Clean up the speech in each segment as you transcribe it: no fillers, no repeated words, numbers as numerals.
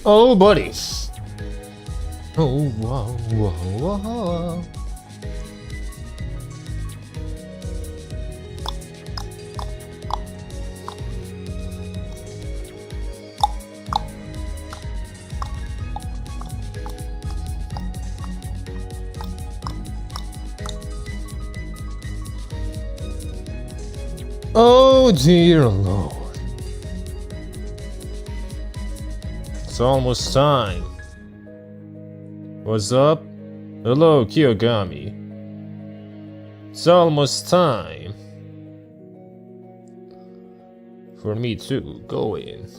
Oh, buddy. Oh, whoa, whoa, whoa. Oh, dear Lord. It's almost time. What's up? Hello, Kiyogami. It's almost time for me to go in.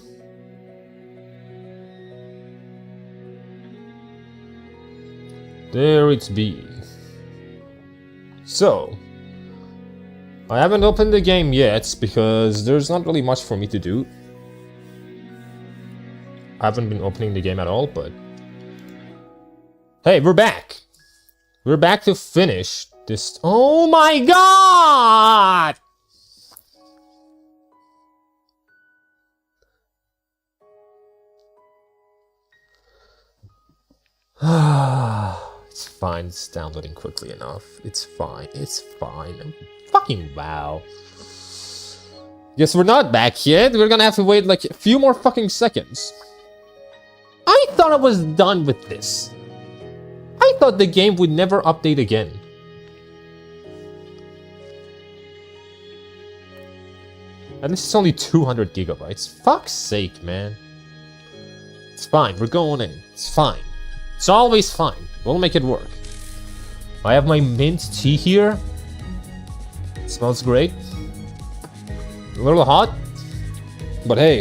There it be. So, I haven't opened the game yet because there's not really much for me to do. I haven't been opening the game at all, but hey, we're back! We're back to finish this. Oh my god! It's fine, it's downloading quickly enough. It's fine, it's fine. Fucking wow. Guess we're not back yet. We're gonna have to wait like a few more fucking seconds. I thought I was done with this. I thought the game would never update again. And this is only 200 gigabytes. Fuck's sake, man. It's fine, we're going in. It's fine. It's always fine. We'll make it work. I have my mint tea here. It smells great. A little hot. But hey.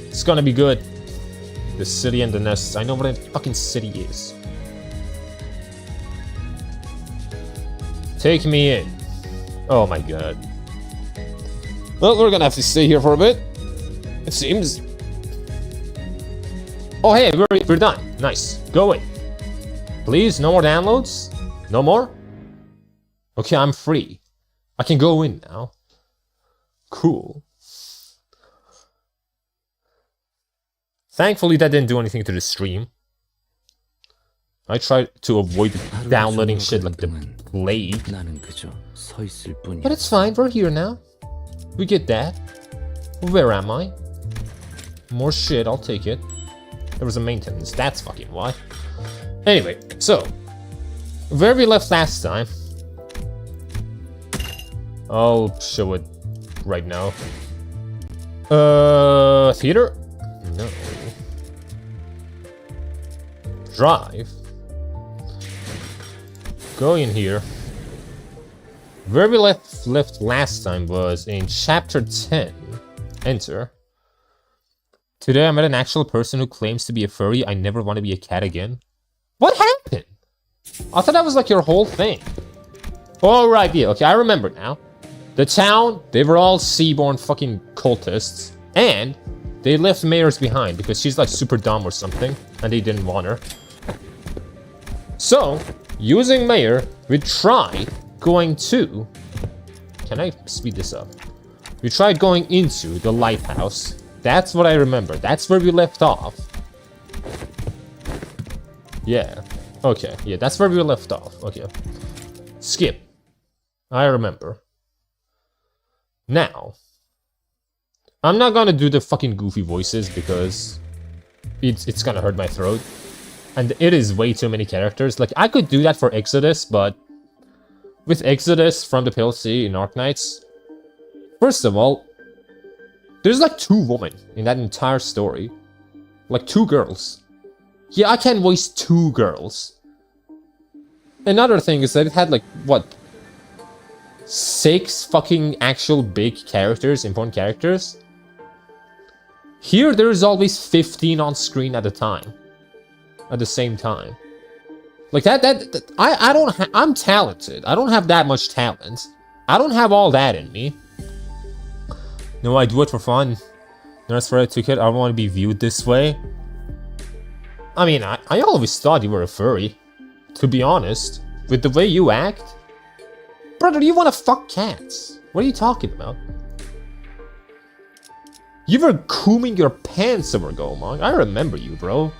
It's gonna be good. The city and the nests. I know what a fucking city is. Take me in. Oh my god. Well, we're gonna have to stay here for a bit. It seems. Oh hey, we're done. Nice. Go in. Please, no more downloads? No more? Okay, I'm free. I can go in now. Cool. Thankfully, that didn't do anything to the stream. I tried to avoid downloading shit like the plague. But it's fine, we're here now. We get that. Where am I? More shit, I'll take it. There was a maintenance, that's fucking why. Anyway, so. Where we left last time. I'll show it right now. Theater? No. Drive. Go in here. Where we left last time was in chapter 10. Enter. Today I met an actual person who claims to be a furry. I never want to be a cat again. What happened? I thought that was like your whole thing. Oh right, yeah, okay, I remember now. The town, they were all seaborn fucking cultists. And they left Mayors behind because she's like super dumb or something. And they didn't want her. So, using Mayor, we tried going to... Can I speed this up? We tried going into the lighthouse. That's what I remember. That's where we left off. Yeah. Okay. Yeah, that's where we left off. Okay. Skip. I remember. Now. I'm not gonna do the fucking goofy voices because it's gonna hurt my throat. And it is way too many characters. Like, I could do that for Exodus, but with Exodus from the PLC in Arknights, first of all, there's like 2 women in that entire story. Like 2 girls. Yeah, I can voice 2 girls. Another thing is that it had like, what? 6 fucking actual big characters, important characters. Here, there is always 15 on screen at a time. At the same time. Like that I don't I'm talented. I don't have that much talent. I don't have all that in me. No, I do it for fun. That's where I took it. I don't want to be viewed this way. I mean, I always thought you were a furry. To be honest. With the way you act. Brother, you want to fuck cats. What are you talking about? You were cooming your pants over Gomong. I remember you, bro.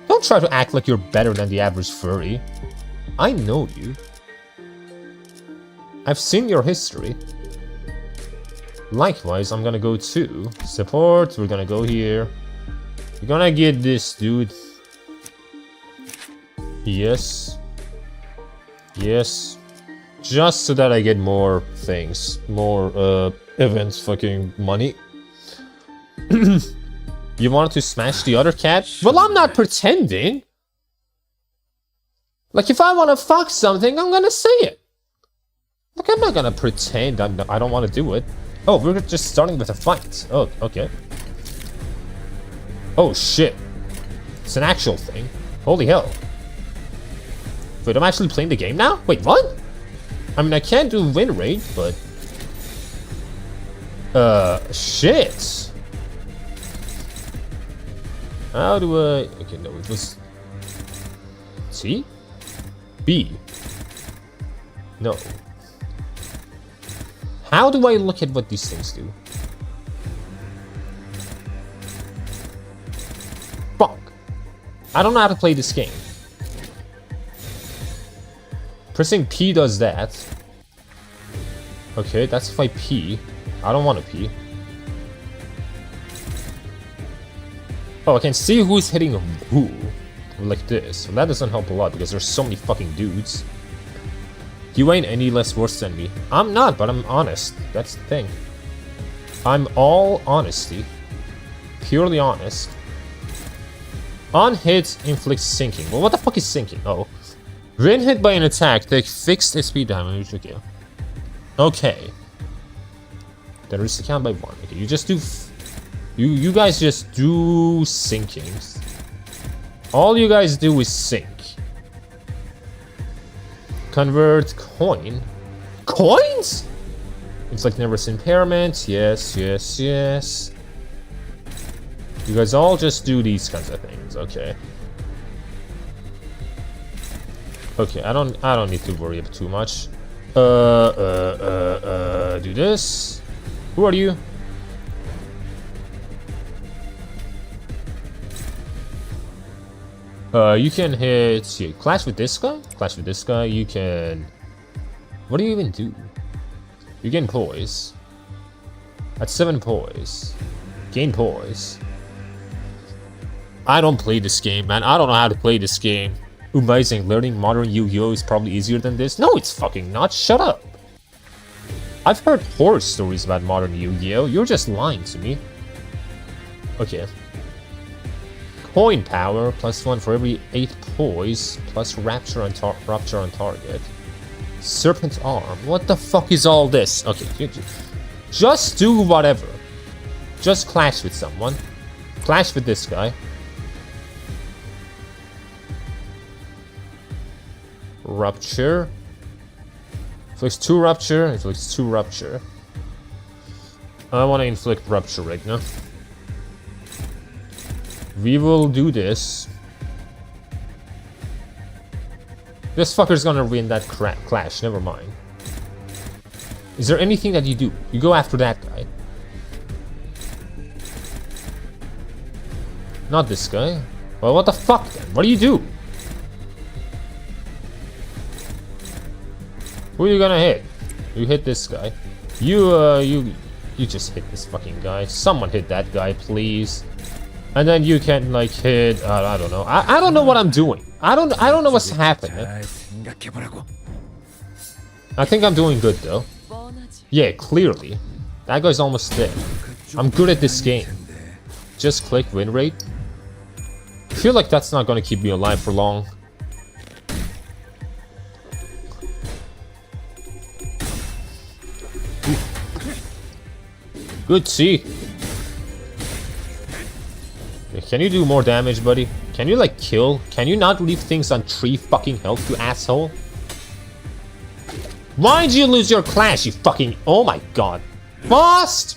Don't try to act like you're better than the average furry. I know you. I've seen your history. Likewise, I'm gonna go to support. We're gonna go here. We're gonna get this dude. Yes. Yes. Just so that I get more things. More, events fucking money. You wanted to smash the other cat? Well, I'm not pretending. Like, if I want to fuck something, I'm gonna say it. Like, I'm not gonna pretend I don't want to do it. Oh, we're just starting with a fight. Oh, okay. Oh, shit. It's an actual thing. Holy hell. Wait, I'm actually playing the game now? Wait, what? I mean, I can't do win rate, but... shit. How do I... Okay, no, it was... T? B? No. How do I look at what these things do? Fuck. I don't know how to play this game. Pressing P does that. Okay, that's if I P. I don't want to P. Oh, I can see who's hitting who. Like this. Well, that doesn't help a lot because there's so many fucking dudes. You ain't any less worse than me. I'm not, but I'm honest. That's the thing. I'm all honesty. Purely honest. On hit, inflicts sinking. Well, what the fuck is sinking? Oh. When hit by an attack, take fixed SP damage. Okay. Okay. Then reach the count by 1. Okay, you just do... You guys just do sinkings. All you guys do is sink. Convert coin. Coins? It's like nervous impairment. Yes, yes, yes. You guys all just do these kinds of things. Okay. Okay, I don't need to worry about too much. Do this. Who are you? You can hit... Clash with this guy? Clash with this guy, you can... What do you even do? You gain poise. At 7 poise. Gain poise. I don't play this game, man. I don't know how to play this game. Amazing. Learning modern Yu-Gi-Oh! Is probably easier than this. No, it's fucking not. Shut up. I've heard horror stories about modern Yu-Gi-Oh! You're just lying to me. Okay. Coin power, +1 for every 8 poise, plus rupture on target. Serpent arm. What the fuck is all this? Okay, just do whatever. Just clash with someone. Clash with this guy. Rupture. Inflicts 2 rupture. Inflicts 2 rupture. I want to inflict rupture right now. We will do this. This fucker's gonna win that clash, never mind. Is there anything that you do? You go after that guy. Not this guy. Well, what the fuck then? What do you do? Who are you gonna hit? You hit this guy. You just hit this fucking guy. Someone hit that guy, please. And then you can like hit. I don't know. I don't know what I'm doing. I don't know what's happening. I think I'm doing good though. Yeah, clearly. That guy's almost dead. I'm good at this game. Just click win rate. I feel like that's not gonna keep me alive for long. Good see. Can you do more damage, buddy? Can you, like, kill? Can you not leave things on 3 fucking health, you asshole? Why'd you lose your clash, you fucking... Oh my god. Lost!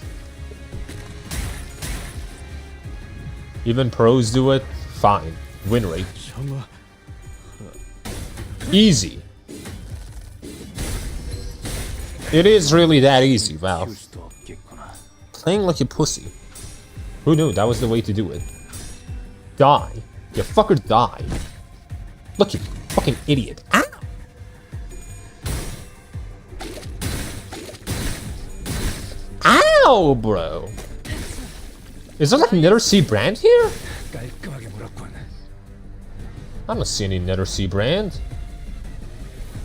Even pros do it? Fine. Win rate. Easy. It is really that easy, wow. Playing like a pussy. Who knew that was the way to do it? Die. You fucker die. Look, you fucking idiot. Ow! Ow, bro! Is there like Nether Sea brand here? I don't see any Nether Sea brand.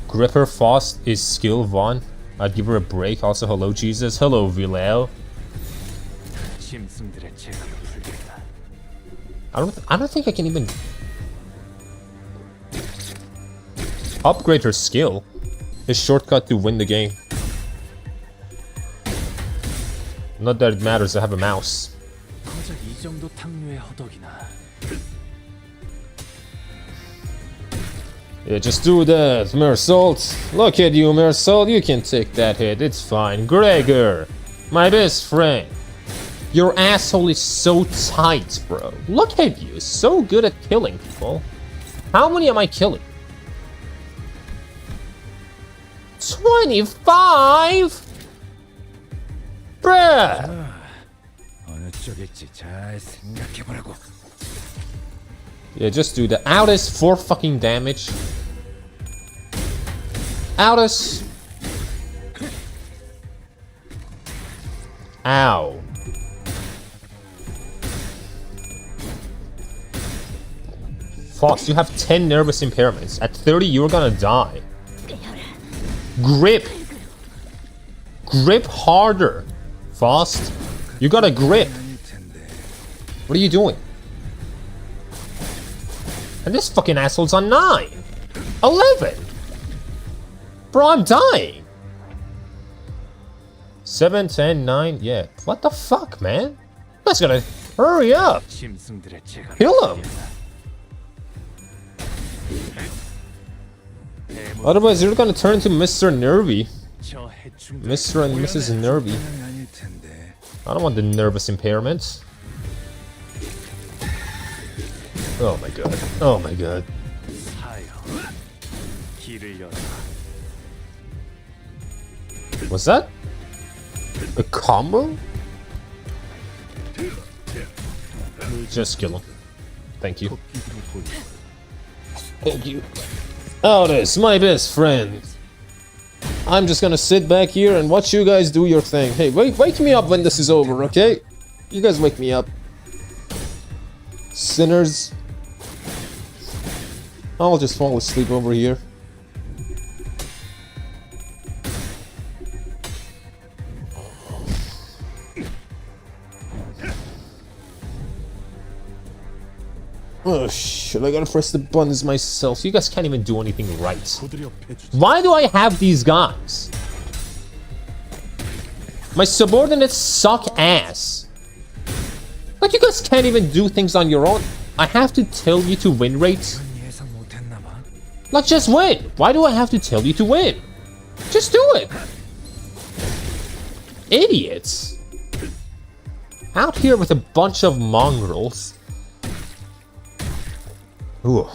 Gripper Faust is skill 1. I'd give her a break. Also, hello Jesus. Hello Vilel. I don't think I can even upgrade her skill. His shortcut to win the game. Not that it matters, I have a mouse. Yeah, just do that, Mersault. Look at you, Mersault. You can take that hit. It's fine. Gregor, my best friend. Your asshole is so tight, bro. Look at you. So good at killing people. How many am I killing? 25? Bruh. Yeah, just do that. Outis, 4 fucking damage. Outis. Ow. Fox, you have 10 nervous impairments. At 30, you're gonna die. Grip. Grip harder. Fast. You gotta grip. What are you doing? And this fucking asshole's on 9. 11. Bro, I'm dying. 7, 10, 9. Yeah. What the fuck, man? You guys gotta hurry up. Kill him. Otherwise, you're gonna turn into Mr. Nervy. Mr. and Mrs. Nervy. I don't want the nervous impairments. Oh my god. Oh my god. What's that? A combo? Just kill him. Thank you. Thank you. Outis, my best friend. I'm just gonna sit back here and watch you guys do your thing. Hey, wake me up when this is over, okay? You guys wake me up. Sinners. I'll just fall asleep over here. Oh shit, I gotta press the buttons myself. You guys can't even do anything right. Why do I have these guys? My subordinates suck ass. Like, you guys can't even do things on your own. I have to tell you to win rates. Like, just win. Why do I have to tell you to win? Just do it. Idiots. Out here with a bunch of mongrels. Ooh.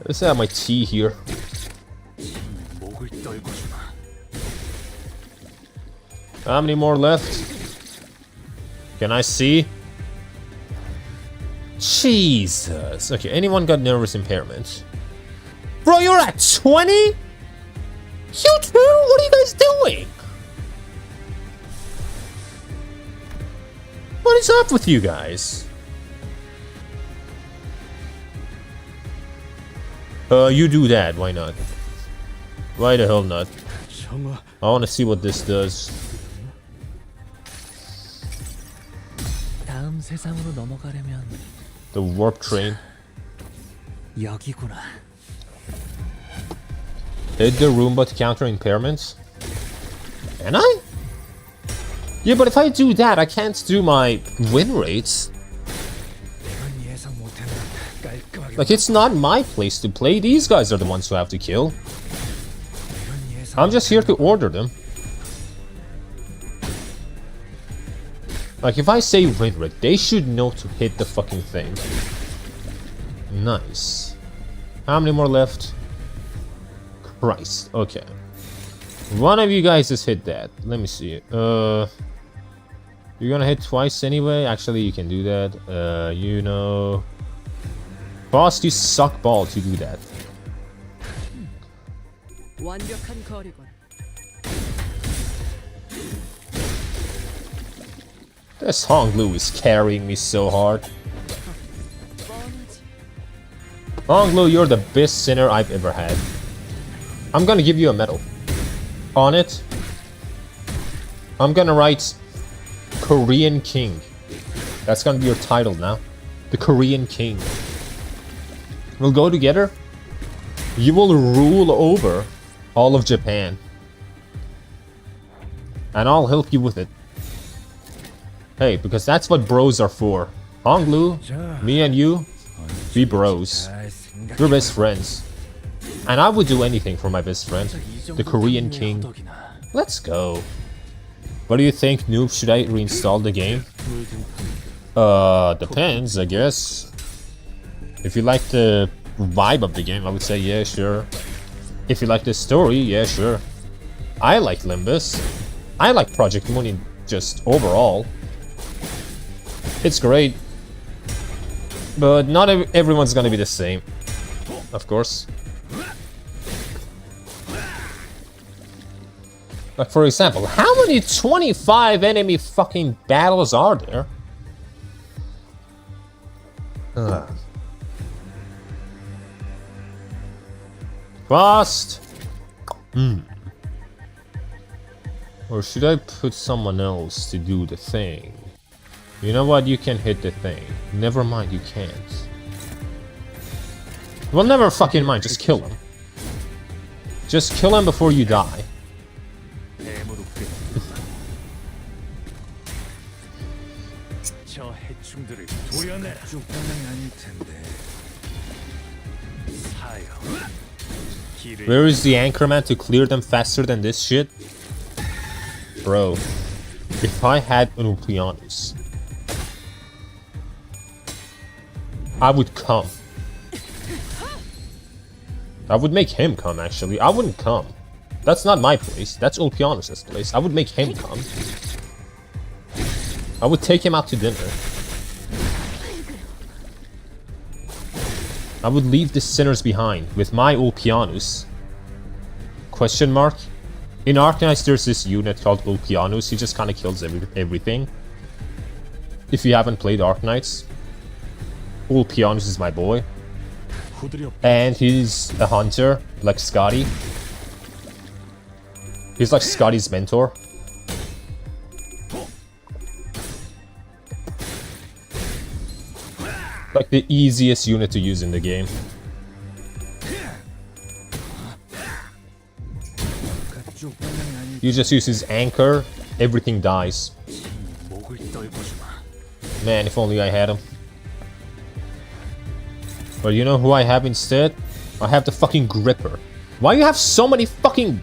Let's have my tea here. How many more left? Can I see? Jesus. Okay, anyone got nervous impairment? Bro, you're at 20? You too? What are you guys doing? What is up with you guys? You do that, why not? Why the hell not? I wanna see what this does. The warp train. Hit the Roomba to counter impairments? Can I? Yeah, but if I do that, I can't do my win rates. Like, it's not my place to play. These guys are the ones who have to kill. I'm just here to order them. Like, if I say win rate, they should know to hit the fucking thing. Nice. How many more left? Christ. Okay. One of you guys has hit that. Let me see it. You're gonna hit twice anyway. Actually, you can do that. You know... Boss, you suck balls to do that. This Honglu is carrying me so hard. Honglu, you're the best sinner I've ever had. I'm gonna give you a medal. On it, I'm gonna write Korean King. That's gonna be your title now. The Korean King. We'll go together. You will rule over all of Japan. And I'll help you with it. Hey, because that's what bros are for. Honglu, me and you, we bros. We're best friends. And I would do anything for my best friend, the Korean King. Let's go. What do you think, noob? Should I reinstall the game? Depends, I guess. If you like the vibe of the game, I would say yeah, sure. If you like the story, yeah, sure. I like Limbus. I like Project Moon just overall. It's great. But not everyone's gonna be the same. Of course. Like, for example, how many 25 enemy fucking battles are there? Fast! Or should I put someone else to do the thing? You know what? You can hit the thing. Never mind, you can't. Well, never fucking mind. Just kill him. Just kill him before you die. Where is the Anchorman to clear them faster than this shit? Bro, if I had an Ulpianus, I would come. I would make him come, actually. I wouldn't come. That's not my place. That's Ulpianus' place. I would make him come. I would take him out to dinner. I would leave the sinners behind with my Ulpianus. Question mark? In Arknights, there's this unit called Ulpianus. He just kind of kills everything. If you haven't played Arknights, Ulpianus is my boy. And he's a hunter, like Scotty. He's like Scotty's mentor. Like the easiest unit to use in the game. You just use his anchor, everything dies. Man, if only I had him. But you know who I have instead? I have the fucking Gripper. Why you have so many fucking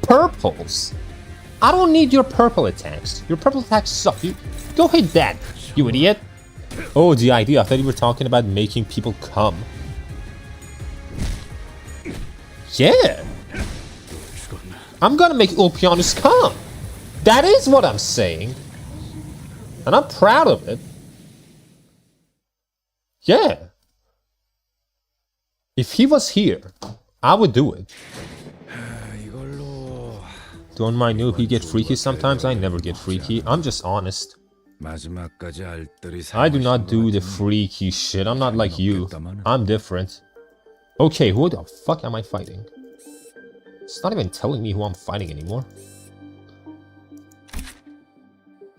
purples? I don't need your purple attacks. Your purple attacks suck. You go hit that, you idiot. Oh, the idea. I thought you were talking about making people come. Yeah. I'm gonna make Ulpianus come. That is what I'm saying. And I'm proud of it. Yeah. If he was here, I would do it. Don't mind noob, he get freaky sometimes. I never get freaky. I'm just honest. I do not do the freaky shit. I'm not like you. I'm different. Okay, who the fuck am I fighting? It's not even telling me who I'm fighting anymore.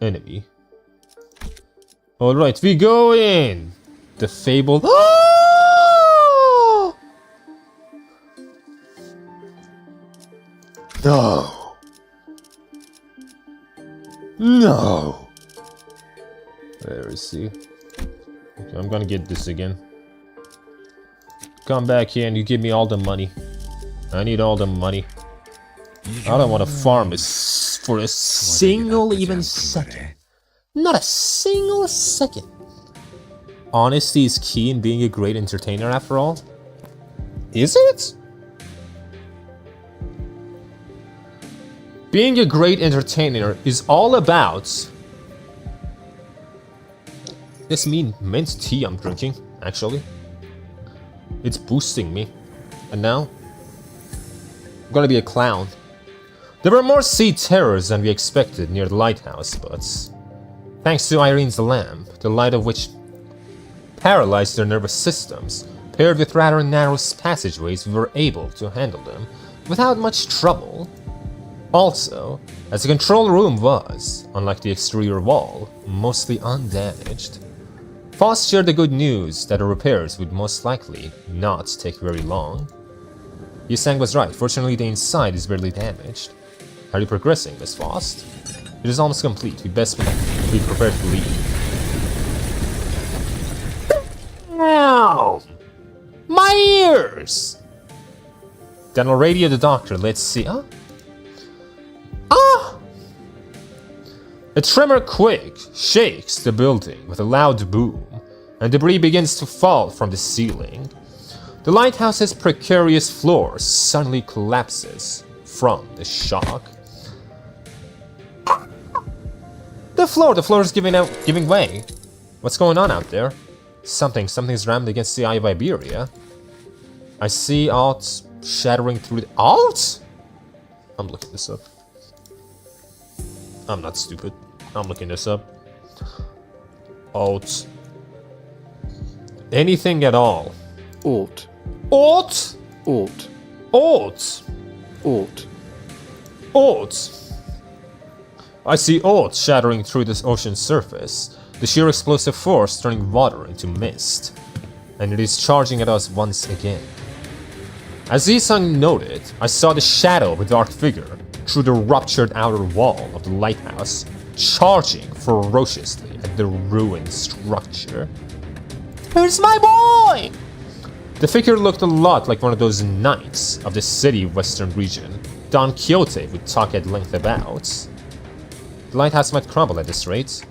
Enemy. Alright, we go in! The fabled... Oh! No! No! Where is he? Okay, I'm gonna get this again. Come back here and you give me all the money. I need all the money. I don't want to farm for a single even second. Not a single second. Honesty is key in being a great entertainer after all. Is it? Being a great entertainer is all about this mean mint tea I'm drinking, actually. It's boosting me. And now, I'm gonna be a clown. There were more sea terrors than we expected near the lighthouse, but thanks to Irene's lamp, the light of which paralyzed their nervous systems, paired with rather narrow passageways, we were able to handle them without much trouble. Also, as the control room was, unlike the exterior wall, mostly undamaged, Faust shared the good news that the repairs would most likely not take very long. Yusang was right, fortunately the inside is barely damaged. How are you progressing, Miss Faust? It is almost complete, we best be prepared to leave. Ow! My ears! Then I'll radio the doctor, let's see, huh? Ah! A tremor quake shakes the building with a loud boom, and debris begins to fall from the ceiling. The lighthouse's precarious floor suddenly collapses from the shock. The floor is giving way. What's going on out there? Something's rammed against the eye of Iberia. I see alt shattering through the alt? I'm looking this up. I'm not stupid. I'm looking this up. Alt. Anything at all. Alt. Alt? Alt. Alt. Alt. Alt. I see alt shattering through this ocean's surface, the sheer explosive force turning water into mist, and it is charging at us once again. As Yisung noted, I saw the shadow of a dark figure through the ruptured outer wall of the lighthouse, charging ferociously at the ruined structure. Where's my boy? The figure looked a lot like one of those knights of the city western region Don Quixote would talk at length about. The lighthouse might crumble at this rate,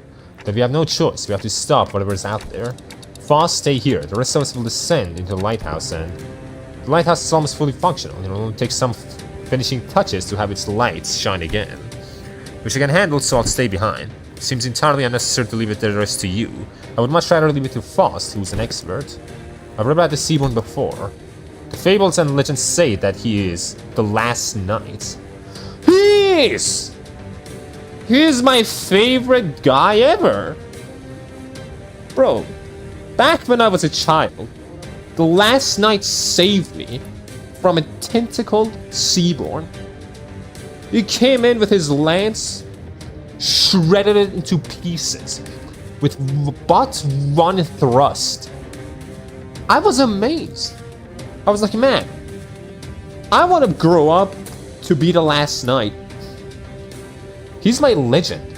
but we have no choice, we have to stop whatever is out there. Faust, stay here, the rest of us will descend into the lighthouse, and the lighthouse is almost fully functional. It will only take some finishing touches to have its lights shine again, which I can handle, so I'll stay behind. It seems entirely unnecessary to leave it the rest to you. I would much rather leave it to Faust, who's an expert. I've read about the Seaborn before. The fables and legends say that he is the last knight. He is! He is my favorite guy ever! Bro, back when I was a child, the last knight saved me from a tentacled Seaborn. He came in with his lance, shredded it into pieces, with but one thrust. I was amazed. I was like, man, I want to grow up to be the last knight. He's my legend.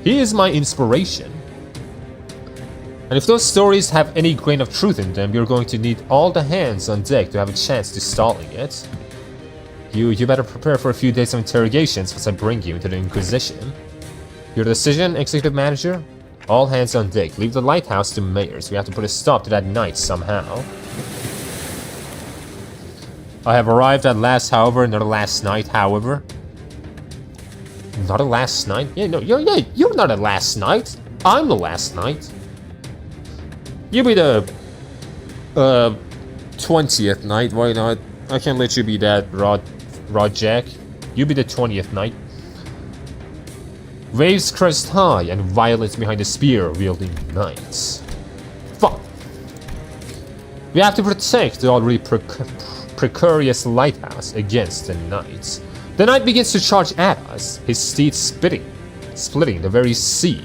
He is my inspiration. And if those stories have any grain of truth in them, you're going to need all the hands on deck to have a chance to stalling it. You better prepare for a few days of interrogations once I bring you into the Inquisition. Your decision, Executive Manager? All hands on deck. Leave the lighthouse to Mayors. We have to put a stop to that night somehow. I have arrived at last, however, not a last night, however. Not a last night? Yeah, no, you're not a last night. I'm the last night. You be the 20th night, why not? I can't let you be that, Rod Jack. You be the 20th night. Waves crest high and violence behind the spear-wielding knights. Fuck. We have to protect the already precarious lighthouse against the knights. The knight begins to charge at us, his steed splitting the very sea,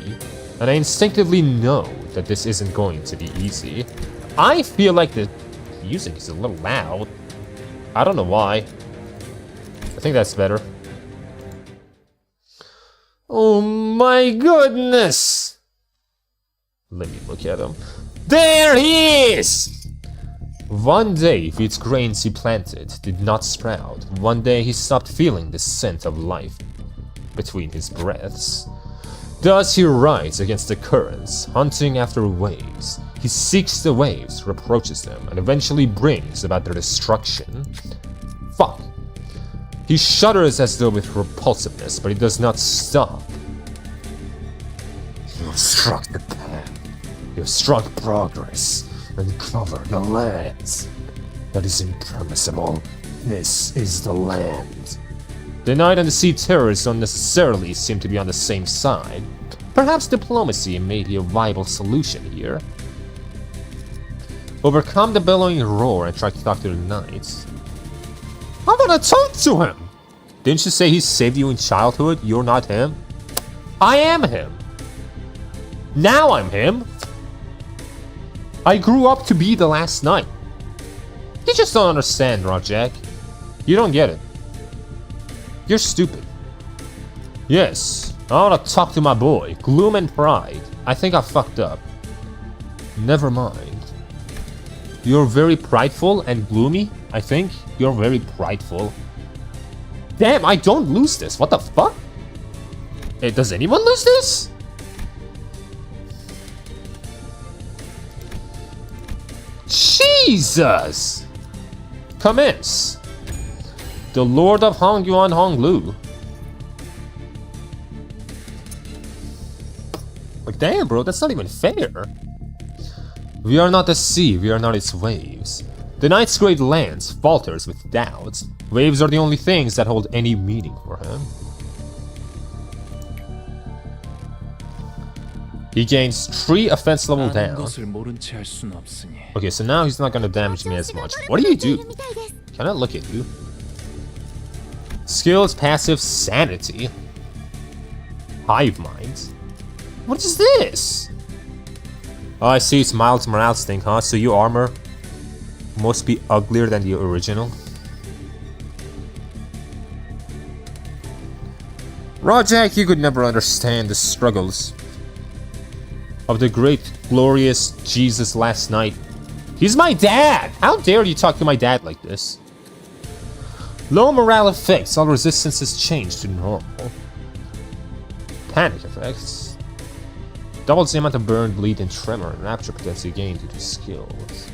and I instinctively know that this isn't going to be easy. I feel like the music is a little loud. I don't know why. I think that's better. Oh my goodness! Let me look at him. There he is! One day, Veed's grains he planted did not sprout. One day he stopped feeling the scent of life between his breaths. Thus he rides against the currents, hunting after waves. He seeks the waves, reproaches them, and eventually brings about their destruction. Fuck. He shudders as though with repulsiveness, but he does not stop. You have struck the path. You have struck progress and covered the lands. That is impermissible. This is the land. The Knight and the Sea Terrors don't necessarily seem to be on the same side. Perhaps diplomacy may be a viable solution here. Overcome the bellowing roar and try to talk to the Knights. I wanna talk to him! Didn't you say he saved you in childhood? You're not him? I am him! Now I'm him! I grew up to be the last knight. You just don't understand, Rajak. You don't get it. You're stupid. Yes, I wanna talk to my boy, Gloom and Pride. I think I fucked up. Never mind. You're very prideful and gloomy, I think. You're very prideful. Damn, I don't lose this. What the fuck? Hey, does anyone lose this? Jesus! Commence. The Lord of Hongyuan Honglu. Like, damn, bro, that's not even fair. We are not the sea, we are not its waves. The Knight's great lance falters with doubts. Waves are the only things that hold any meaning for him. He gains 3 offense level down. Okay, so now he's not gonna damage me as much. What do you do? Can I look at you? Skills, passive, sanity. Hive mind. What is this? Oh, I see, it's Miles Morales thing, huh? So your armor must be uglier than the original. Rajak, you could never understand the struggles of the great, glorious Jesus last night. He's my dad! How dare you talk to my dad like this? Low morale effects, all resistances change to normal. Panic effects. Doubles the amount of burn, bleed, and tremor and rapture potential gained due to skills.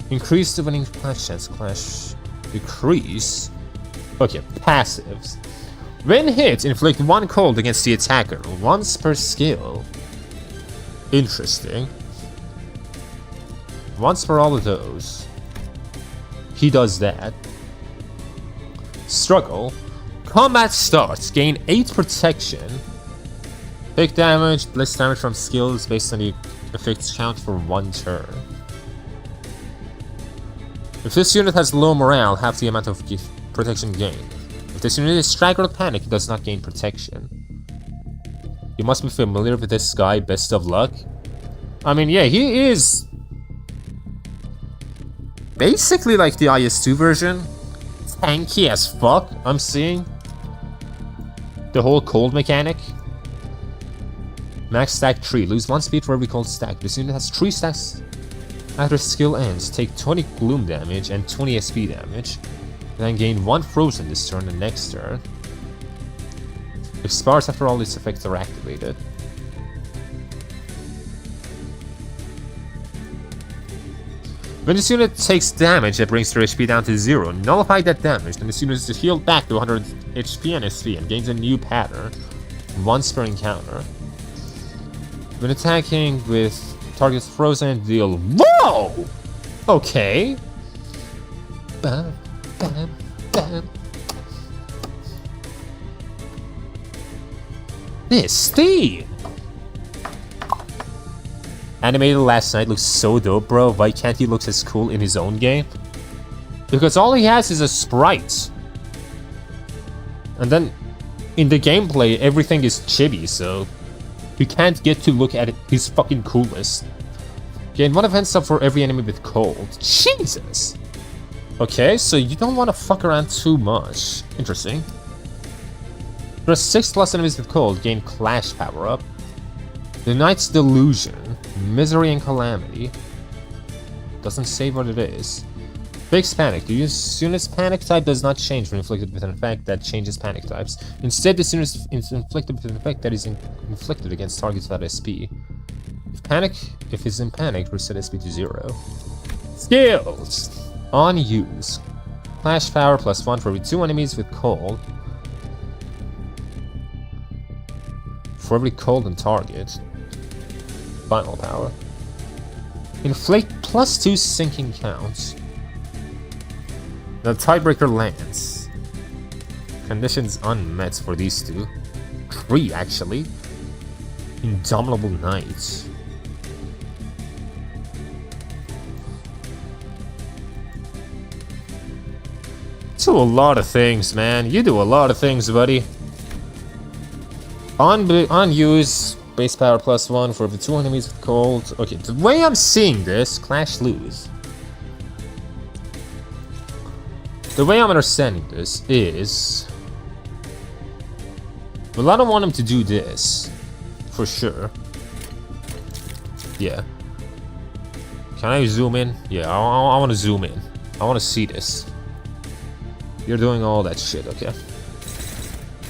Increase the winning clash chance, clash. Decrease. Okay, passives. When hit, inflict 1 cold against the attacker, once per skill. Interesting. Once for all of those. He does that. Struggle. Combat starts. Gain 8 protection. Take damage, less damage from skills based on the effects count for 1 turn. If this unit has low morale, half the amount of protection gained. If this unit is staggered or panic, it does not gain protection. You must be familiar with this guy, best of luck. I mean, yeah, he is basically like the IS-2 version. Tanky as fuck, I'm seeing. The whole cold mechanic. Max stack 3. Lose 1 speed for every cold stack. This unit has 3 stacks. After skill ends, take 20 gloom damage and 20 SP damage. Then gain 1 frozen this turn and next turn. Expires after all its effects are activated. When this unit takes damage that brings their HP down to 0, nullify that damage, then this unit is healed back to 100 HP and SP and gains a new pattern, once per encounter. When attacking with targets frozen, deal. Whoa! Okay. Bam, bam, bam. This theme! Animated last night looks so dope, bro. Why can't he look as cool in his own game? Because all he has is a sprite. And then, in the gameplay, everything is chibi, so you can't get to look at his fucking coolest. Gain 1 offense up for every enemy with cold. Jesus! Okay, so you don't want to fuck around too much. Interesting. There are 6+ enemies with cold, gain clash power up. The Knight's Delusion, Misery and Calamity. Doesn't say what it is. Fixed Panic. The unit's panic type does not change when inflicted with an effect that changes panic types. Instead, this unit is inflicted with an effect that is inflicted against targets without SP. If it's in panic, reset SP to 0. Skills! On use. Clash power +1 for every 2 enemies with cold. For every cold on target. Final power. Inflict +2 sinking counts. The tiebreaker lands. Conditions unmet for these two. 3 actually. Indomitable Knight. Do a lot of things, man. You do a lot of things, buddy. Unused base power +1 for the 2 enemies with cold. Okay, the way I'm seeing this, clash lose. The way I'm understanding this is, well, I don't want him to do this, for sure. Yeah. Can I zoom in? Yeah, I want to zoom in. I want to see this. You're doing all that shit, okay.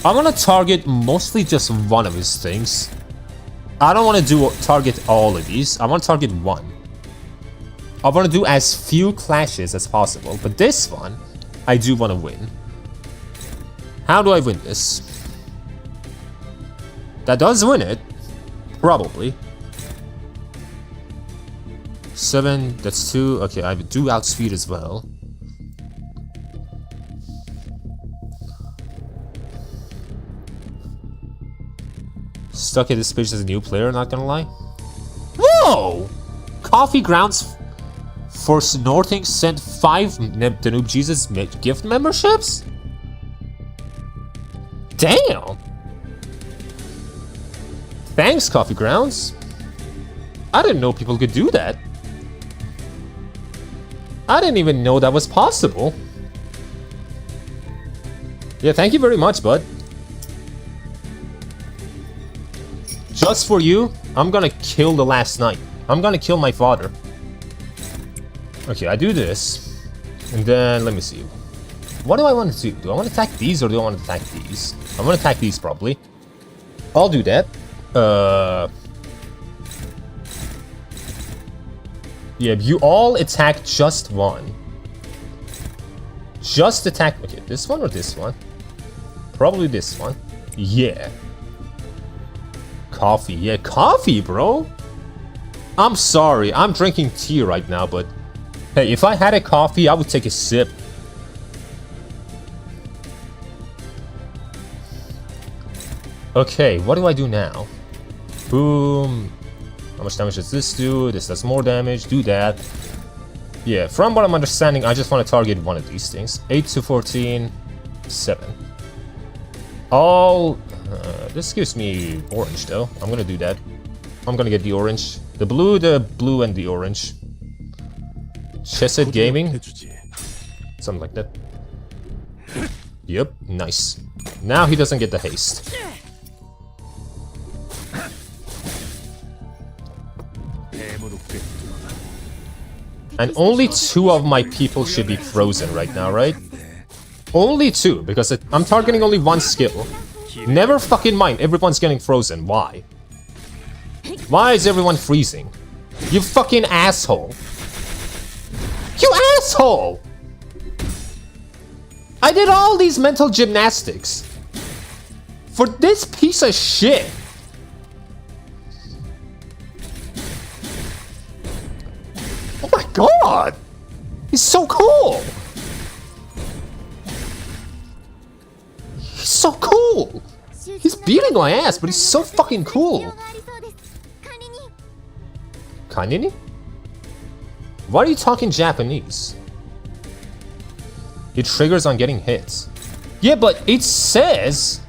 I'm gonna target mostly just one of his things. I don't want to target all of these. I want to target one. I want to do as few clashes as possible, but this one, I do want to win. How do I win this? That does win it. Probably. 7, that's 2. Okay, I do outspeed as well. Stuck at this page as a new player, not gonna lie. Whoa! Coffee grounds for snorting sent 5 the Noob Jesus gift memberships? Damn! Thanks, Coffee Grounds. I didn't know people could do that. I didn't even know that was possible. Yeah, thank you very much, bud. Just for you, I'm gonna kill the last knight. I'm gonna kill my father. Okay, I do this. And then, let me see. What do I want to do? Do I want to attack these or do I want to attack these? I'm gonna attack these, probably. I'll do that. Yeah, you all attack just one. Just attack... Okay, this one or this one? Probably this one. Yeah. Coffee. Yeah, coffee, bro. I'm sorry. I'm drinking tea right now, but... Hey, if I had a coffee, I would take a sip. Okay, what do I do now? Boom. How much damage does this do? This does more damage. Do that. Yeah, from what I'm understanding, I just want to target one of these things. 8 to 14. 7. All... this gives me orange, though. I'm gonna do that. I'm gonna get the orange. The blue, and the orange. Chesed Gaming. Something like that. Yep, nice. Now he doesn't get the haste. And only 2 of my people should be frozen right now, right? Only 2, because I'm targeting only 1 skill. Never fucking mind, everyone's getting frozen. Why? Why is everyone freezing? You fucking asshole. You asshole! I did all these mental gymnastics for this piece of shit. Oh my god! He's so cool! He's so cool! He's beating my ass, but he's so fucking cool! Kanini? Why are you talking Japanese? It triggers on getting hit. Yeah, but it says...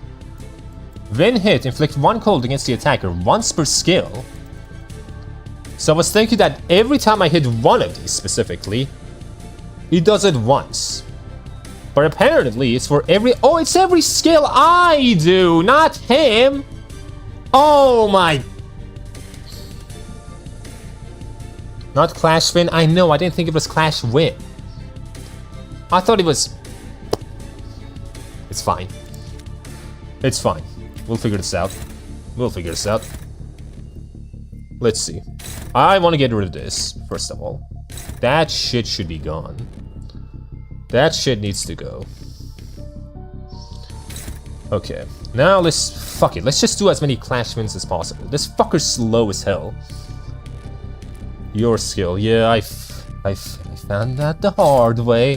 When hit, inflict 1 cold against the attacker once per skill. So I was thinking that every time I hit one of these specifically, it does it once. But apparently it's for every... Oh, it's every skill I do, not him! Oh my... Not Clash Win? I know, I didn't think it was Clash Win. I thought it was... It's fine. It's fine. We'll figure this out. We'll figure this out. Let's see. I want to get rid of this, first of all. That shit should be gone. That shit needs to go. Okay. Now let's... Fuck it. Let's just do as many Clash Wins as possible. This fucker's slow as hell. Your skill. Yeah, I found that the hard way.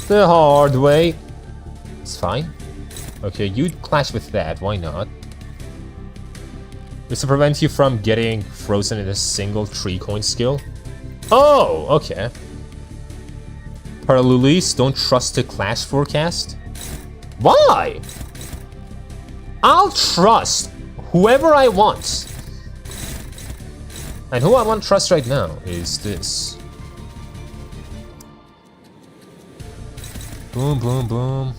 The hard way. It's fine. Okay, you'd clash with that. Why not? This will prevent you from getting frozen in a single 3-coin skill. Oh, okay. Paralulis, don't trust the clash forecast. Why? I'll trust whoever I want. And who I want to trust right now is this. Boom, boom, boom.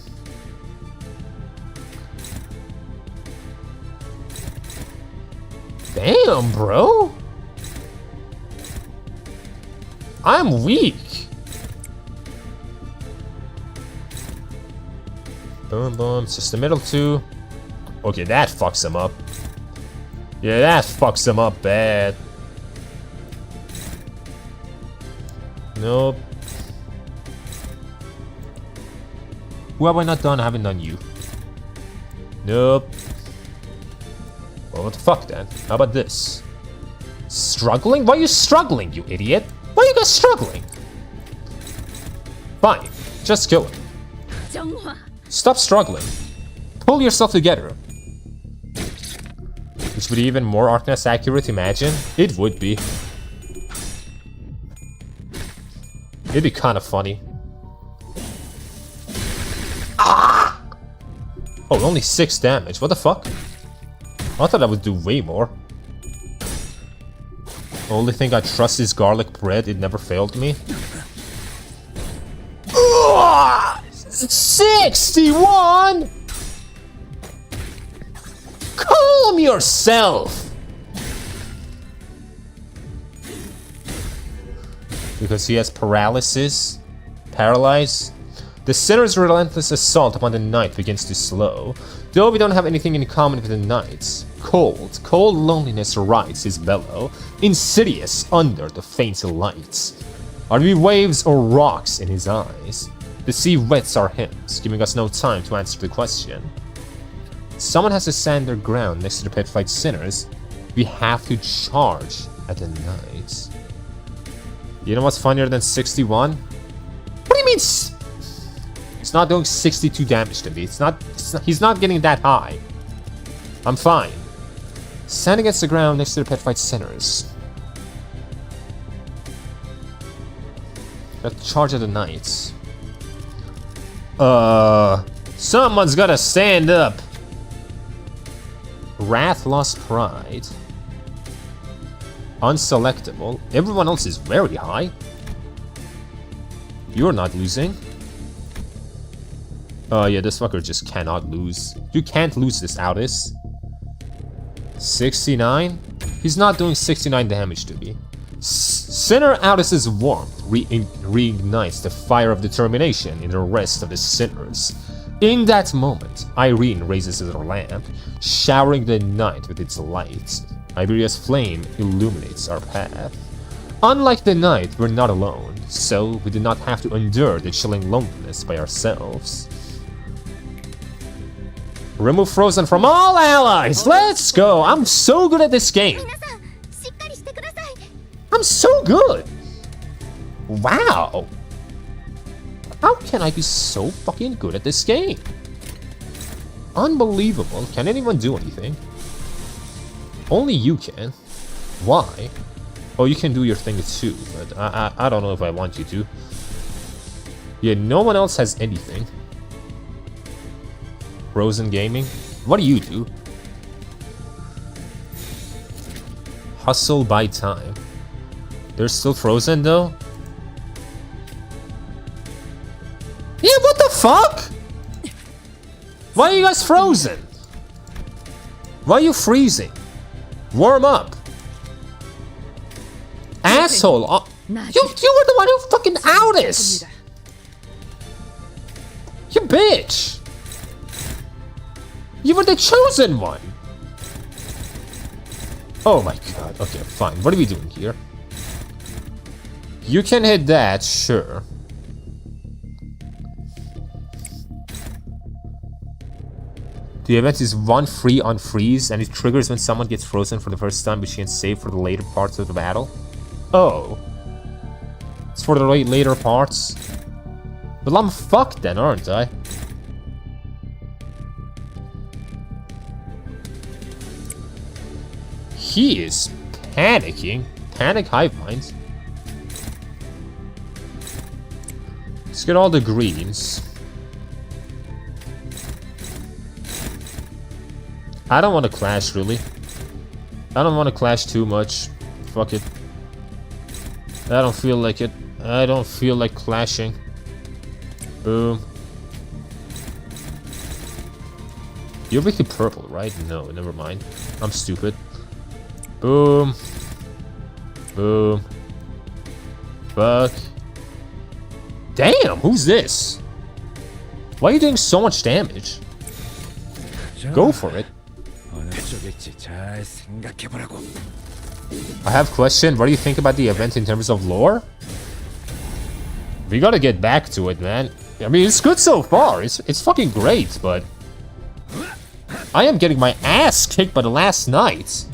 Damn, bro. I'm weak. Boom, boom. It's just the middle two. Okay, that fucks him up. Yeah, that fucks him up bad. Nope. Who have I not done? I haven't done you. Nope. Well, what the fuck then? How about this? Struggling? Why are you struggling, you idiot? Why are you guys struggling? Fine. Just kill him. Stop struggling. Pull yourself together. Which would be even more Arknights accurate, imagine? It would be. It'd be kind of funny. Ah! Oh, only 6 damage. What the fuck? I thought I would do way more. Only thing I trust is garlic bread. It never failed me. 61! Calm yourself! Because he has paralysis. Paralyzed. The sinner's relentless assault upon the knight begins to slow. Though we don't have anything in common with the knights. Cold loneliness rides his bellow, insidious under the faint lights. Are we waves or rocks in his eyes? The sea wets our hymns, giving us no time to answer the question. Someone has to stand their ground next to the petrified sinners. We have to charge at the knights. You know what's funnier than 61? What do you mean? It's not doing 62 damage to me. He's not getting that high. I'm fine. Stand against the ground next to the petrified sinners. Let's charge at the knights. Someone's gotta stand up. Wrath lost pride. Unselectable. Everyone else is very high. You're not losing. Oh yeah, this fucker just cannot lose. You can't lose this, Aldis. 69? He's not doing 69 damage to me. Sinner Aldis's warmth reignites the fire of determination in the rest of the sinners. In that moment, Irene raises her lamp, showering the night with its light. Iberia's flame illuminates our path. Unlike the night, we're not alone, so we do not have to endure the chilling loneliness by ourselves. Remove Frozen from all allies! Let's go! I'm so good at this game! I'm so good! Wow! How can I be so fucking good at this game? Unbelievable. Can anyone do anything? Only you can. Why? Oh, you can do your thing too, but I don't know if I want you to. Yeah, no one else has anything. Frozen Gaming? What do you do? Hustle by time. They're still frozen though? Yeah, what the fuck? Why are you guys frozen? Why are you freezing? Warm up. Asshole. You were the one who fucking out us. You bitch. You were the chosen one. Oh my god. Okay, fine. What are we doing here? You can hit that, sure. The event is 1 free on freeze, and it triggers when someone gets frozen for the first time, but she can save for the later parts of the battle. Oh. It's for the later parts. Well, I'm fucked then, aren't I? He is panicking. Panic hive minds. Let's get all the greens. I don't want to clash, really. I don't want to clash too much. Fuck it. I don't feel like it. I don't feel like clashing. Boom. You're making purple, right? No, never mind. I'm stupid. Boom. Boom. Fuck. Damn, who's this? Why are you doing so much damage? Go for it. I have a question. What do you think about the event in terms of lore? We gotta get back to it, man. I mean, it's good so far. It's fucking great, but I am getting my ass kicked by the last night.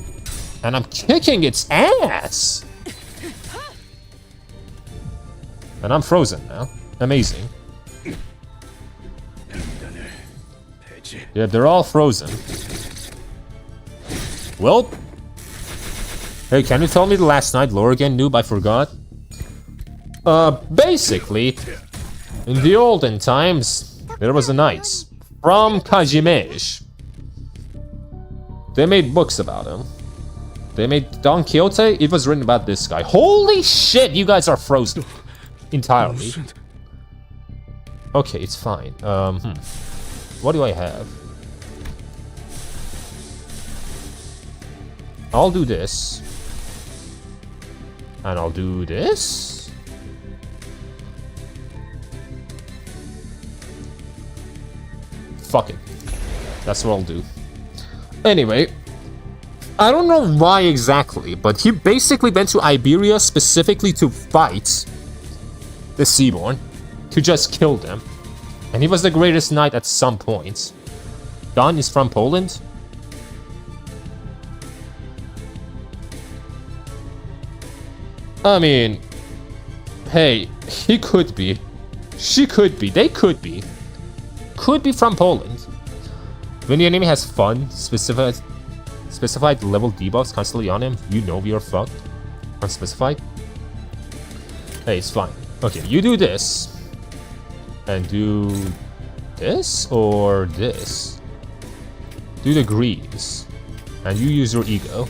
And I'm kicking its ass. And I'm frozen now. Amazing. Yeah, they're all frozen. Well. Hey, can you tell me the last night lore again, noob? I forgot. Basically, in the olden times, there was a knight from Kajimesh. They made books about him. They made Don Quixote. It was written about this guy. Holy shit, you guys are frozen entirely. Okay, it's fine. What do I have? I'll do this. And I'll do this. Fuck it. That's what I'll do. Anyway, I don't know why exactly, but he basically went to Iberia specifically to fight the Seaborn, to just kill them. And he was the greatest knight at some point. Don is from Poland. I mean, hey, he could be. She could be. They could be. Could be from Poland. When the enemy has fun, specified level debuffs constantly on him, you know we are fucked. Unspecified. Hey, it's fine. Okay, you do this. And do this or this. Do the greens. And you use your ego.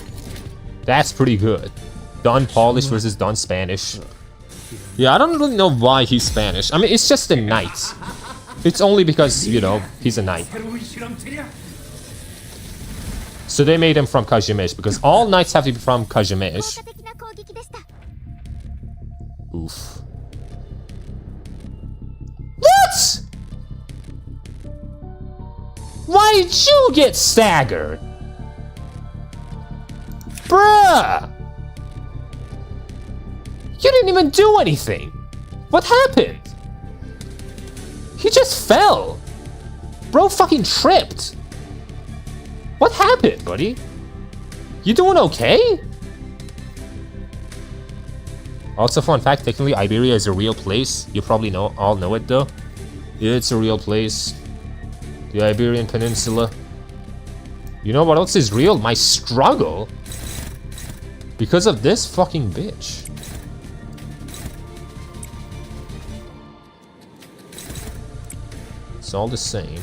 That's pretty good. Don Polish versus Don Spanish. Yeah, I don't really know why he's Spanish. I mean, it's just a knight. It's only because, you know, he's a knight. So they made him from Kajimesh, because all knights have to be from Kajimesh. Oof. What?! Why did you get staggered? Bruh! You didn't even do anything! What happened? He just fell! Bro fucking tripped! What happened, buddy? You doing okay? Also, fun fact, technically Iberia is a real place. You probably all know it though. Yeah, it's a real place. The Iberian Peninsula. You know what else is real? My struggle. Because of this fucking bitch. It's all the same.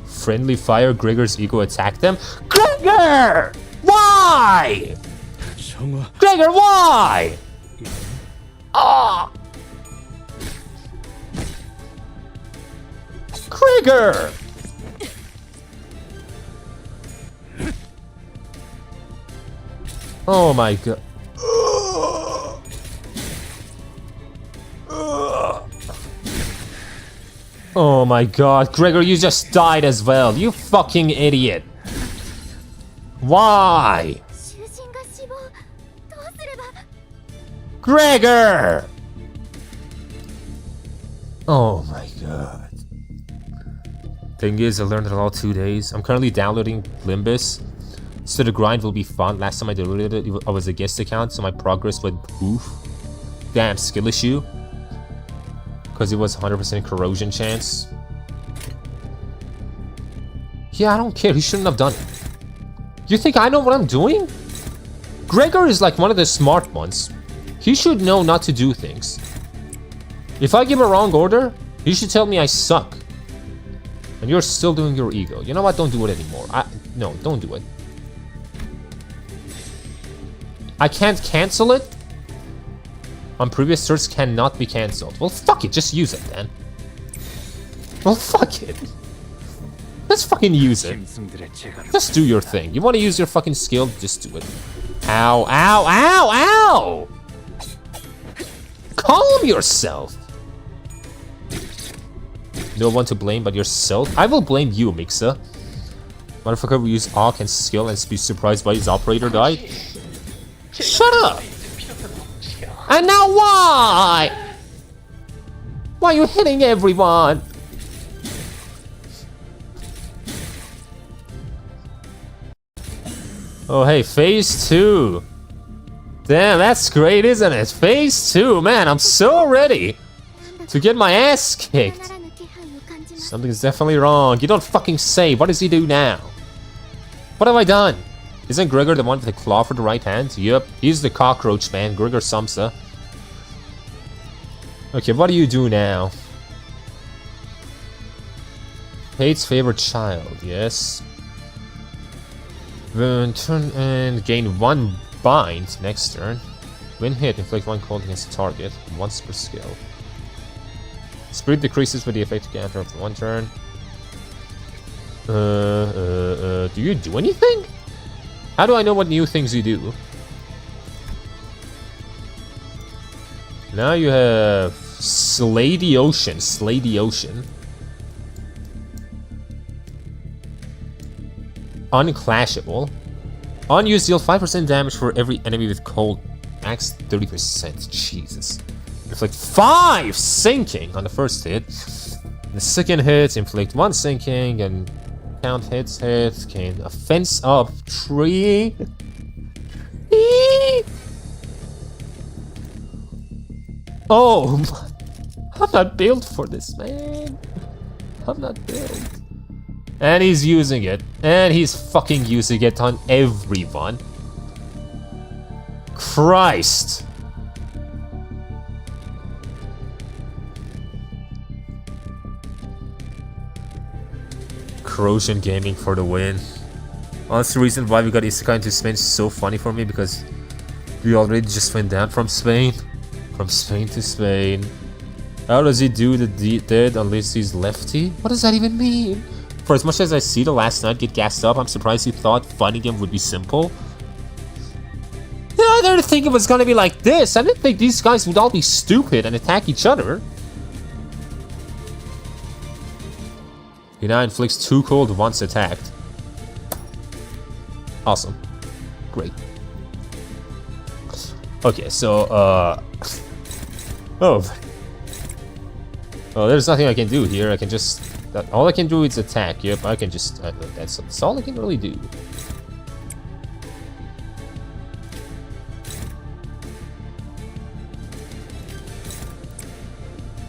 Friendly fire, Gregor's ego attacked them. Gregor! Why? Gregor, why? Ah! Gregor! Oh my god. Oh my god, Gregor, you just died as well. You fucking idiot. Why? Gregor! Oh my god. Thing is, I learned it in all 2 days. I'm currently downloading Limbus. So the grind will be fun. Last time I deleted it, I was a guest account, so my progress went poof. Damn, skill issue. Because it was 100% corrosion chance. Yeah, I don't care. He shouldn't have done it. You think I know what I'm doing? Gregor is like one of the smart ones. He should know not to do things. If I give a wrong order, he should tell me I suck. And you're still doing your ego. You know what? Don't do it anymore. No, don't do it. I can't cancel it? On previous search cannot be cancelled. Well, fuck it. Just use it, then. Well, fuck it. Let's fucking use it. Just do your thing. You want to use your fucking skill? Just do it. Ow, ow, ow, ow! Calm yourself. No one to blame but yourself. I will blame you, Mixa. Motherfucker will use Arc and skill and be surprised by his operator die. Shut up! And now why? Why are you hitting everyone? Oh hey, phase 2. Damn, that's great, isn't it? Phase 2, man, I'm so ready to get my ass kicked. Something's definitely wrong. You don't fucking say. What does he do now? What have I done? Isn't Gregor the one with the claw for the right hand? Yup, he's the cockroach man, Gregor Samsa. Okay, what do you do now? Hate's favorite child, yes. Then turn and gain 1 bind next turn. When hit, inflict 1 cold against the target, once per skill. Spirit decreases with the effect counter after 1 turn. Do you do anything? How do I know what new things you do? Now you have Slay the Ocean. Slay the Ocean. Unclashable. Unused deal 5% damage for every enemy with cold. Max 30%. Jesus. Inflict 5 sinking on the first hit. The second hit, inflict 1 sinking and count hits. Gain offense of 3. Oh my. I'm not built for this, man. I'm not built. And he's using it. And he's fucking using it on everyone. Christ. Corrosion Gaming for the win. Honestly, the reason why we got Isekai into Spain is so funny for me because we already just went down from Spain. From Spain to Spain. How does he do the dead unless he's lefty? What does that even mean? For as much as I see the last night get gassed up, I'm surprised he thought fighting him would be simple. Yeah, I didn't think it was gonna be like this. I didn't think these guys would all be stupid and attack each other. He now inflicts 2 cold once attacked. Awesome. Great. Okay, so, Oh, there's nothing I can do here. I can just... all I can do is attack. Yep, I can just... that's all I can really do.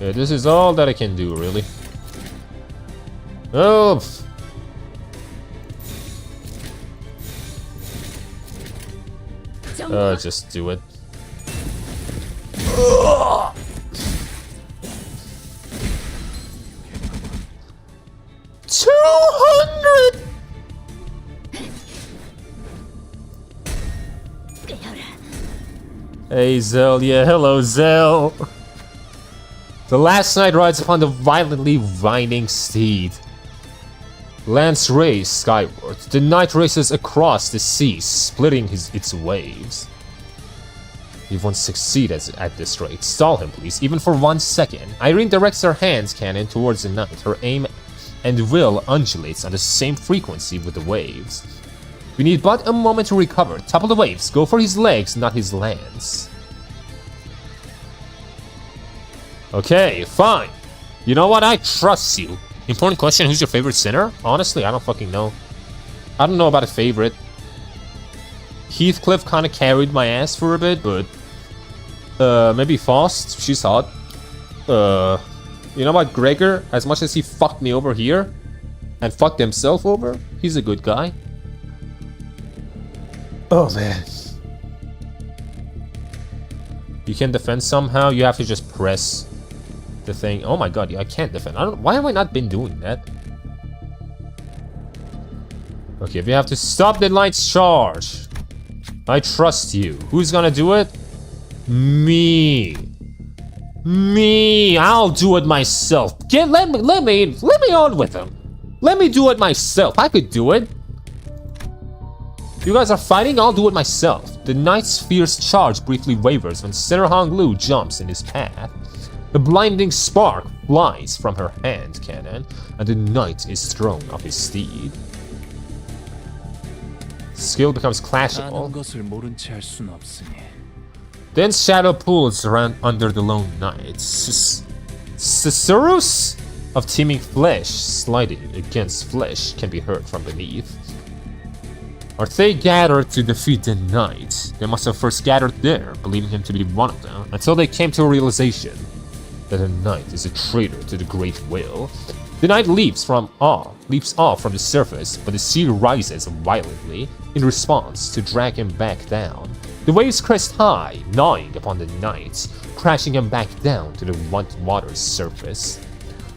Yeah, this is all that I can do, really. Oh! Just do it. 200! Hey, Zell. Yeah, hello, Zell. The last knight rides upon the violently winding steed. Lance race skyward. The knight races across the sea, splitting its waves. He won't succeed at this rate. Stall him, please, even for 1 second. Irene directs her hands cannon towards the knight. Her aim and will undulates on the same frequency with the waves. We need but a moment to recover. Topple the waves. Go for his legs, not his lance. Okay, fine. You know what? I trust you. Important question, who's your favorite sinner? Honestly, I don't fucking know. I don't know about a favorite. Heathcliff kind of carried my ass for a bit, but maybe Faust, she's hot. You know what, Gregor, as much as he fucked me over here and fucked himself over, he's a good guy. Oh man. You can defend somehow, you have to just press the thing. Oh my god, I can't defend. Why have I not been doing that? Okay, we have to stop the knight's charge. I trust you. Who's gonna do it? Me. Me. I'll do it myself. Let me on with him. Let me do it myself. I could do it. You guys are fighting, I'll do it myself. The knight's fierce charge briefly wavers when Sinnerhong Lu jumps in his path. The blinding spark flies from her hand cannon, and the knight is thrown off his steed. Skill becomes clashable. Dense shadow pools around under the lone knight. Susurrus of teeming flesh sliding against flesh can be heard from beneath. Are they gathered to defeat the knight? They must have first gathered there, believing him to be one of them, until they came to a realization that the knight is a traitor to the great will. The knight leaps off from the surface, but the sea rises violently in response to drag him back down. The waves crest high, gnawing upon the knight, crashing him back down to the water's surface.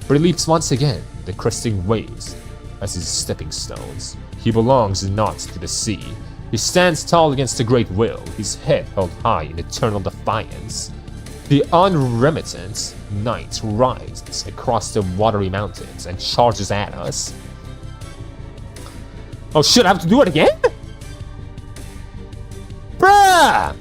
But he leaps once again, the cresting waves as his stepping stones. He belongs not to the sea. He stands tall against the great will, his head held high in eternal defiance. The unremittent knight rides across the watery mountains and charges at us. Oh shit, I have to do it again? Bruh!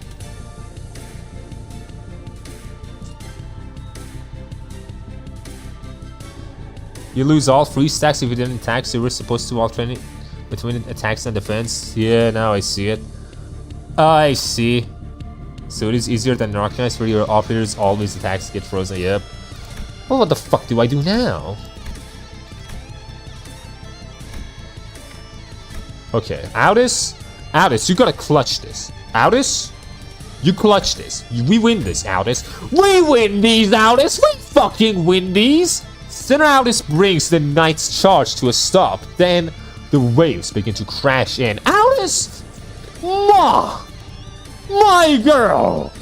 You lose all 3 stacks if you didn't attack, so you were supposed to alternate between attacks and defense. Yeah, now I see it. I see. So it is easier than Arknights where your operators always attacks get frozen. Yep. Well, what the fuck do I do now? Okay, Aldous, you gotta clutch this. Aldous, you clutch this. We win this, Aldous. We win these, Aldous. We fucking win these. Sinner Aldous brings the knight's charge to a stop. Then the waves begin to crash in. Aldous, my girl.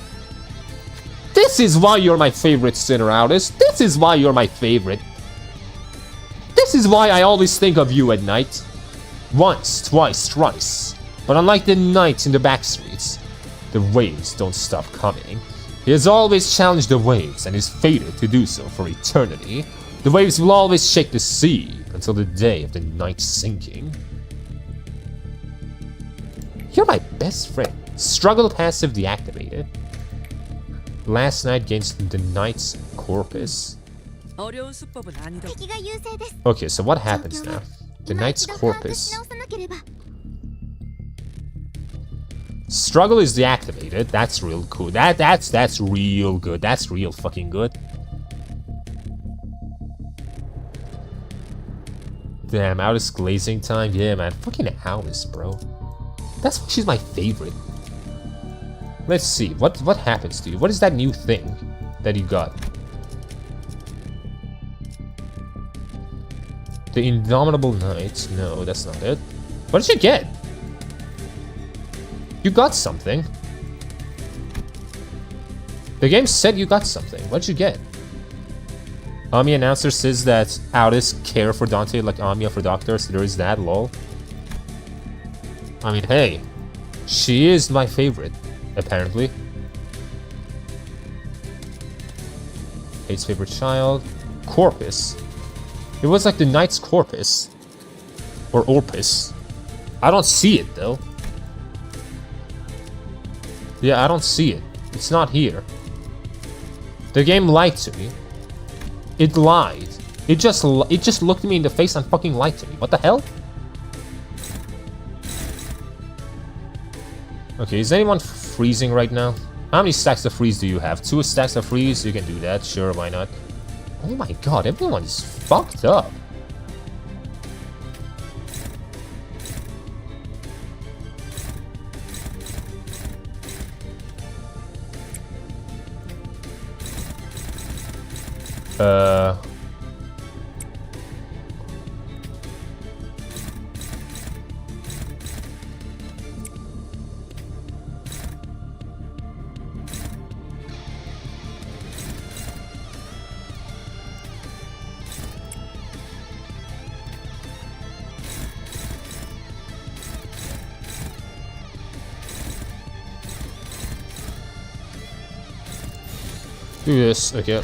This is why you're my favorite, Sinner Aldous. This is why you're my favorite. This is why I always think of you at night. Once, twice, thrice. But unlike the knight in the back streets, the waves don't stop coming. He has always challenged the waves and is fated to do so for eternity. The waves will always shake the sea until the day of the night's sinking. You're my best friend. Struggle passive deactivated. Last night against the knight's corpus. Okay, so what happens now? The knight's corpus. Struggle is deactivated. That's real cool. That's real good. That's real fucking good. Damn, Aldous glazing time. Yeah, man. Fucking Aldous, bro. That's why she's my favorite. Let's see. What happens to you? What is that new thing that you got? The Indomitable Knight. No, that's not it. What did you get? You got something. The game said you got something. What did you get? Ami announcer says that Aldous care for Dante like Amiya for Doctor, so there is that, lol. I mean, hey, she is my favorite, apparently. Hate's favorite child. Corpus. It was like the knight's corpus. Or Orpus. I don't see it, though. Yeah, I don't see it. It's not here. The game lied to me. It lied. It just looked me in the face and fucking lied to me. What the hell? Okay, is anyone freezing right now? How many stacks of freeze do you have? 2 stacks of freeze? You can do that. Sure, why not? Oh my god, everyone's fucked up. Uh... Do this, okay.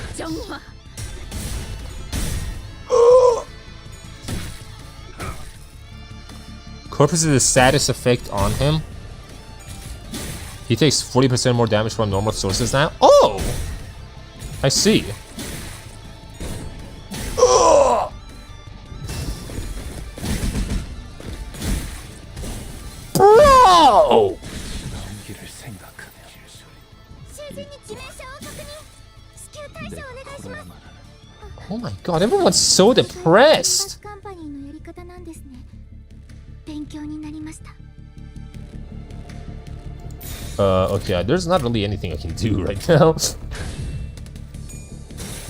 Corpus is the saddest effect on him. He takes 40% more damage from normal sources now. Oh! I see. Bro! Oh my god, everyone's so depressed! Okay, there's not really anything I can do right now.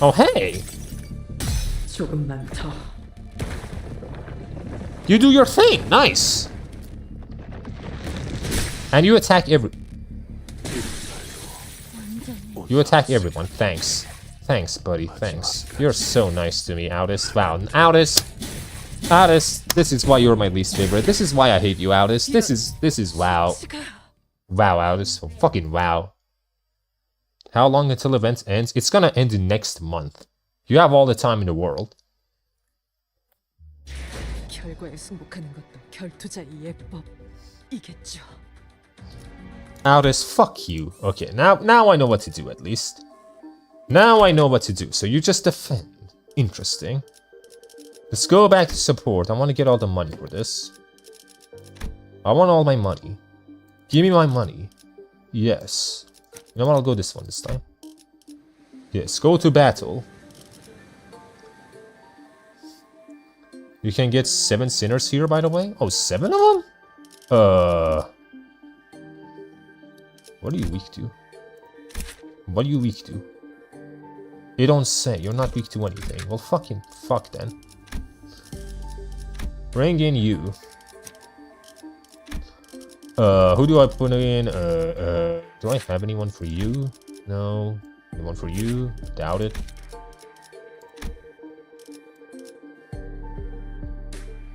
Oh, hey! You do your thing, nice! And you attack You attack everyone, thanks. Thanks, buddy, thanks. You're so nice to me, Aldis. Wow, Aldis! Aldis, this is why you're my least favorite. This is why I hate you, Aldis. This is wow. Wow, Aldis. Fucking wow. How long until event ends? It's gonna end next month. You have all the time in the world. Aldis, fuck you. Okay, now I know what to do at least. Now I know what to do. So you just defend. Interesting. Let's go back to support. I want to get all the money for this. I want all my money. Give me my money. Yes. You know what? I'll go this one this time. Yes, go to battle. You can get 7 sinners here, by the way. Oh, 7 of them? What are you weak to? What are you weak to? You don't say. You're not weak to anything. Well, fucking fuck then. Bring in you. Who do I put in? Do I have anyone for you? No. Anyone for you? Doubt it.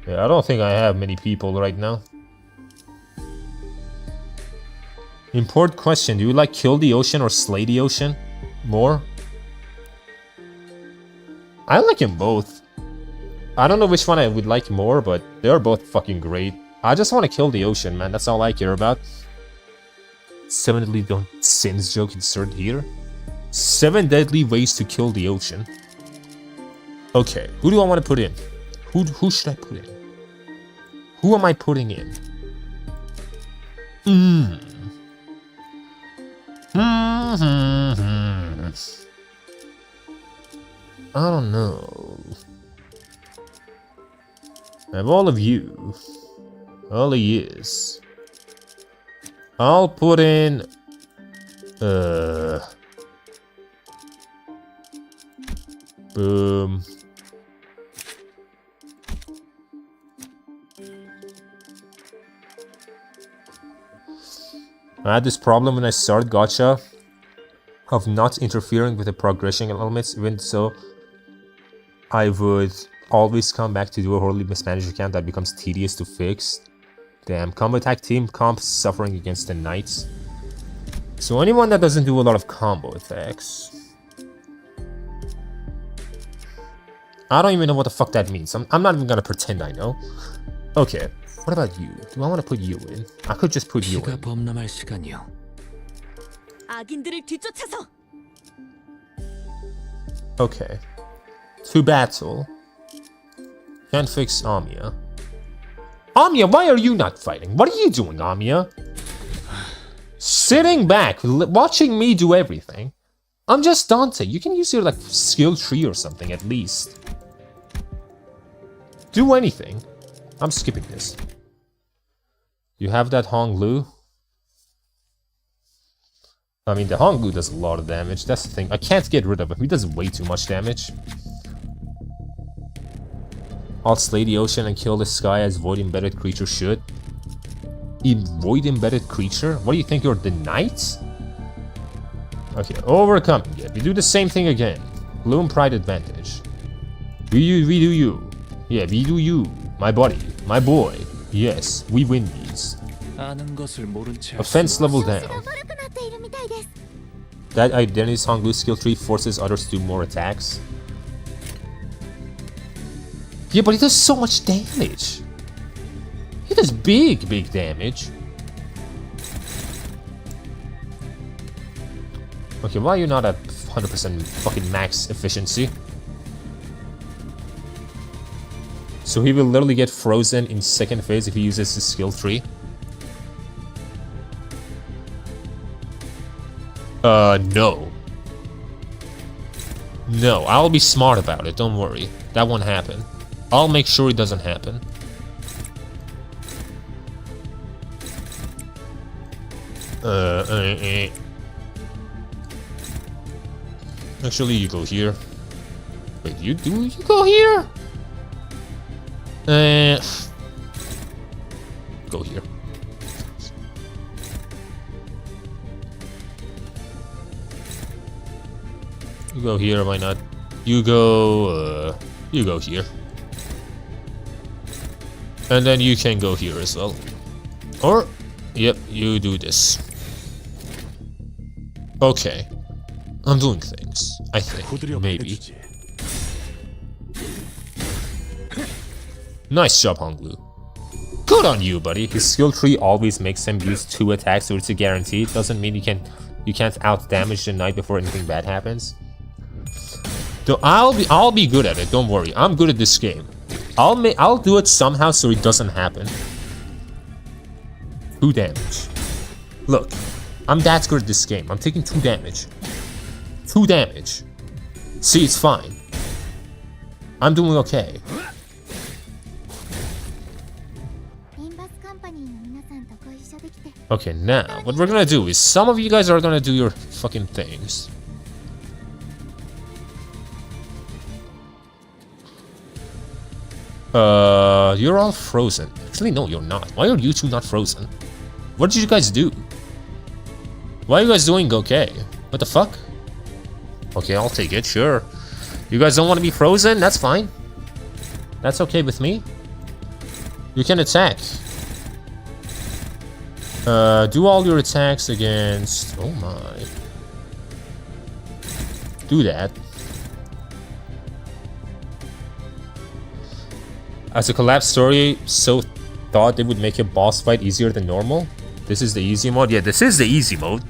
Yeah, I don't think I have many people right now. Important question. Do you like kill the ocean or slay the ocean more? I like them both. I don't know which one I would like more, but they're both fucking great. I just want to kill the ocean, man. That's all I care about. 7 deadly sins joke inserted here. 7 deadly ways to kill the ocean. Okay, who do I want to put in? Who should I put in? Who am I putting in? I don't know. I have all of you. All of yous. I'll put in... Boom. I had this problem when I started gacha of not interfering with the progression elements, even so I would always come back to do a horribly mismanaged account that becomes tedious to fix. Damn, combo attack team comp suffering against the knights. So anyone that doesn't do a lot of combo attacks. I don't even know what the fuck that means. I'm not even gonna pretend I know. Okay, what about you? Do I want to put you in? I could just put you in. Okay. To battle. Can't fix Amiya. Amiya, why are you not fighting? What are you doing, Amiya? Sitting back, watching me do everything. I'm just Dante. You can use your like skill tree or something at least. Do anything. I'm skipping this. You have that Hong Lu? I mean, the Honglu does a lot of damage. That's the thing. I can't get rid of him. He does way too much damage. I'll slay the ocean and kill the sky as void-embedded creature should. Void-embedded creature? What do you think, you're the knight? Okay, overcome. Yeah, we do the same thing again. Bloom Pride advantage. We do you. Yeah, we do you. My buddy. My boy. Yes, we win these. Offense level down. That identity Honglu skill tree forces others to do more attacks. Yeah, but he does so much damage. He does big damage. Okay, why are you not at 100% fucking max efficiency? So he will literally get frozen in second phase if he uses his skill tree. No. No, I'll be smart about it, don't worry. That won't happen. I'll make sure it doesn't happen. Actually, you go here. Wait, you go here? Go here. You go here, why not? You go here. And then you can go here as well. Or, yep, you do this. Okay. I'm doing things, I think, maybe. Nice job, Honglu. Good on you, buddy. His skill tree always makes him use 2 attacks, so it's a guarantee. It doesn't mean you can't out damage the knight before anything bad happens. So I'll be good at it. Don't worry. I'm good at this game. I'll do it somehow so it doesn't happen. 2 damage. Look, I'm that good at this game. I'm taking 2 damage. 2 damage. See, it's fine. I'm doing okay. Okay, now, what we're gonna do is some of you guys are gonna do your fucking things. You're all frozen. Actually, no, you're not. Why are you two not frozen? What did you guys do? Why are you guys doing okay? What the fuck? Okay, I'll take it, sure. You guys don't want to be frozen? That's fine. That's okay with me. You can attack. Do all your attacks against... Oh my. Do that. As a Collab story, so thought they would make a boss fight easier than normal. This is the easy mode? Yeah, this is the easy mode.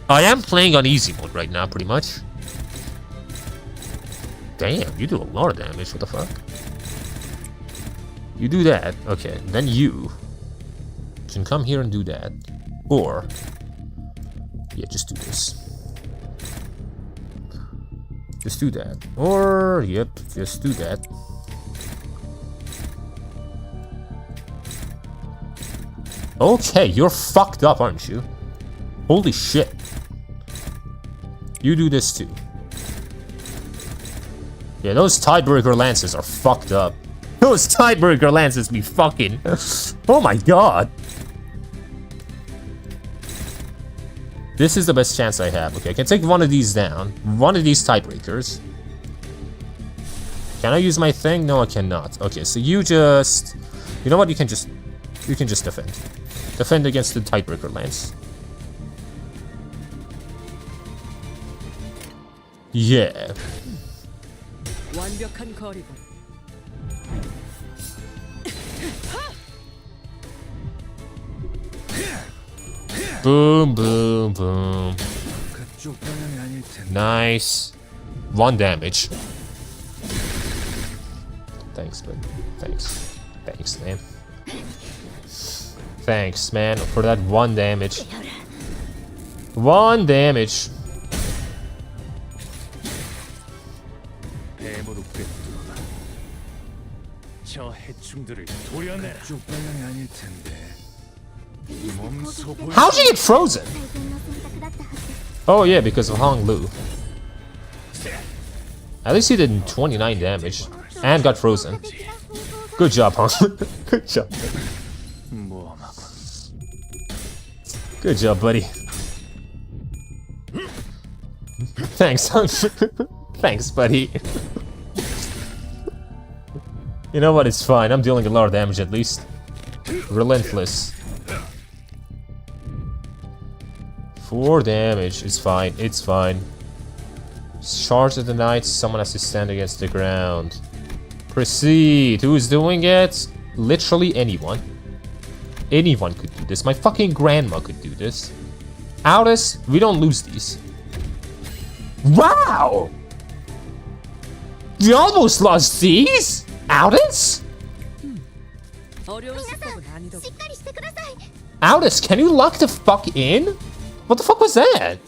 I am playing on easy mode right now, pretty much. Damn, you do a lot of damage, what the fuck? You do that, okay, then you can come here and do that. Or, yeah, just do this. Just do that. Or, yep, just do that. Okay, you're fucked up, aren't you? Holy shit. You do this too. Yeah, those Tiebreaker Lances are fucked up. Those Tiebreaker Lances be fucking... Oh my god. This is the best chance I have. Okay, I can take one of these down. One of these Tiebreakers. Can I use my thing? No, I cannot. Okay, so you just... You know what? You can just defend. Defend against the Tiebreaker Lance. Yeah. Boom, boom, boom. Nice. 1 damage. Thanks, man. Thanks. Thanks, man. Thanks, man, for that 1 damage. 1 damage. How'd you get frozen? Oh yeah, because of Hong Lu. At least he did 29 damage. And got frozen. Good job, Hong. Good job. Good job, buddy. Thanks, Hong. Thanks, buddy. You know what, it's fine. I'm dealing a lot of damage at least. Relentless. 4 damage. It's fine. It's fine. Charge of the Knights. Someone has to stand against the ground. Proceed. Who is doing it? Literally anyone. Anyone could do this. My fucking grandma could do this. Aldous, we don't lose these. Wow! We almost lost these? Aldous? Aldous, can you lock the fuck in? What the fuck was that?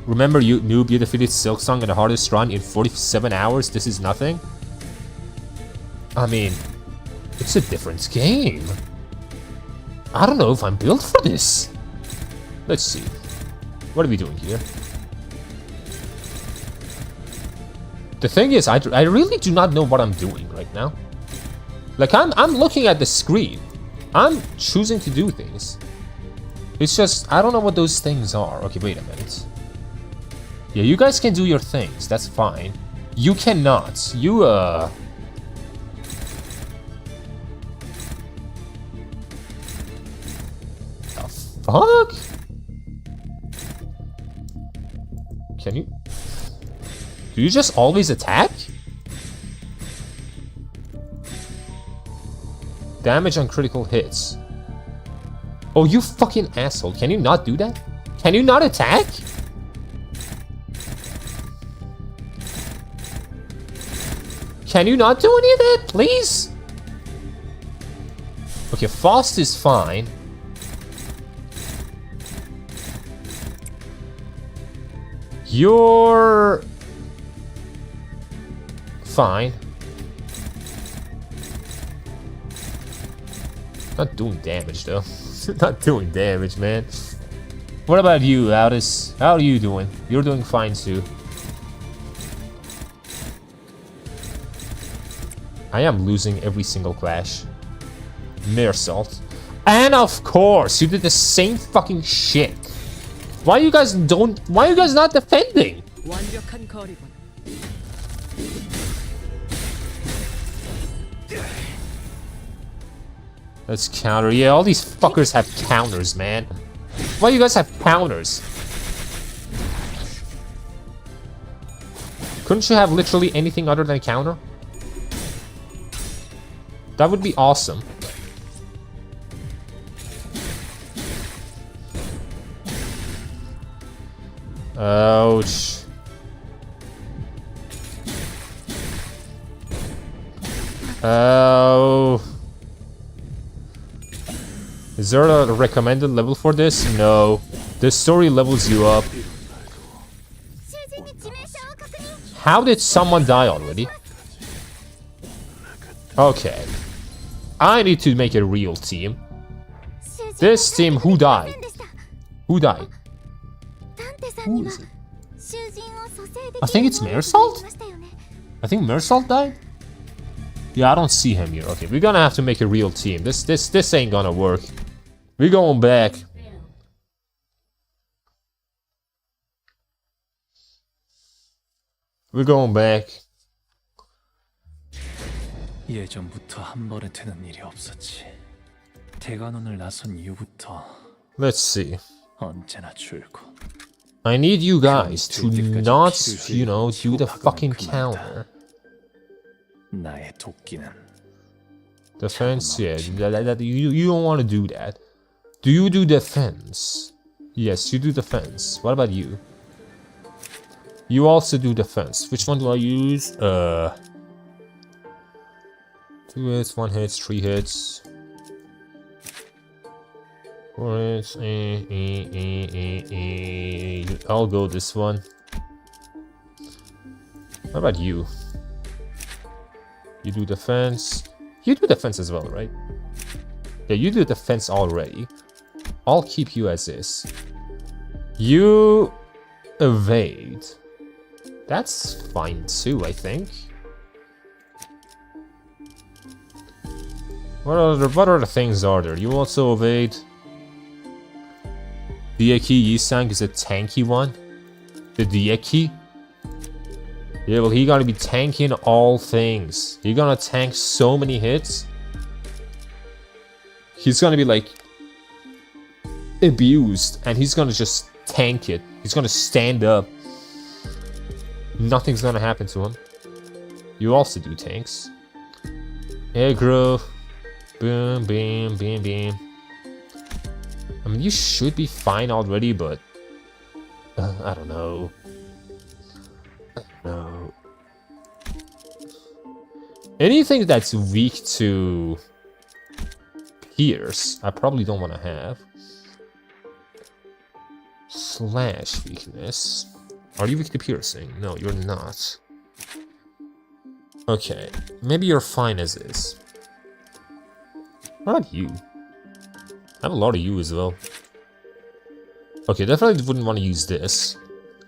Remember, you noob, you defeated Silksong in the hardest run in 47 hours? This is nothing? I mean, it's a different game. I don't know if I'm built for this. Let's see. What are we doing here? The thing is, I really do not know what I'm doing right now. Like, I'm looking at the screen. I'm choosing to do things. It's just, I don't know what those things are. Okay, wait a minute. Yeah, you guys can do your things. That's fine. You cannot. You, The fuck? Can you... Do you just always attack? Damage on critical hits. Oh, you fucking asshole. Can you not do that? Can you not attack? Can you not do any of that, please? Okay, Faust is fine. You're... fine. Not doing damage, though. Not doing damage, man. What about you, Aldous? How are you doing? You're doing fine, too. I am losing every single clash. Meursault. And of course, you did the same fucking shit. Why you guys not defending? Let's counter. Yeah, all these fuckers have counters, man. Why you guys have counters? Couldn't you have literally anything other than a counter? That would be awesome. Ouch. Oh. Is there a recommended level for this? No. The story levels you up. How did someone die already? Okay. I need to make a real team. This team, who died? Who died? Who is it? I think it's Meursault? I think Meursault died? Yeah, I don't see him here. Okay, we're gonna have to make a real team. This ain't gonna work. We're going back. We're going back. 예전부터 한 번에 되는 일이 없었지. 대관원을 나선 이후부터 Let's see. 언제나 줄고. I need you guys to not, you know, do the fucking counter. 나의 도끼는 Defense, yeah, you don't want to do that. Do you do defense? Yes, you do defense. What about you? You also do defense. Which one do I use? 2 hits, 1 hits, 3 hits. 4 hits. I'll go this one. What about you? You do defense. You do defense as well, right? Yeah, you do defense already. I'll keep you as is. You evade. That's fine too, I think. What other things are there? You also evade. Dieki Yisang is a tanky one. The Dieki. Yeah, well, he gotta be tanking all things. He gonna tank so many hits. He's gonna be like abused, and he's gonna just tank it. He's gonna stand up. Nothing's gonna happen to him. You also do tanks. Aggro. Boom, beam, beam, beam. I mean, you should be fine already, but I don't know. No. Anything that's weak to pierce, I probably don't want to have. Slash weakness. Are you weak to piercing? No, you're not. Okay, maybe you're fine as is. What about you? I have a lot of you as well. Okay, definitely wouldn't want to use this.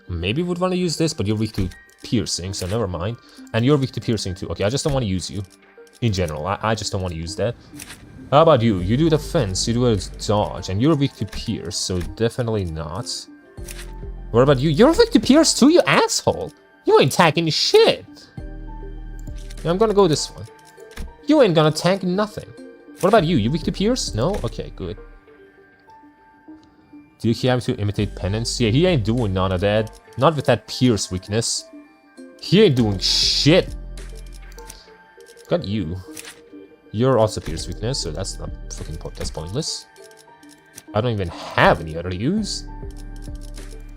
Maybe would want to use this, but you're weak to piercing, so never mind. And you're weak to piercing too. Okay, I just don't want to use you. In general, I just don't want to use that. How about you? You do defense, you do a dodge, and you're weak to pierce, so definitely not. What about you? You're weak to pierce too, you asshole! You ain't tanking shit! Yeah, I'm gonna go this one. You ain't gonna tank nothing. What about you? You weak to pierce? No? Okay, good. Do you have to imitate penance? Yeah, he ain't doing none of that. Not with that pierce weakness. He ain't doing shit. Got you. You're also pierce weakness, so that's not fucking that's pointless. I don't even have any other use.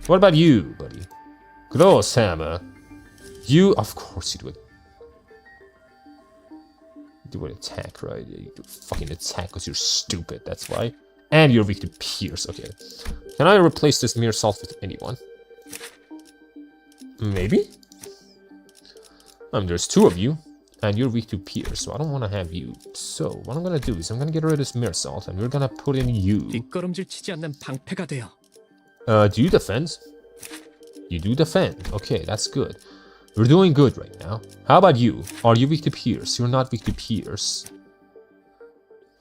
What about you, buddy? Gross hammer. You, of course you do it. Do an attack, right? Yeah, you do fucking attack because you're stupid, that's why. And you're weak to pierce, okay. Can I replace this mere salt with anyone? Maybe? There's two of you, and you're weak to pierce, so I don't want to have you. So, what I'm gonna do is I'm gonna get rid of this mere salt, and we're gonna put in you. 뒷걸음질 치지 않는 방패가 되어. Do you defend? You do defend. Okay, that's good. We're doing good right now. How about you? Are you weak to pierce? You're not weak to pierce.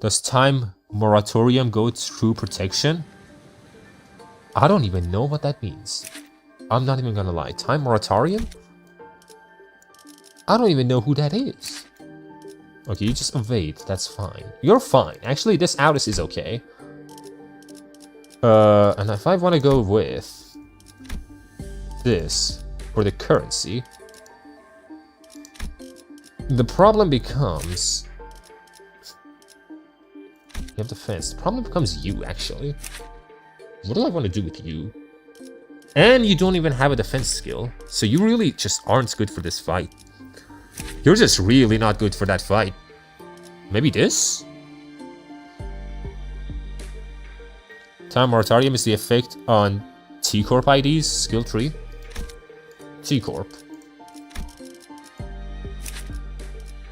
Does time moratorium go through protection? I don't even know what that means. I'm not even gonna lie. Time moratorium? I don't even know who that is. Okay, you just evade. That's fine. You're fine. Actually, this Outis is okay. And if I want to go with this for the currency, the problem becomes... You have defense. The problem becomes you, actually. What do I want to do with you? And you don't even have a defense skill, so you really just aren't good for this fight. You're just really not good for that fight. Maybe this? Time Moratorium is the effect on T-Corp IDs, skill tree. T-Corp.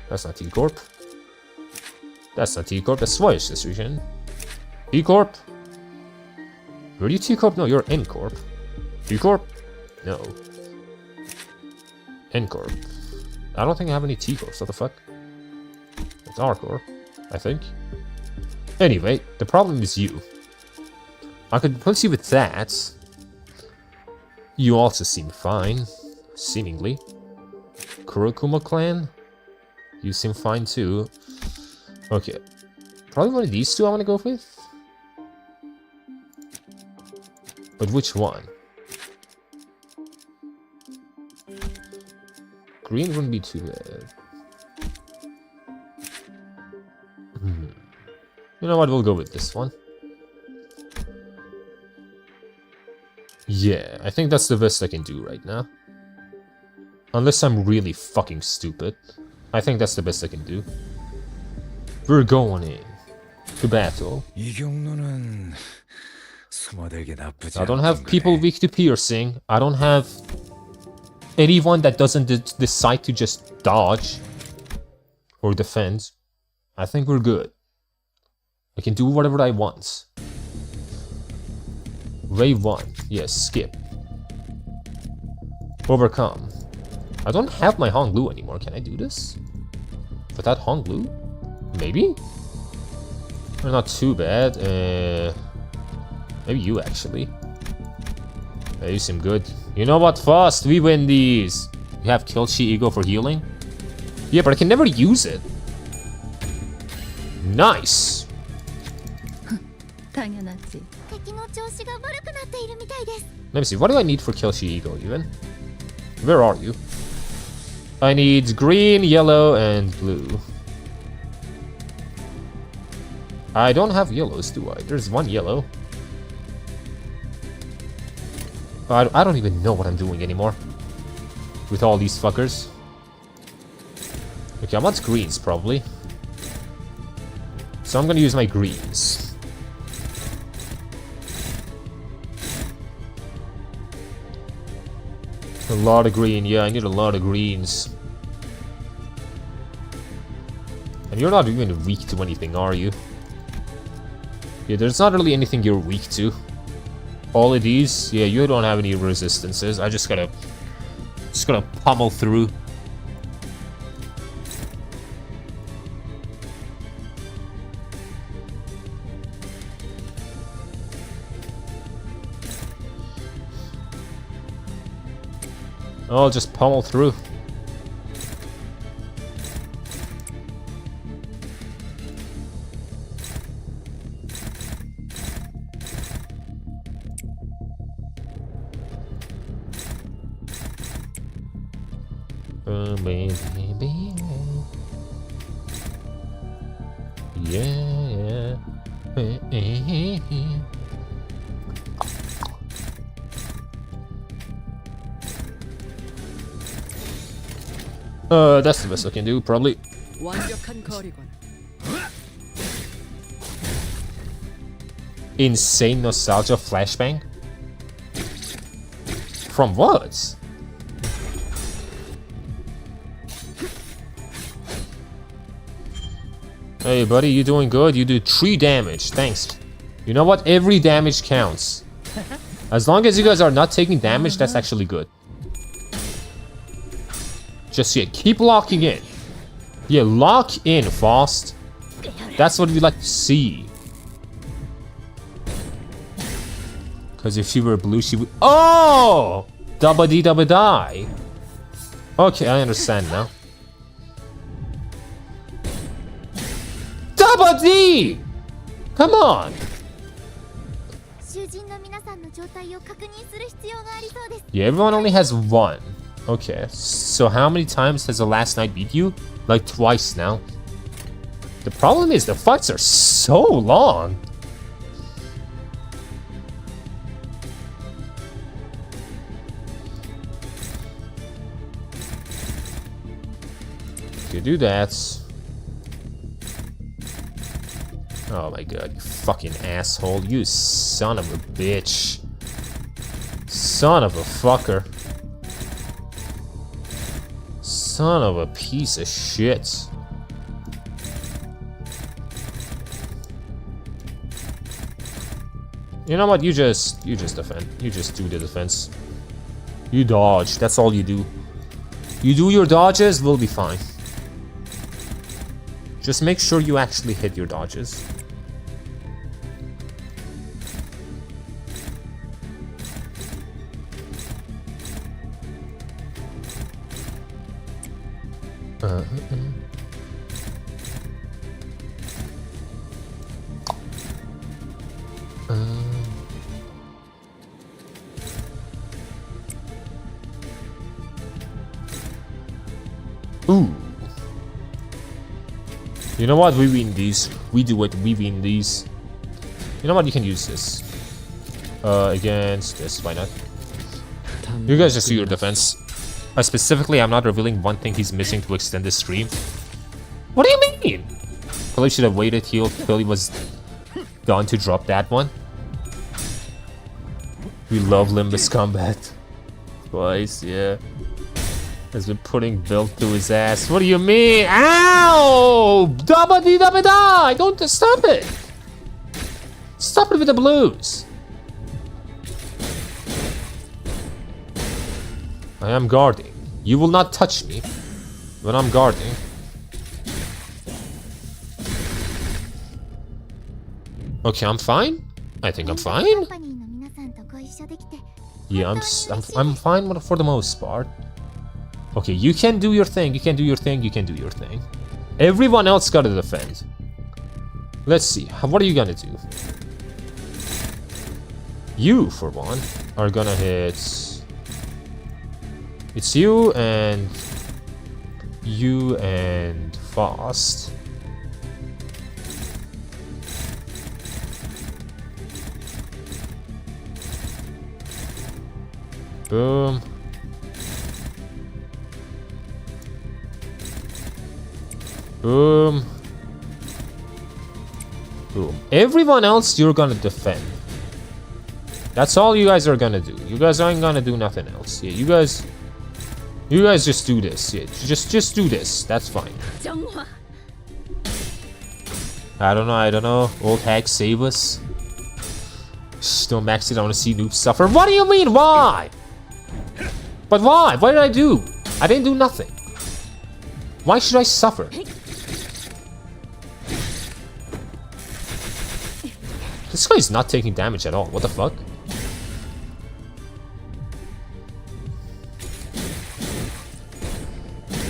That's not T-Corp. That's not T-Corp, that's Swedish distribution. T-Corp? Were you T-Corp? No, you're N-Corp. T-Corp? No. N-Corp. I don't think I have any T-Corps, what the fuck? It's R-Corp, I think. Anyway, the problem is you. I could replace you with that. You also seem fine, seemingly. Kurokuma clan? You seem fine too. Okay. Probably one of these two I want to go with. But which one? Green wouldn't be too bad. You know what, we'll go with this one. Yeah, I think that's the best I can do right now. Unless I'm really fucking stupid. I think that's the best I can do. We're going in to battle. I don't have people weak to piercing. I don't have anyone that doesn't decide to just dodge or defend. I think we're good. I can do whatever I want. Wave 1. Yes, skip. Overcome. I don't have my Honglu anymore. Can I do this? Without Honglu? Maybe? They're not too bad. Maybe you actually. Yeah, you seem good. You know what? Fast, we win these. You have Kilchi Ego for healing? Yeah, but I can never use it. Nice. 당연하지. Let me see. What do I need for Kilchi Ego even? Where are you? I need green, yellow, and blue. I don't have yellows, do I? There's one yellow. I don't even know what I'm doing anymore. With all these fuckers. Okay, I want greens, probably. So I'm gonna use my greens. A lot of green, yeah, I need a lot of greens. And you're not even weak to anything, are you? Yeah, there's not really anything you're weak to. All of these, yeah, you don't have any resistances. I just gotta pummel through. I'll just pummel through. Baby. Yeah. That's the best I can do, probably. 완벽한 거리군. Insane nostalgia flashbang? From what? Hey buddy, you doing good? You do 3 damage, thanks. You know what? Every damage counts. As long as you guys are not taking damage, that's actually good. Just yeah, keep locking in. Yeah, lock in fast. That's what we like to see. Because if she were blue, she would. Oh! Dabba dee dabba die. Okay, I understand now. Dabba dee! Come on! Yeah, everyone only has 1. Okay, so how many times has the last night beat you? Like twice now. The problem is the fights are so long. Okay, do that. Oh my god, you fucking asshole. You son of a bitch. Son of a fucker. Son of a piece of shit. You know what? You just defend. You just do the defense. You dodge. That's all you do. You do your dodges, we'll be fine. Just make sure you actually hit your dodges. Ooh. You know what? We win these. We do it. We win these. You know what? You can use this. Against this. Why not? You guys just do your defense. Specifically, I'm not revealing one thing he's missing to extend this stream. What do you mean? Probably should have waited till he was done to drop that one. We love Limbus combat. Twice, yeah. Has been putting build through his ass. What do you mean? Ow! Dabba dee dabba da! Don't stop it! Stop it with the blues! I am guarding. You will not touch me when I'm guarding. Okay, I'm fine. I think I'm fine. Yeah, I'm fine for the most part. Okay, you can do your thing. You can do your thing. You can do your thing. Everyone else gotta defend. Let's see. What are you gonna do? You, for one, are gonna hit. It's you and Fast. Boom. Boom. Boom. Everyone else you're gonna defend. That's all you guys are gonna do. You guys aren't gonna do nothing else. Yeah, you guys just do this. Yeah, just do this. That's fine. I don't know. Old hag, save us. Shh, don't max it. I want to see noobs suffer. What do you mean? Why? But why? What did I do? I didn't do nothing. Why should I suffer? This guy's not taking damage at all. What the fuck?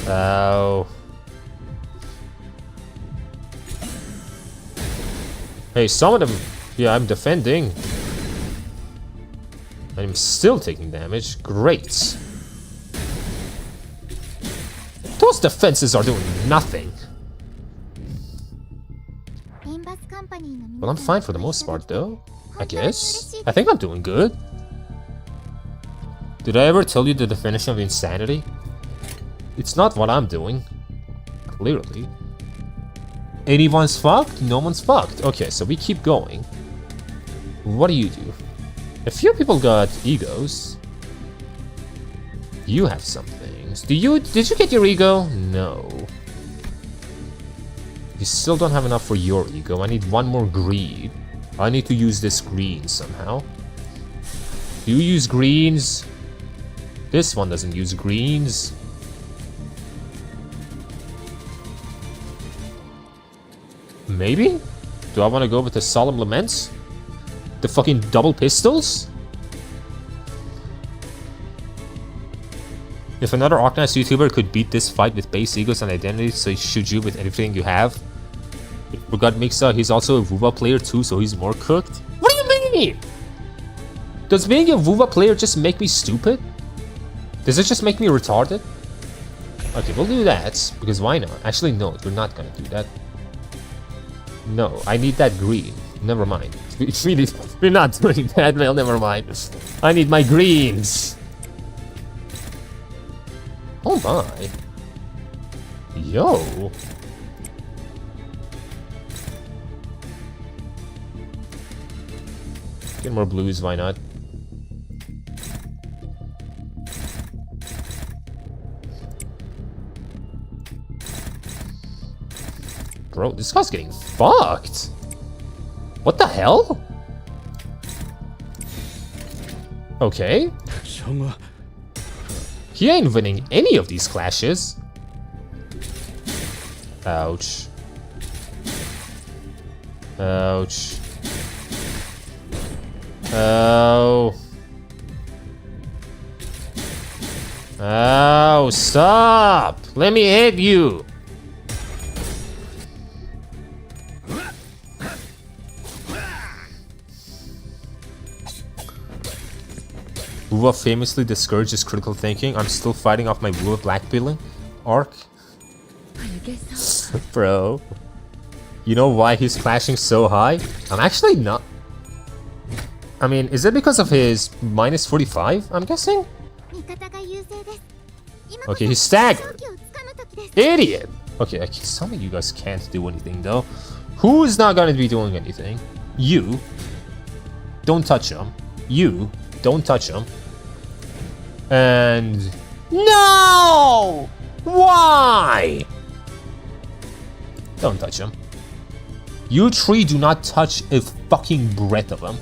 Oh. Hey, some of them... Yeah, I'm defending. I'm still taking damage. Great. Those defenses are doing nothing. Well, I'm fine for the most part, though. I guess. I think I'm doing good. Did I ever tell you the definition of insanity? It's not what I'm doing. Clearly. Anyone's fucked? No one's fucked. Okay, so we keep going. What do you do? A few people got egos. You have some things. Did you get your ego? No. You still don't have enough for your ego. I need one more greed. I need to use this green somehow. Do you use greens? This one doesn't use greens. Maybe? Do I want to go with the Solemn Laments? The fucking double pistols? If another Arknights YouTuber could beat this fight with base egos and identity, so he shoot you with everything you have. We got Mixa, he's also a WoWa player too, so he's more cooked. What do you mean? Does being a WoWa player just make me stupid? Does it just make me retarded? Okay, we'll do that, because why not? Actually, no, you're not gonna do that. No, I need that green. Never mind. We're not doing that, well, never mind. I need my greens. Oh my. Yo. Get more blues, why not? Bro, this guy's getting fucked. What the hell? Okay. He ain't winning any of these clashes. Ouch. Ouch. Oh. Oh, stop! Let me hit you! WoWa famously discourages critical thinking. I'm still fighting off my WoWa blackpilling arc. Bro. You know why he's clashing so high? I'm actually not... I mean, is it because of his minus 45, I'm guessing? Okay, he's staggered. Idiot! Okay, some of you guys can't do anything though. Who's not gonna be doing anything? You. Don't touch him. You. Don't touch him. And No! Why? Don't touch him. You three do not touch a fucking breath of him.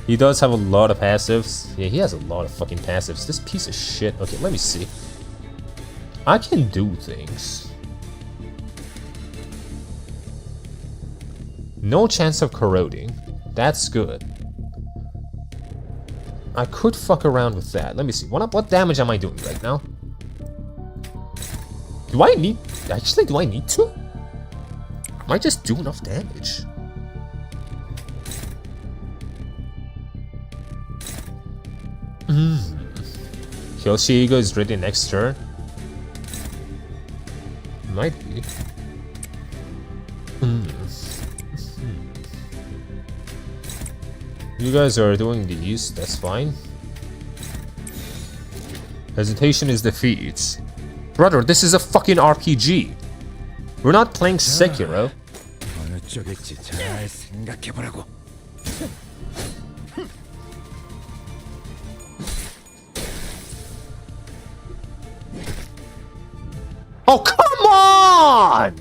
He does have a lot of passives. Yeah, he has a lot of fucking passives. This piece of shit. Okay, let me see. I can do things. No chance of corroding. That's good. I could fuck around with that. Let me see. What damage am I doing right now? Do I need... Actually, do I need to? I might just do enough damage. Kyoshigo is ready next turn. Might be. You guys are doing these, that's fine. Hesitation is defeat. Brother, this is a fucking RPG. We're not playing Sekiro. 어느 쪽일지 잘 생각해보라고. Oh, come on!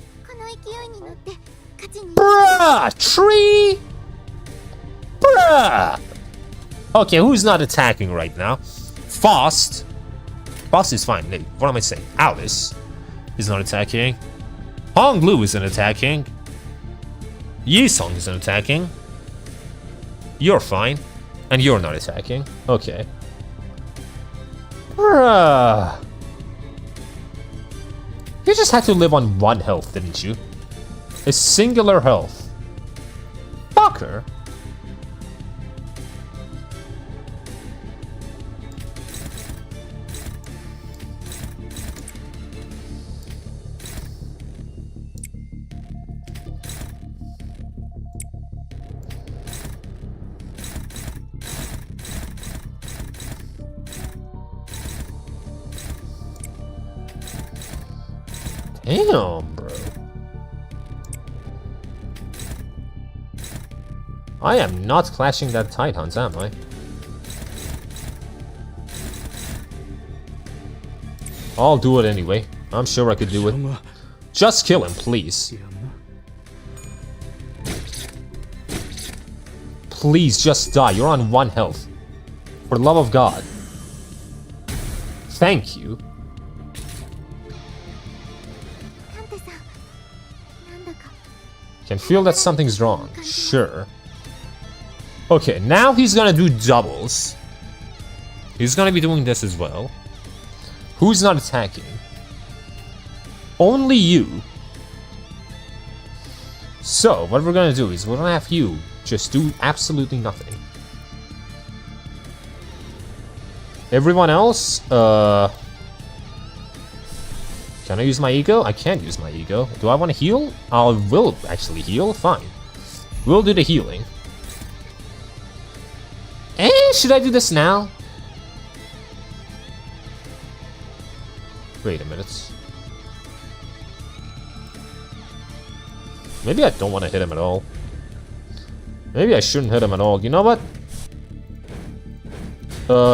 Bruh! Tree? Bruh! Okay, who's not attacking right now? Fast. Fast is fine. What am I saying? Alice is not attacking. Honglu isn't attacking. Yisong isn't attacking. You're fine. And you're not attacking. Okay. Bruh. You just had to live on 1 health, didn't you? A singular health. Fucker. Damn, bro. I am not clashing that Tidehunts, am I? I'll do it anyway. I'm sure I could do it. Just kill him, please. Please, just die. You're on 1 health. For the love of God. Thank you. Can feel that something's wrong. Sure. Okay, now he's gonna do doubles. He's gonna be doing this as well. Who's not attacking? Only you. So, what we're gonna do is we're gonna have you just do absolutely nothing. Everyone else, can I use my ego? I can't use my ego. Do I want to heal? I will actually heal. Fine. We'll do the healing. Should I do this now? Wait a minute. Maybe I don't want to hit him at all. Maybe I shouldn't hit him at all. You know what?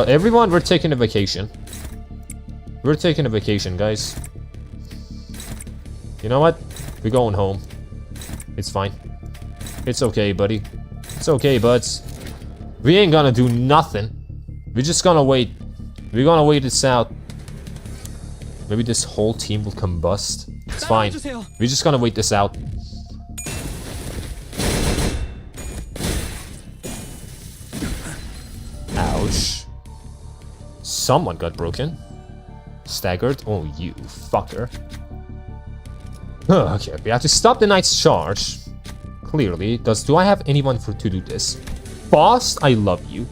Everyone, we're taking a vacation. We're taking a vacation, guys. You know what? We're going home. It's fine. It's okay, buddy. It's okay, buds. We ain't gonna do nothing. We're just gonna wait. We're gonna wait this out. Maybe this whole team will combust. It's fine. We're just gonna wait this out. Ouch. Someone got broken. Staggered. Oh, you fucker. Okay, we have to stop the knight's charge. Clearly. Do I have anyone to do this? Fast, I love you.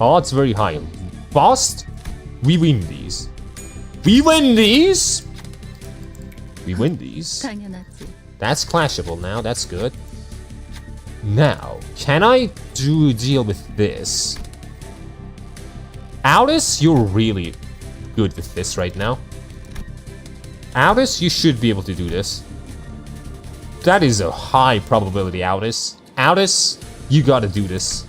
Odds very high. Fast, we win these. We win these! We win these. That's clashable now, that's good. Now, can I deal with this? Alice, you're really good with this right now. Alice, you should be able to do this. That is a high probability, Alice. Alice, you gotta do this.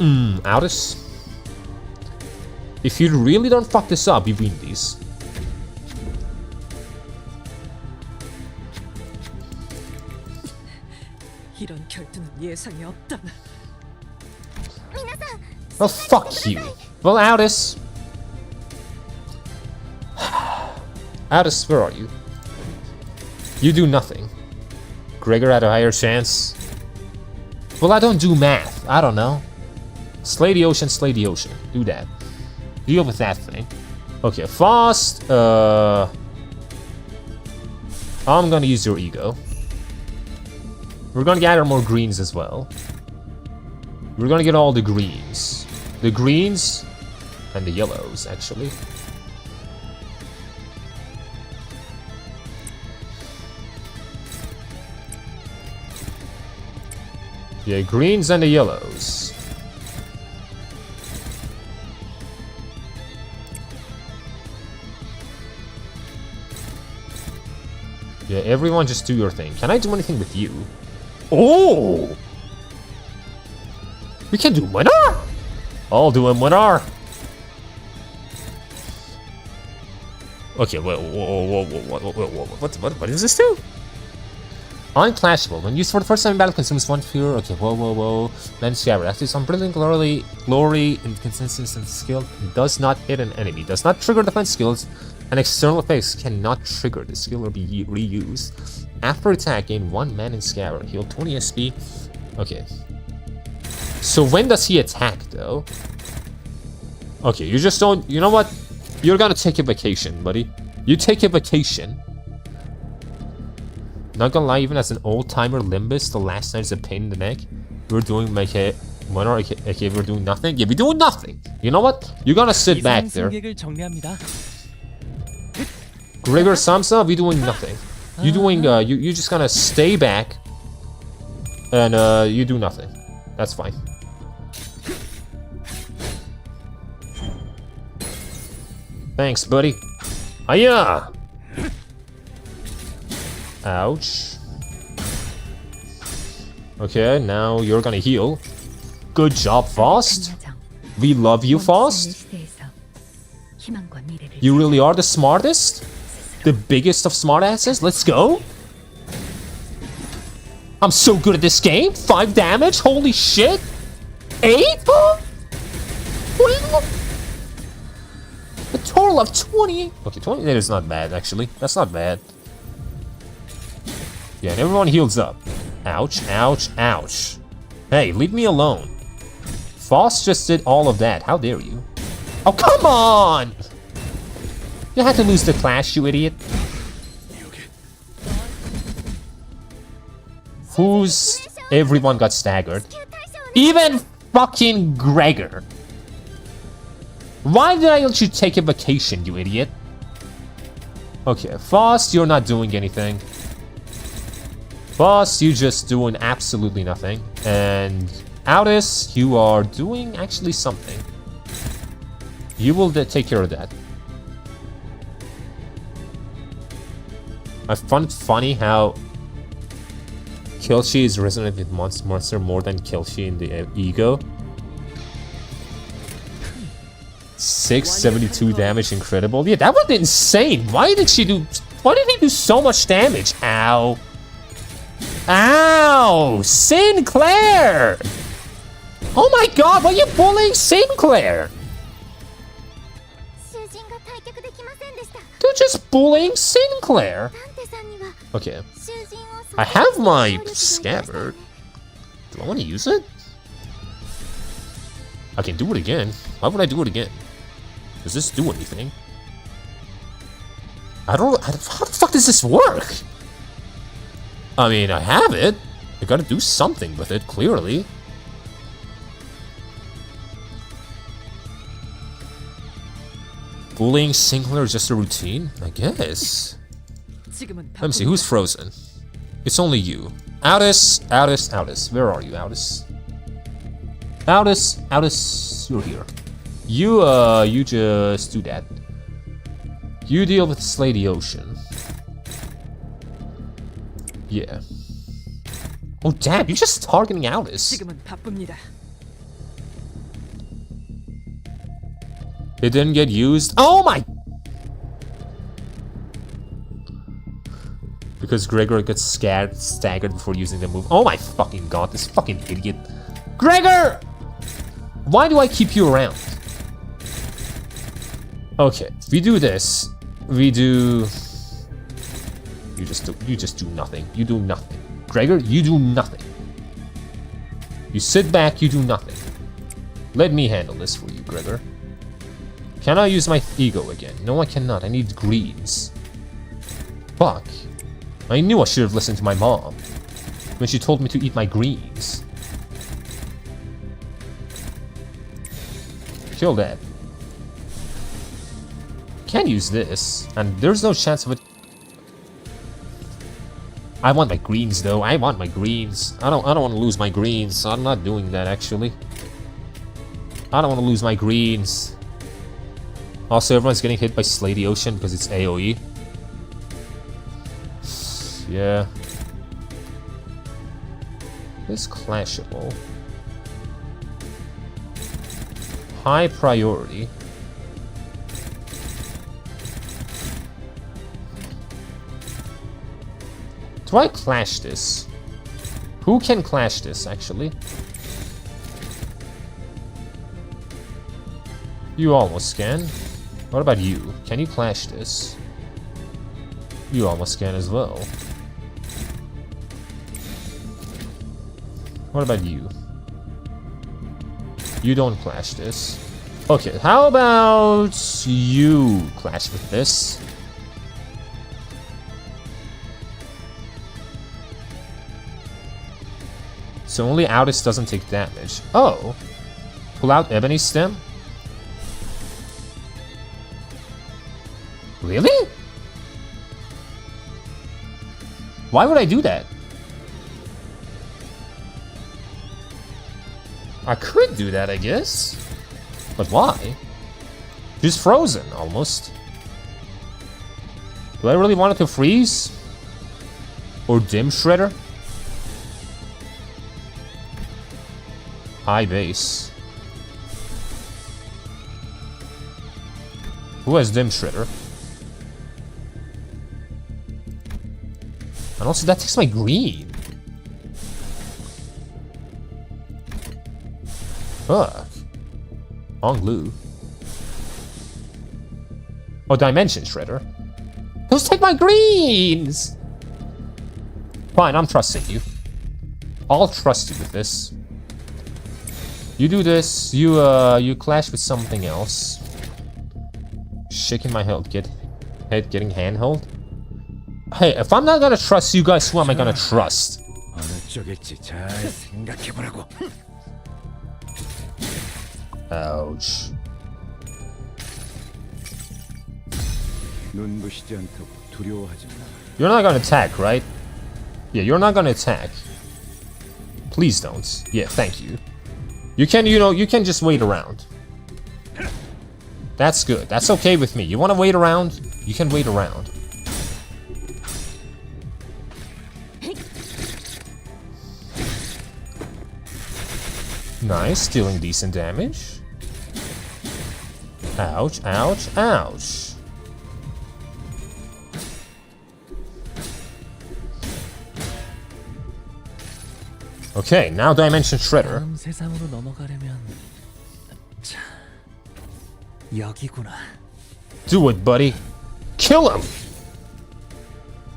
Aldous. If you really don't fuck this up, you win these. 이런 결투는 예상이 없다. Well, fuck you. Well, Aldous. Aldous, where are you? You do nothing. Gregor had a higher chance. Well, I don't do math. I don't know. Slay the ocean, slay the ocean. Do that. Deal with that thing. Okay, fast. I'm gonna use your ego. We're gonna gather more greens as well. We're gonna get all the greens. The greens and the yellows, actually. Yeah, greens and the yellows. Yeah, everyone just do your thing. Can I do anything with you? Oh! We can do winner! I'll do a winner! Okay, what does this do? Unclashable. When used for the first time in battle, consumes 1 fear. Okay, whoa. Then Scarab. After some brilliant glory, inconsistency, and skill, does not hit an enemy. Does not trigger defense skills. And external effects cannot trigger the skill or be reused. After attack, gain 1 man in Scarab. Heal 20 SP. Okay. So when does he attack, though? Okay, you just don't... You know what? You're gonna take a vacation, buddy. You take a vacation. Not gonna lie, even as an old-timer Limbus, the last night is a pain in the neck. We're doing okay, we're doing nothing? Yeah, we're doing nothing. You know what? You're gonna sit back there. Gregor Samsa, we're doing nothing. You're doing, you're just gonna stay back. And, you do nothing. That's fine. Thanks, buddy. Hiya! Ouch. Okay, now you're gonna heal. Good job, Faust. We love you, Faust. You really are the smartest? The biggest of smartasses? Let's go. I'm so good at this game. 5 damage? Holy shit. 8? A total of 20. Okay, 20 that is not bad, actually. That's not bad. Yeah, and everyone heals up. Ouch, ouch, ouch. Hey, leave me alone. Faust just did all of that. How dare you? Oh, come on! You had to lose the clash, you idiot. Who's... Everyone got staggered. Even fucking Gregor. Why did I let you take a vacation, you idiot? Okay, Faust, you're not doing anything. Faust, you just doing absolutely nothing. And Aldous, you are doing actually something. You will take care of that. I find it funny how Killshi is resonant with Monster more than Killshi in the Ego. 672 damage, incredible. Yeah, that was insane. Why did he do so much damage? Ow. Ow! Sinclair! Oh my god, why are you bullying Sinclair? They're just bullying Sinclair. Okay. I have my scabbard. Do I want to use it? I can do it again. Why would I do it again? Does this do anything? How the fuck does this work? I mean, I have it. I gotta do something with it, clearly. Bullying Sinclair is just a routine? I guess. Let me see, who's frozen? It's only you. Aldous, Aldous, Aldous. Where are you, Aldous? Aldous, Aldous, you're here. You just do that. You deal with Slay the Ocean. Yeah. Oh damn, you're just targeting Aldous. It didn't get used. Oh my! Because Gregor gets scared, staggered before using the move. Oh my fucking god, this fucking idiot. Gregor! Why do I keep you around? Okay, we do this. We do... You just do nothing. You do nothing. Gregor, you do nothing. You sit back, you do nothing. Let me handle this for you, Gregor. Can I use my ego again? No, I cannot. I need greens. Fuck. I knew I should have listened to my mom when she told me to eat my greens. Kill that. Can't use this, and there's no chance of it. I want my greens though. I want my greens. I don't want to lose my greens, so I'm not doing that actually. I don't want to lose my greens. Also, everyone's getting hit by Slay the Ocean because it's AoE. Yeah. It's clashable. High priority. Do I clash this? Who can clash this, actually? You almost can. What about you? Can you clash this? You almost can as well. What about you? You don't clash this. Okay, how about you clash with this? So only Aldous doesn't take damage. Oh! Pull out Ebony Stem? Really? Why would I do that? I could do that, I guess. But why? She's frozen, almost. Do I really want it to freeze? Or Dim Shredder? High base. Who has Dim Shredder? And also that takes my green. Fuck. On glue. Oh, Dimension Shredder. Those take my greens! Fine, I'm trusting you. I'll trust you with this. You do this, you clash with something else. Shaking my head, getting handheld. Hey, if I'm not gonna trust you guys, who am I gonna trust? Ouch. You're not gonna attack, right? Yeah, you're not gonna attack. Please don't. Yeah, thank you. You can, you can just wait around. That's good. That's okay with me. You want to wait around? You can wait around. Nice, dealing decent damage. Ouch, ouch, ouch. Okay, now Dimension Shredder. Do it, buddy. Kill him!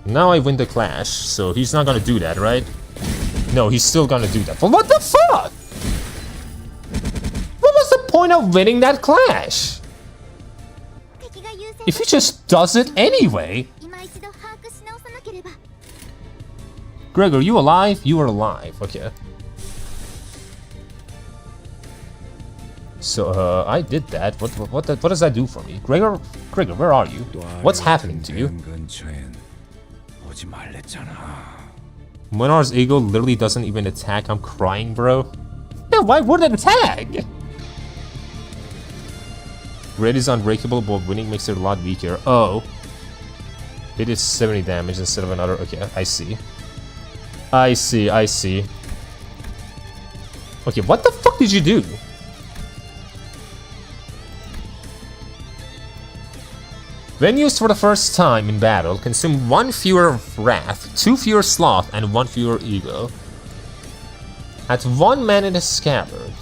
Now I win the clash, so he's not gonna do that, right? No, he's still gonna do that. But what the fuck? What was the point of winning that clash? If he just does it anyway. Gregor, you alive? You are alive. Okay. So, I did that. What does that do for me? Gregor, where are you? What's happening to you? Monar's ego literally doesn't even attack. I'm crying, bro. Yeah, why would it attack? Red is unbreakable, but winning makes it a lot weaker. Oh. It is 70 damage instead of another. Okay, I see. I see. Okay, what the fuck did you do? When used for the first time in battle, consume 1 fewer wrath, 2 fewer sloth, and 1 fewer ego. At 1 man in a scabbard.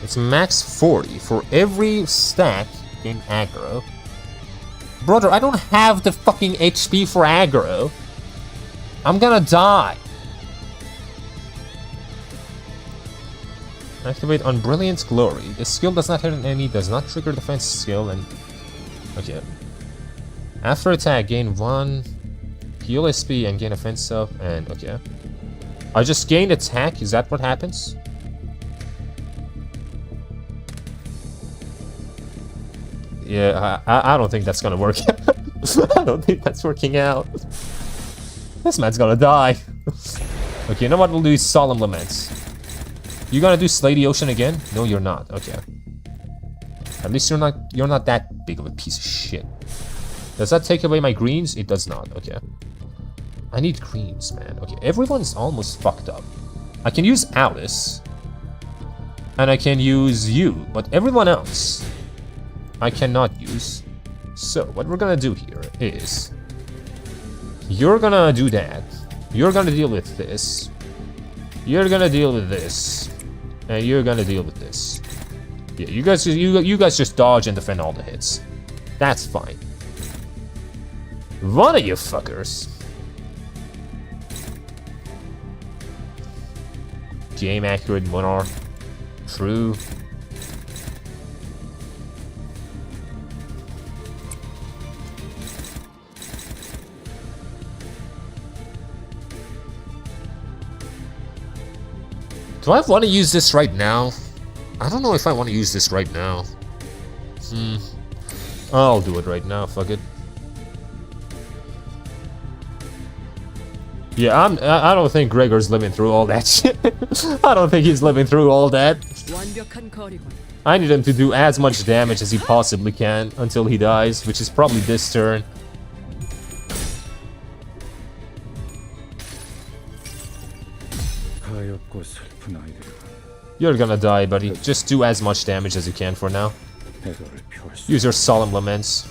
It's max 40 for every stack in aggro. Brother, I don't have the fucking HP for aggro. I'm gonna die. Activate on Brilliant Glory. The skill does not hit an enemy, does not trigger defense skill, and... Okay. After attack, gain 1 heal SP and gain offensive, and... Okay. I just gained attack, is that what happens? Yeah, I don't think that's gonna work. I don't think that's working out. This man's gonna die. Okay, you know what we'll do is Solemn Laments. You gonna do Slay the Ocean again? No, you're not. Okay. At least you're not that big of a piece of shit. Does that take away my greens? It does not. Okay. I need greens, man. Okay, everyone's almost fucked up. I can use Alice. And I can use you, but everyone else I cannot use. So, what we're gonna do here is... You're gonna do that. You're gonna deal with this. You're gonna deal with this. And you're gonna deal with this. Yeah, you guys just dodge and defend all the hits. That's fine. One of you fuckers. Game accurate Monarch. True. Do I want to use this right now? I don't know if I want to use this right now. I'll do it right now, fuck it. Yeah, I don't think Gregor's living through all that shit. I don't think he's living through all that. I need him to do as much damage as he possibly can until he dies, which is probably this turn. You're gonna die, buddy. Just do as much damage as you can for now. Use your Solemn Laments.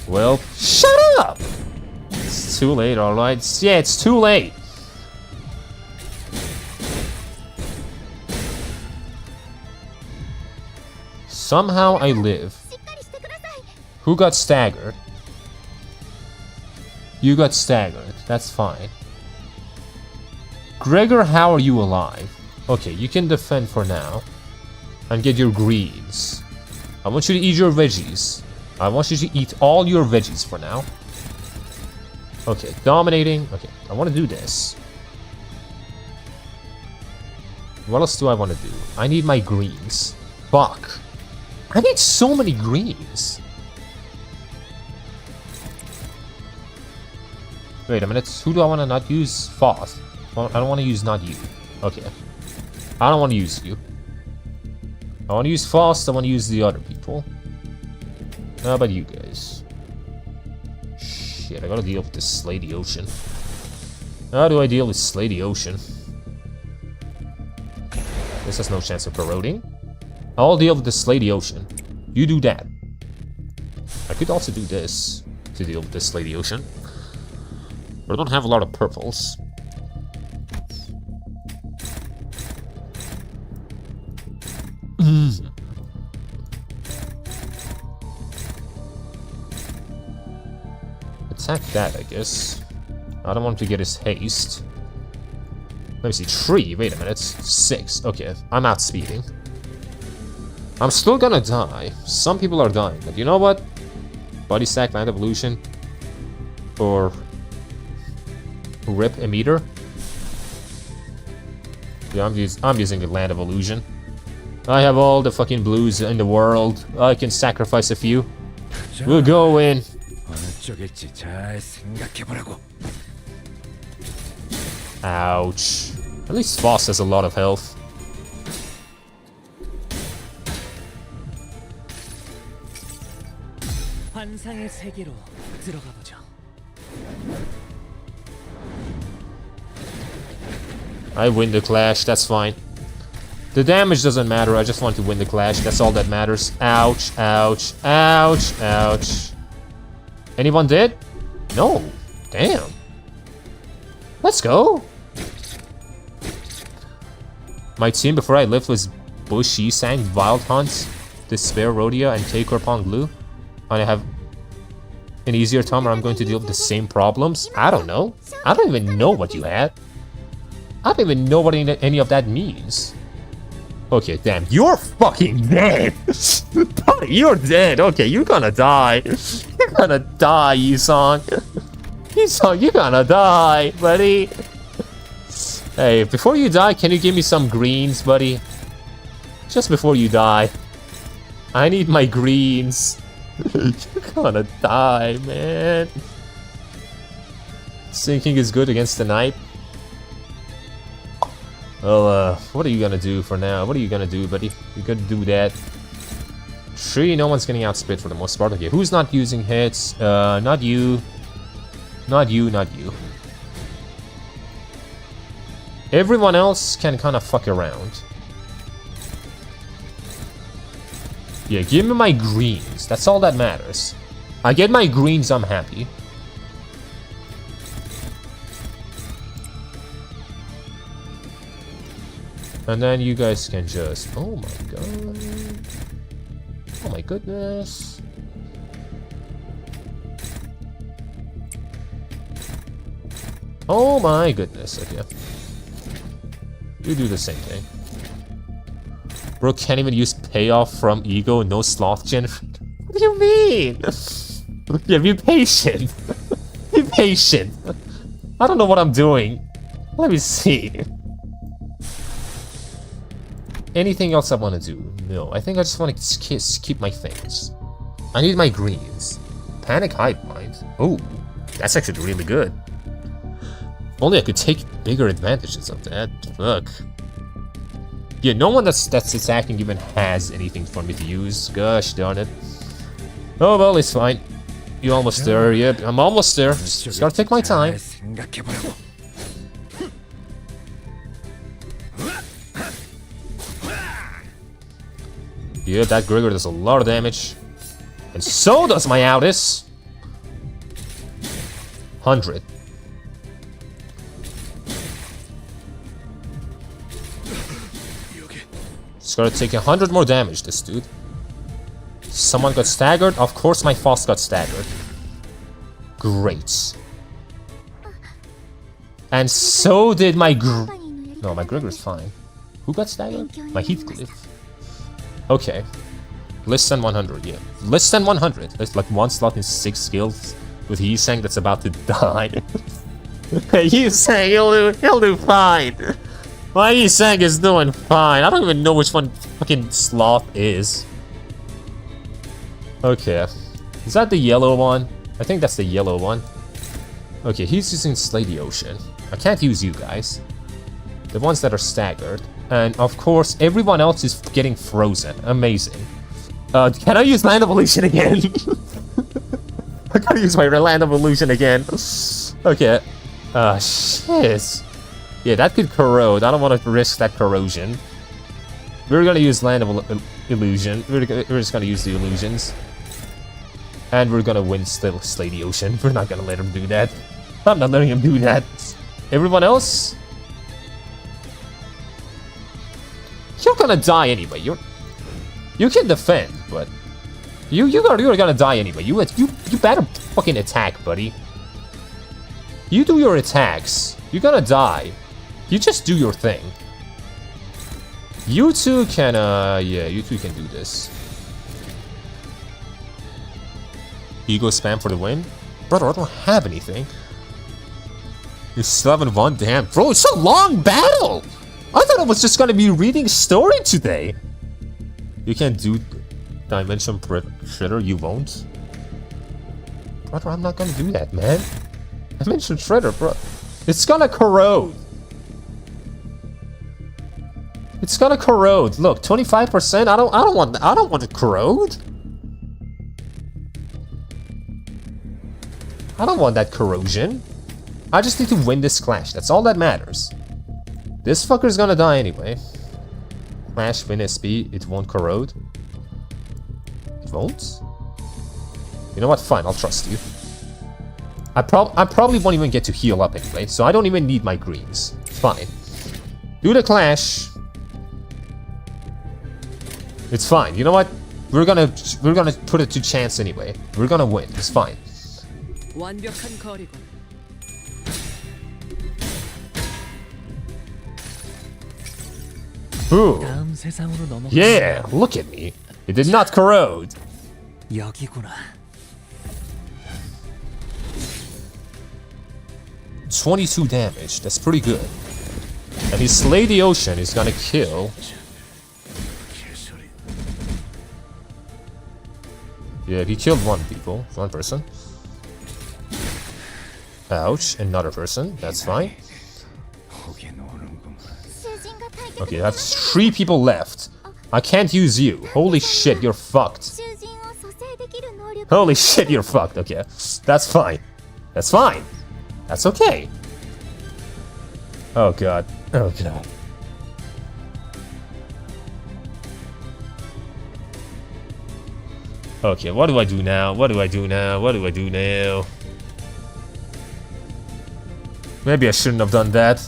Well, shut up! It's too late, alright? Yeah, it's too late. Somehow I live. Who got staggered? You got staggered. That's fine. Gregor, how are you alive? Okay, you can defend for now. And get your greens. I want you to eat your veggies. I want you to eat all your veggies for now. Okay, dominating. Okay, I want to do this. What else do I want to do? I need my greens. Fuck. I need so many greens. Wait a minute, who do I want to not use? Foth. I don't want to use not you. Okay. I don't want to use you. I want to use Faust, I want to use the other people. How about you guys? Shit, I gotta deal with this Slay the Ocean. How do I deal with Slay the Ocean? This has no chance of corroding. I'll deal with the Slay the Ocean. You do that. I could also do this to deal with this Slay the Ocean. But I don't have a lot of purples. Attack that, I guess. I don't want to get his haste. Let me see, 3, wait a minute, 6, okay, I'm outspeeding. I'm still gonna die. Some people are dying, but you know what? Body Sack, Land Evolution, or Rip Emitter. Yeah, I'm using the Land of Illusion. I have all the fucking blues in the world. I can sacrifice a few. We'll go in. Ouch. At least Foss has a lot of health. 환상의 세계로 들어가 보자. I win the clash, that's fine. The damage doesn't matter, I just want to win the clash, that's all that matters. Ouch, ouch, ouch, ouch. Anyone dead? No. Damn. Let's go. My team before I left was Bush, Yisang, Wild Hunt, Despair, Rodeo, and K-Corpon Glue. And I have an easier time, or I'm going to deal with the same problems? I don't know. I don't even know what you had. I don't even know what any of that means. Okay, damn, you're fucking dead! You're dead, okay, you're gonna die. You're gonna die, Yisong. Yisong, you're gonna die, buddy. Hey, before you die, can you give me some greens, buddy? Just before you die. I need my greens. You're gonna die, man. Sinking is good against the knight. Well, what are you gonna do for now? What are you gonna do, buddy? You're gonna do that. Tree, no one's getting outspit for the most part. Okay, who's not using hits? Not you. Not you, not you. Everyone else can kind of fuck around. Yeah, give me my greens. That's all that matters. I get my greens, I'm happy. And then you guys can just... Oh my god. Oh my goodness. Oh my goodness, okay. You do the same thing. Bro can't even use payoff from ego, no sloth gen. What do you mean? Yeah, be patient. Be patient. I don't know what I'm doing. Let me see. Anything else I want to do? No, I think I just want to keep my things. I need my greens. Panic Hive Mind. Oh, that's actually really good. Only I could take bigger advantages of that. Fuck. Yeah, no one that's attacking even has anything for me to use. Gosh darn it. Oh well, it's fine. You almost there? Yep, I'm almost there. Just gotta take my time. Yeah, that Gregor does a lot of damage. And so does my Aldis. 100. Just gotta take 100 more damage, this dude. Someone got staggered? Of course my Foss got staggered. Great. And so did my No, my Gregor's fine. Who got staggered? My Heathcliff. Okay. Less than 100, yeah. Less than 100. There's like one slot in 6 skills with Yisang that's about to die. Yisang, he'll do fine. My Yisang is doing fine. I don't even know which one fucking sloth is. Okay. Is that the yellow one? I think that's the yellow one. Okay, he's using Slay the Ocean. I can't use you guys. The ones that are staggered. And of course, everyone else is getting frozen. Amazing. Can I use Land Evolution again? I gotta use my Land Evolution again. Okay. Shit. Yeah, that could corrode. I don't want to risk that corrosion. We're gonna use Land Illusion. We're just gonna use the illusions. And we're gonna win still Slay the Ocean. We're not gonna let him do that. I'm not letting him do that. Everyone else? You're gonna die anyway. You can defend, but you're gonna die anyway. You better fucking attack, buddy. You do your attacks. You're gonna die. You just do your thing. You two can yeah, you two can do this. Ego spam for the win? Brother, I don't have anything. You still haven't won? Damn, bro, it's a long battle! I thought I was just gonna be reading story today. You can't do Dimension Shredder, you won't? Brother, I'm not gonna do that, man. Dimension Shredder, bro. It's gonna corrode. It's gonna corrode. Look, 25%. I don't want to corrode. I don't want that corrosion. I just need to win this clash. That's all that matters. This fucker's gonna die anyway. Clash, win SP, it won't corrode. It won't? You know what? Fine, I'll trust you. I probably won't even get to heal up anyway, so I don't even need my greens. Fine. Do the clash. It's fine. You know what? We're gonna put it to chance anyway. We're gonna win. It's fine. 완벽한 거리군. Ooh. 다음 세상으로 넘어. Yeah, look at me. It did not corrode. 여기구나. 22 damage. That's pretty good. And he Slay the Ocean is gonna kill. Yeah, he killed one person. Ouch, another person. That's fine. Okay, that's 3 people left. I can't use you. Holy shit, you're fucked. Holy shit, you're fucked. Okay, that's fine. That's fine. That's okay. Oh god. Oh god. Okay, what do I do now? What do I do now? What do I do now? Maybe I shouldn't have done that.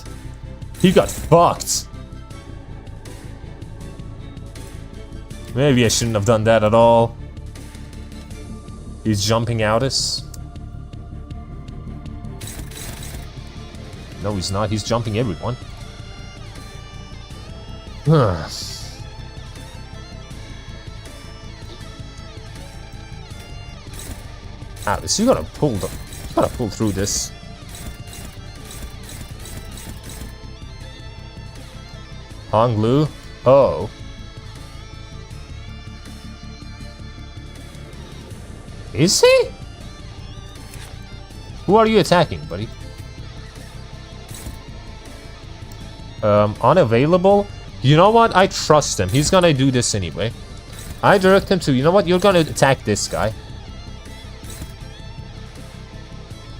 He got fucked. Maybe I shouldn't have done that at all. He's jumping out us. No, he's not. He's jumping everyone. Alice, you gotta pull through this. Honglu. Oh. Is he? Who are you attacking, buddy? Unavailable? You know what? I trust him. He's gonna do this anyway. I direct him to, you know what? You're gonna attack this guy.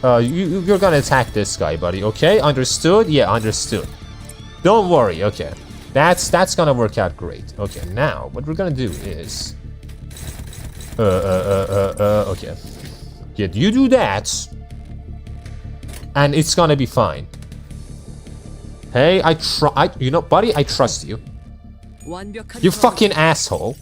You're gonna attack this guy, buddy. Okay? Understood? Yeah, understood. Don't worry. Okay. That's gonna work out great. Okay, now, what we're gonna do is... okay. Yeah, you do that. And it's gonna be fine. Hey, you know, buddy, I trust you. You fucking asshole.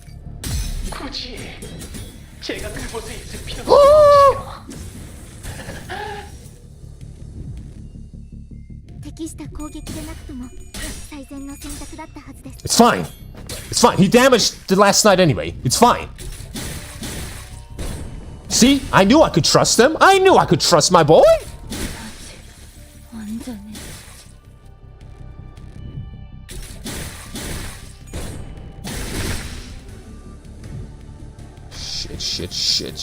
It's fine. It's fine. He damaged the last night anyway. It's fine. See? I knew I could trust him. I knew I could trust my boy. Shit. Shit!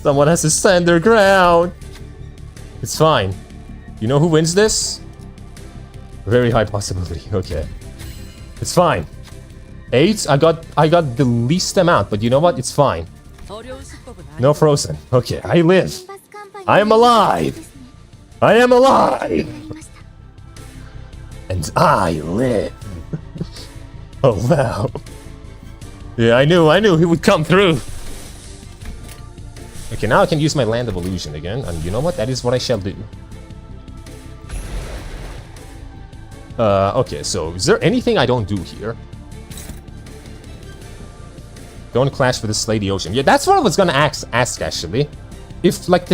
Someone has to stand their ground. It's fine. You know who wins this? Very high possibility. Okay. It's fine. 8? I got the least amount, but you know what? It's fine. No frozen. Okay, I live. I am alive. I am alive. And I live. Oh wow. Yeah, I knew he would come through. Okay, now I can use my Land of Illusion again, and you know what? That is what I shall do. Okay, so is there anything I don't do here? Don't clash with the Slay the Ocean. Yeah, that's what I was gonna ask actually. If like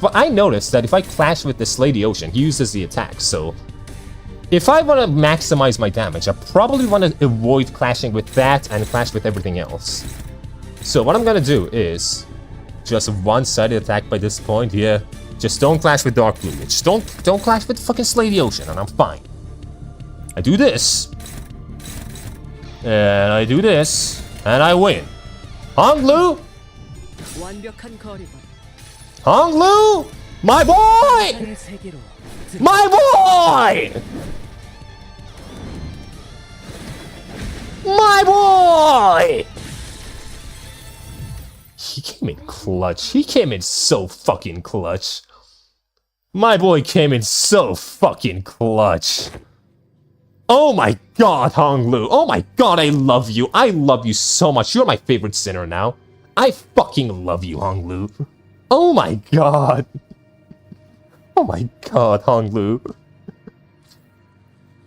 what I noticed that if I clash with the Slay the Ocean, he uses the attack. So if I want to maximize my damage, I probably want to avoid clashing with that and clash with everything else. So what I'm gonna do is just a one-sided attack by this point. Yeah, just don't clash with Dark Blue. Just don't clash with fucking Slay the Ocean, and I'm fine. I do this, and I do this, and I win. Honglu! Honglu! My boy! My boy! My boy! he came in clutch. He came in so fucking clutch. My boy came in so fucking clutch. Oh my god, Hong Lu. Oh my god, I love you. I love you so much. You're my favorite sinner now. I fucking love you, Hong Lu. Oh my god. Oh my god, Hong Lu.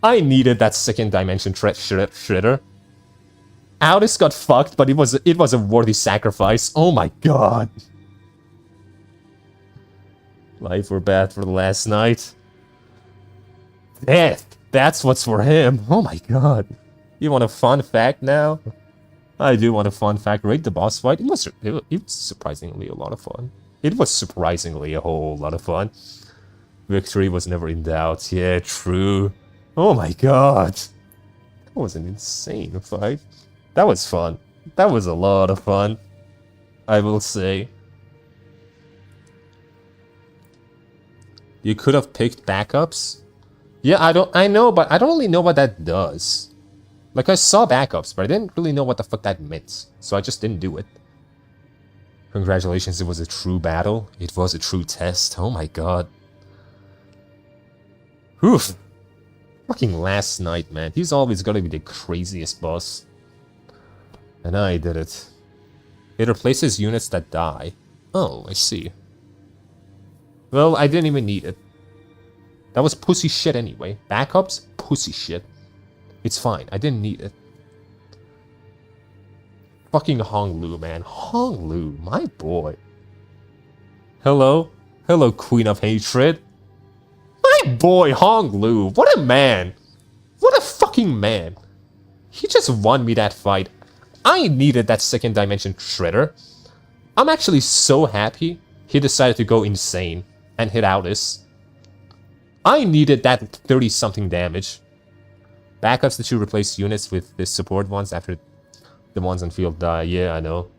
I needed that second dimension shredder. Aldous got fucked, but it was a worthy sacrifice. Oh my god. Life or bad for the last night. Death. That's what's for him. Oh my god. You want a fun fact now? I do want a fun fact. Rate the boss fight. It was surprisingly a lot of fun. It was surprisingly a whole lot of fun. Victory was never in doubt. Yeah, true. Oh my god. That was an insane fight. That was fun. That was a lot of fun. I will say. You could have picked backups. Yeah, I know, but I don't really know what that does. Like, I saw backups, but I didn't really know what the fuck that meant. So I just didn't do it. Congratulations, it was a true battle. It was a true test. Oh my god. Oof. Fucking last night, man. He's always gonna be the craziest boss. And I did it. It replaces units that die. Oh, I see. Well, I didn't even need it. That was pussy shit anyway. Backups? Pussy shit. It's fine. I didn't need it. Fucking Hong Lu, man. Hong Lu, my boy. Hello? Hello, Queen of Hatred. My boy, Hong Lu. What a man. What a fucking man. He just won me that fight. I needed that second dimension shredder. I'm actually so happy he decided to go insane and hit Aldous. I needed that 30-something damage. Backups that you replace units with the support ones after the ones on field die. Yeah, I know.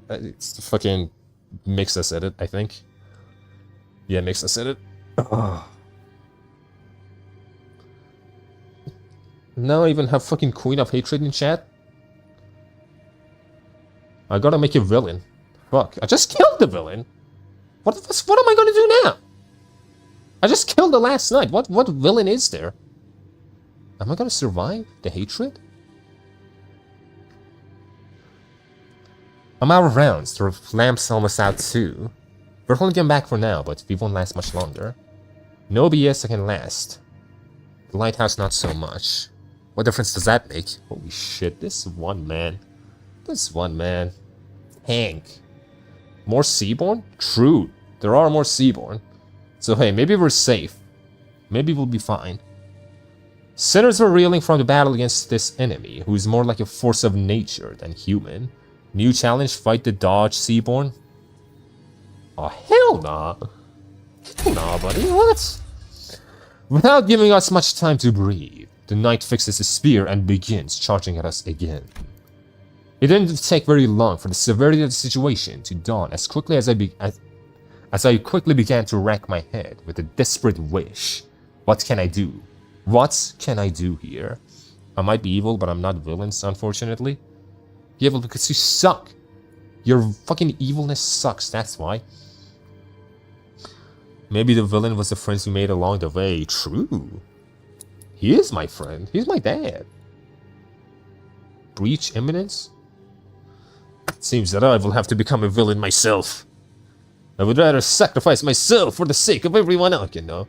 It's fucking Mixa said it, I think. Yeah, Mixa said it. Ugh. Now I even have fucking Queen of Hatred in chat. I gotta make a villain. Fuck, I just killed the villain. What am I gonna do now? I just killed the last night. What villain is there? Am I gonna survive the hatred? I'm out of rounds. The lamp's almost out too. We're holding him back for now, but we won't last much longer. No BS I can last. The lighthouse not so much. What difference does that make? Holy shit, this one man. This one man. Hank. More Seaborn? True. There are more Seaborn. So hey, maybe we're safe. Maybe we'll be fine. Sinners were reeling from the battle against this enemy, who is more like a force of nature than human. New challenge, fight the Dodge Seaborn? Oh, hell nah. Hell nah, buddy, what? Without giving us much time to breathe, the knight fixes his spear and begins charging at us again. It didn't take very long for the severity of the situation to dawn as quickly as I quickly began to rack my head with a desperate wish. What can I do? What can I do here? I might be evil, but I'm not villains, unfortunately. Evil because you suck. Your fucking evilness sucks, that's why. Maybe the villain was the friends we made along the way. True. He is my friend. He's my dad. Breach imminence? It seems that I will have to become a villain myself. I would rather sacrifice myself for the sake of everyone else, you know.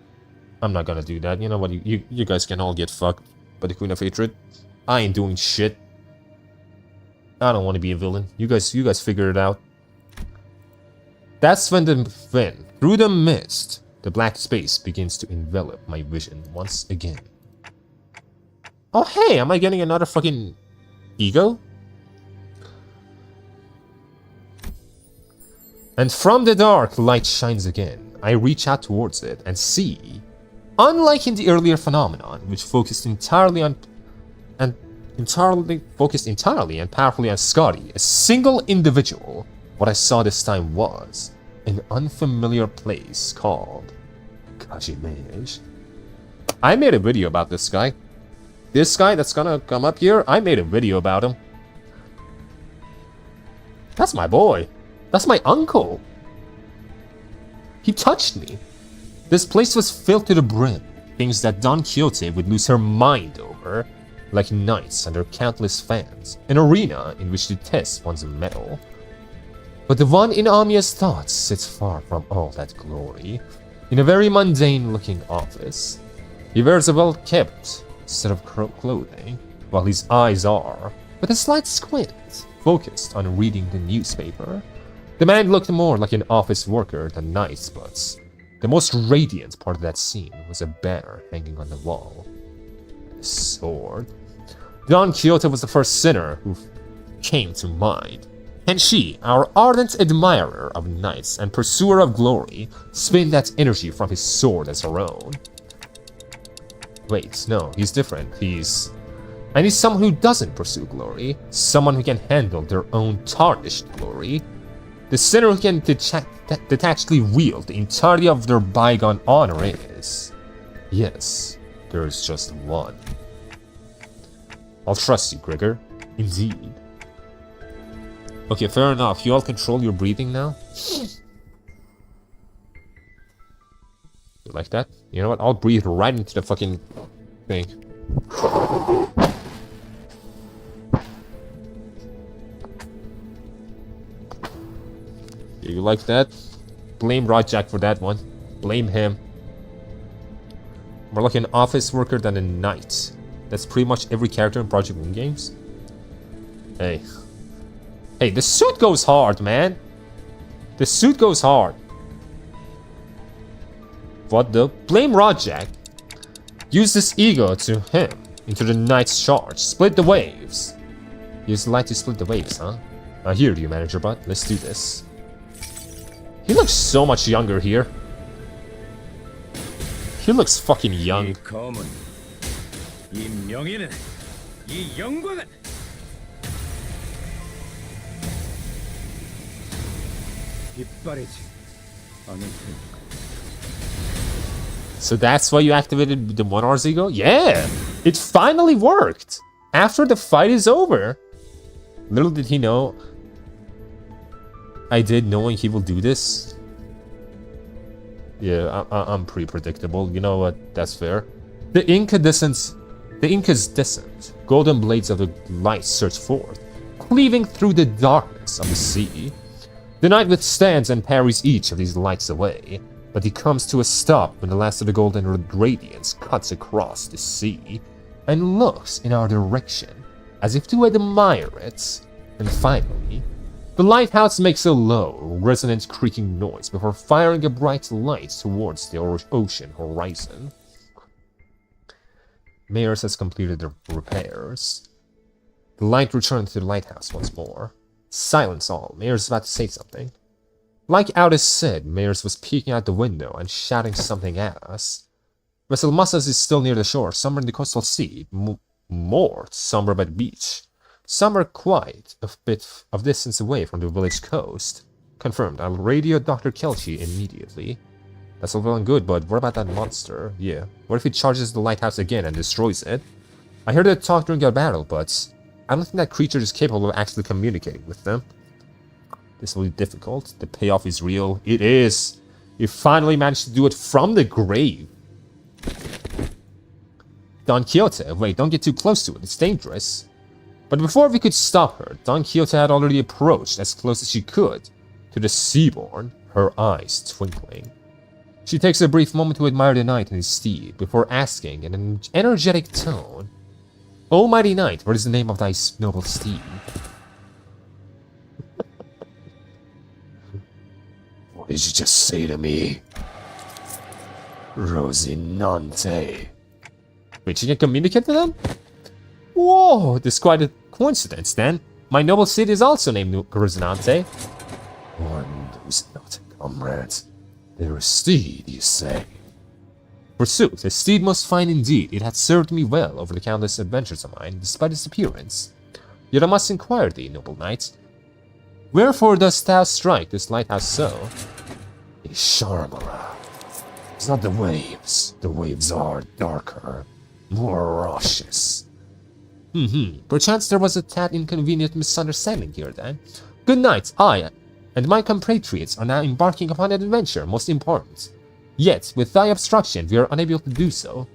I'm not gonna do that. You know what? You guys can all get fucked by the Queen of Hatred. I ain't doing shit. I don't want to be a villain. You guys figure it out. That's when through the mist, the black space begins to envelop my vision once again. Oh hey, am I getting another fucking ego? And from the dark, light shines again. I reach out towards it and see, unlike in the earlier phenomenon, which focused entirely and powerfully on Scotty, a single individual, what I saw this time was an unfamiliar place called Kajimej. I made a video about this guy. This guy that's gonna come up here, I made a video about him. That's my boy. That's my uncle. He touched me. This place was filled to the brim. Things that Don Quixote would lose her mind over, like knights and their countless fans, an arena in which to test one's mettle. But the one in Amiya's thoughts sits far from all that glory, in a very mundane-looking office. He wears a well-kept set of clothing, while his eyes are, with a slight squint, focused on reading the newspaper. The man looked more like an office worker than nice, but the most radiant part of that scene was a banner hanging on the wall. A sword. Don Quixote was the first sinner who came to mind, and she, our ardent admirer of knights and pursuer of glory, spin that energy from his sword as her own. Wait, no, he's different. He's someone who doesn't pursue glory, someone who can handle their own tarnished glory. The sinner who can detachedly wield the entirety of their bygone honor is... Yes, there's just one. I'll trust you, Grigor. Indeed. Okay, fair enough. You all control your breathing now? You like that? You know what? I'll breathe right into the fucking thing. You like that? Blame Rajak for that one. Blame him. More like an office worker than a knight. That's pretty much every character in Project Moon games. Hey. Hey, the suit goes hard, man. The suit goes hard. What the? Blame Rajak. Use this ego to him into the knight's charge. Split the waves. Use the light to split the waves, huh? I hear you, Manager Butt. Let's do this. He looks so much younger here. He looks fucking young. So that's why you activated the 1 hour ago? Yeah! It finally worked! After the fight is over! Little did he know I did, knowing he will do this. Yeah, I'm pretty predictable. You know what? That's fair. The incandescent, golden blades of the light surge forth, cleaving through the darkness of the sea. The knight withstands and parries each of these lights away, but he comes to a stop when the last of the golden radiance cuts across the sea and looks in our direction, as if to admire it. And finally, the lighthouse makes a low, resonant creaking noise before firing a bright light towards the ocean horizon. Mayers has completed the repairs. The light returned to the lighthouse once more. Silence all. Mayers is about to say something. Like Aldous said, Mayers was peeking out the window and shouting something at us. Vessel Massas is still near the shore, somewhere in the coastal sea. More somewhere by the beach. Some are quite a bit of distance away from the village coast. Confirmed. I'll radio Dr. Kelchi immediately. That's all well and good, but what about that monster? Yeah. What if he charges the lighthouse again and destroys it? I heard it talk during our battle, but I don't think that creature is capable of actually communicating with them. This will be difficult. The payoff is real. It is. You finally managed to do it from the grave. Don Quixote. Wait, don't get too close to it. It's dangerous. But before we could stop her, Don Quixote had already approached as close as she could to the Seaborn, her eyes twinkling. She takes a brief moment to admire the knight and his steed before asking in an energetic tone, "O mighty knight, what is the name of thy noble steed?" What did you just say to me? Rosinante. Wait, she can communicate to them? Whoa, this is quite a coincidence then. My noble steed is also named Rosinante. One who's not a comrade. They're a steed, you say? Forsooth, a steed most fine indeed. It hath served me well over the countless adventures of mine, despite its appearance. Yet I must inquire thee, noble knight. Wherefore dost thou strike this lighthouse so? Sharmara. It's not the waves. The waves are darker, more raucous. Perchance there was a tad inconvenient misunderstanding here then. Good night. I and my compatriots are now embarking upon an adventure most important. Yet, with thy obstruction, we are unable to do so.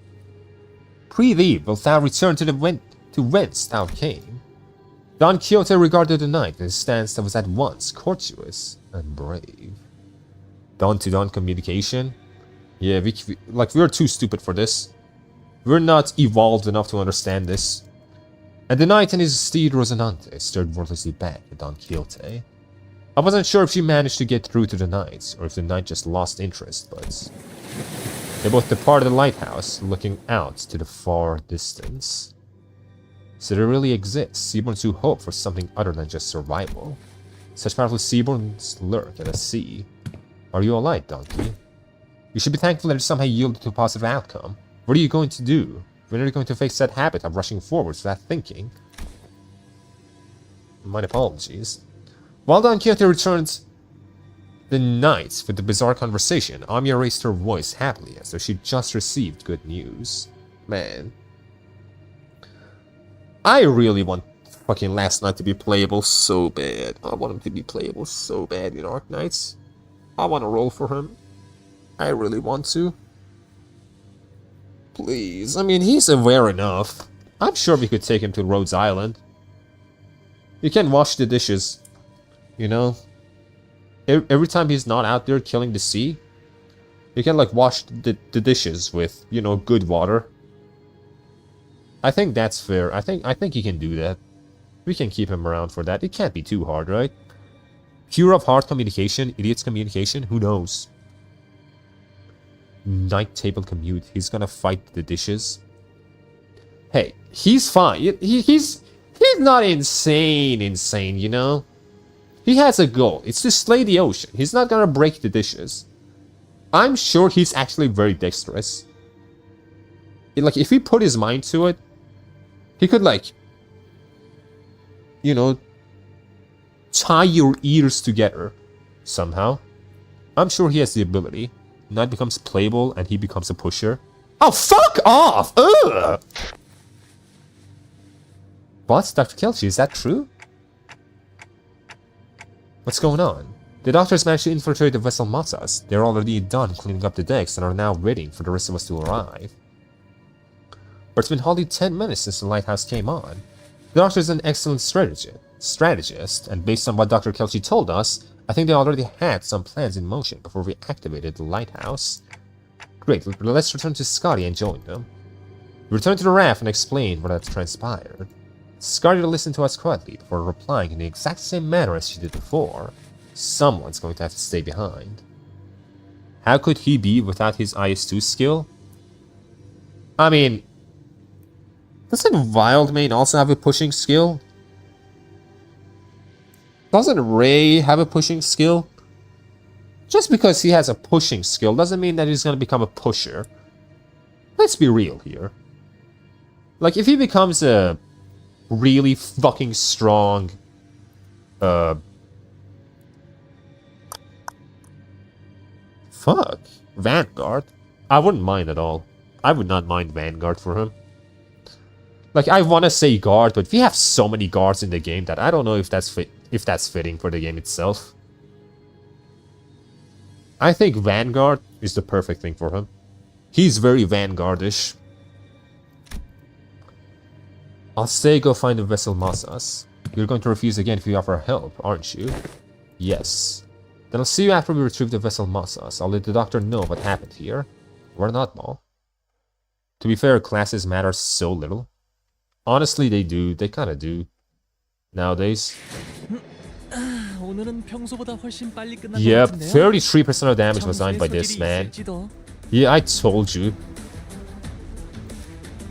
Pre-thee wilt thou return to whence thou came. Don Quixote regarded the knight in a stance that was at once courteous and brave. Dawn-to-dawn communication? Yeah, we're too stupid for this. We're not evolved enough to understand this. And the knight and his steed Rocinante stared wordlessly back at Don Quixote. I wasn't sure if she managed to get through to the knight, or if the knight just lost interest, but they both departed the lighthouse, looking out to the far distance. So there really exists seaborns who hope for something other than just survival. Such powerful seaborns lurk at the sea. Are you alright, Donkey? You should be thankful that it somehow yielded to a positive outcome. What are you going to do? When are you going to face that habit of rushing forwards without thinking? My apologies. While Don Quixote returns the knight with the bizarre conversation, Amiya raised her voice happily as though she'd just received good news. Man. I really want fucking Last Night to be playable so bad. I want him to be playable so bad in Arknights. I want to roll for him. I really want to. Please. I mean, he's aware enough. I'm sure we could take him to Rhodes Island. You can wash the dishes. You know? Every time he's not out there killing the sea, you can, like, wash the dishes with, you know, good water. I think that's fair. I think he can do that. We can keep him around for that. It can't be too hard, right? Cure of heart communication, idiot's communication, who knows? Night table commute. He's gonna fight the dishes. Hey, he's fine. He's not insane, you know? He has a goal. It's to slay the ocean. He's not gonna break the dishes. I'm sure he's actually very dexterous. Like, if he put his mind to it, he could, like, you know, tie your ears together somehow. I'm sure he has the ability. Knight becomes playable and he becomes a pusher. Oh, fuck off! Ugh! What? Dr. Kelchi, is that true? What's going on? The doctors managed to infiltrate the vessel Matas. They're already done cleaning up the decks and are now waiting for the rest of us to arrive. But it's been hardly 10 minutes since the lighthouse came on. The doctor is an excellent strategist, and based on what Dr. Kelchi told us, I think they already had some plans in motion before we activated the lighthouse. Great, let's return to Scotty and join them. We returned to the raft and explained what had transpired. Scotty listened to us quietly before replying in the exact same manner as she did before. Someone's going to have to stay behind. How could he be without his IS-2 skill? I mean, doesn't Wildmane also have a pushing skill? Doesn't Ray have a pushing skill? Just because he has a pushing skill doesn't mean that he's going to become a pusher. Let's be real here. Like, if he becomes a really fucking strong Vanguard, I wouldn't mind at all. I would not mind Vanguard for him. Like, I want to say guard, but we have so many guards in the game that I don't know if that's fitting for the game itself. I think Vanguard is the perfect thing for him. He's very Vanguardish. I'll say go find the vessel Masas. You're going to refuse again if you offer help, aren't you? Yes. Then I'll see you after we retrieve the vessel Masas. I'll let the doctor know what happened here. We're not, Maul. To be fair, classes matter so little. Honestly, they do. They kind of do. Nowadays. Yep, 33% of damage was done by this man. Yeah, I told you.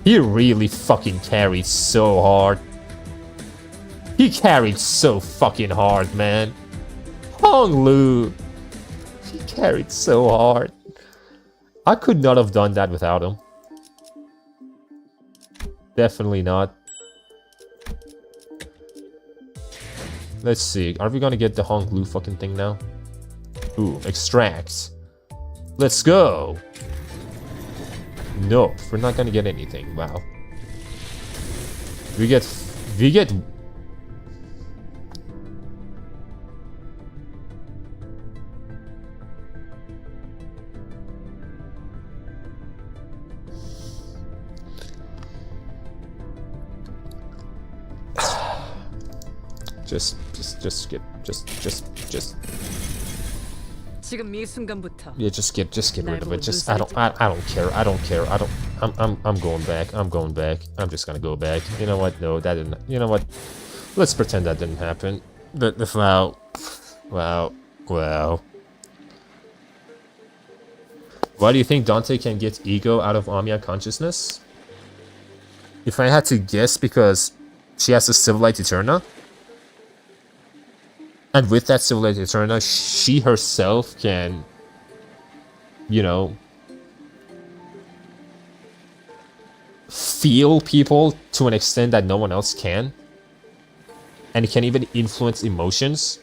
He really fucking carried so hard. He carried so fucking hard, man. Hong Lu. He carried so hard. I could not have done that without him. Definitely not. Let's see. Are we gonna get the Hong Lu fucking thing now? Ooh, extract. Let's go. No, we're not gonna get anything. Wow. We get Just 지금 이 순간부터 yeah, just get rid of it. Just I don't care. I'm going back. I'm just gonna go back. You know what? No, that didn't. You know what? Let's pretend that didn't happen. But wow. Why do you think Dante can get ego out of Amiya consciousness? If I had to guess, because she has a Civilite Eterna. And with that Civilite Eterna, she herself can, you know, feel people to an extent that no one else can. And it can even influence emotions.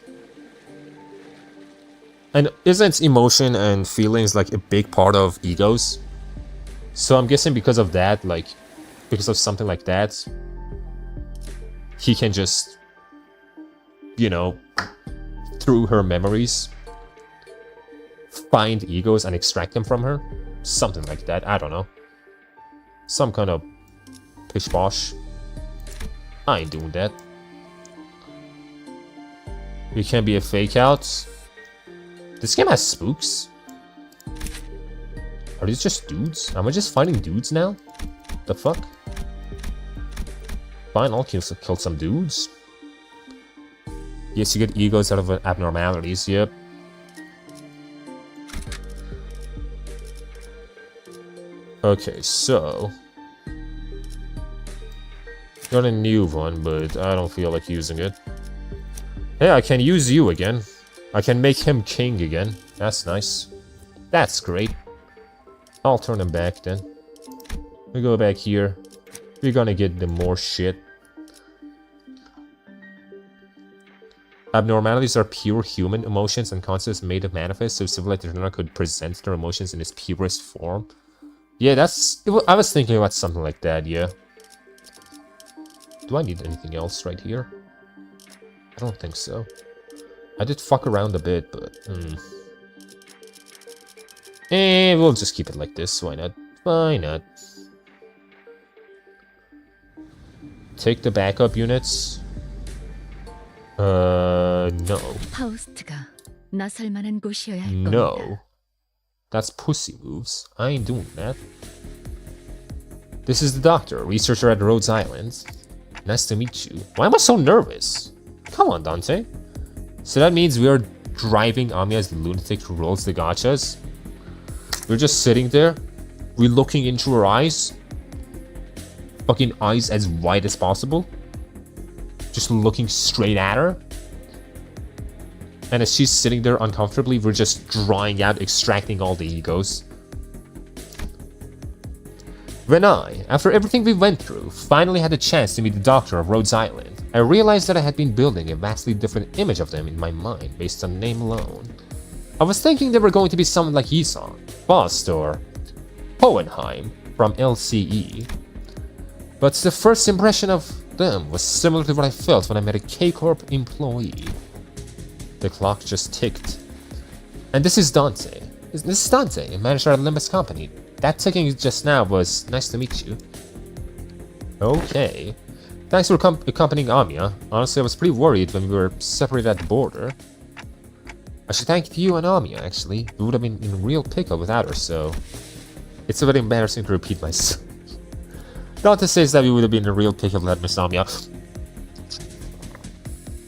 And isn't emotion and feelings like a big part of egos? So I'm guessing because of that, like, because of something like that, he can just, you know, through her memories, find egos and extract them from her. Something like that, I don't know. Some kind of pish-posh. I ain't doing that. You can't be a fake out. This game has spooks. Are these just dudes? Am I just fighting dudes now? The fuck? Fine, I'll kill some dudes. Yes, you get egos out of abnormalities, yep. Okay, so... got a new one, but I don't feel like using it. Hey, I can use you again. I can make him king again. That's nice. That's great. I'll turn him back then. We go back here. We're gonna get the more shit. Abnormalities are pure human emotions and concepts made of manifest, so Civilite Eterna could present their emotions in its purest form. Yeah, that's... I was thinking about something like that, yeah. Do I need anything else right here? I don't think so. I did fuck around a bit, but... we'll just keep it like this, why not? Why not? Take the backup units. No. 파우스트가 나설 만한 곳이어야 할 겁니다. No. That's pussy moves. I ain't doing that. This is the doctor, researcher at Rhodes Island. Nice to meet you. Why am I so nervous? Come on, Dante. So that means we are driving Amiya's lunatic who rolls the gachas. We're just sitting there. We're looking into her eyes. Fucking eyes as wide as possible. Just looking straight at her. And as she's sitting there uncomfortably, we're just drawing out, extracting all the egos. When I, after everything we went through, finally had a chance to meet the doctor of Rhodes Island, I realized that I had been building a vastly different image of them in my mind based on name alone. I was thinking they were going to be someone like Yisan, Faust, or Hohenheim from LCE. But the first impression of them was similar to what I felt when I met a K-Corp employee. The clock just ticked. And this is Dante. This is Dante, a manager at Limbus Company. That ticking just now was nice to meet you. Okay. Thanks for accompanying Amiya. Honestly, I was pretty worried when we were separated at the border. I should thank you and Amiya, actually. We would have been in real pickle without her, so... It's a bit embarrassing to repeat myself. Dante says that we would have been in a real pickle without Miss Amiya.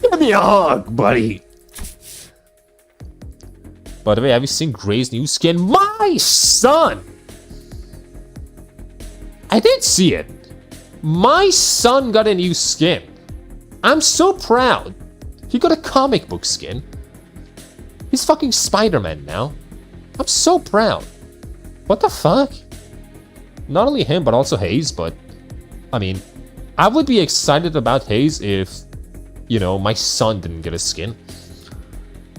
Give me a hug, buddy! By the way, have you seen Gray's new skin? My son! I did see it. My son got a new skin. I'm so proud. He got a comic book skin. He's fucking Spider-Man now. I'm so proud. What the fuck? Not only him, but also Hayes, but... I mean, I would be excited about Hayes if, you know, my son didn't get a skin.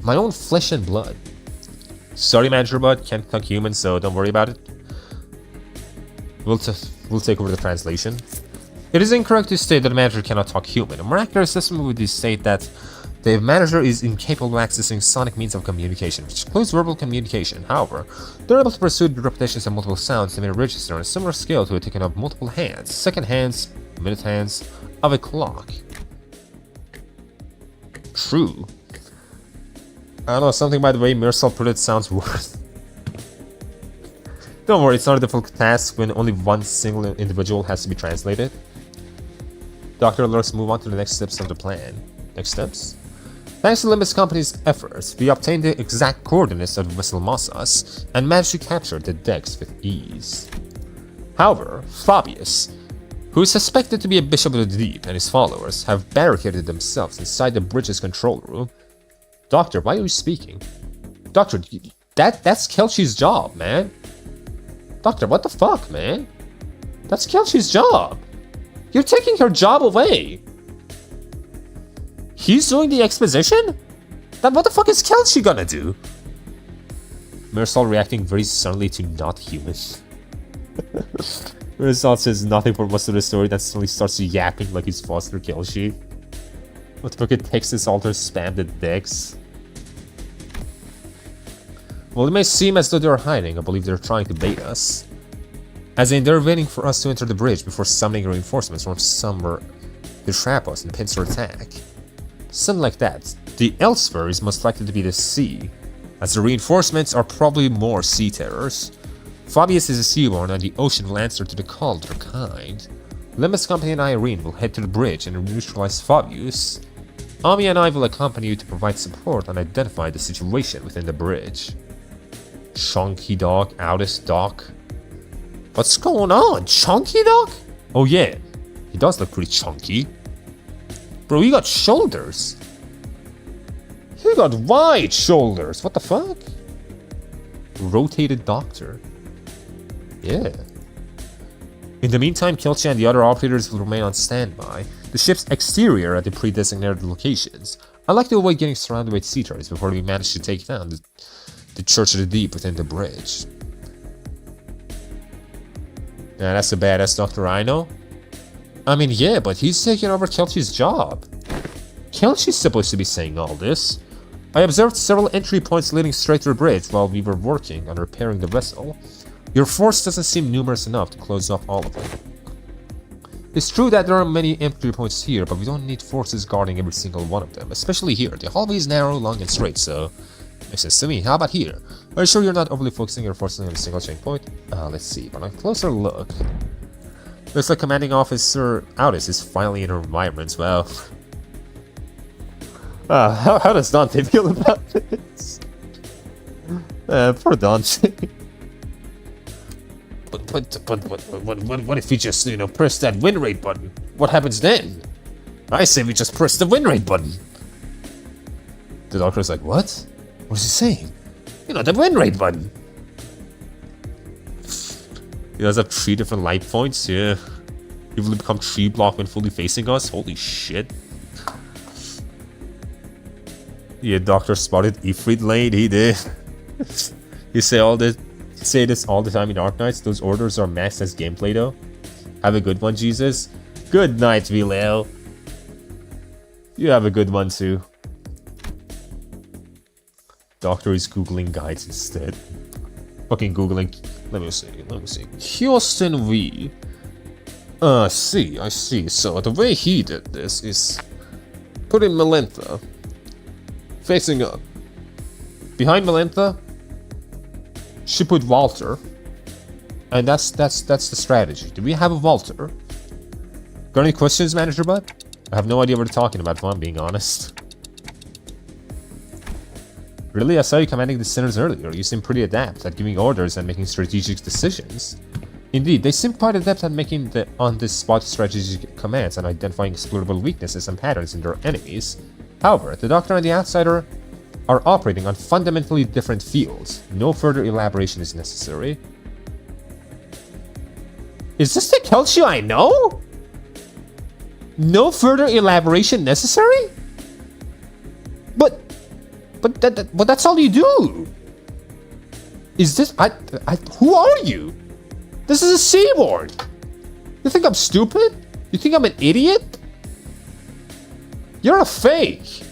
My own flesh and blood. Sorry, Manager Bud, can't talk human, so don't worry about it. We'll take over the translation. It is incorrect to state that a manager cannot talk human. A more accurate assessment would state that the manager is incapable of accessing sonic means of communication, which includes verbal communication. However, they're able to pursue the repetitions of multiple sounds that may register on a similar scale to a ticking of multiple hands, second hands, minute hands of a clock. true. I don't know, something by the way Mirsal put it sounds worse. Don't worry, it's not a difficult task when only one single individual has to be translated. Doctor, let's move on to the next steps of the plan. Next steps? Thanks to Limbus Company's efforts, we obtained the exact coordinates of the vessel Mossas and managed to capture the decks with ease. However, Fabius, who is suspected to be a bishop of the deep, and his followers have barricaded themselves inside the bridge's control room. Doctor, why are you speaking? Doctor, that's Kelchi's job, man. Doctor, what the fuck, man? That's Kelchi's job. You're taking her job away. He's doing the exposition? Then what the fuck is Kelchi gonna do? Mirsal reacting very suddenly to not human. Mirsal says nothing for most of the story, then suddenly starts yapping like he's Foster Kelchi. What the fuck, it takes this altar spam the decks. Well, it may seem as though they're hiding. I believe they're trying to bait us. As in, they're waiting for us to enter the bridge before summoning reinforcements from somewhere to trap us and pincer attack. Something like that. The elsewhere is most likely to be the sea, as the reinforcements are probably more sea terrors. Fabius is a seaborn and the ocean will answer to the call of their kind. Limbus Company and Irene will head to the bridge and neutralize Fabius. Ami and I will accompany you to provide support and identify the situation within the bridge. Chunky dog, Aldous dog. What's going on? Chunky dog? Oh yeah, he does look pretty chunky. Bro, he got shoulders. He got wide shoulders. What the fuck? Rotated doctor. Yeah. In the meantime, Kelchi and the other operators will remain on standby. The ship's exterior at the pre-designated locations. I like to avoid getting surrounded by sea turtles before we manage to take down the Church of the Deep within the bridge. Yeah, that's a badass doctor I know. I mean, yeah, but he's taking over Kelchi's job. Kelchi's supposed to be saying all this. I observed several entry points leading straight to the bridge while we were working on repairing the vessel. Your force doesn't seem numerous enough to close off all of them. It's true that there are many entry points here, but we don't need forces guarding every single one of them, especially here. The hallway is narrow, long, and straight, so makes sense to me. How about here? Are you sure you're not overly focusing your forces on a single chain point? Let's see. On a closer look, looks like Commanding Officer Aldous is finally in her environment. Well, how does Dante feel about this? Poor Dante. What if we just, press that win rate button? What happens then? I say we just press the win rate button. The doctor's like, what? What is he saying? The win rate button. He does have 3 different light points, yeah. He will become 3 block when fully facing us. Holy shit. Yeah, Doctor spotted Ifrit lane, he did. You say this all the time in Arknights. Those orders are maxed as gameplay though. Have a good one, Jesus. Good night, Vileo. You have a good one too. Doctor is googling guides instead. Fucking googling. Let me see. Houston V. I see. So the way he did this is put in Melantha facing up. Behind Melantha, she put Walter. And that's the strategy. Do we have a Walter? Got any questions, Manager Bud? I have no idea what they're talking about, if I'm being honest. Really? I saw you commanding the sinners earlier. You seem pretty adept at giving orders and making strategic decisions. Indeed, they seem quite adept at making the on-the-spot strategic commands and identifying exploitable weaknesses and patterns in their enemies. However, the Doctor and the Outsider are operating on fundamentally different fields. No further elaboration is necessary. Is this the Kelchi I know? No further elaboration necessary? But that's all you do. Is this who are you? This is a seaboard. You think I'm stupid? You think I'm an idiot? You're a fake.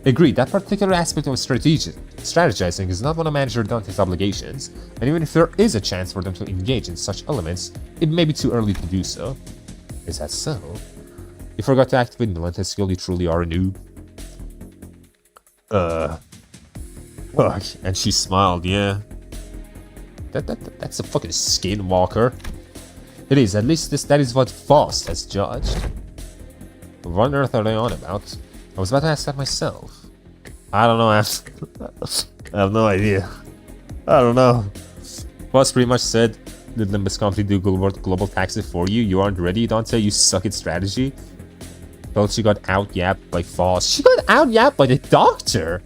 Agreed, that particular aspect of strategizing is not one of Manager Dante's obligations, and even if there is a chance for them to engage in such elements, it may be too early to do so. Is that so? You forgot to activate Melanta's skill, you truly are a noob. Fuck. And she smiled, yeah. That's a fucking skinwalker. It is, at least that is what Faust has judged. What on earth are they on about? I was about to ask that myself. I don't know, I have no idea. I don't know. Faust pretty much said, did Limbus company do global taxes for you? You aren't ready, Dante, you suck at strategy. Well, she got out-yapped by Faust. She got out-yapped by the doctor!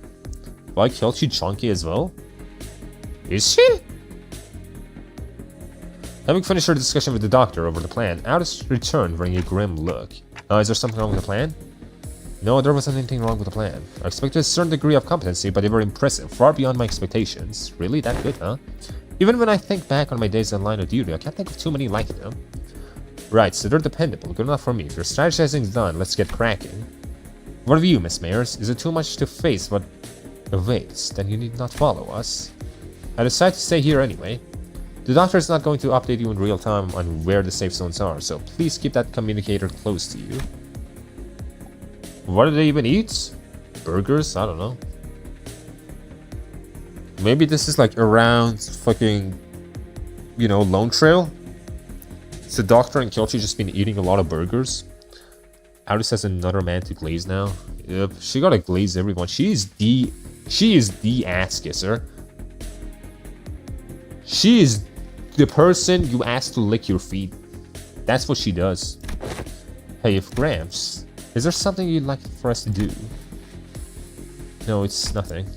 Why killed she chunky as well? Is she? Having finished her discussion with the doctor over the plan, Aldous returned wearing a grim look. Is there something wrong with the plan? No, there wasn't anything wrong with the plan. I expected a certain degree of competency, but they were impressive, far beyond my expectations. Really? That good, huh? Even when I think back on my days in line of duty, I can't think of too many like them. Right, so they're dependable. Good enough for me. If your strategizing's done, let's get cracking. What of you, Miss Mayers? Is it too much to face what awaits? Then you need not follow us. I decided to stay here anyway. The doctor is not going to update you in real time on where the safe zones are, so please keep that communicator close to you. What do they even eat? Burgers? I don't know. Maybe this is like around fucking, you know, Lone Trail? So Doctor and Kyochi just been eating a lot of burgers. Aldous has another man to glaze now. Yep, she gotta glaze everyone. She is the ass kisser. She is the person you ask to lick your feet. That's what she does. Hey, if Gramps, is there something you'd like for us to do? No, it's nothing.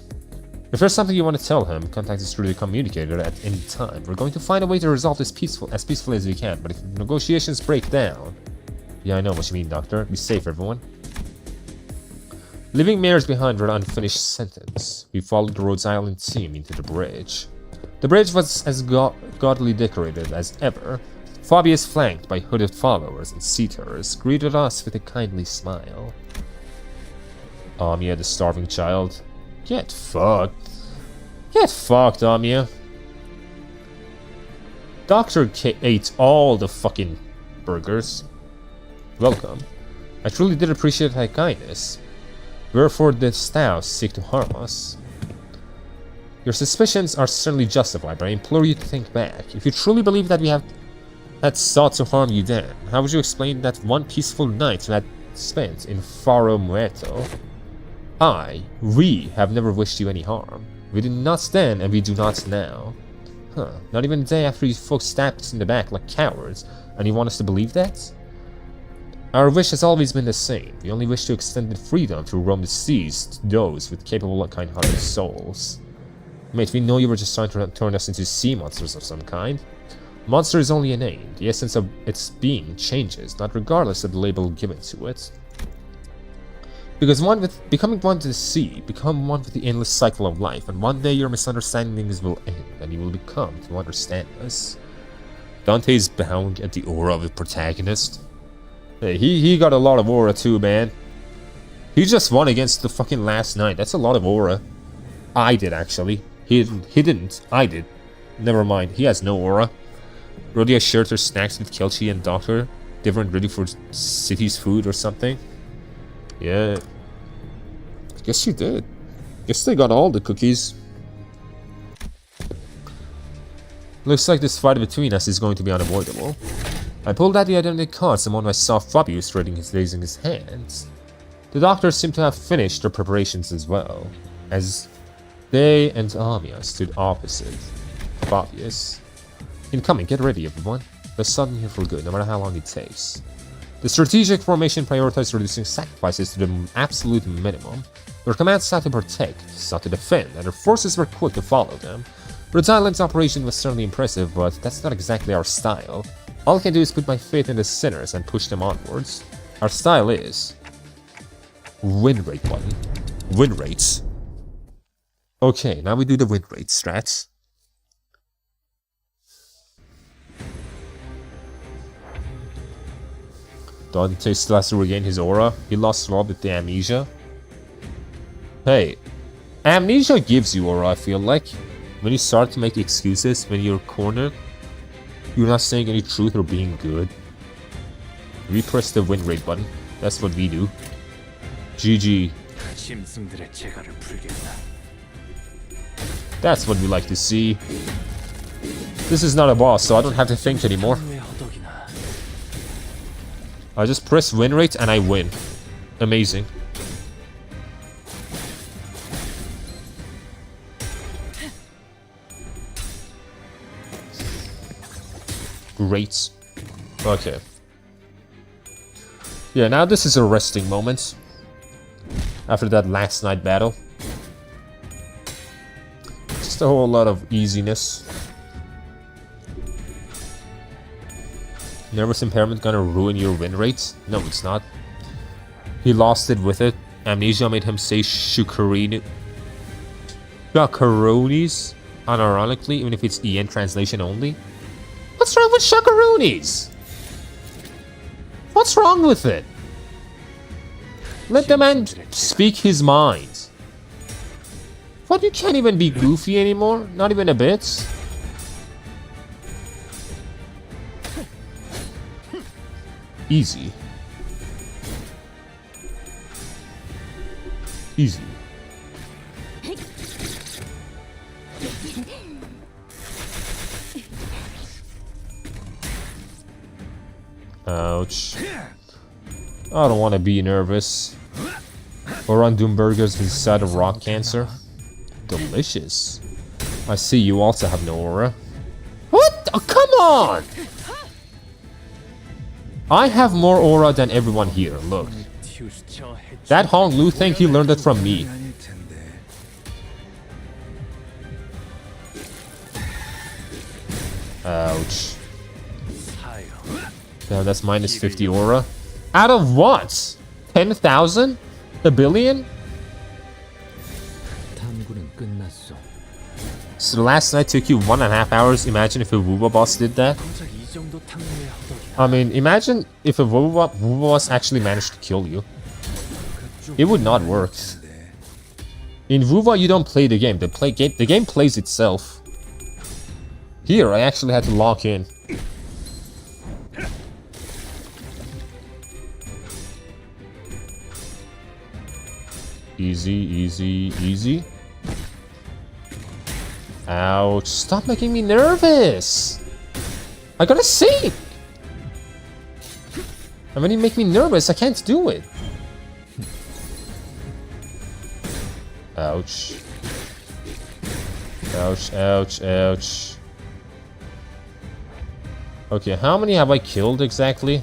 If there's something you want to tell him, contact us through the communicator at any time. We're going to find a way to resolve this as peacefully as we can, but if negotiations break down... Yeah, I know what you mean, Doctor. Be safe, everyone. Leaving Mayers behind with an unfinished sentence, we followed the Rhodes Island team into the bridge. The bridge was as gaudily decorated as ever. Fabius, flanked by hooded followers and seaters, greeted us with a kindly smile. Amia, the starving child. Get fucked. Get fucked, Amia. Doctor ate all the fucking burgers. Welcome. I truly did appreciate thy kindness. Wherefore didst thou seek to harm us? Your suspicions are certainly justified, but I implore you to think back. If you truly believe that we had sought to harm you then, how would you explain that one peaceful night you had spent in Faro Muerto? We have never wished you any harm. We did not then, and we do not now. Huh, not even a day after you folks stabbed us in the back like cowards, and you want us to believe that? Our wish has always been the same. We only wish to extend freedom to roam the seas to those with capable and kind-hearted souls. Mate, we know you were just trying to turn us into sea monsters of some kind. Monster is only a name. The essence of its being changes, not regardless of the label given to it. Because becoming one to the sea, become one with the endless cycle of life, and one day your misunderstandings will end, and you will become to understand us. Dante is bound at the aura of the protagonist. Hey, he got a lot of aura too, man. He just won against the fucking last night. That's a lot of aura. I did, actually. He didn't. I did. Never mind. He has no aura. Rhodia shared her snacks with Kelchi and Doctor. They weren't ready for city's food or something. Yeah. I guess she did. Guess they got all the cookies. Looks like this fight between us is going to be unavoidable. I pulled out the identity cards and one I saw Fabius raising his hands. The doctors seemed to have finished their preparations as well, as they and Amia stood opposite Fabius. Incoming, get ready everyone. We're starting here for good, no matter how long it takes. The strategic formation prioritized reducing sacrifices to the absolute minimum. Their commands sought to protect, sought to defend, and their forces were quick to follow them. Rhodes Island's operation was certainly impressive, but that's not exactly our style. All I can do is put my faith in the sinners and push them onwards. Our style is... win rate button. Win rates. Okay, now we do the win rate strats. Dante still has to regain his aura. He lost Rob with the amnesia. Hey, amnesia gives you aura, I feel like. When you start to make excuses when you're cornered, you're not saying any truth or being good. We press the win rate button. That's what we do. GG. 짐승들의 재갈을 풀겠다. That's what we like to see. This is not a boss, so I don't have to think anymore. 탐로의 허덕이나 I just press win rate and I win. Amazing. Great. Okay. Yeah, now this is a resting moment. After that last night battle. Just a whole lot of easiness. Nervous impairment gonna ruin your win rates? No, it's not. He lost it with it. Amnesia made him say Shukarini. Shakaronis, unironically, even if it's EN translation only. What's wrong with Shakaronis? What's wrong with it? Let the man speak his mind. What, you can't even be goofy anymore? Not even a bit? Easy. Easy. Ouch. I don't want to be nervous. Or on Doomburgers inside of rock cancer. Delicious. I see you also have no aura. What? Oh, come on! I have more aura than everyone here, look. That Hong Lu thing, he learned it from me. Ouch. Damn, that's minus 50 aura. Out of what? 10,000? A billion? So last night took you 1.5 hours. Imagine if a Wuba boss did that. I mean, imagine if a Wuba boss actually managed to kill you. It would not work. In Wuba, you don't play the game. The game plays itself. Here, I actually had to lock in. Easy, easy, easy. Ouch. Stop making me nervous. I gotta save. And when you make me nervous, I can't do it. Ouch. Ouch, ouch, ouch. Okay, how many have I killed exactly?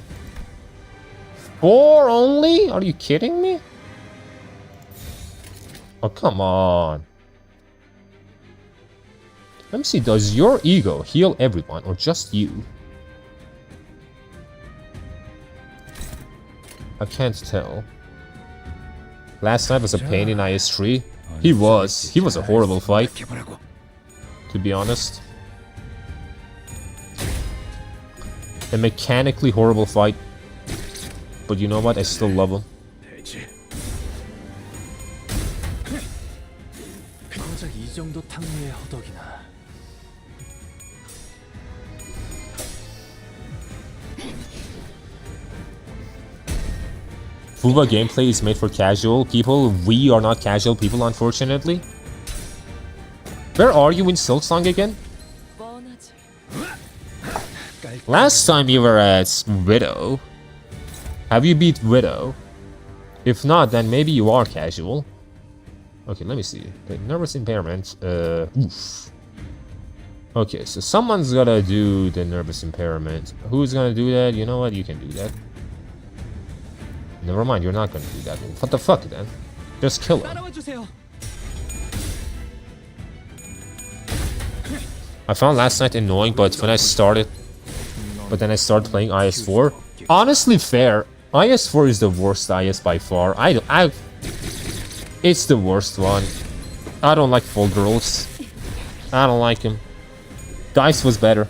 4 only? Are you kidding me? Oh, come on. Let me see, does your ego heal everyone or just you? I can't tell. Last night was a pain in IS3. He was a horrible fight, to be honest. A mechanically horrible fight. But you know what? I still love him. Fuba gameplay is made for casual people. We are not casual people, unfortunately. Where are you in Silksong again? Last time you were at Widow. Have you beat Widow? If not, then maybe you are casual. Okay, let me see. The nervous impairment. Oof. Okay, so someone's gotta do the nervous impairment. Who's gonna do that? You know what? You can do that. Never mind, you're not gonna do that. What the fuck, then? Just kill him. I found last night annoying, but when I started... But then I started playing IS4. Honestly, fair. IS4 is the worst IS by far. It's the worst one. I don't like Full Girls. I don't like him. Dice was better.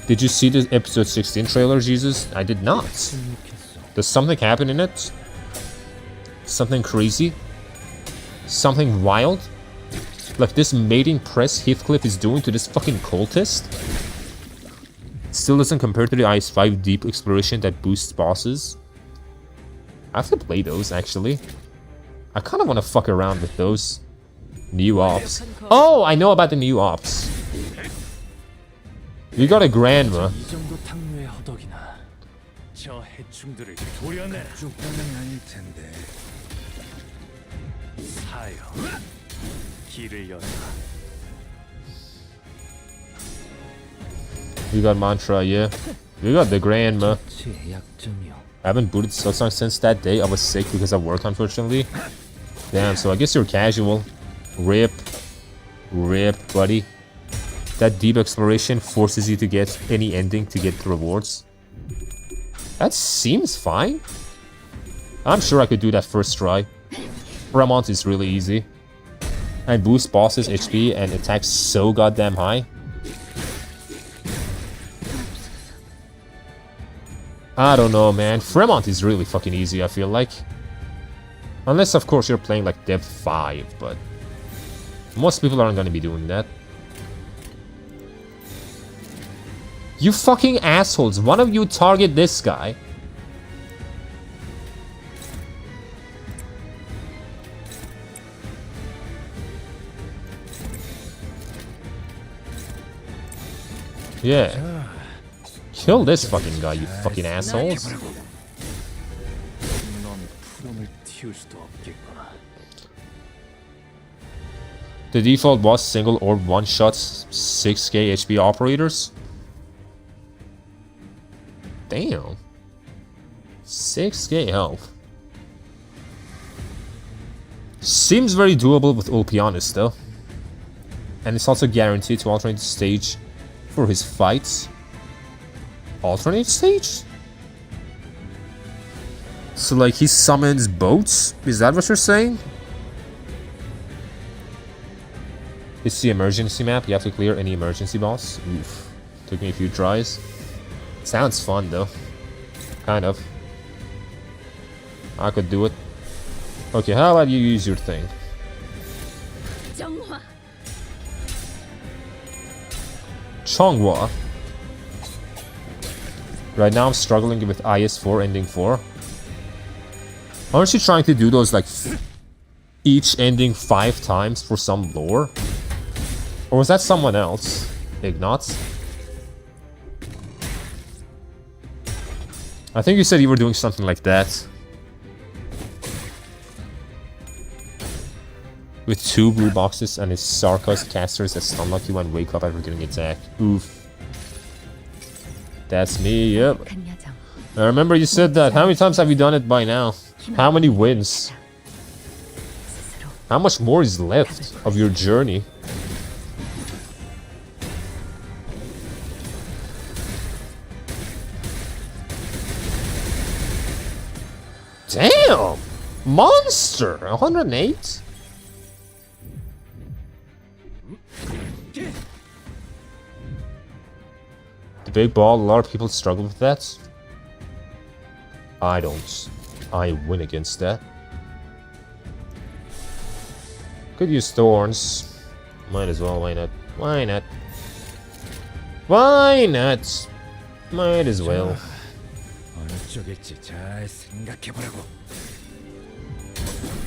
Did you see the episode 16 trailer, Jesus? I did not. Does something happen in it? Something crazy? Something wild? Like this mating press Heathcliff is doing to this fucking cultist? Still doesn't compare to the IS5 deep exploration that boosts bosses. I have to play those, actually. I kind of want to fuck around with those new ops. Oh, I know about the new ops. You got a grandma. 이 정도 탕류의 허덕이나 저 해충들을 도려내. 쪽방이 아닐 텐데. 사여 길을 열라. You got mantra, yeah. You got the grandma. 제 약점이요. I haven't booted Silksong since that day. I was sick because of work, unfortunately. Damn, so I guess you're casual. Rip. Rip, buddy. That deep exploration forces you to get any ending to get the rewards. That seems fine. I'm sure I could do that first try. Fremont is really easy. And boost bosses' HP and attacks so goddamn high. I don't know, man. Fremont is really fucking easy, I feel like. Unless, of course, you're playing like Dev 5, but most people aren't gonna be doing that. You fucking assholes. One of you target this guy. Yeah. Kill this fucking guy, you fucking assholes. 넌 푸름을 틔울 수도 없겠구나. The default was single or one shots 6k HP operators. Damn. 6k health. Seems very doable with Ulpianus though. And it's also guaranteed to alternate the stage for his fights. Alternate stage? So like he summons boats? Is that what you're saying? It's the emergency map. You have to clear any emergency boss. Oof. Took me a few tries. Sounds fun though. Kind of. I could do it. Okay, how about you use your thing? 정화. Chonghua. Right now I'm struggling with IS4 ending 4. Aren't you trying to do those like each ending 5 times for some lore? Or was that someone else? Ignatz? I think you said you were doing something like that. With 2 blue boxes and his Sarkos casters that stun lock you and wake up after getting attacked. Oof. That's me, yep. 한 여정. I remember you said that. How many times have you done it by now? How many wins? 스스로 How much more is left of your journey? Damn! Monster! 108? The big ball, a lot of people struggle with that. I don't. I win against that. Could use thorns. Might as well, why not? Why not? Why not? Might as well. 어느 쪽일지 잘 생각해보라고.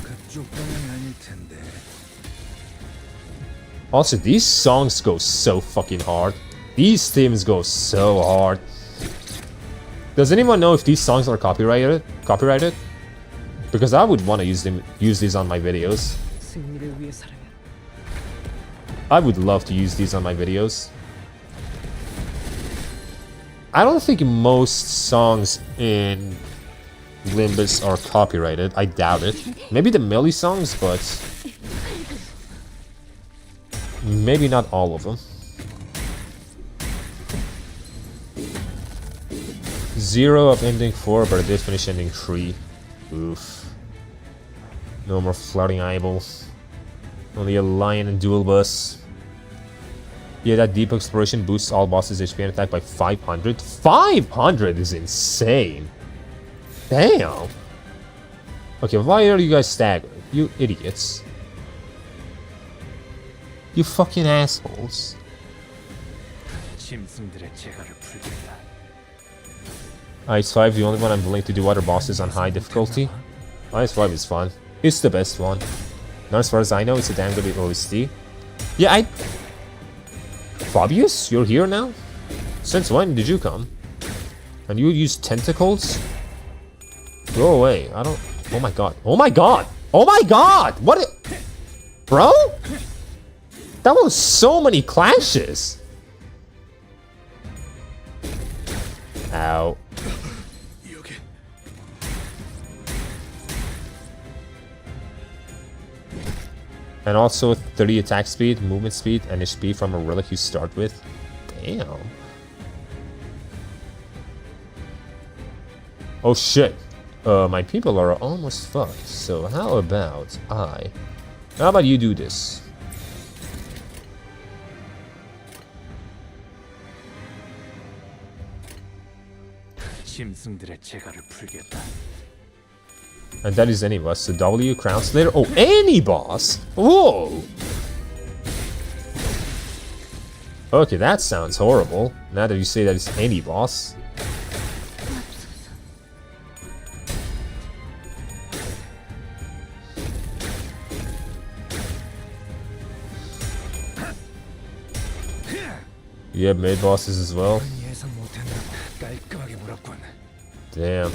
그쪽 방향이 아닐 텐데. Also, these songs go so fucking hard. These themes go so hard. Does anyone know if these songs are copyrighted? Because I would want to use these on my videos. 승리를 위해서라면 I would love to use these on my videos. I don't think most songs in Limbus are copyrighted. I doubt it. Maybe the Millie songs, but maybe not all of them. 0 of ending 4, but I did finish ending 3. Oof. No more floating eyeballs. Only a lion and dual bus. Yeah, that deep exploration boosts all bosses' HP and attack by 500. 500 is insane. Damn. Okay, why are you guys staggered? You idiots. You fucking assholes. 짐승들의 재갈을 풀겠다. Ice 5, the only one I'm willing to do other bosses on high difficulty. Ice 5 is fun. It's the best one. Not as far as I know, it's a damn good OST. Yeah, Fabius, you're here now? Since when did you come? And you use tentacles? Go away. I don't... Oh my god. Oh my god! Oh my god! What Bro? That was so many clashes! Ow. And also 30 attack speed, movement speed, and HP from a relic you start with. Damn. Oh shit. My people are almost fucked, so how about you do this? 짐승들의 재갈을 풀겠다. And that is any boss. The W Crown Slayer. Oh, any boss! Whoa! Okay, that sounds horrible. Now that you say that it's any boss. You have mid bosses as well. Damn.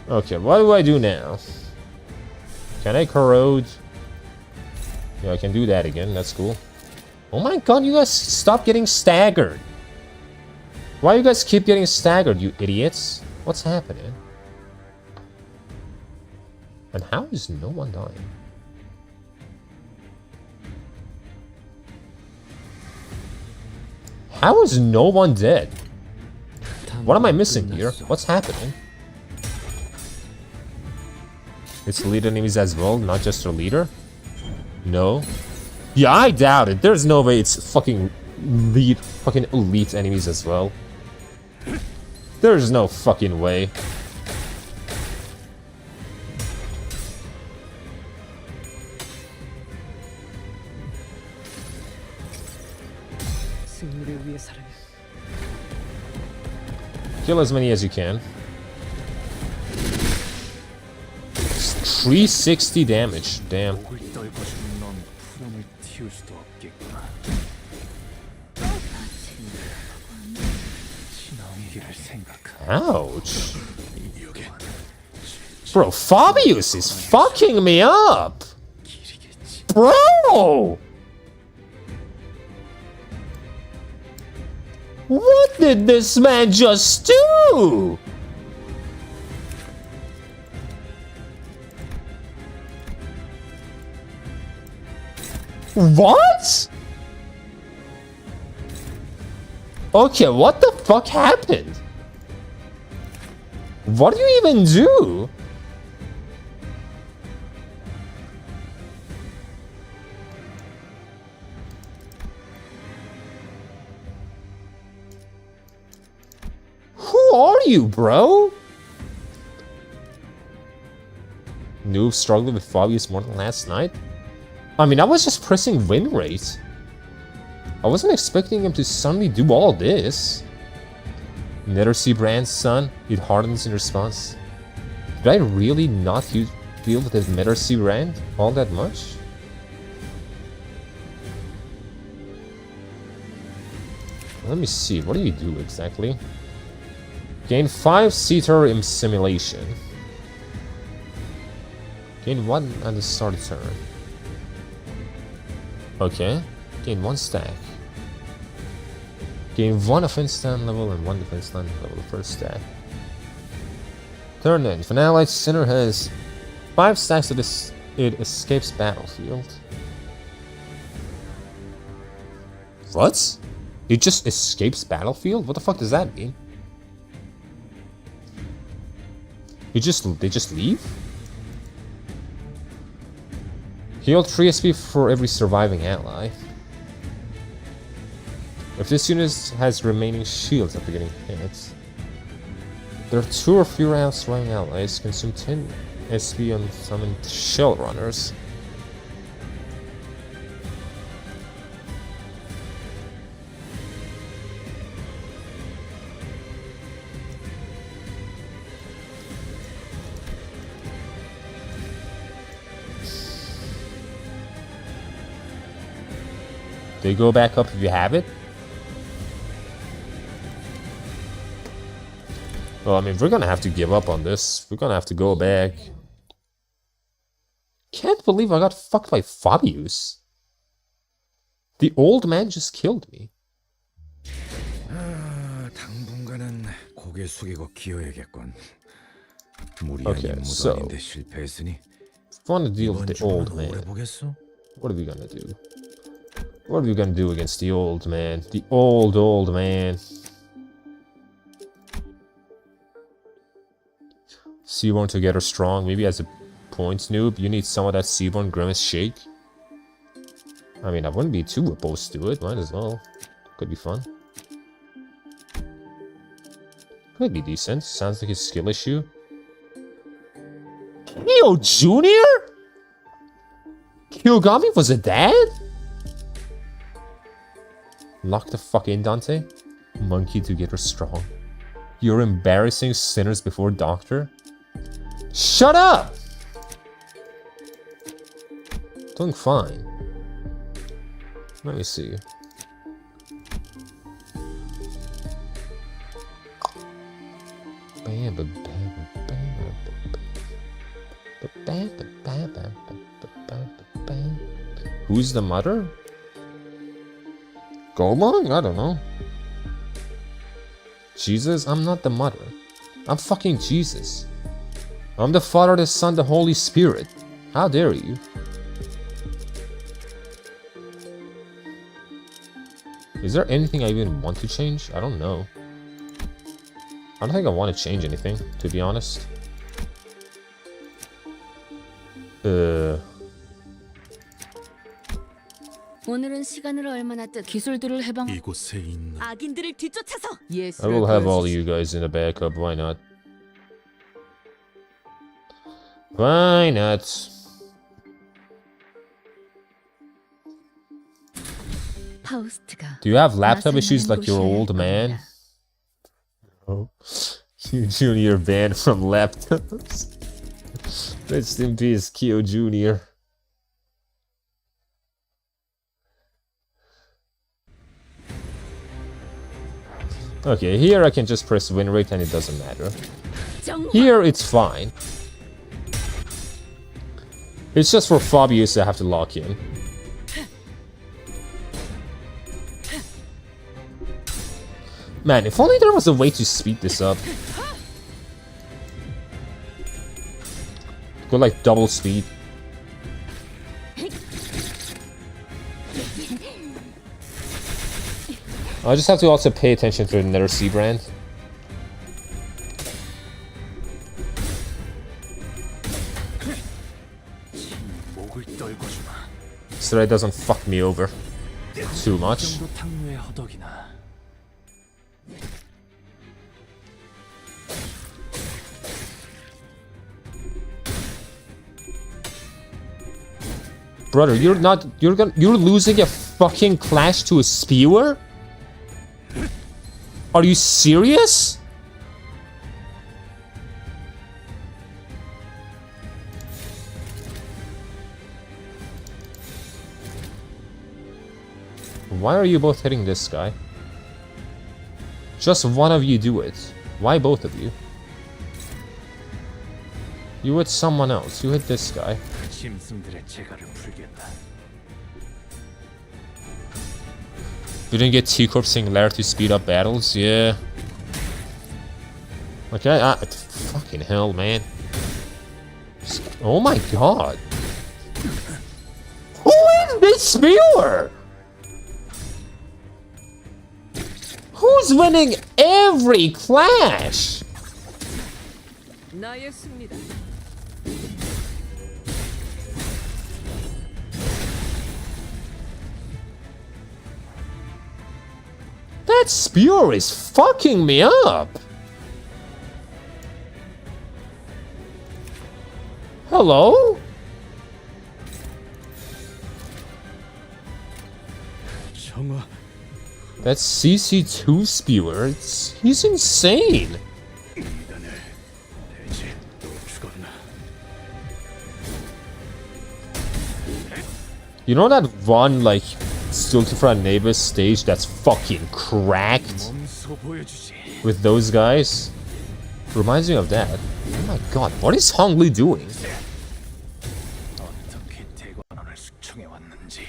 Okay, what do I do now? Can I corrode? Yeah, I can do that again. That's cool. Oh my god, you guys stop getting staggered. Why you guys keep getting staggered, you idiots? What's happening? And how is no one dying? How is no one dead? What am I missing here? What's happening? It's lead enemies as well, not just their leader? No. Yeah, I doubt it. There's no way it's fucking elite enemies as well. There's no fucking way. Kill as many as you can. 360 damage. Damn. Ouch. Bro, Fabius is fucking me up. Bro! What did this man just do? What? Okay, what the fuck happened? What do you even do? Who are you, bro? Noob struggling with Fabius more than last night? I mean, I was just pressing win rate. I wasn't expecting him to suddenly do all this. Nettersea Brand's son, it hardens in response. Did I really not deal with the Nettersea Brand all that much? Let me see, what do you do exactly? Gain 5-seater in simulation. Gain 1 at the start of turn. Okay. Gain 1 stack. Gain 1 offense stand level and 1 defense stand level first stack. Turn end. If an allied center has 5 stacks of this, it escapes battlefield. What? It just escapes battlefield? What the fuck does that mean? They just leave? Heal 3 SP for every surviving ally. If this unit has remaining shields after getting hit, there are 2 or fewer surviving allies. Consume 10 SP on summoned shell runners. They go back up if you have it? Well, I mean, we're gonna have to give up on this. We're gonna have to go back. Can't believe I got fucked by Fabius. The old man just killed me. 아, 당분간은 고개 숙이고 기어야겠군. 무리한 Okay, 임무도 so 아닌데 실패했으니 if I want to deal with 이번 the old 주말은 오래 man, 보겠어? what are we gonna do? What are we gonna do against the old man? The old man. Seaborn together strong. Maybe as a points noob, you need some of that Seaborn Grimace Shake. I mean, I wouldn't be too opposed to it. Might as well. Could be fun. Could be decent. Sounds like a skill issue. Kyo Jr.? Kyogami was a dad? Lock the fuck in, Dante. Monkey together strong. You're embarrassing sinners before doctor? Shut up! Doing fine. Let me see. Who's the mother? Gomong? I don't know. Jesus? I'm not the mother. I'm fucking Jesus. I'm the Father, the Son, the Holy Spirit. How dare you? Is there anything I even want to change? I don't know. I don't think I want to change anything, to be honest. 오늘은 시간을 얼마나 뜯 기술들을 해방 이곳에 있는 악인들을 뒤쫓아서 I will have all you guys in a backup, why not? Why not? 파우스트가 Do you have laptop issues like your old man? Oh. Junior banned from laptops. Rest in peace, Kyo Jr. Okay, here I can just press win rate and it doesn't matter. Here it's fine. It's just for Fabius I have to lock in. Man, if only there was a way to speed this up. Go like double speed. I just have to also pay attention to another C brand. So that it doesn't fuck me over too much. Brother, you're losing a fucking clash to a spewer? Are you serious? Why are you both hitting this guy? Just one of you do it. Why both of you? You hit someone else. You hit this guy. You didn't get T-Corp Singularity to speed up battles? Yeah. Okay, fucking hell, man. Oh my god. Who is this spewer? Who's winning every clash? 나의 승리다. That spewer is fucking me up. Hello? 정화 That CC2 spewer, he's insane. You know that one, like, Still looking for a neighbor stage that's fucking cracked 몸소 보여주지. with those guys. Reminds me of that. Oh my god, what is Hong Li doing? 어떻게 대관원을 숙청해 왔는지.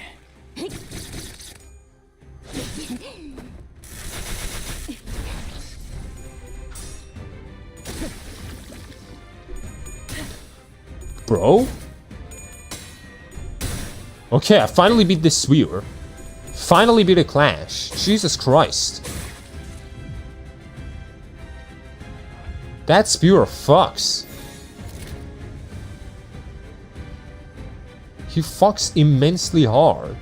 Bro? Okay, I finally beat this Sweeper. Finally beat a Clash. Jesus Christ. That Spewer fucks. He fucks immensely hard.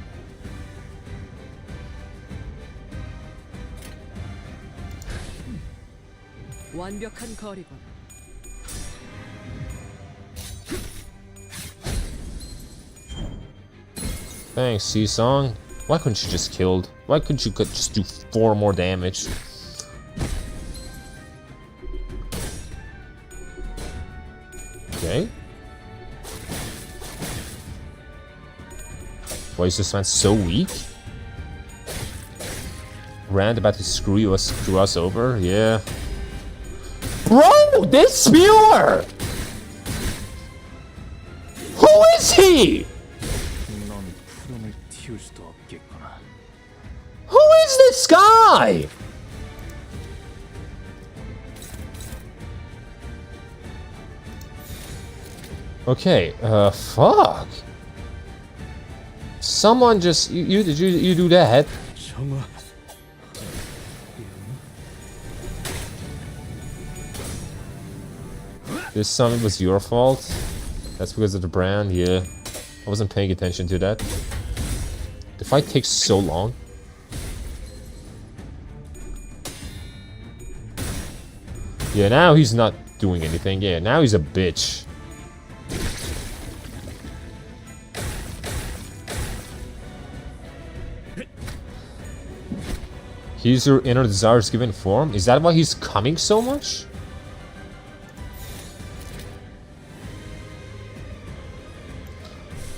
완벽한 거리군. Thanks, C-Song. Why couldn't you just killed? Why couldn't you just do 4 more damage? Okay. Why is this man so weak? Rand about to screw us over? Yeah. Bro, this Spewer! Who is he? 넌 푸름을 틔울 수도 없겠구나. Who is this guy? Okay, fuck. Someone just you do that. 정화. This summon was your fault. That's because of the brand, yeah. I wasn't paying attention to that. The fight takes so long. Yeah, now he's not doing anything. Yeah, now he's a bitch. He's your inner desires given form? Is that why he's coming so much?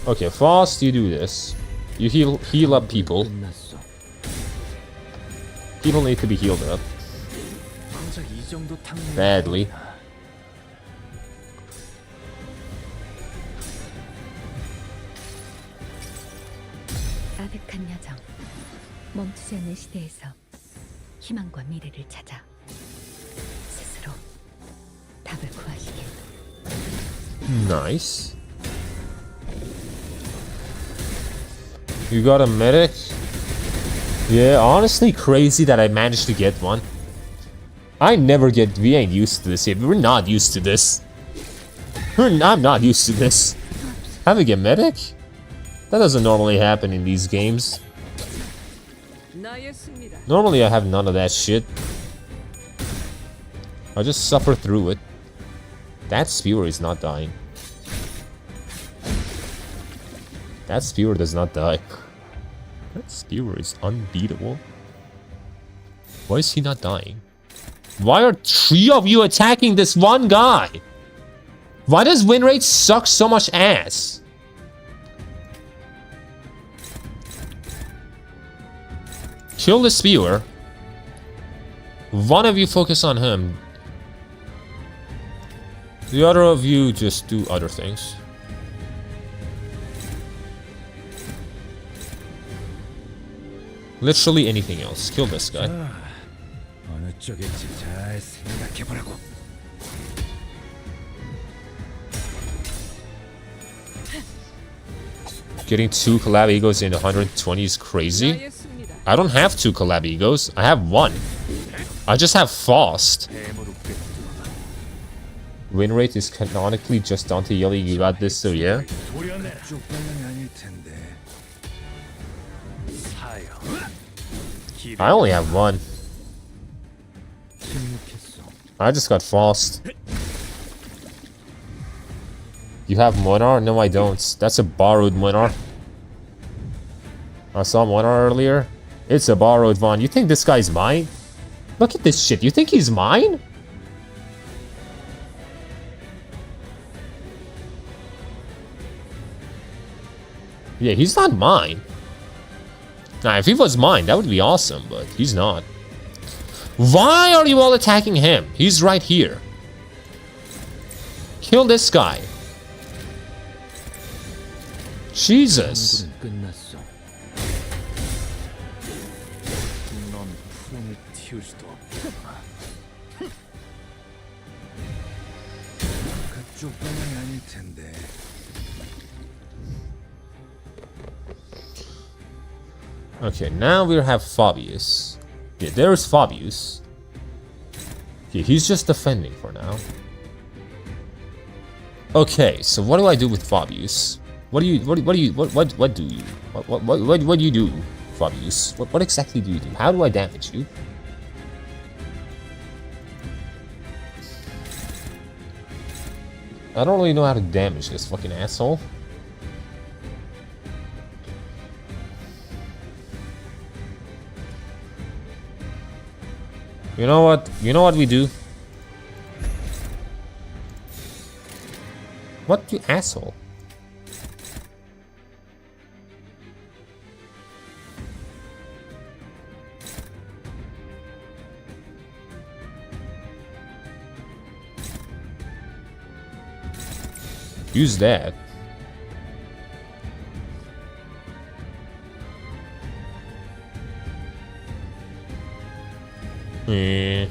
Okay, Frost, you do this. You heal up people. 끝났어. People need to be healed up. 정작 이 정도 탕면 Badly. 아득한 여정. 멈추지 않는 시대에서 희망과 미래를 찾아 스스로 답을 구하시길. Nice. You got a medic? Yeah, honestly crazy that I managed to get one. We ain't used to this yet. We're not used to this. I'm not used to this. Having a medic? That doesn't normally happen in these games. 나의 승리다. Normally I have none of that shit. I'll just suffer through it. That Spewer is not dying. That Spewer does not die. That Spewer is unbeatable. Why is he not dying? Why are 3 of you attacking this one guy? Why does win rate suck so much ass? Kill the Spewer. One of you focus on him. The other of you just do other things. Literally anything else. Kill this guy. 어느 쪽일지 잘 생각해보라고. Getting 2 collab egos in 120 is crazy. 나의 승리다. I don't have 2 collab egos. I have 1. I just have Faust. 대무로 꿰뚫어라. Win rate is canonically just Dante yelling, you got this, so yeah. 쪽 방향이 아닐 텐데. 사형. I only have 1. 침묵했어. I just got Faust. You have Monar? No, I don't. That's a borrowed Monar. I saw Monar earlier. It's a borrowed one. You think this guy's mine? Look at this shit. You think he's mine? Yeah, he's not mine. Now, if he was mine, that would be awesome, but he's not. Why are you all attacking him? He's right here. Kill this guy. Jesus. 끝났어. 넌 풀을 틔울 수도 없구나. 그쪽 방향이 아닐 텐데. Okay, now we have Fabius. Yeah, there's Fabius. Yeah, he's just defending for now. Okay, so what do I do with Fabius? What do you do, Fabius? What exactly do you do? How do I damage you? I don't really know how to damage this fucking asshole. You know what? You know what we do? What, you asshole? Use that. You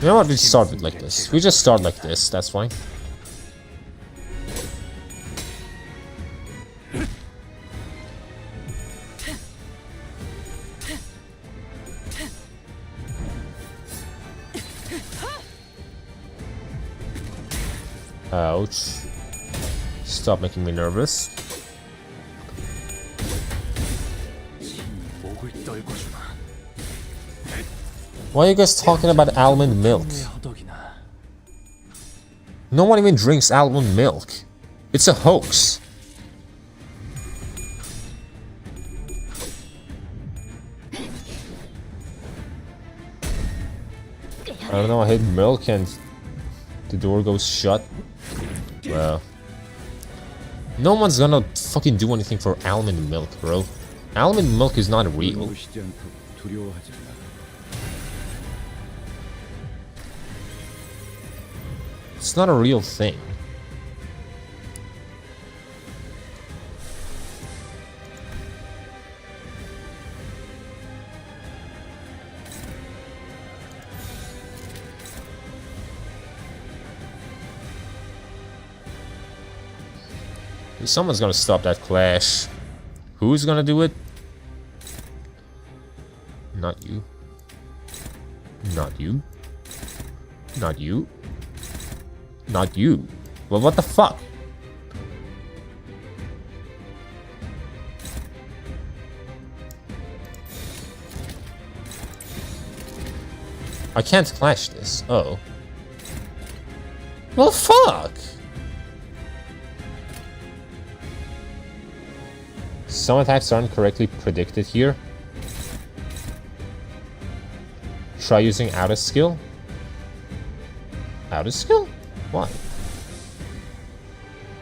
know what? We start it like this. We just start like this. That's fine. Ouch. Stop making me nervous. Why are you guys talking about almond milk? No one even drinks almond milk. It's a hoax. I don't know, I hate milk and the door goes shut. Well, no one's gonna fucking do anything for almond milk, bro. Almond milk is not real. It's not a real thing. Someone's gonna stop that clash. Who's gonna do it? Not you. Not you. Not you. Not you. Well, what the fuck? I can't clash this. Oh. Well, fuck! Some attacks aren't correctly predicted here. Try using outer skill. Outer skill? Why?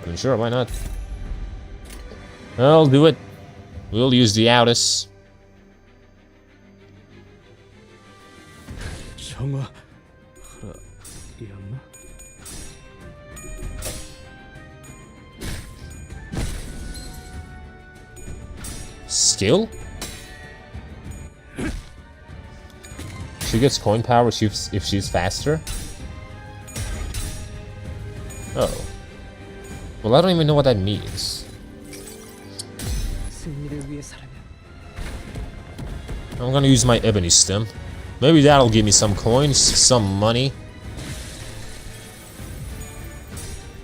I mean, sure, why not? I'll do it. We'll use the Outis. Skill? She gets coin power if she's faster? Oh. Well, I don't even know what that means. I'm gonna use my ebony stem. Maybe that'll give me some coins, some money.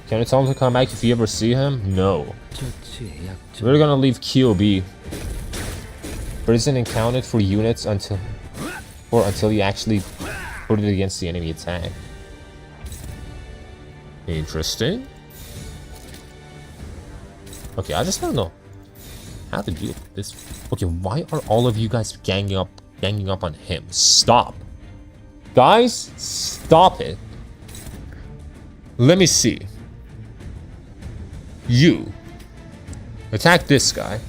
Can you tell him to come back if you ever see him? No. We're gonna leave QB. Prison encountered for units until you actually put it against the enemy attack. Interesting. Okay, I just don't know how to deal with this. Okay, why are all of you guys ganging up on him? Stop. Guys, stop it. Let me see. You. Attack this guy.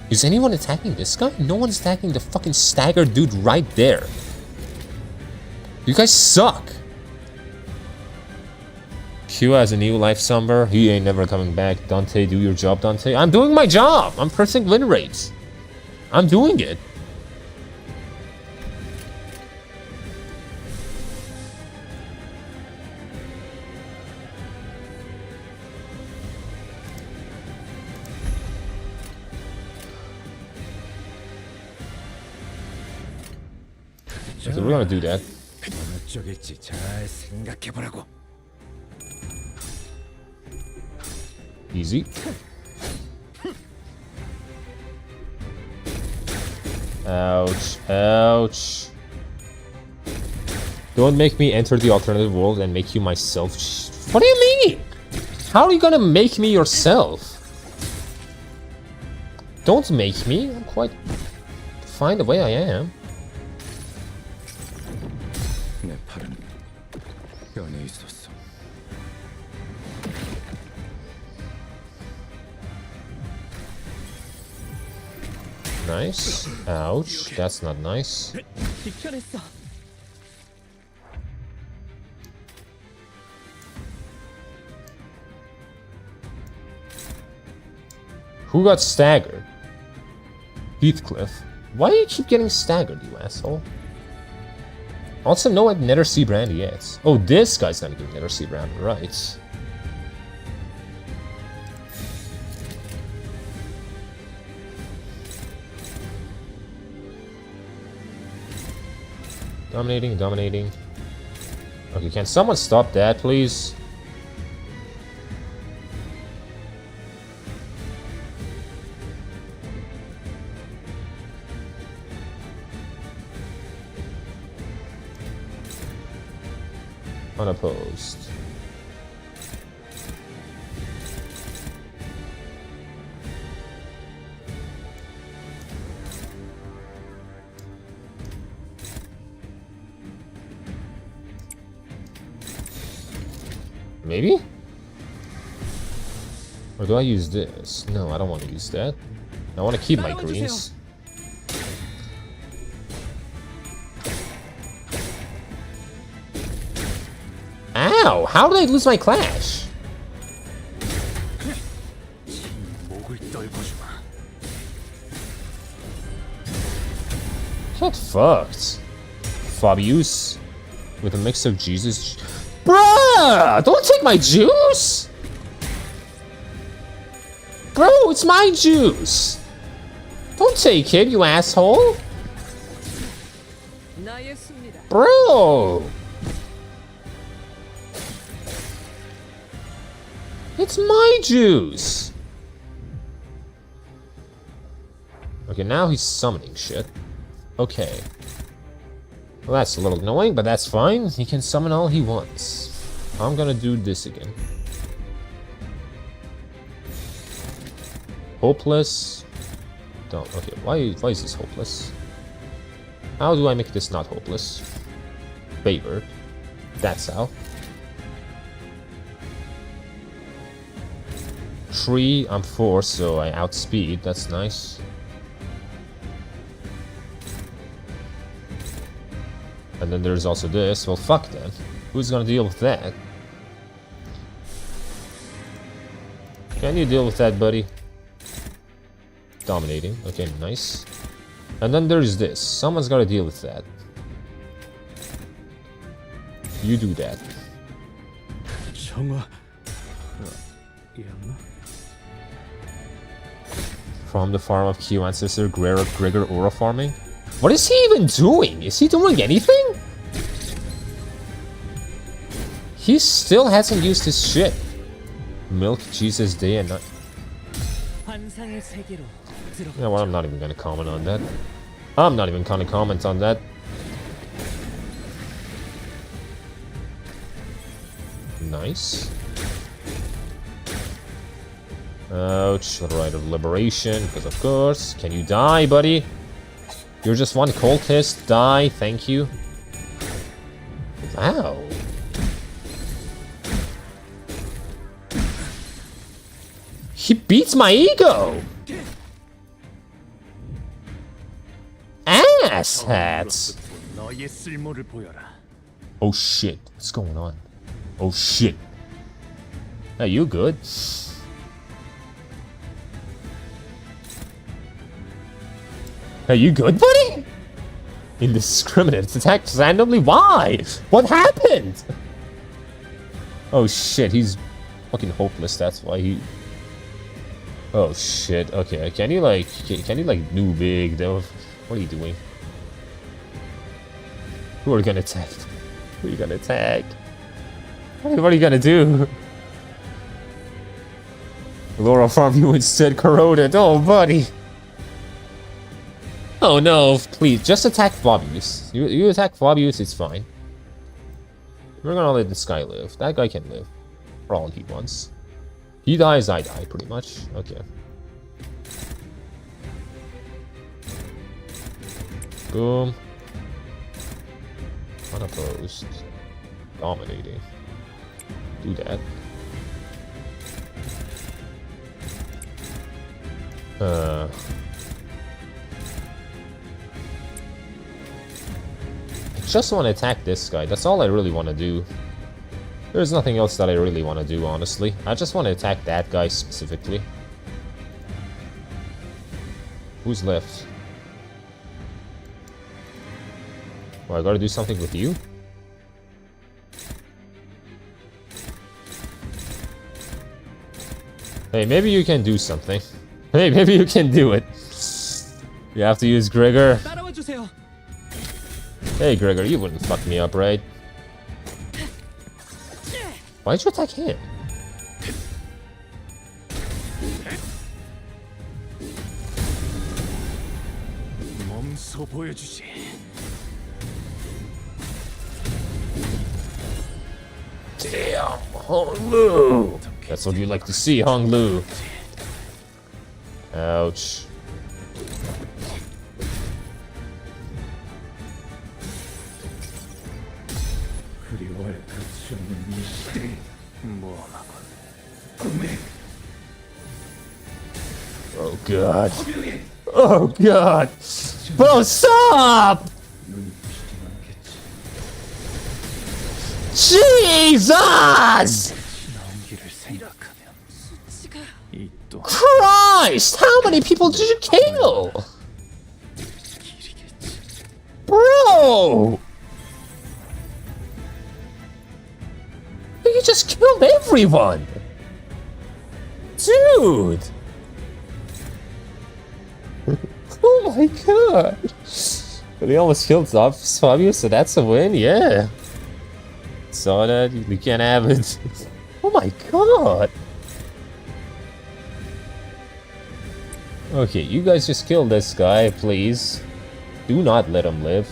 Is anyone attacking this guy? No one's attacking the fucking staggered dude right there. You guys suck. Q has a new life somber. He ain't never coming back. Dante, do your job, Dante. I'm doing my job. I'm pressing win rates. I'm doing it. Okay, we're gonna do that. 어느 쪽일지 잘 생각해보라고. Easy. Ouch. Ouch. Don't make me enter the alternative world and make you myself. What do you mean? How are you gonna make me yourself? Don't make me. I'm quite fine the way I am. 내 팔은 변해 있었어. Nice. Ouch. That's not nice. 비켜냈어. Who got staggered? Heathcliff. Why do you keep getting staggered, you asshole? Also, no Nether Sea Brand yet. Oh, this guy's gonna give Nether Sea Brand, right. Dominating, dominating. Okay, can someone stop that, please? Unopposed. Maybe? Or do I use this? No, I don't want to use that. I want to keep my greens. Ow! How did I lose my clash? Get fucked. Fabius with a mix of Jesus. Bruh! Don't take my juice! Bro, it's my juice! Don't take it, you asshole! 나의 승리다. Bro! It's my juice! Okay, now he's summoning shit. Okay. Well, that's a little annoying, but that's fine. He can summon all he wants. I'm gonna do this again. Hopeless. Don't. Okay, why is this hopeless? How do I make this not hopeless? Favored. That's how. 3, I'm 4, so I outspeed. That's nice. And then there's also this. Well, fuck then. Who's gonna deal with that? Can you deal with that, buddy? Dominating. Okay, nice. And then there's this. Someone's gotta deal with that. You do that. From the farm of Q ancestor Gregor Aura farming? What is he even doing? Is he doing anything? He still hasn't used his shit. Milk Jesus day and night. 환상의 세계로 들어가. Yeah, well, I'm not even gonna comment on that. I'm not even gonna comment on that. Nice. Ouch, the right of liberation, because of course. Can you die, buddy? You're just one cultist. Die, thank you. Wow. He beats my ego! Ass hats! 너의 쓸모를 보여라. Oh shit, what's going on? Oh shit. Are you good? Are you good, buddy? Indiscriminate attacks randomly? Why? What happened? Oh shit, he's fucking hopeless, that's why he... Oh shit, okay, can you like do big though? What are you doing? Who are you gonna attack? Who are you gonna attack? What are you gonna do? Laura farm you instead, corroded. Oh, buddy. Oh no, please, just attack Fabius. You attack Fabius, it's fine. We're gonna let this guy live. That guy can live. For all he wants. He dies, I die, pretty much. Okay. Boom. Unopposed. Dominating. Do that. I just want to attack this guy. That's all I really want to do. There's nothing else that I really want to do, honestly. I just want to attack that guy specifically. Who's left? Oh, I gotta do something with you? Hey, maybe you can do something. Hey, maybe you can do it. You have to use Gregor. 따라와 주세요. Hey, Gregor, you wouldn't fuck me up, right? Why'd you attack him? 몸소 보여주지. Damn, Hong Lu! That's what you like to see, Hong Lu. Ouch. 그리워할 가치 없는 이 시대에 Oh god. Oh god. Bro, stop! Jesus! 나오기를 생각하면 이또 Christ! How many people did you kill? Bro! You just killed everyone! Dude! Oh my god! But he almost killed Fabio, so that's a win, yeah. Saw that, you can't have it. Oh my god! Okay, you guys just kill this guy, please. Do not let him live.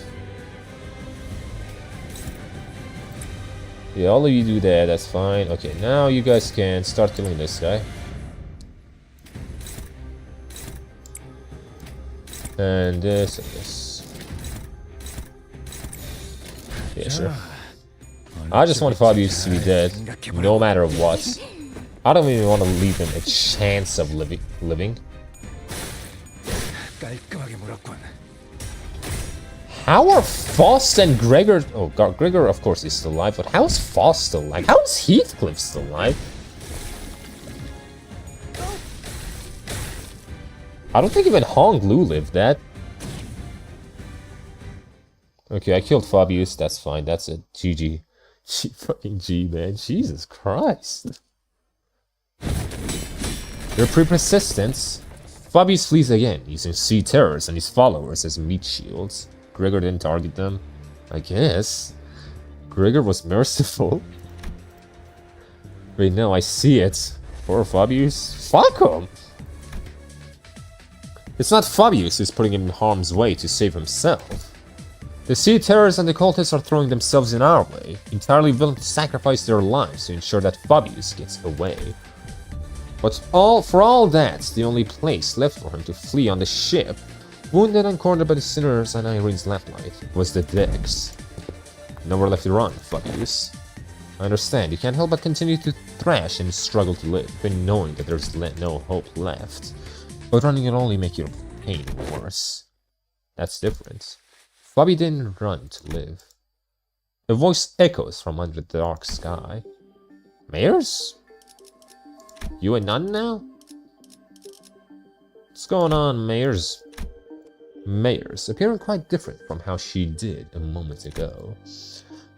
Yeah, all of you do that, that's fine. Okay, now you guys can start killing this guy. And this and this. Yeah, sure. I just want Fabius to be dead, no matter what. I don't even want to leave him a chance of living. 깔끔하게 물었군. How are Faust and Gregor... Oh, Gregor, of course, is still alive, but how is Faust still alive? How is Heathcliff still alive? I don't think even Hong Lu lived that. Okay, I killed Fabius, that's fine, that's it. GG. Fucking G, man. Jesus Christ. Your persistence. Fabius flees again, using sea terrors and his followers as meat shields. Gregor didn't target them. I guess. Gregor was merciful. Wait, no, I see it. Poor Fabius. Fuck him! It's not Fabius who's putting him in harm's way to save himself. The sea terrors and the cultists are throwing themselves in our way, entirely willing to sacrifice their lives to ensure that Fabius gets away. But for all that, the only place left for him to flee on the ship, wounded and cornered by the sinners and Irene's lamplight, was the decks. Nowhere left to run, Fabius. I understand, you can't help but continue to thrash and struggle to live, even knowing that there's no hope left. But running will only make your pain worse. That's different. Bobby didn't run to live. A voice echoes from under the dark sky. Mayors? You a nun now? What's going on, Mayors? Mayors, appearing quite different from how she did a moment ago.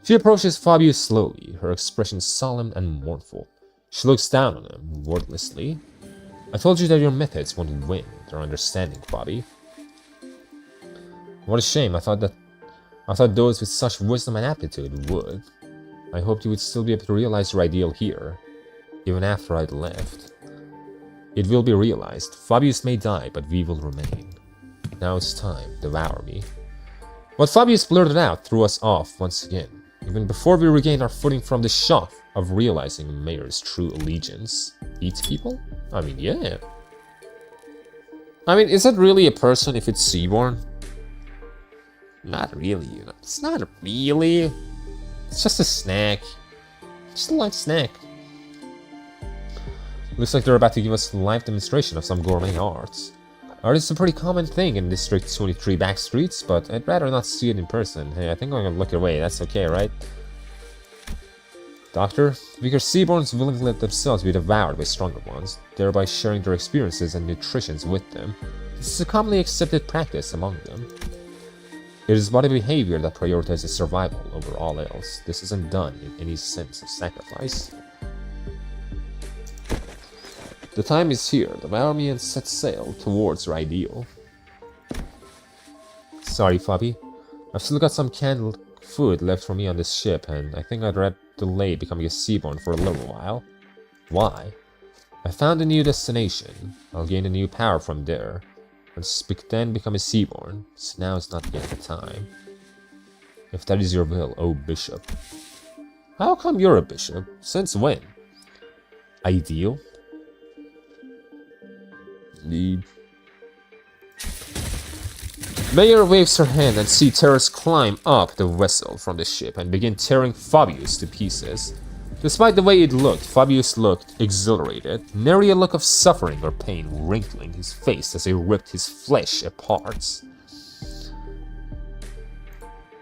She approaches Fabius slowly, her expression solemn and mournful. She looks down on him, wordlessly. I told you that your methods wouldn't win their understanding, Bobby. What a shame, I thought those with such wisdom and aptitude would. I hoped you would still be able to realize your ideal here, even after I'd left. It will be realized. Fabius may die, but we will remain. Now it's time, devour me. What Fabius blurted out threw us off once again, even before we regained our footing from the shock of realizing Mayor's true allegiance. Eat people? I mean, yeah. I mean, is it really a person if it's seaborn? Not really, you know. It's not really. It's just a snack. Just a light snack. Looks like they're about to give us a live demonstration of some gourmet arts. Art is a pretty common thing in District 23 backstreets, but I'd rather not see it in person. Hey, I think I'm gonna look away, that's okay, right? Doctor, weaker seaborns willingly let themselves be devoured by stronger ones, thereby sharing their experiences and nutritions with them. This is a commonly accepted practice among them. It is body behavior that prioritizes survival over all else. This isn't done in any sense of sacrifice. The time is here. Devour me and set sail towards your ideal. Sorry, Fabi. I've still got some canned food left for me on this ship, and I think I'd rather delay becoming a seaborn for a little while. Why? I found a new destination. I'll gain a new power from there, and then become a seaborn, so now is not yet the time. If that is your will, oh bishop. How come you're a bishop? Since when? Ideal? Need. Mayor waves her hand and see Terrace climb up the vessel from the ship and begin tearing Fabius to pieces. Despite the way it looked, Fabius looked exhilarated, nary a look of suffering or pain wrinkling his face as he ripped his flesh apart.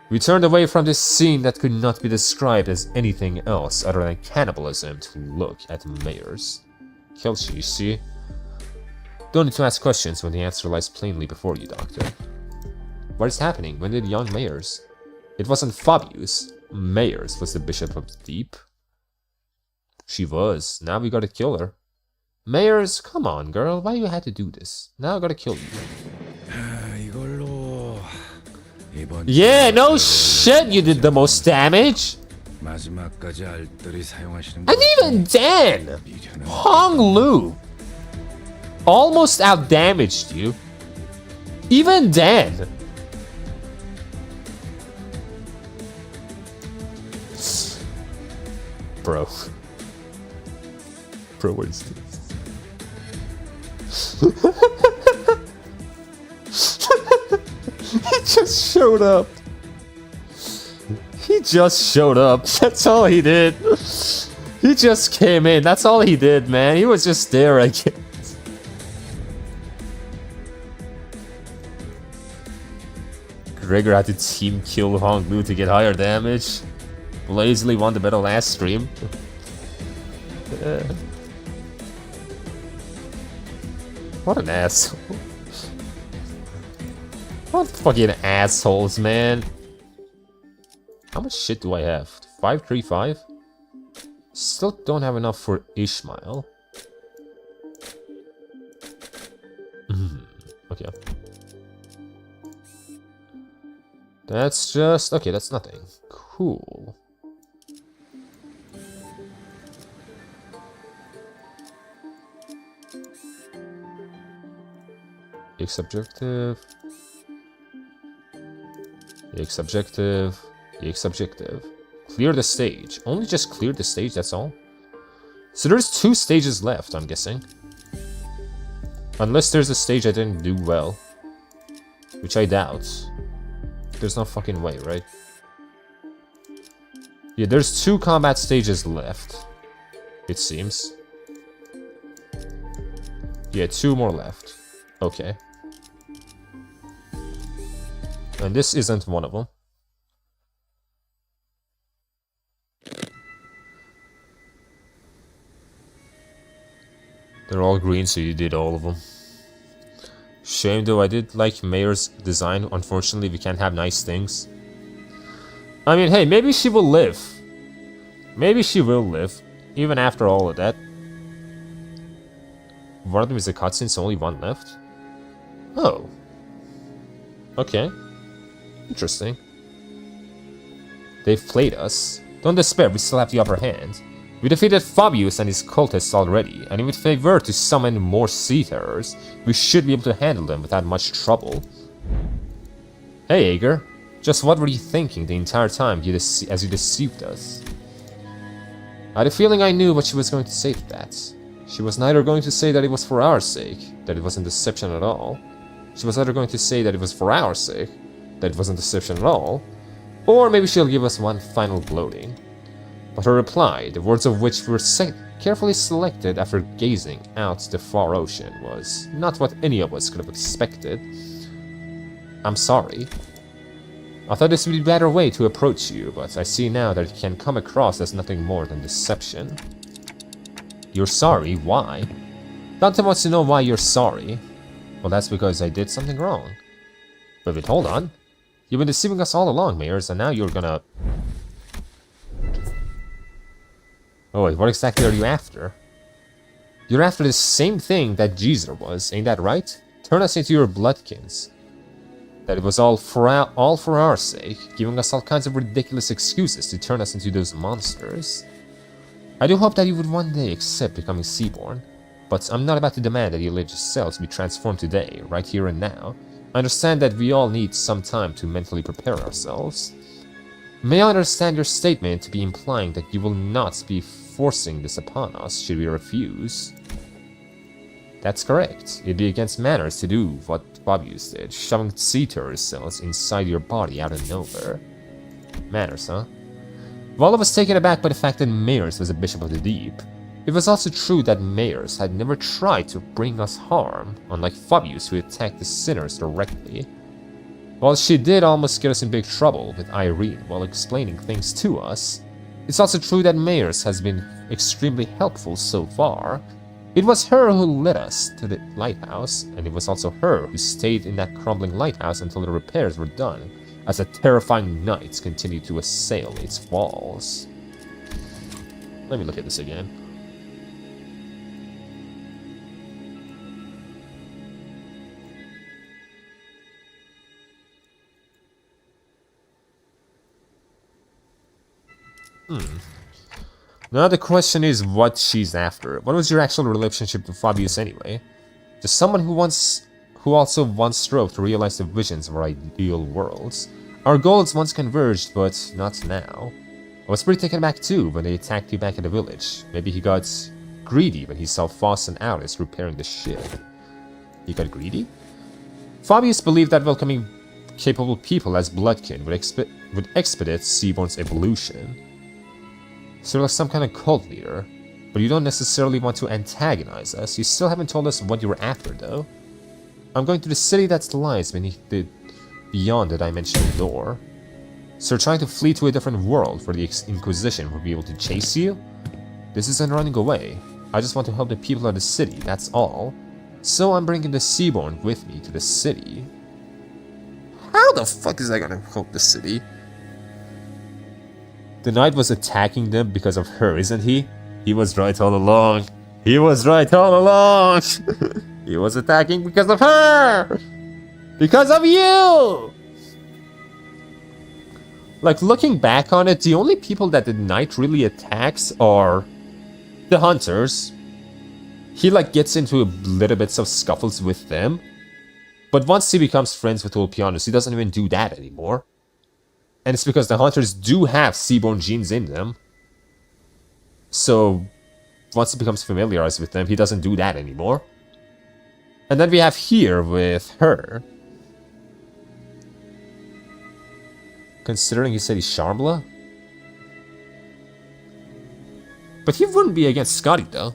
We turned away from this scene that could not be described as anything else other than cannibalism to look at Mayors. Kelsey, you see? Don't need to ask questions when the answer lies plainly before you, Doctor. What is happening? When did young Mayors? It wasn't Fabius. Mayors was the Bishop of the Deep. She was. Now we gotta kill her. Mayors, come on, girl. Why you had to do this? Now I gotta kill you. Yeah, no shit, you did the most damage. And even then, Hong Lu almost outdamaged you. Even then. Bro. Bro, what is this? He just showed up. He just showed up. That's all he did. He just came in. That's all he did, man. He was just there, I guess. Gregor had to team kill Hong Lu to get higher damage. Lazily won the battle last stream. What an asshole. What fucking assholes, man. How much shit do I have? 535? Still don't have enough for Ishmael. Okay. That's just... okay, that's nothing. Cool. X objective. X objective. X objective. Clear the stage. Only just cleared the stage, that's all? So there's 2 stages left, I'm guessing. Unless there's a stage I didn't do well. Which I doubt. There's no fucking way, right? Yeah, there's 2 combat stages left, it seems. Yeah, 2 more left. Okay. And this isn't one of them. They're all green, so you did all of them. Shame though, I did like Mayor's design. Unfortunately, we can't have nice things. I mean, hey, maybe she will live. Maybe she will live, even after all of that. One of them is a cutscene, so only one left. Oh. Okay. Interesting. They've played us. Don't despair, we still have the upper hand. We defeated Fabius and his cultists already, and if they were to summon more sea terrors, we should be able to handle them without much trouble. Hey, Ager. Just what were you thinking the entire time as you deceived us? I had a feeling I knew what she was going to say to that. She was neither going to say that it was for our sake, that it wasn't deception at all. She was either going to say that it was for our sake, that it wasn't deception at all, or maybe she'll give us one final gloating. But her reply, the words of which were carefully selected after gazing out the far ocean, was not what any of us could have expected. I'm sorry. I thought this would be a better way to approach you, but I see now that it can come across as nothing more than deception. You're sorry? Why? Dante wants to know why you're sorry. Well, that's because I did something wrong. But wait, hold on. You've been deceiving us all along, Mayors, and now you're gonna... Oh wait, what exactly are you after? You're after the same thing that Jeezer was, ain't that right? Turn us into your bloodkins. That it was all for our sake, giving us all kinds of ridiculous excuses to turn us into those monsters. I do hope that you would one day accept becoming Seaborn, but I'm not about to demand that you let yourselves be transformed today, right here and now. I understand that we all need some time to mentally prepare ourselves. May I understand your statement to be implying that you will not be forcing this upon us should we refuse? That's correct. It'd be against manners to do what Fabius did, shoving sea turtle cells inside your body out of nowhere. Manners, huh? While I was taken aback by the fact that Mayors was a bishop of the deep, it was also true that Mayors had never tried to bring us harm, unlike Fabius who attacked the sinners directly. While she did almost get us in big trouble with Irene while explaining things to us, it's also true that Mayors has been extremely helpful so far. It was her who led us to the lighthouse, and it was also her who stayed in that crumbling lighthouse until the repairs were done, as the terrifying nights continued to assail its walls. Let me look at this again. Now the question is what she's after. What was your actual relationship to Fabius anyway? Just someone who also once strove to realize the visions of our ideal worlds. Our goals once converged, but not now. I was pretty taken aback too when they attacked you back at the village. Maybe he got greedy when he saw Foss and Alice repairing the ship. He got greedy? Fabius believed that welcoming capable people as Bloodkin would expedite Seaborn's evolution. So you're like some kind of cult leader, but you don't necessarily want to antagonize us. You still haven't told us what you were after, though. I'm going to the city that lies beyond the dimensional door. So you're trying to flee to a different world where the Inquisition will be able to chase you? This isn't running away. I just want to help the people of the city, that's all. So I'm bringing the Seaborn with me to the city. How the fuck is that gonna help the city? The knight was attacking them because of her, isn't he? He was right all along. He was right all along. He was attacking because of her. Because of you. Like, looking back on it, the only people that the knight really attacks are the hunters. He like gets into a little bits of scuffles with them. But once he becomes friends with Ulpianus, he doesn't even do that anymore. And it's because the hunters do have Seaborn genes in them. So, once he becomes familiarized with them, he doesn't do that anymore. And then we have here with her. Considering he said he's Shambhala? But he wouldn't be against Scotty, though.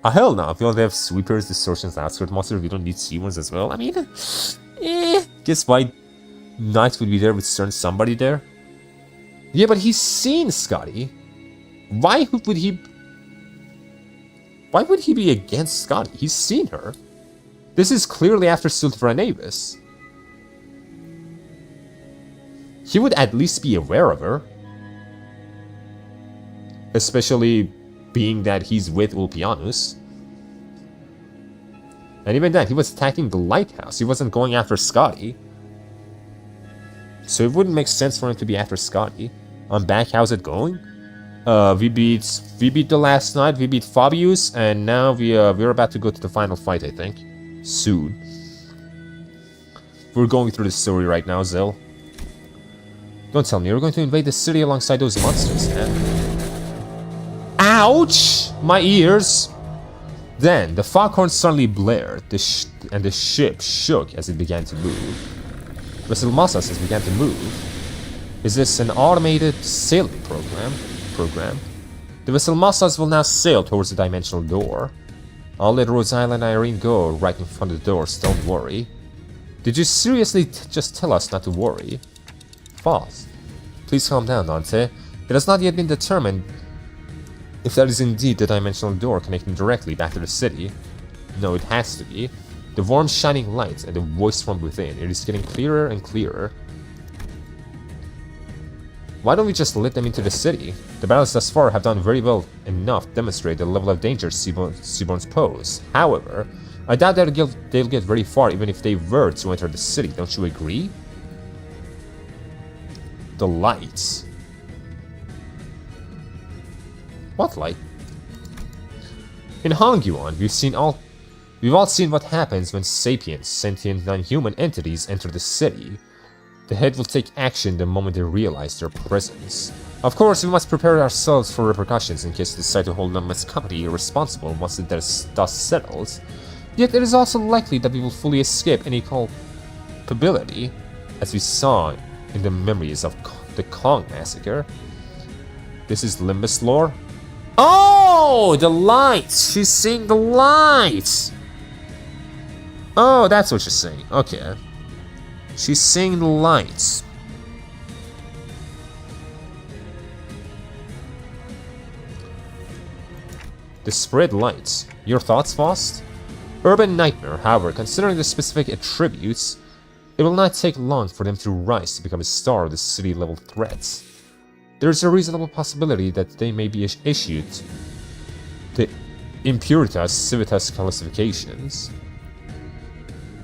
Hell no. If you want to have sweepers, distortions, outskirt monsters, we don't need C1s as well. I mean, guess why Knights would be there with certain somebody there? Yeah, but he's seen Scotty. Why would he be against Scotty? He's seen her. This is clearly after Sulfur Avis. He would at least be aware of her. Especially being that he's with Ulpianus. And even then, he was attacking the lighthouse. He wasn't going after Scotty. So it wouldn't make sense for him to be after Scotty. I'm back, how's it going? We beat the last night, we beat Fabius, and now we're about to go to the final fight, I think. Soon. We're going through the story right now, Zell. Don't tell me you're going to invade the city alongside those monsters, man. Ouch! My ears! Then, the foghorn suddenly blared, and the ship shook as it began to move. Vessel Massas as began to move. Is this an automated sailing program? The Vessel Massas will now sail towards the dimensional door. I'll let Rose Island Irene go right in front of the doors, don't worry. Did you seriously just tell us not to worry? Fast. Please calm down, Dante. It has not yet been determined if that is indeed the dimensional door connecting directly back to the city. No, it has to be. The warm shining light and the voice from within, it is getting clearer and clearer. Why don't we just let them into the city? The battles thus far have done very well enough to demonstrate the level of danger Seaborns pose. However, I doubt they'll get very far even if they were to enter the city, don't you agree? The lights. What light? In Hongguan, we've all seen what happens when sapiens, sentient non-human entities enter the city. The head will take action the moment they realize their presence. Of course, we must prepare ourselves for repercussions in case they decide to hold them as company irresponsible once the dust settles. Yet it is also likely that we will fully escape any culpability, as we saw in the memories of the Kong massacre. This is Limbus lore. Oh, the lights! She's seeing the lights! Oh, that's what she's saying. Okay. She's seeing the lights. The spread lights. Your thoughts, Faust? Urban Nightmare, however, considering the specific attributes, it will not take long for them to rise to become a star of the city-level threats. There is a reasonable possibility that they may be issued the Impuritas Civitas classifications.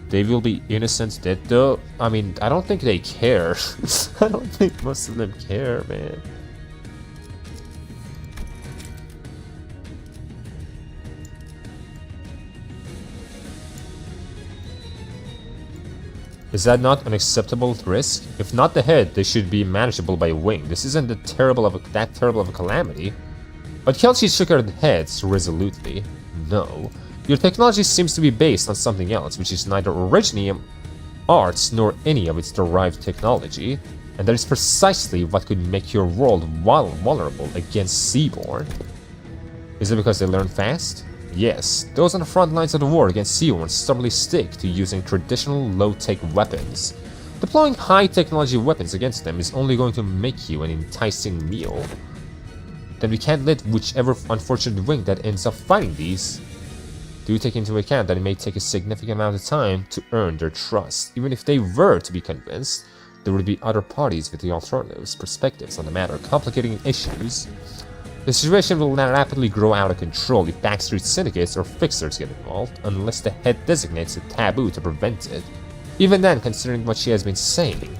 They will be innocent dead though. I mean, I don't think they care. I don't think most of them care, man. Is that not an acceptable risk? If not the head, they should be manageable by a wing. This isn't that terrible of a calamity. But Kelsey shook her head resolutely. No. Your technology seems to be based on something else, which is neither Originium arts nor any of its derived technology. And that is precisely what could make your world vulnerable against Seaborn. Is it because they learn fast? Yes, those on the front lines of the war against Seaborn stubbornly stick to using traditional low-tech weapons. Deploying high-technology weapons against them is only going to make you an enticing meal. Then we can't let whichever unfortunate wing that ends up fighting these. Do take into account that it may take a significant amount of time to earn their trust. Even if they were to be convinced, there would be other parties with the alternatives, perspectives on the matter, complicating issues. The situation will now rapidly grow out of control if backstreet syndicates or fixers get involved, unless the head designates a taboo to prevent it. Even then, considering what she has been saying,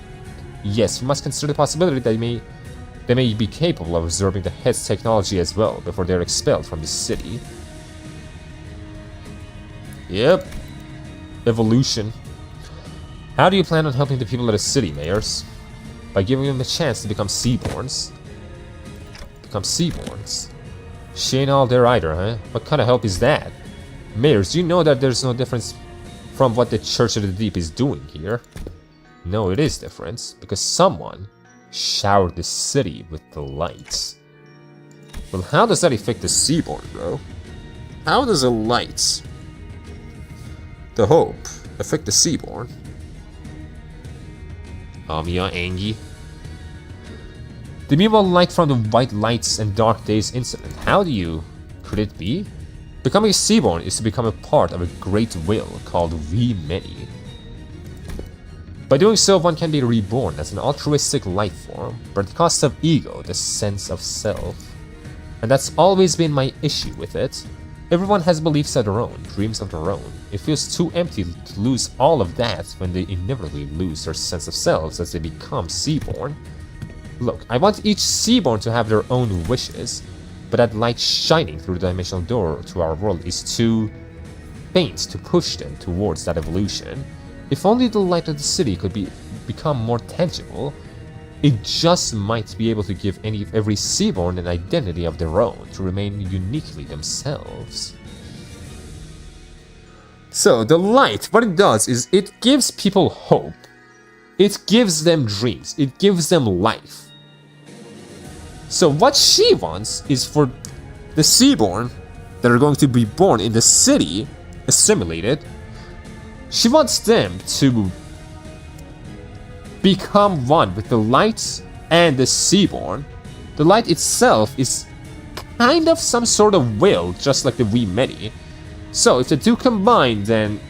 yes, we must consider the possibility that they may be capable of absorbing the head's technology as well before they are expelled from the city. Yep. Evolution. How do you plan on helping the people of the city, Mayors? By giving them a chance to become Seaborns. She ain't all there either, huh? What kind of help is that? Mayors, do you know that there's no difference from what the Church of the Deep is doing here? No, it is different, because someone showered the city with the lights. Well, how does that affect the Seaborn, though? How does the light, the hope, affect the Seaborn? Yeah, Angie. The meanwhile light from the white lights and dark days incident. How do you... could it be? Becoming a Seaborn is to become a part of a great will called We Many. By doing so, one can be reborn as an altruistic life form, but at the cost of ego, the sense of self. And that's always been my issue with it. Everyone has beliefs of their own, dreams of their own. It feels too empty to lose all of that when they inevitably lose their sense of selves as they become Seaborn. Look, I want each Seaborn to have their own wishes, but that light shining through the dimensional door to our world is too faint to push them towards that evolution. If only the light of the city could become more tangible, it just might be able to give every Seaborn an identity of their own, to remain uniquely themselves. So, the light, what it does is it gives people hope. It gives them dreams. It gives them life. So what she wants is for the Seaborn that are going to be born in the city, assimilated, she wants them to become one with the light and the Seaborn. The light itself is kind of some sort of will, just like the We Many. So if the two combine, then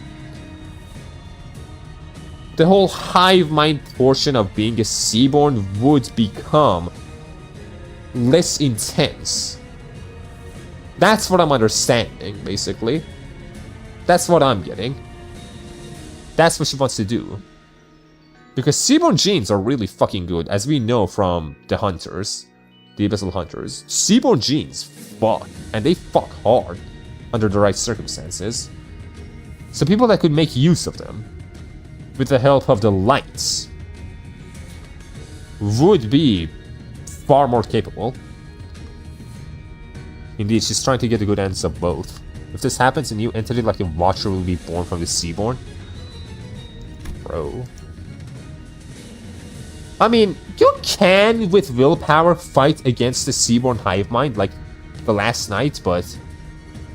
the whole hive mind portion of being a Seaborn would become less intense. That's what I'm understanding, basically. That's what I'm getting. That's what she wants to do. Because Seaborn genes are really fucking good, as we know from the Hunters, the Abyssal Hunters. Seaborn genes fuck, and they fuck hard under the right circumstances. So people that could make use of them, with the help of the lights, would be far more capable. Indeed, she's trying to get the good ends of both. If this happens, a new entity like the Watcher will be born from the Seaborn. Bro. I mean, you can, with willpower, fight against the Seaborn hive mind like the last night, but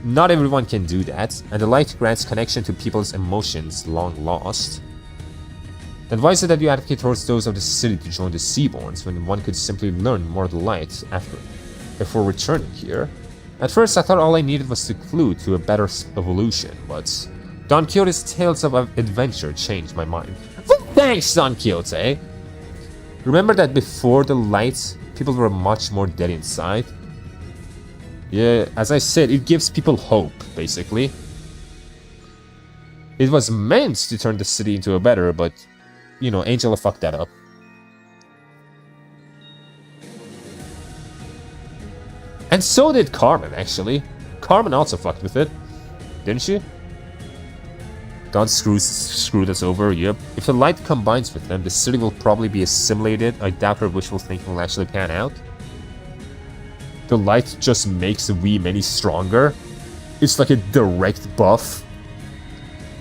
not everyone can do that, and the light grants connection to people's emotions long lost. Then why is it that you advocate towards those of the city to join the Seaborns when one could simply learn more of the light before returning here? At first I thought all I needed was the clue to a better evolution, but Don Quixote's tales of adventure changed my mind. Well, thanks, Don Quixote! Remember that before the light, people were much more dead inside? Yeah, as I said, it gives people hope, basically. It was meant to turn the city into a better, but, you know, Angela fucked that up. And so did Carmen, actually. Carmen also fucked with it, didn't she? God screwed us over, yep. If the light combines with them, the city will probably be assimilated. I doubt her wishful thinking will actually pan out. The light just makes the We Many stronger. It's like a direct buff.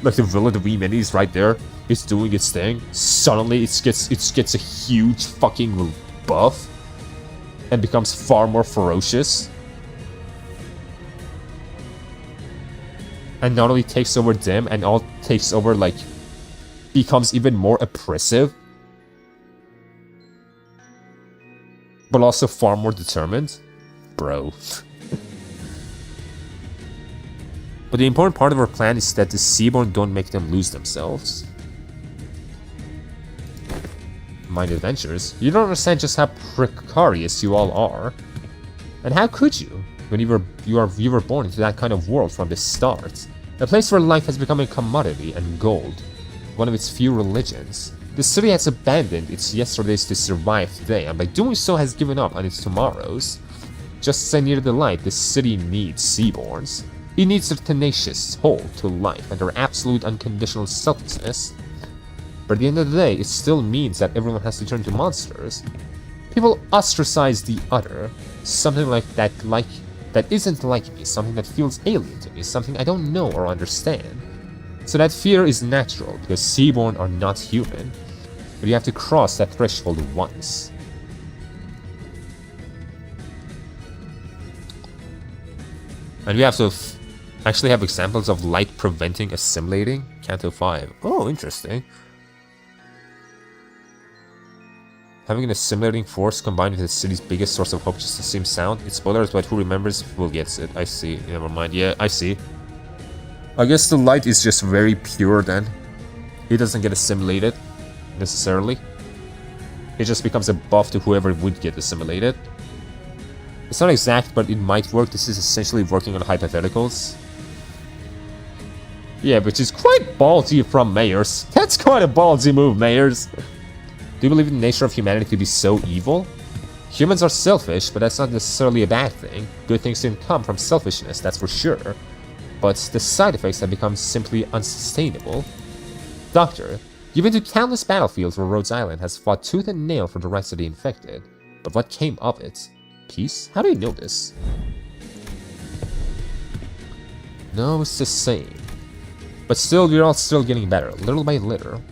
Like the will of the We Many is right there. It's doing its thing. Suddenly it gets a huge fucking buff. And becomes far more ferocious. And not only takes over them, and all takes over, like, becomes even more oppressive. But also far more determined. Bro. But the important part of our plan is that the Seaborn don't make them lose themselves. Mind adventures? You don't understand just how precarious you all are. And how could you? When you were born into that kind of world from the start. A place where life has become a commodity and gold. One of its few religions. The city has abandoned its yesterdays to survive today, and by doing so has given up on its tomorrows. Just as I needed the light, the city needs Seaborns. It needs their tenacious hold to life and their absolute unconditional selflessness. But at the end of the day, it still means that everyone has to turn to monsters. People ostracize the other. Something that isn't like me, something that feels alien to me, something I don't know or understand. So that fear is natural, because Seaborn are not human. But you have to cross that threshold once. And we have to actually have examples of light preventing assimilating. Canto 5. Oh, interesting. Having an assimilating force combined with the city's biggest source of hope just seems sound. It's spoilers, but who remembers will get it. I see. Never mind. Yeah, I see. I guess the light is just very pure then. He doesn't get assimilated, necessarily. It just becomes a buff to whoever would get assimilated. It's not exact, but it might work. This is essentially working on hypotheticals. Yeah, which is quite ballsy from Mayors. That's quite a ballsy move, Mayors. Do you believe in the nature of humanity to be so evil? Humans are selfish, but that's not necessarily a bad thing. Good things can come from selfishness, that's for sure. But the side effects have become simply unsustainable. Doctor, you've been to countless battlefields where Rhodes Island has fought tooth and nail for the rights of the infected. But what came of it? Peace? How do you know this? No, it's the same. But still, we're all still getting better, little by little.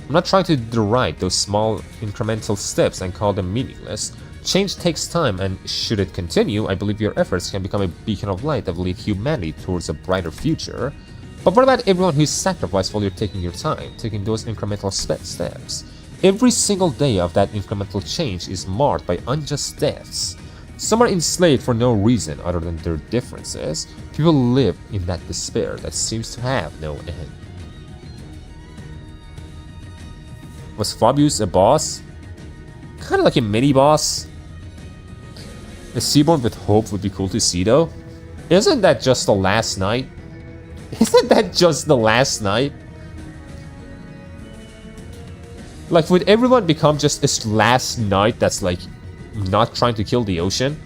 I'm not trying to deride those small incremental steps and call them meaningless. Change takes time, and should it continue, I believe your efforts can become a beacon of light that will lead humanity towards a brighter future. But what about everyone who's sacrificed while you're taking your time, taking those incremental steps? Every single day of that incremental change is marred by unjust deaths. Some are enslaved for no reason other than their differences. People live in that despair that seems to have no end. Was Fabius a boss? Kinda like a mini-boss. A Seaborn with hope would be cool to see though. Isn't that just the last night? Isn't that just the last night? Like, would everyone become just a last night that's like not trying to kill the ocean?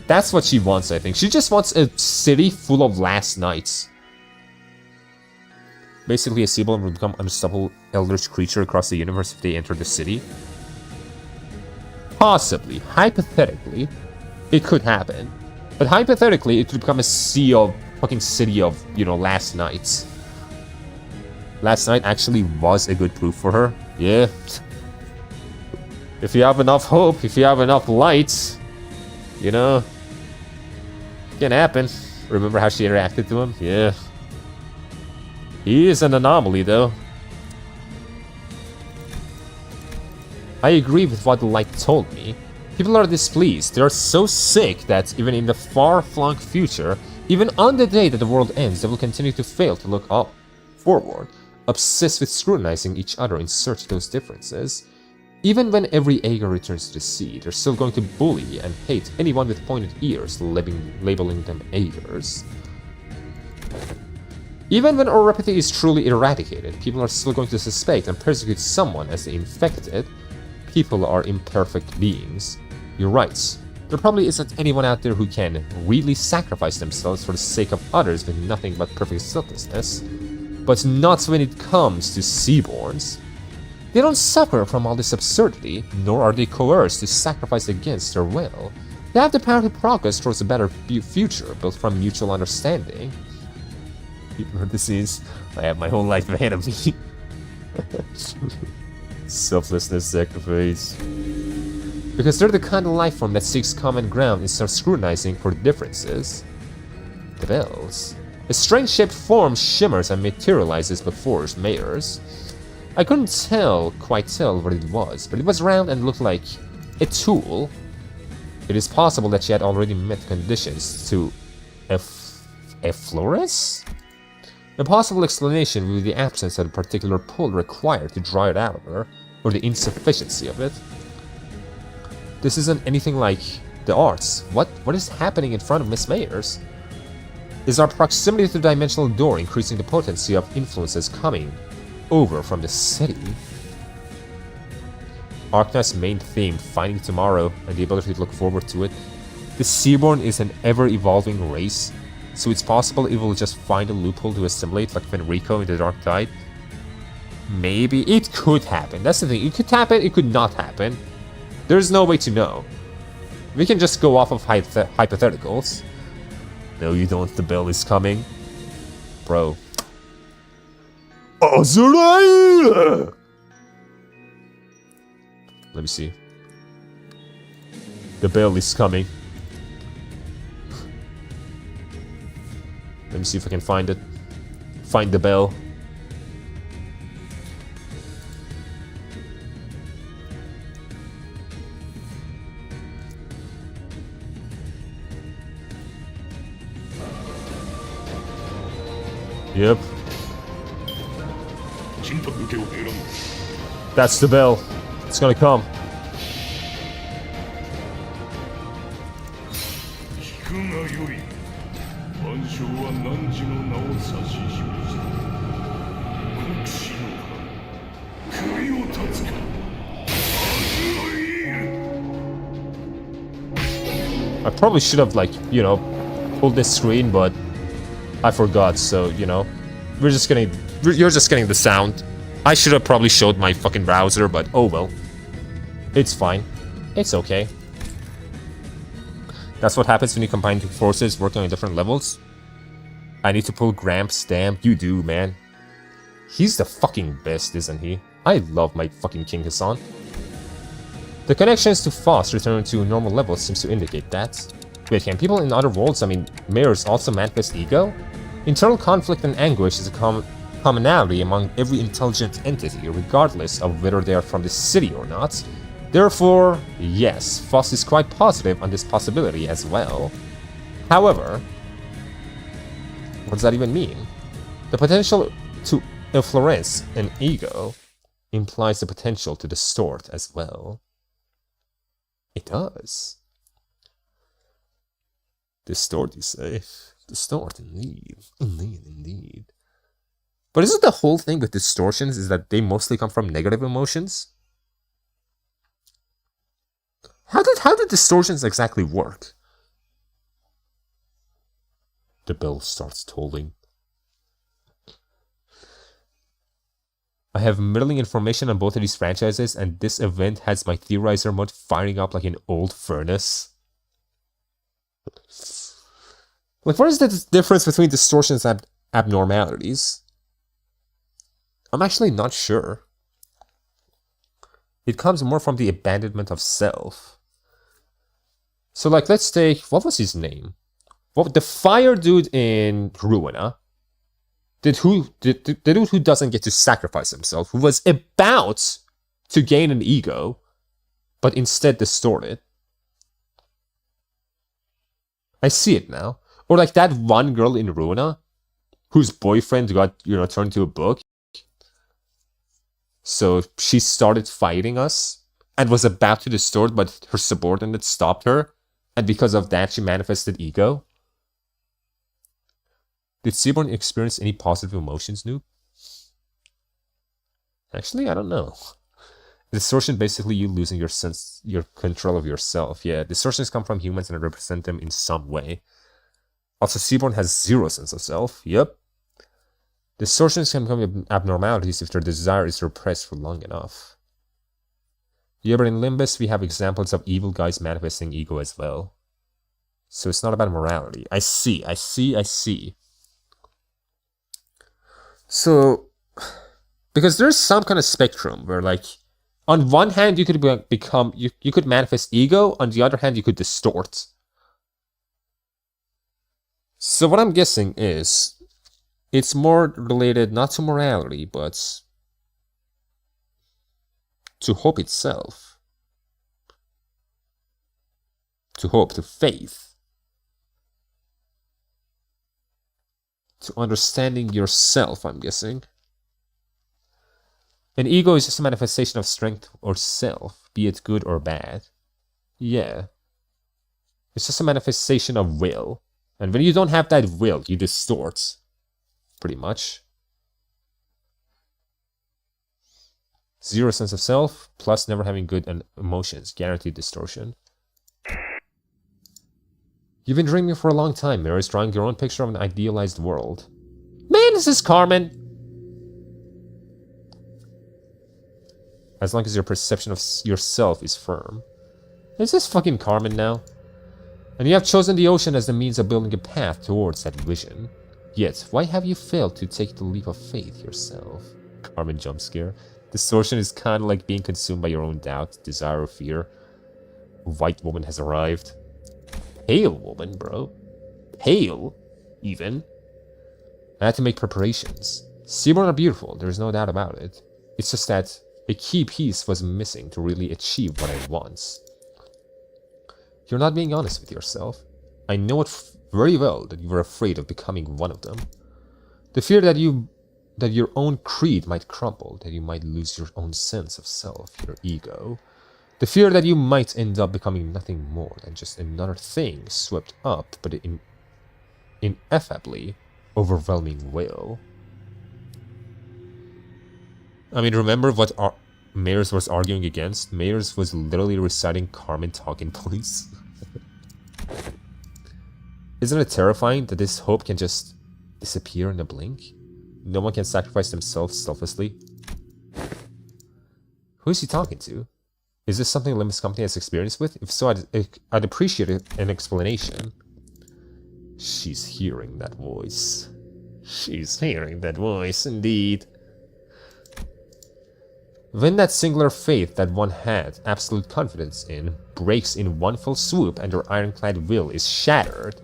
That's what she wants, I think. She just wants a city full of last nights. Basically, a Seaborn would become an unstoppable eldritch creature across the universe if they enter the city. Possibly, hypothetically, it could happen. But hypothetically, it could become a sea of fucking city of, you know, last nights. Last night actually was a good proof for her. Yeah. If you have enough hope, if you have enough light, you know, it can happen. Remember how she reacted to him? Yeah. He is an anomaly, though. I agree with what the light told me. People are displeased. They are so sick that even in the far-flung future, even on the day that the world ends, they will continue to fail to look up, forward, obsessed with scrutinizing each other in search of those differences. Even when every Aegar returns to the sea, they're still going to bully and hate anyone with pointed ears, labeling them Aegars. Even when Oripathy is truly eradicated, people are still going to suspect and persecute someone as the infected. People are imperfect beings. You're right. There probably isn't anyone out there who can really sacrifice themselves for the sake of others with nothing but perfect selflessness. But not when it comes to Seaborns. They don't suffer from all this absurdity, nor are they coerced to sacrifice against their will. They have the power to progress towards a better future built from mutual understanding. Parentheses, I have my whole life ahead of me. Selflessness sacrifice. Because they're the kind of life form that seeks common ground instead of scrutinizing for differences. The bells. A strange-shaped form shimmers and materializes before Mayors. I couldn't quite tell what it was, but it was round and looked like a tool. It is possible that she had already met conditions to effloresce? A possible explanation would be the absence of a particular pull required to draw it out of her, or the insufficiency of it. This isn't anything like the arts. What is happening in front of Miss Mayors? Is our proximity to the dimensional door increasing the potency of influences coming over from the city? Arknight's main theme, finding tomorrow, and the ability to look forward to it. The Seaborn is an ever-evolving race, so it's possible it will just find a loophole to assimilate like Fenrico in the Dark Tide. Maybe. It could happen. That's the thing. It could happen, it could not happen. There's no way to know. We can just go off of hypotheticals. No, you don't. The bell is coming. Bro. Azrael! Let me see. The bell is coming. Let me see if I can find it. Find the bell. Yep. That's the bell. It's gonna come. I probably should have, like, you know, pulled this screen, but I forgot, so, you know, you're just getting the sound. I should have probably showed my fucking browser, but oh well. It's fine. It's okay. That's what happens when you combine two forces working on different levels. I need to pull Gramps, damn, you do, man. He's the fucking best, isn't he? I love my fucking King Hassan. The connections to Faust returning to normal levels seems to indicate that. Wait, can people in other worlds, I mean, mirrors also manifest ego? Internal conflict and anguish is a commonality among every intelligent entity, regardless of whether they are from this city or not. Therefore, yes, Faust is quite positive on this possibility as well. However, what does that even mean? The potential to influence an ego implies the potential to distort as well. It does. Distort, you say? Distort, indeed. Indeed. But isn't the whole thing with distortions is that they mostly come from negative emotions? How did distortions exactly work? The bell starts tolling. I have middling information on both of these franchises, and this event has my theorizer mode firing up like an old furnace. Like, what is the difference between distortions and abnormalities? I'm actually not sure. It comes more from the abandonment of self. So, like, let's take... What was his name? Well, the fire dude in Ruina. The dude who doesn't get to sacrifice himself, who was about to gain an ego, but instead distorted. I see it now. Or like that one girl in Ruina, whose boyfriend got, you know, turned to a book. So she started fighting us and was about to distort, but her subordinate stopped her. And because of that, she manifested ego. Did Seaborn experience any positive emotions, noob? Actually, I don't know. Distortion, basically you losing your control of yourself. Yeah, distortions come from humans and represent them in some way. Also, Seaborn has zero sense of self. Yep. Distortions can become abnormalities if their desire is repressed for long enough. Yeah, but in Limbus, we have examples of evil guys manifesting ego as well. So it's not about morality. I see. So, because there's some kind of spectrum where, like, on one hand you could you could manifest ego, on the other hand you could distort. So what I'm guessing is, it's more related not to morality, but to hope itself. To hope, to faith. To understanding yourself, I'm guessing. An ego is just a manifestation of strength or self, be it good or bad. Yeah. It's just a manifestation of will. And when you don't have that will, you distort. Pretty much. Zero sense of self, plus never having good emotions. Guaranteed distortion. You've been dreaming for a long time, Mirrors, drawing your own picture of an idealized world. Man, this is Carmen! As long as your perception of yourself is firm. Is this fucking Carmen now? And you have chosen the ocean as the means of building a path towards that vision. Yet, why have you failed to take the leap of faith yourself? Carmen jump scare. Distortion is kind of like being consumed by your own doubt, desire, or fear. White woman has arrived. Pale woman, bro. Pale, even. I had to make preparations. Seaborn are beautiful, there's no doubt about it. It's just that a key piece was missing to really achieve what I want. You're not being honest with yourself. I know it very well that you were afraid of becoming one of them. The fear that your own creed might crumble, that you might lose your own sense of self, your ego. The fear that you might end up becoming nothing more than just another thing swept up by the ineffably overwhelming will. I mean, remember what Mayers was arguing against? Mayers was literally reciting Carmen talking police. Isn't it terrifying that this hope can just disappear in a blink? No one can sacrifice themselves selflessly. Who is he talking to? Is this something Limbus Company has experience with? If so, I'd appreciate an explanation. She's hearing that voice. She's hearing that voice, indeed. When that singular faith that one had absolute confidence in breaks in one fell swoop and their ironclad will is shattered,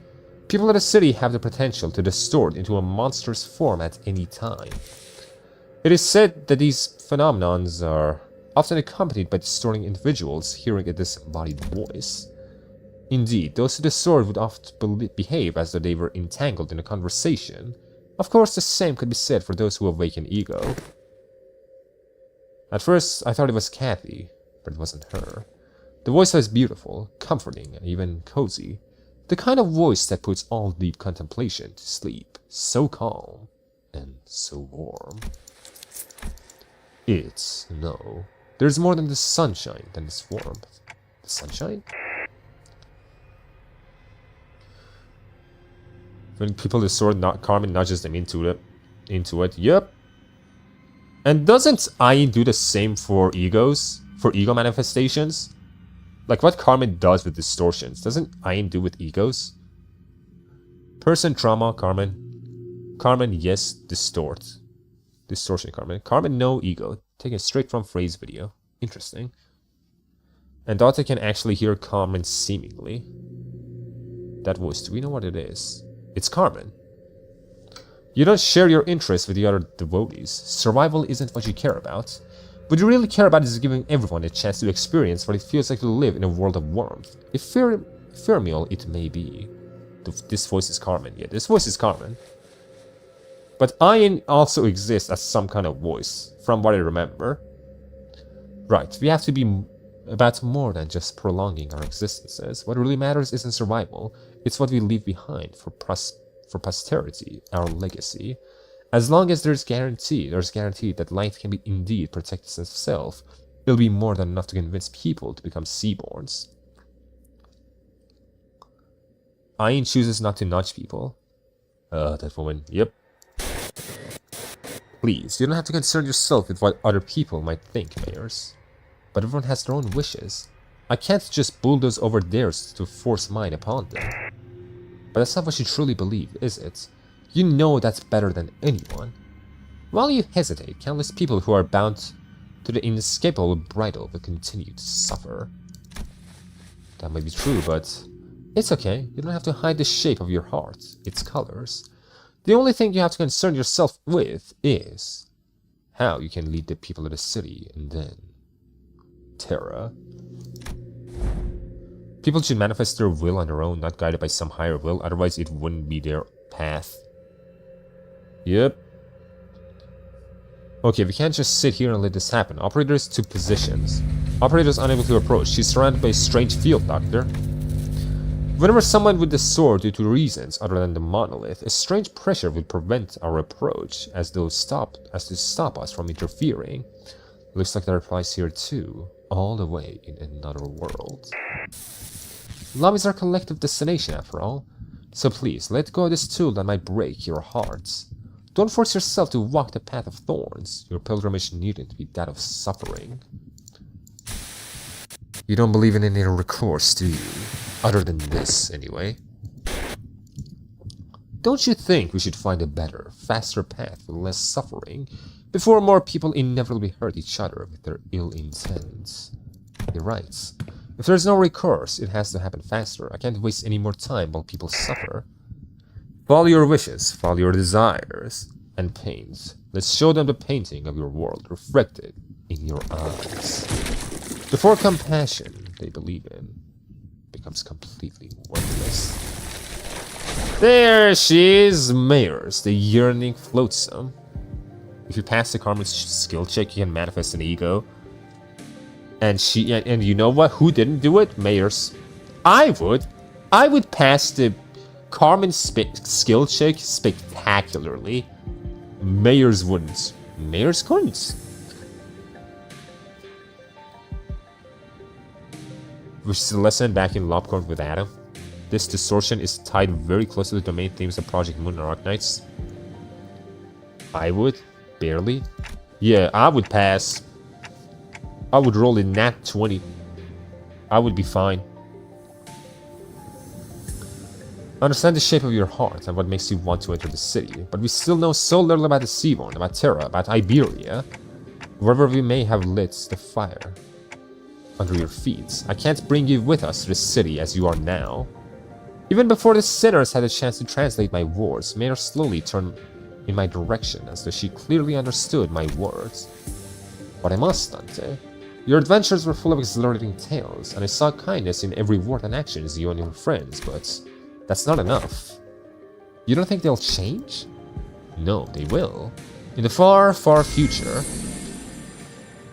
people of the city have the potential to distort into a monstrous form at any time. It is said that these phenomenons are often accompanied by distorting individuals hearing a disembodied voice. Indeed, those who distort would often behave as though they were entangled in a conversation. Of course, the same could be said for those who awaken ego. At first, I thought it was Kathy, but it wasn't her. The voice was beautiful, comforting, and even cozy. The kind of voice that puts all deep contemplation to sleep. So calm and so warm. No. There's more than the sunshine than this warmth. The sunshine? When people distort, Carmen nudges them into it. Yep. And doesn't Ayin do the same for egos? For ego manifestations? Like what Carmen does with distortions, doesn't Ayin do with egos? Person trauma, Carmen. Carmen, yes, distort. Distortion, Carmen. Carmen, no ego. Taken straight from Frey's video. Interesting. And Dante can actually hear Carmen seemingly. That voice, do we know what it is? It's Carmen. You don't share your interests with the other devotees. Survival isn't what you care about. What you really care about is giving everyone a chance to experience what it feels like to live in a world of warmth. Ephemeral it may be. This voice is Carmen. Yeah, this voice is Carmen. But Ayin also exists as some kind of voice, from what I remember. Right, we have to be about more than just prolonging our existences. What really matters isn't survival, it's what we leave behind for posterity, our legacy. As long as there's guarantee that life can be indeed protect its sense of self, it'll be more than enough to convince people to become seaborns. Ayin chooses not to nudge people. That woman, yep. Please, you don't have to concern yourself with what other people might think, Mayors. But everyone has their own wishes. I can't just bulldoze over theirs to force mine upon them. But that's not what you truly believe, is it? You know that's better than anyone. While you hesitate, countless people who are bound to the inescapable bridle will continue to suffer. That may be true, but it's okay. You don't have to hide the shape of your heart, its colors. The only thing you have to concern yourself with is how you can lead the people of the city, and then Terra. People should manifest their will on their own, not guided by some higher will, otherwise it wouldn't be their path. Yep. Okay, we can't just sit here and let this happen. Operators to positions. Operators unable to approach. She's surrounded by a strange field, Doctor. Whenever someone would distort due to reasons other than the monolith, a strange pressure would prevent our approach, as to stop us from interfering. Looks like that applies here too, all the way in another world. Love is our collective destination, after all. So please, let go of this tool that might break your hearts. Don't force yourself to walk the path of thorns. Your pilgrimage needn't be that of suffering. You don't believe in any recourse, do you? Other than this, anyway. Don't you think we should find a better, faster path with less suffering, before more people inevitably hurt each other with their ill intents? You're right. If there's no recourse, it has to happen faster. I can't waste any more time while people suffer. Follow your wishes, follow your desires, and paint. Let's show them the painting of your world reflected in your eyes. Before compassion they believe in becomes completely worthless. There she is, Mayors, the yearning flotsome. If you pass the Carmen's skill check, you can manifest an ego. And you know what? Who didn't do it? Mayors. I would pass the Carmen skill check spectacularly. Mayors wouldn't. Mayors couldn't. Which is a lesson back in Lobcorn with Adam. This distortion is tied very close to the domain themes of Project Moon and Arknights. I would. Barely. Yeah, I would pass. I would roll a nat 20. I would be fine. Understand the shape of your heart and what makes you want to enter the city, but we still know so little about the Seaborn, about Terra, about Iberia, wherever we may have lit the fire under your feet. I can't bring you with us to the city as you are now. Even before the sinners had a chance to translate my words, Mayor slowly turned in my direction as though she clearly understood my words. But I must, Dante. Your adventures were full of exhilarating tales, and I saw kindness in every word and action as you and your friends, but that's not enough. You don't think they'll change? No, they will. In the far, far future,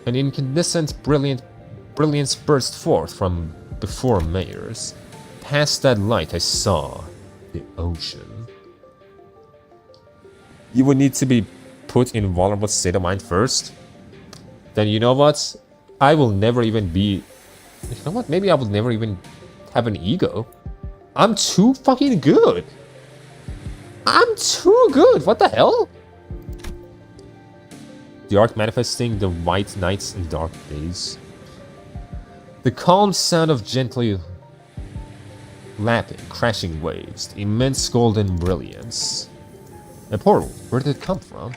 an incandescent brilliance burst forth from before Mayors. Past that light I saw the ocean. You would need to be put in vulnerable state of mind first. Then you know what? I will never even be... You know what? Maybe I will never even have an ego. I'm too fucking good. I'm too good. What the hell? The arc manifesting the white nights and dark days. The calm sound of gently lapping, crashing waves. The immense golden brilliance. A portal. Where did it come from?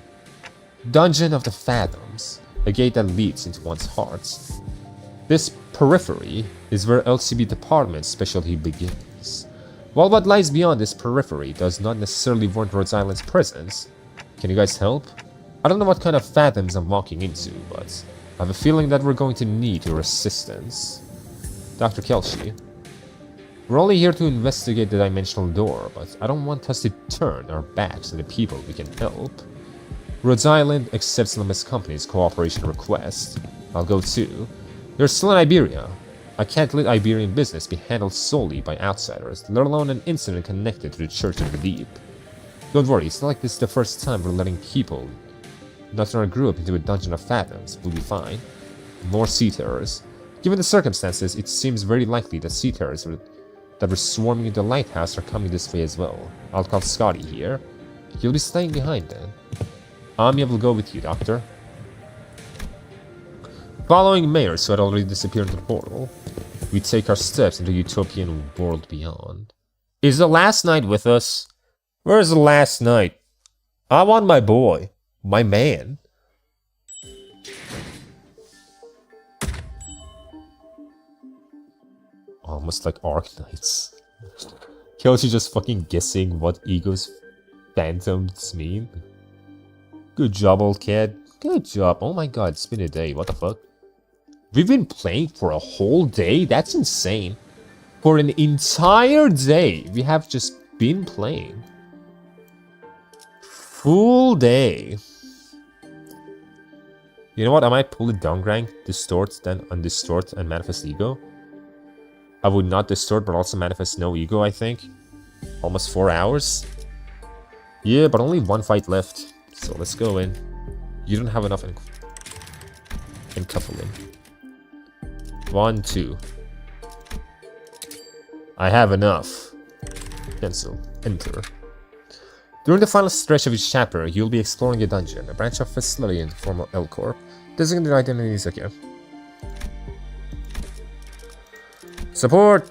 Dungeon of the Fathoms. A gate that leads into one's heart. This periphery is where LCB department's specialty begins. While what lies beyond this periphery does not necessarily warrant Rhode Island's presence, can you guys help? I don't know what kind of fathoms I'm walking into, but I have a feeling that we're going to need your assistance. Dr. Kelshi. We're only here to investigate the dimensional door, but I don't want us to turn our backs on the people we can help. Rhode Island accepts Limbus Company's cooperation request. I'll go too. You're still in Iberia. I can't let Iberian business be handled solely by outsiders, let alone an incident connected to the Church of the Deep. Don't worry, it's not like this is the first time we're letting people not in our group into a dungeon of fathoms. We'll be fine. More sea terrors. Given the circumstances, it seems very likely that sea terrors that were swarming in the lighthouse are coming this way as well. I'll call Scotty here. You'll be staying behind then. Anya will go with you, Doctor. Following Mayors who had already disappeared into the portal, we take our steps into the utopian world beyond. Is the last night with us? Where's the last night? I want my boy. My man. Almost like Arknights. Kelsey just fucking guessing what Ego's phantoms mean. Good job, old kid. Good job. Oh my god, it's been a day. What the fuck? We've been playing for a whole day? That's insane. For an entire day, we have just been playing. Full day. You know what? I might pull the downrank, distort, then undistort, and manifest ego. I would not distort, but also manifest no ego, I think. Almost 4 hours. Yeah, but only one fight left. So let's go in. You don't have enough in coupling. 1, 2. I have enough. Cancel. Enter. During the final stretch of each chapter, you'll be exploring a dungeon, a branch of facility in the form of L Corp. Designated identities, okay. Support!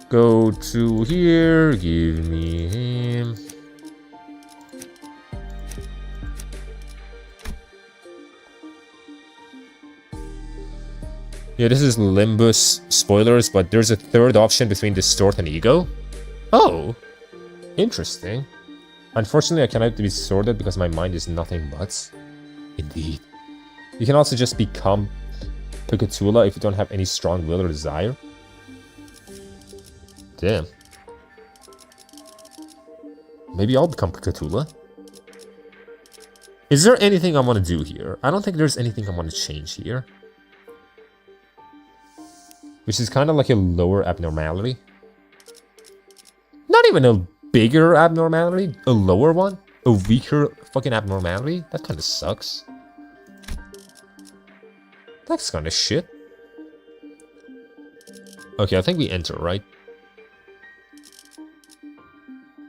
Go to here, give me him. Yeah, this is Limbus spoilers, but there's a third option between Distort and Ego. Oh, interesting. Unfortunately, I cannot be sorted because my mind is nothing but. Indeed. You can also just become Picatula if you don't have any strong will or desire. Damn. Maybe I'll become Picatula. Is there anything I want to do here? I don't think there's anything I want to change here. Which is kind of like a lower abnormality. Not even a bigger abnormality, a lower one. A weaker fucking abnormality. That kind of sucks. That's kind of shit. Okay, I think we enter, right?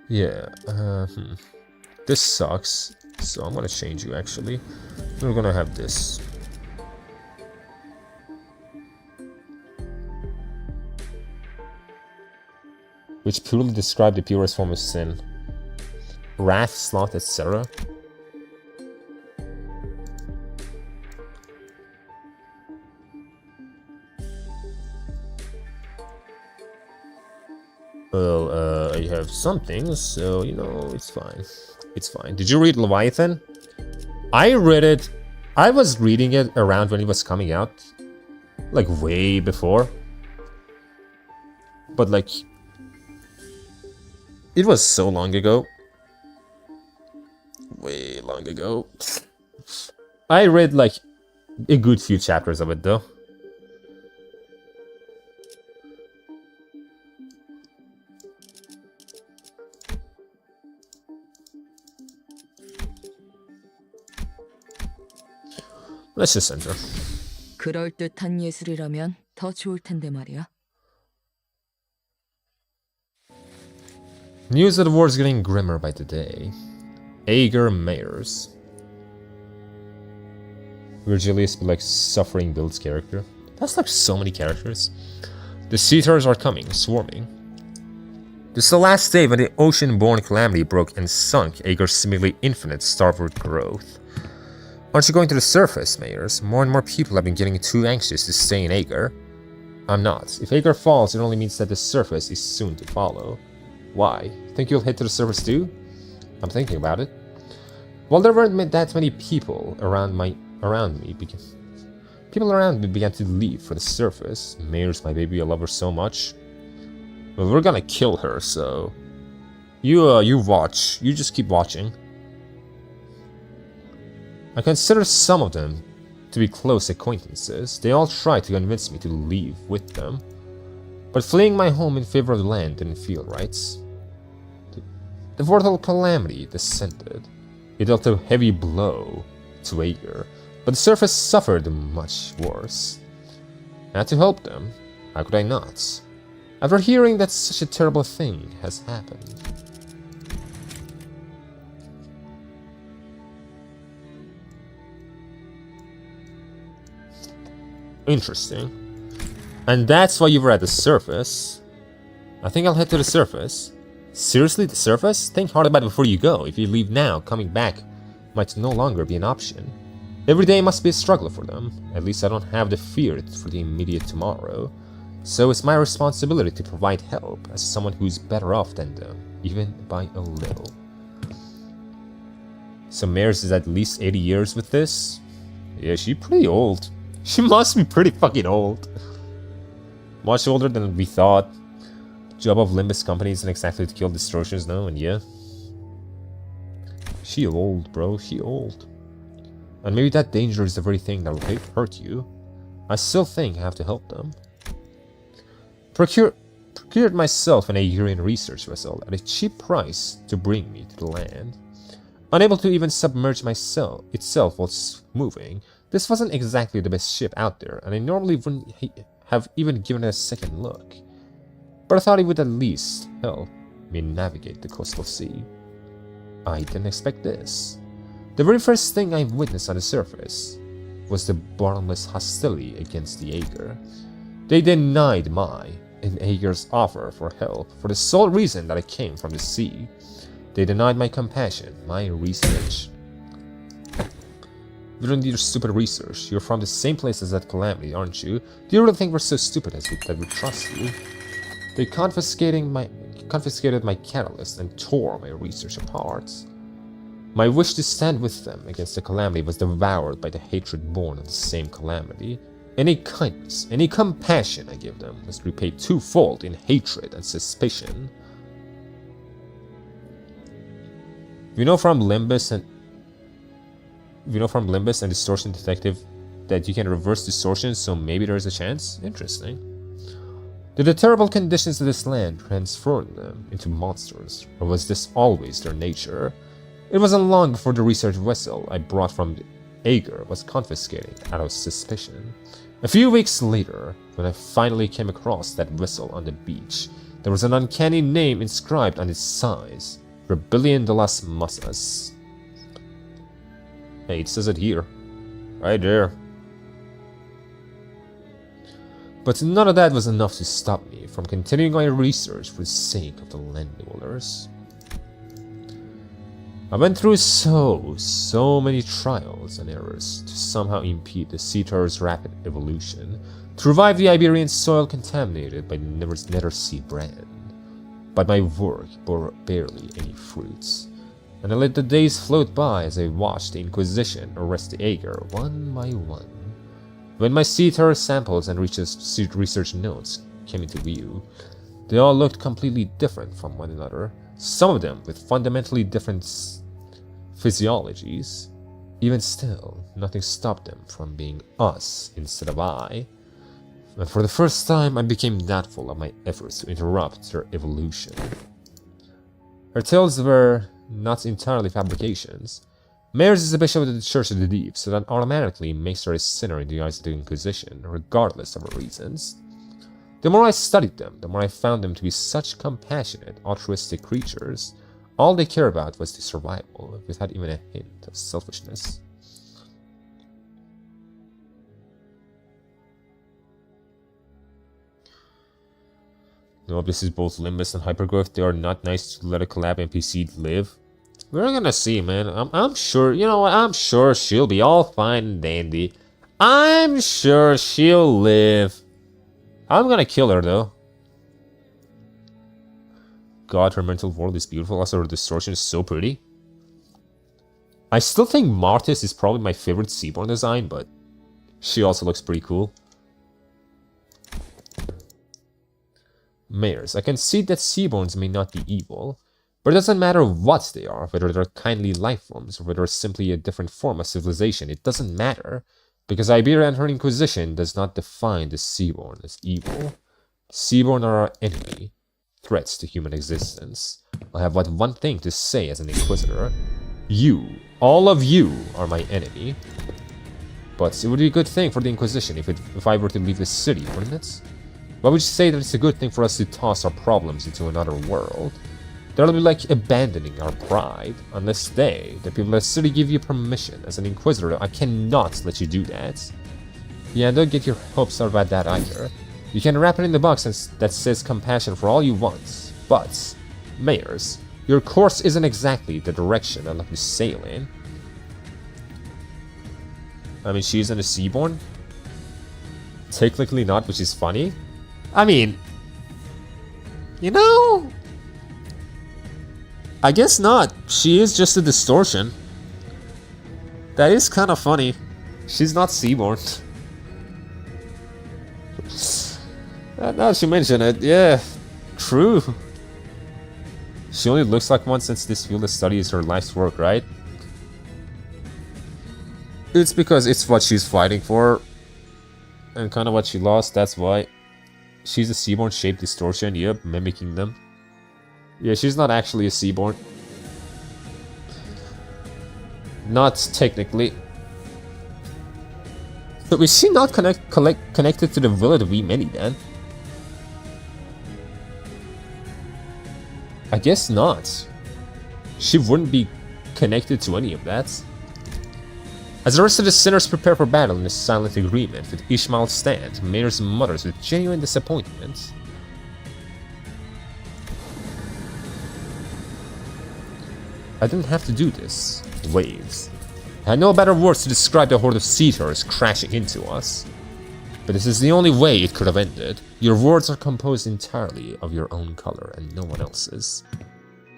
Yeah, This sucks. So I'm gonna change you actually. We're gonna have this. Which purely describe the purest form of sin. Wrath, sloth, etc. Well, I have some things, so, you know, it's fine. It's fine. Did you read Leviathan? I read it. I was reading it around when it was coming out. Like, way before. But, like... It was so long ago. Way long ago. I read, like, a good few chapters of it, though. Let's just enter. 그럴듯한 예술이라면 더 좋을 텐데 말이야. News of the war is getting grimmer by the day. Ager Mayors. Virgilius, but like suffering builds character. That's like so many characters. The Seaters are coming, swarming. This is the last day when the ocean-born calamity broke and sunk Ager's seemingly infinite starboard growth. Aren't you going to the surface, Mayors? More and more people have been getting too anxious to stay in Ager. I'm not. If Ager falls, it only means that the surface is soon to follow. Why? Think you'll head to the surface too? I'm thinking about it. Well, there weren't that many people around me because people around me began to leave for the surface. Mayors, my baby, I love her so much. Well, we're gonna kill her, so you watch. You just keep watching. I consider some of them to be close acquaintances. They all tried to convince me to leave with them. But fleeing my home in favor of the land didn't feel right. The mortal calamity descended. It dealt a heavy blow to Ager, but the surface suffered much worse. I had to help them. How could I not? After hearing that such a terrible thing has happened. Interesting. And that's why you were at the surface. I think I'll head to the surface. Seriously, the surface? Think hard about it before you go. If you leave now, coming back might no longer be an option. Every day must be a struggle for them. At least I don't have the fear for the immediate tomorrow. So it's my responsibility to provide help as someone who's better off than them, even by a little. So Mayors is at least 80 years with this? Yeah, she's pretty old. She must be pretty fucking old. Much older than we thought. Job of Limbus company isn't exactly to kill destroyers, no, and yeah. She old, bro, she old. And maybe that danger is the very thing that will hurt you. I still think I have to help them. Procured myself an Agerian research vessel at a cheap price to bring me to the land. Unable to even submerge itself while moving, this wasn't exactly the best ship out there, and I normally wouldn't have even given it a second look. But I thought it would at least help me navigate the coastal sea. I didn't expect this. The very first thing I witnessed on the surface was the bottomless hostility against the Ager. They denied my and Ager's offer for help for the sole reason that I came from the sea. They denied my compassion, my research. We don't need your stupid research. You're from the same place as that Calamity, aren't you? Do you really think we're so stupid that we trust you? They confiscated my catalyst and tore my research apart. My wish to stand with them against the Calamity was devoured by the hatred born of the same Calamity. Any kindness, any compassion I give them was repaid twofold in hatred and suspicion. We know from Limbus and Distortion Detective that you can reverse distortion, so maybe there's a chance? Interesting. Did the terrible conditions of this land transform them into monsters, or was this always their nature? It wasn't long before the research vessel I brought from Ager was confiscated out of suspicion. A few weeks later, when I finally came across that vessel on the beach, there was an uncanny name inscribed on its sides. Rebellion de las Masas. Hey, it says it here. Right there. But none of that was enough to stop me from continuing my research for the sake of the land dwellers. I went through so many trials and errors to somehow impede the sea turtle's rapid evolution, to revive the Iberian soil contaminated by the Nether Sea brand. But my work bore barely any fruits, and I let the days float by as I watched the Inquisition arrest the Ager one by one. When my sea turtle samples and research notes came into view, they all looked completely different from one another, some of them with fundamentally different physiologies. Even still, nothing stopped them from being us instead of I. And for the first time, I became doubtful of my efforts to interrupt their evolution. Her tales were not entirely fabrications. Mayers is a bishop of the Church of the Deep, so that automatically makes her a sinner in the eyes of the Inquisition, regardless of her reasons. The more I studied them, the more I found them to be such compassionate, altruistic creatures. All they care about was the survival, without even a hint of selfishness. No, this is both Limbus and Hypergrowth. They are not nice to let a Collab NPC live. We're gonna see, man. I'm sure, you know what, I'm sure she'll be all fine and dandy. I'm sure she'll live. I'm gonna kill her, though. God, her mental world is beautiful. Also, her distortion is so pretty. I still think Martis is probably my favorite Seaborn design, but she also looks pretty cool. Mayors, I can see that Seaborns may not be evil, but it doesn't matter what they are, whether they're kindly life forms or whether it's simply a different form of civilization. It doesn't matter, because Iberia and her Inquisition does not define the Seaborn as evil. Seaborn are our enemy, threats to human existence. I have but one thing to say as an Inquisitor. You, all of you, are my enemy. But it would be a good thing for the Inquisition if I were to leave the city, wouldn't it? Why would you say that it's a good thing for us to toss our problems into another world? That'll be like abandoning our pride, unless the people of the city, give you permission. As an Inquisitor, I cannot let you do that. Yeah, don't get your hopes up about that either. You can wrap it in the box that says compassion for all you want, but, Mayors, your course isn't exactly the direction I'd like to sail in. I mean, she isn't a Seaborn? Technically not, which is funny. I mean, you know, I guess not. She is just a distortion. That is kind of funny. She's not Seaborn. Now that you mention it, yeah, true. She only looks like one since this field of study is her life's work, right? It's because it's what she's fighting for, and kind of what she lost, that's why. She's a Seaborn shaped distortion, yep, mimicking them. Yeah, she's not actually a Seaborn. Not technically. But is she not connected to the Villa of Many then? I guess not. She wouldn't be connected to any of that. As the rest of the sinners prepare for battle in a silent agreement with Ishmael's stand, Mayors mutters with genuine disappointment. I didn't have to do this. Waves. I had no better words to describe the horde of Seaters crashing into us. But this is the only way it could have ended. Your words are composed entirely of your own color and no one else's.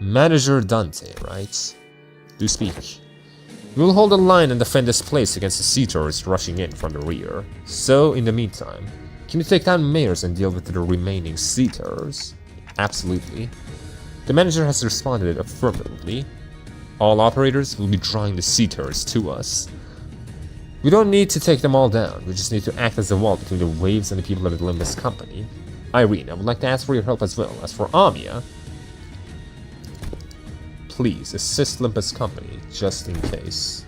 Manager Dante, right? Do speak. We will hold the line and defend this place against the Seaters rushing in from the rear. So, in the meantime, can you take down Mayors and deal with the remaining Seaters? Absolutely. The manager has responded affirmatively. All operators will be drawing the Seaters to us. We don't need to take them all down, we just need to act as a wall between the waves and the people of the Limbus Company. Irene, I would like to ask for your help as well. As for Amia, please assist Limbus Company, just in case.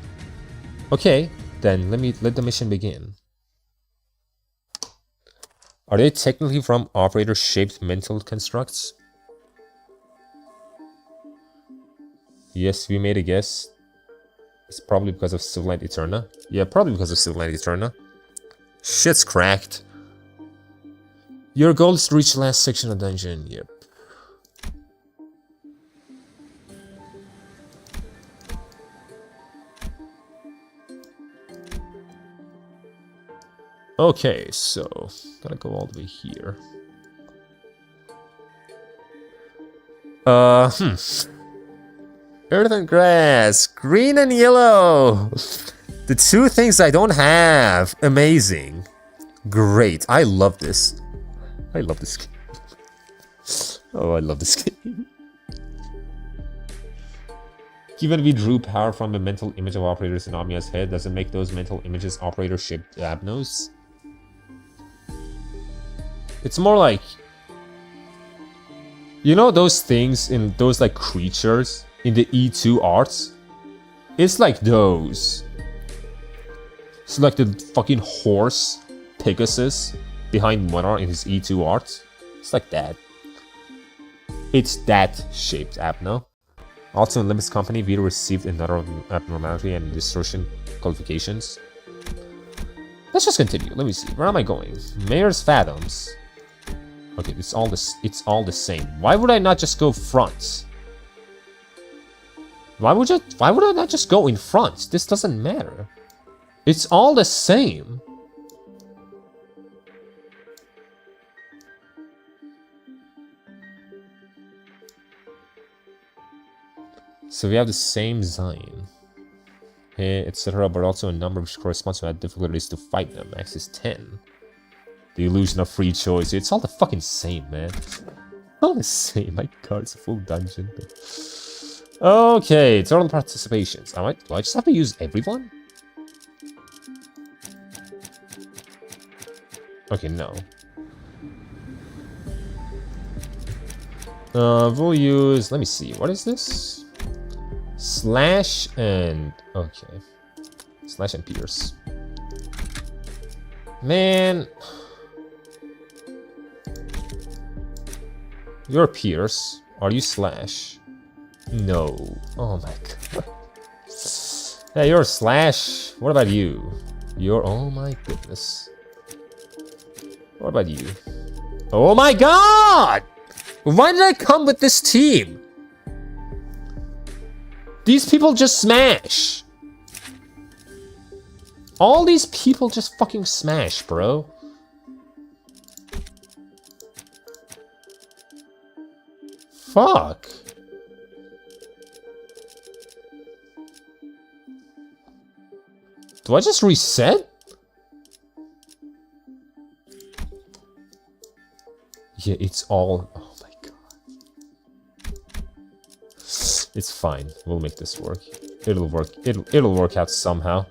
Okay, then let the mission begin. Are they technically from operator-shaped mental constructs? Yes, we made a guess. It's probably because of Civilite Eterna. Yeah, probably because of Civilite Eterna. Shit's cracked. Your goal is to reach the last section of the dungeon. Yep. Okay, so gotta go all the way here. Earth and grass, green and yellow. The two things I don't have. Amazing. Great. I love this. I love this game. Oh, I love this game. Given we drew power from the mental image of operators in Amiya's head, does it make those mental images operator-shaped abnos? It's more like, you know those things in those like creatures in the E2 arts? It's like those. It's like the fucking horse Pegasus behind Monarch in his E2 art. It's like that. It's that shaped abno. Also in Limbus Company, we received another abnormality and distortion qualifications. Let's just continue. Let me see. Where am I going? Mayor's Fathoms. Okay, it's all the same. Why would I not just go front? Why would I not just go in front? This doesn't matter. It's all the same. So we have the same Zion, etc., but also a number which corresponds to our difficulties to fight them. Max is 10. The illusion of free choice. It's all the fucking same, man. All the same. My god, it's a full dungeon. Okay, total participations. Do I just have to use everyone? Okay, no. We'll use... Let me see. What is this? Slash and... Okay. Slash and Pierce. Man... You're Pierce. Are you Slash? No. Oh my god. Hey, you're Slash. What about you? You're... Oh my goodness. What about you? Oh my god! Why did I come with this team? These people just smash. All these people just fucking smash, bro. Fuck. Do I just reset? Yeah, it's all... Oh my god. It's fine. We'll make this work. It'll work. It'll work out somehow.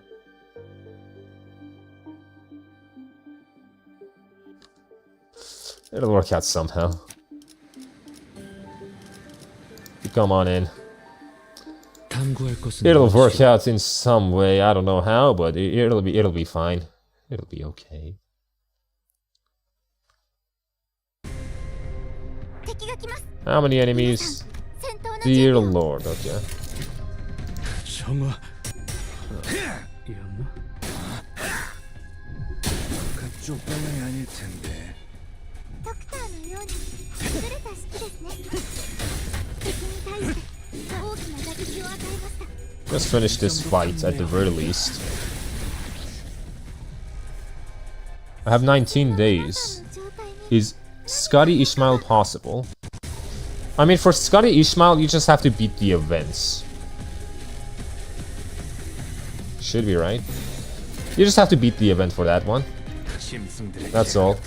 It'll work out somehow. Come on in. It'll work out in some way. I don't know how, but it'll be fine. It'll be okay. How many enemies? Dear Lord, okay. Let's finish this fight at the very least. I have 19 days. Is Scotty Ishmael possible? I mean, for Scotty Ishmael, you just have to beat the events. Should be right. You just have to beat the event for that one. That's all.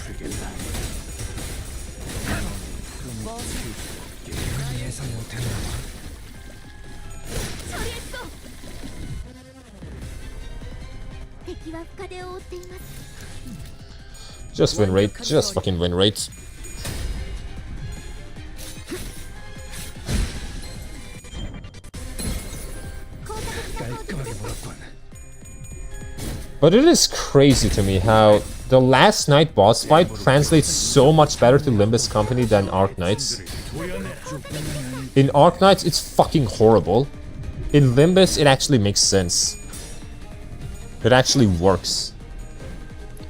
Just win rate, just fucking win rate. But it is crazy to me how the last night boss fight translates so much better to Limbus Company than Arknights. In Arknights, it's fucking horrible. In Limbus, it actually makes sense. It actually works.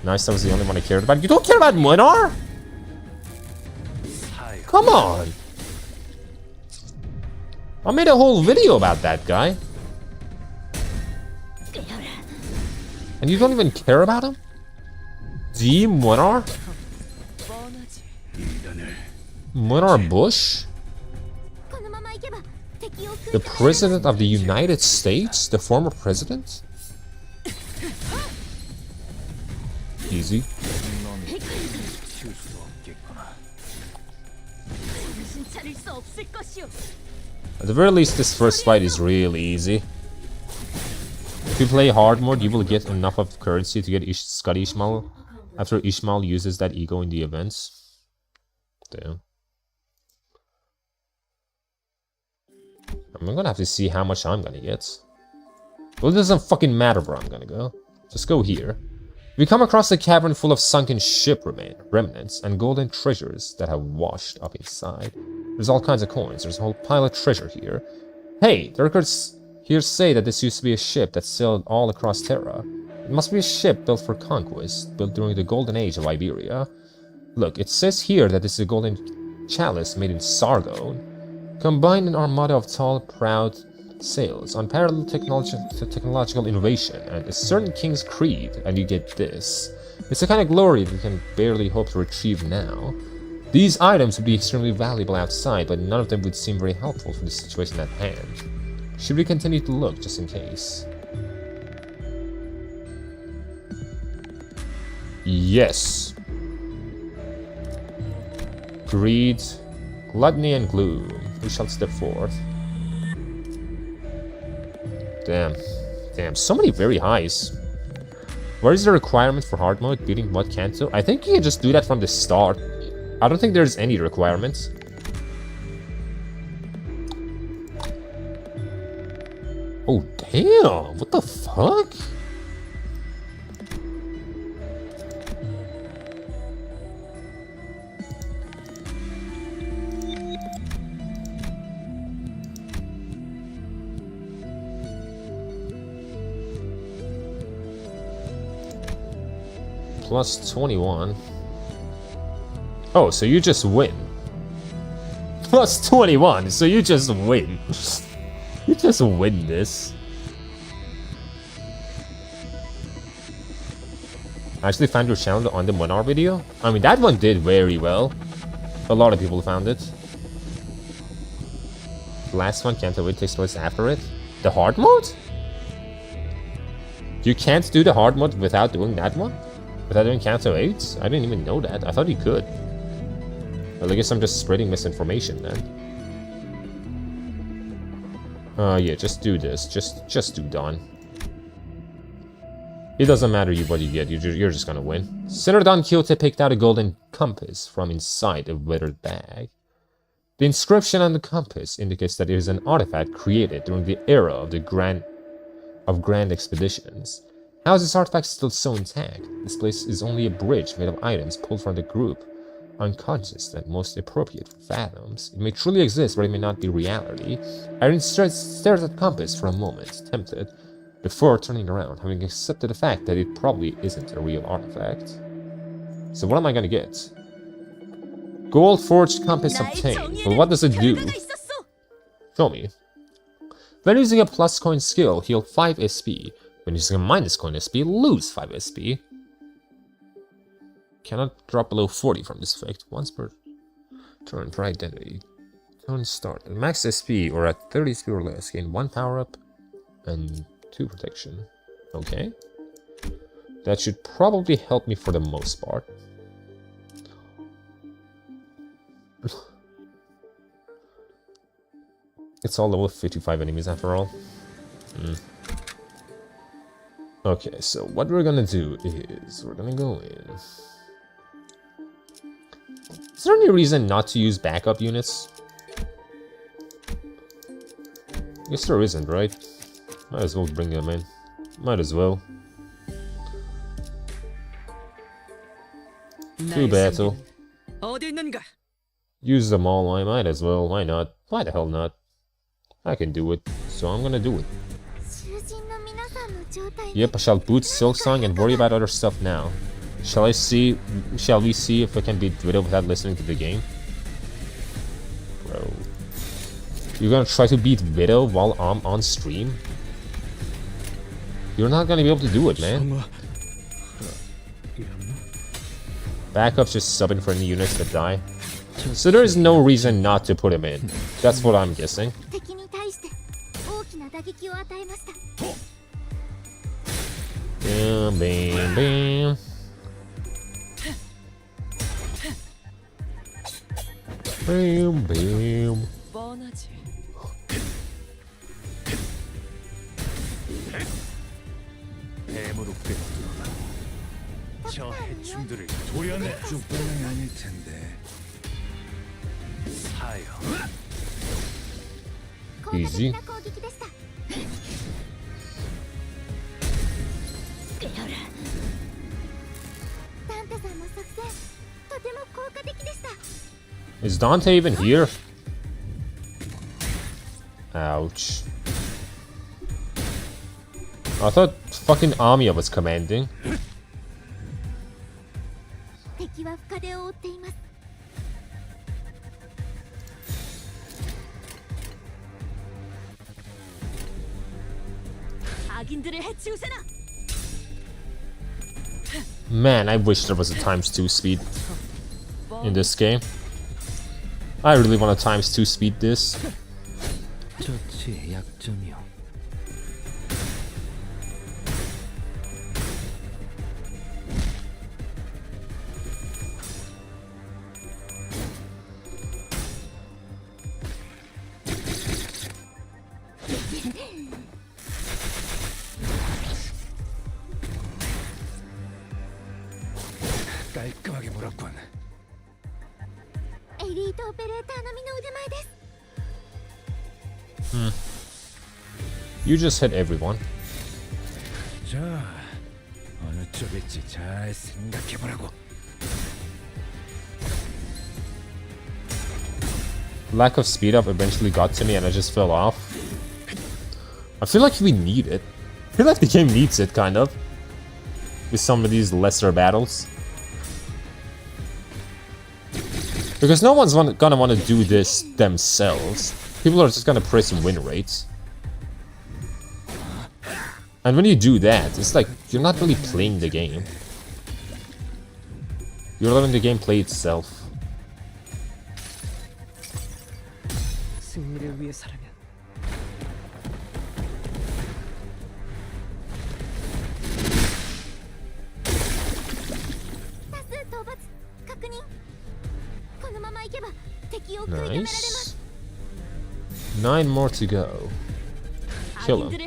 Nice, that was the only one I cared about. You don't care about Munar? Come on! I made a whole video about that guy. And you don't even care about him? D. Munar? Munar Bush? The President of the United States? The former President? Easy. At the very least, this first fight is really easy. If you play hard mode, you will get enough of currency to get Scotty Ishmael after Ishmael uses that ego in the events. Damn. I'm gonna have to see how much I'm gonna get. Well, it doesn't fucking matter where I'm gonna go. Just go here. We come across a cavern full of sunken ship remnants and golden treasures that have washed up inside. There's all kinds of coins. There's a whole pile of treasure here. Hey, the records here say that this used to be a ship that sailed all across Terra. It must be a ship built for conquest, built during the golden age of Iberia. Look, it says here that this is a golden chalice made in Sargon, combined an armada of tall, proud sails, unparalleled technological innovation, and a certain king's creed, and you get this. It's the kind of glory that we can barely hope to retrieve now. These items would be extremely valuable outside, but none of them would seem very helpful for the situation at hand. Should we continue to look, just in case? Yes. Greed, gluttony, and gloom. We shall step forth. Damn. Damn, so many very highs. Where is the requirement for hard mode? Beating what Kanto? I think you can just do that from the start. I don't think there's any requirements. Oh, damn! What the fuck? Plus 21. Oh, so you just win. Plus 21, so you just win. You just win this. I actually found your channel on the Munar video. I mean, that one did very well. A lot of people found it. The last one, Can't Wait, takes place after it. The hard mode? You can't do the hard mode without doing that one? Without doing Canto 8? I didn't even know that. I thought you could. Well, I guess I'm just spreading misinformation then. Yeah, just do this. Just do done. It doesn't matter what you get. You're just gonna win. Don Quixote picked out a golden compass from inside a weathered bag. The inscription on the compass indicates that it is an artifact created during the era of the grand expeditions. How is this artifact still so intact? This place is only a bridge made of items pulled from the group, unconscious and most appropriate for Phantoms. It may truly exist, but it may not be reality. Irene stares at the compass for a moment, tempted, before turning around, having accepted the fact that it probably isn't a real artifact. So what am I gonna get? Gold forged compass obtained. But what does it do? Show me. When using a plus coin skill, heal 5 SP. When using a minus coin SP, lose 5 SP. Cannot drop below 40 from this effect. Once per turn for identity. Turn start. At max SP or at 30 SP or less, gain 1 power up and 2 protection. Okay. That should probably help me for the most part. It's all level 55 enemies after all. Okay, so what we're gonna do is we're gonna go in. Is there any reason not to use backup units? I guess there isn't, right? Might as well bring them in. Might as well. To battle. 어디 있는가? Use them all, I might as well. Why not? Why the hell not? I can do it, so I'm gonna do it. Yep, I shall boot Silksong and worry about other stuff now. Shall we see if I can beat Widow without listening to the game? Bro. You're gonna try to beat Widow while I'm on stream? You're not gonna be able to do it, man. Backup's just subbing for any units that die. So there is no reason not to put him in. That's what I'm guessing. Bam, bam, bam. Bam, bam. 뻔하지. 뱀으로 꿰뚫어라. 저 해충들을 도려내. 쪽방이 아닐 텐데. 사형. Easy. Is Dante even here? Ouch. I thought fucking Amiya was commanding. Man, I wish there was a ×2 speed in this game. I really want to ×2 speed this. 저치 약점이요. 깔끔하게 몰았군. You just hit everyone. 자, 어느 쪽일지 잘 생각해보라고. Lack of speed up eventually got to me and I just fell off. I feel like we need it. I feel like the game needs it, kind of. With some of these lesser battles. Because no one's gonna want to do this themselves. People are just gonna press win rates. And when you do that, it's like, you're not really playing the game. You're letting the game play itself. 승리를 위해서라면 Nice. 9 more to go. Kill him.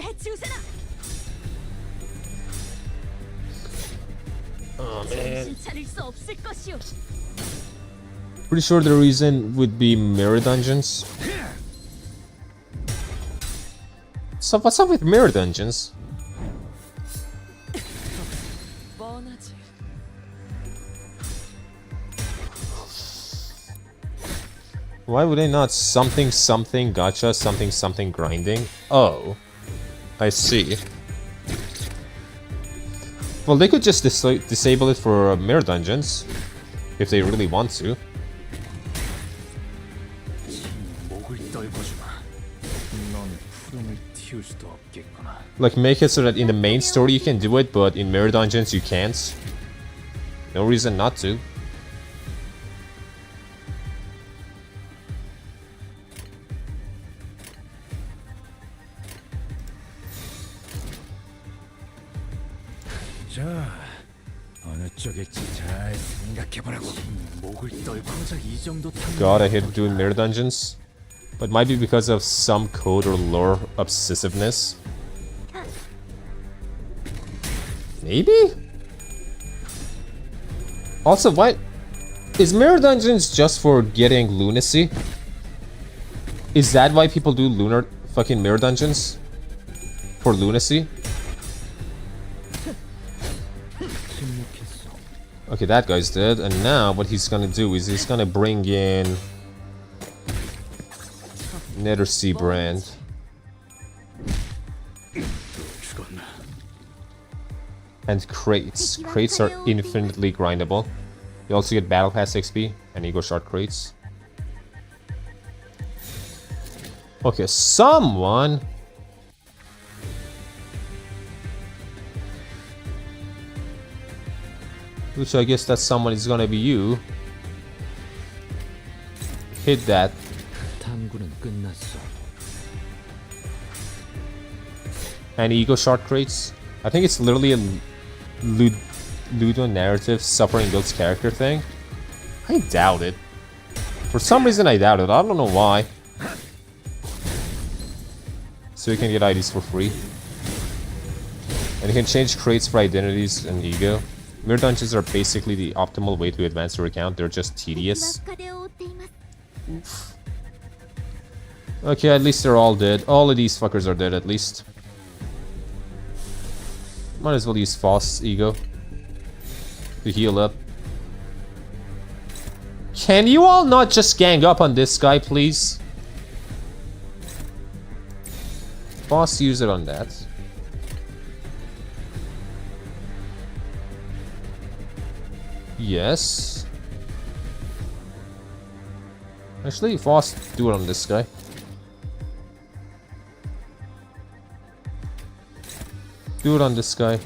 Oh man. Pretty sure the reason would be mirror dungeons. So what's up with mirror dungeons? 뻔하지. Why would they not something gacha, something grinding? Oh, I see. Well, they could just disable it for mirror dungeons if they really want to. 목을 떨궈주마. 넌 푸름을 없겠구나. Like, make it so that in the main story you can do it, but in mirror dungeons you can't. No reason not to. 자, 어느 쪽일지 잘 생각해보라고. 목을 떨고 고작 이 정도 타면 God, I hate doing mirror dungeons. But it might be because of some code or lore obsessiveness. Maybe? Also, why... Is mirror dungeons just for getting lunacy? Is that why people do fucking mirror dungeons? For lunacy? Okay, that guy's dead, and now what he's gonna do is he's gonna bring in Nether Sea brand. 죽었나? And crates. Crates are infinitely grindable. You also get Battle Pass XP and Ego Shard crates. Okay, someone... Which I guess that someone is gonna be you. Hit that. 탐구는 끝났어. And Ego Shard crates. I think it's literally a Ludo narrative suffering builds character thing. I doubt it. For some reason I doubt it. I don't know why. So you can get IDs for free. And you can change crates for identities and ego. Mirror dungeons are basically the optimal way to advance your account. They're just tedious. Oof. Okay, at least they're all dead. All of these fuckers are dead at least. Might as well use Faust's ego to heal up. Can you all not just gang up on this guy, please? Faust, use it on that. Yes. Actually, Faust, do it on this guy. Do it on this guy.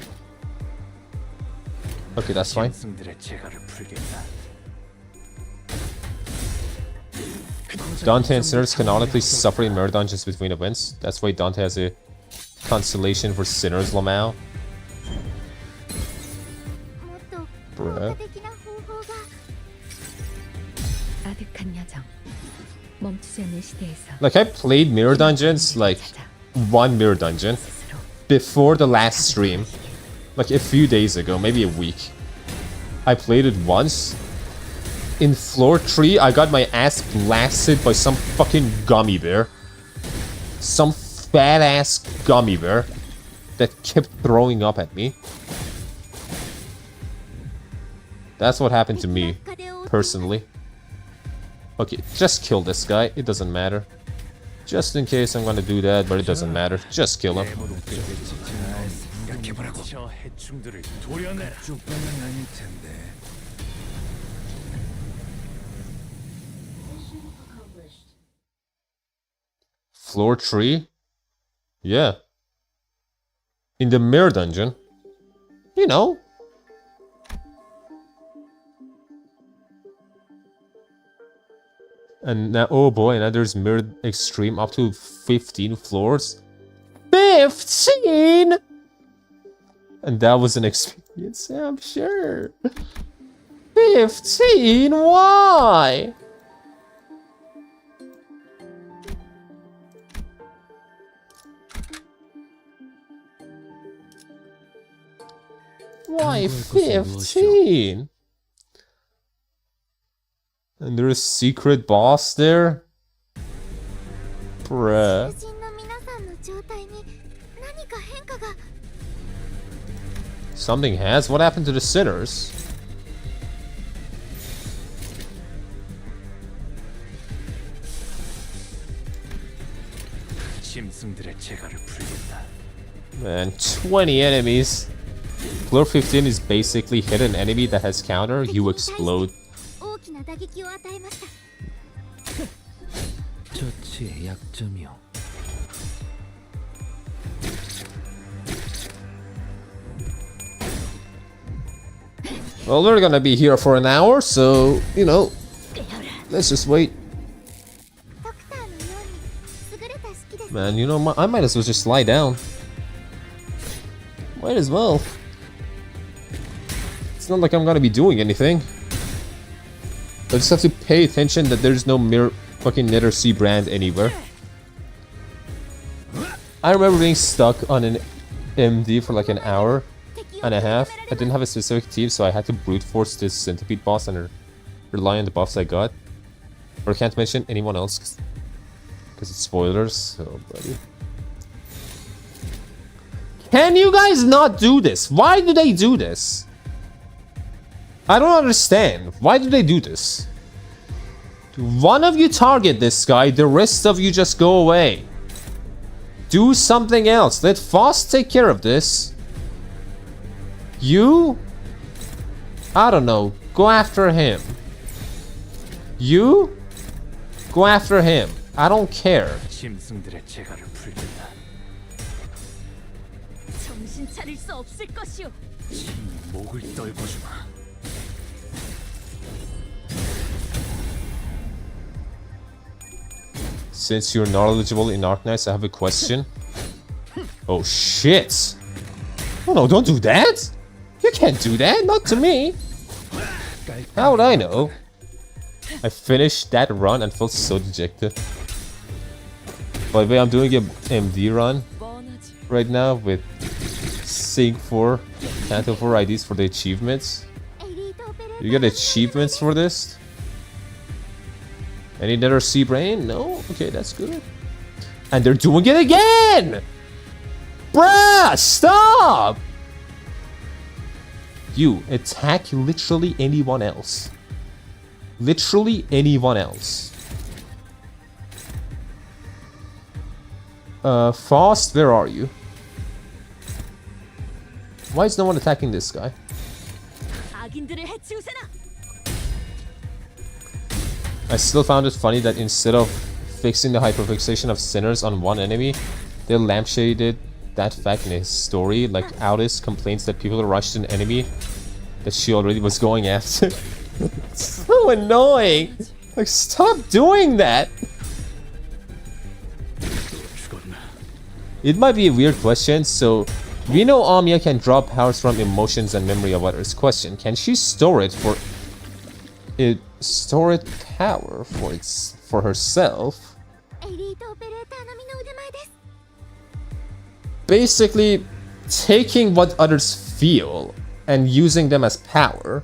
Okay, that's fine. 짐승들의 재갈을 풀겠다. Dante and sinners canonically suffer in mirror dungeons between events. That's why Dante has a constellation for sinners, Lamau. Bruh. 아득한 여정. 멈추지 않는 시대에서 Like, I played mirror dungeons, like, one mirror dungeon, before the last stream. Like, a few days ago, maybe a week. I played it once. In floor 3, I got my ass blasted by some fucking gummy bear. Some fat-ass gummy bear that kept throwing up at me. That's what happened to me, personally. Okay, just kill this guy. It doesn't matter. Just in case I'm gonna do that, but it doesn't matter. Just kill him. 저 해충들을 도려내. 쪽방은 아닐 텐데. Floor 3? Yeah. In the mirror dungeon. You know. And now, oh boy, now there's mirror extreme up to 15 floors. 15?! And that was an experience, yeah, I'm sure. 15? Why? Why 15? And there's a secret boss there? Bruh. Something has? What happened to the sinners? 짐승들의 재갈을 풀겠다. Man, 20 enemies. Floor 15 is basically hit an enemy that has counter, you explode. 처치의 약점이요. Well, we're gonna be here for an hour, so, you know, let's just wait. Man, you know, I might as well just lie down. Might as well. It's not like I'm gonna be doing anything. I just have to pay attention that there's no mirror fucking Nether Sea brand anywhere. I remember being stuck on an MD for like an hour and a half. I didn't have a specific team, so I had to brute force this centipede boss and rely on the buffs I got. Or I can't mention anyone else because it's spoilers, so buddy. Can you guys not do this? Why do they do this? I don't understand. Why do they do this? One of you target this guy, the rest of you just go away. Do something else. Let Faust take care of this. You? I don't know. Go after him. You? Go after him. I don't care. 짐승들의 재갈을 풀겠다. 정신 차릴 수 없을 것이오. 목을 떨고 주마. Since you're knowledgeable in Arknights, I have a question. Oh shit! Oh no, don't do that! You can't do that, not to me! How would I know? I finished that run and felt so dejected. By the way, I'm doing a MD run 뻔하지. right now with Sync 4, Canto 4 IDs for the achievements. You get achievements for this? Any Nether Sea Brain? No? Okay, that's good. And they're doing it again! Bruh! Stop! You attack literally anyone else. Literally anyone else. Faust, where are you? Why is no one attacking this guy? 악인들을 해치우세나. I still found it funny that instead of fixing the hyperfixation of sinners on one enemy, they lampshaded that fact in his story. Like Alice complains that people rushed an enemy that she already was going after. So annoying! Like, stop doing that! It might be a weird question, so we know Amiya can draw powers from emotions and memory of others. Question: can she store it for power for herself? Basically, taking what others feel and using them as power.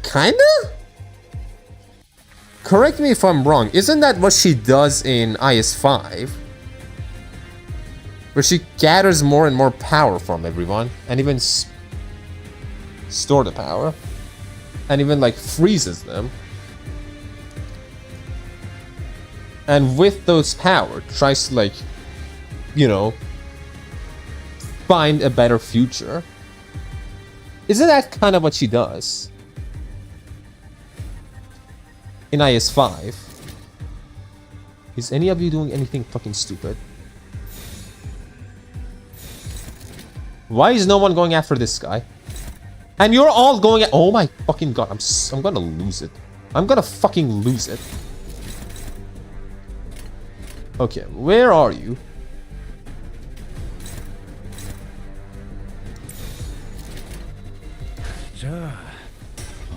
Kinda? Correct me if I'm wrong, isn't that what she does in IS-5? Where she gathers more and more power from everyone, and even store the power, and even like freezes them. And with those power, tries to like, you know, find a better future. Isn't that kind of what she does? In IS-5. Is any of you doing anything fucking stupid? Why is no one going after this guy? And you're all going at— oh my fucking god, I'm gonna lose it. I'm gonna fucking lose it. Okay, where are you? 자,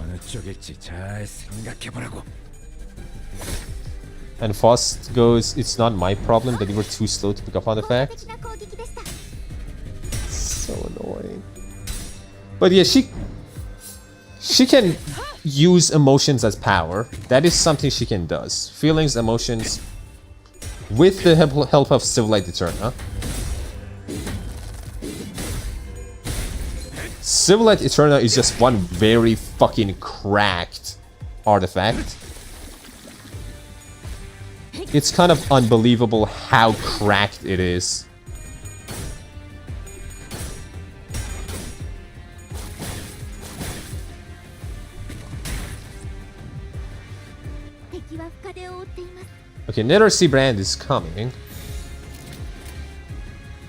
어느 쪽일지 잘 생각해보라고. And Faust goes, it's not my problem that you were too slow to pick up on the fact. So annoying. But yeah, she can use emotions as power. That is something she can does. Feelings, emotions, with the help of Civilite Eterna. Civilite Eterna is just one very fucking cracked artifact. It's kind of unbelievable how cracked it is. Okay, Nether Sea Brand is coming.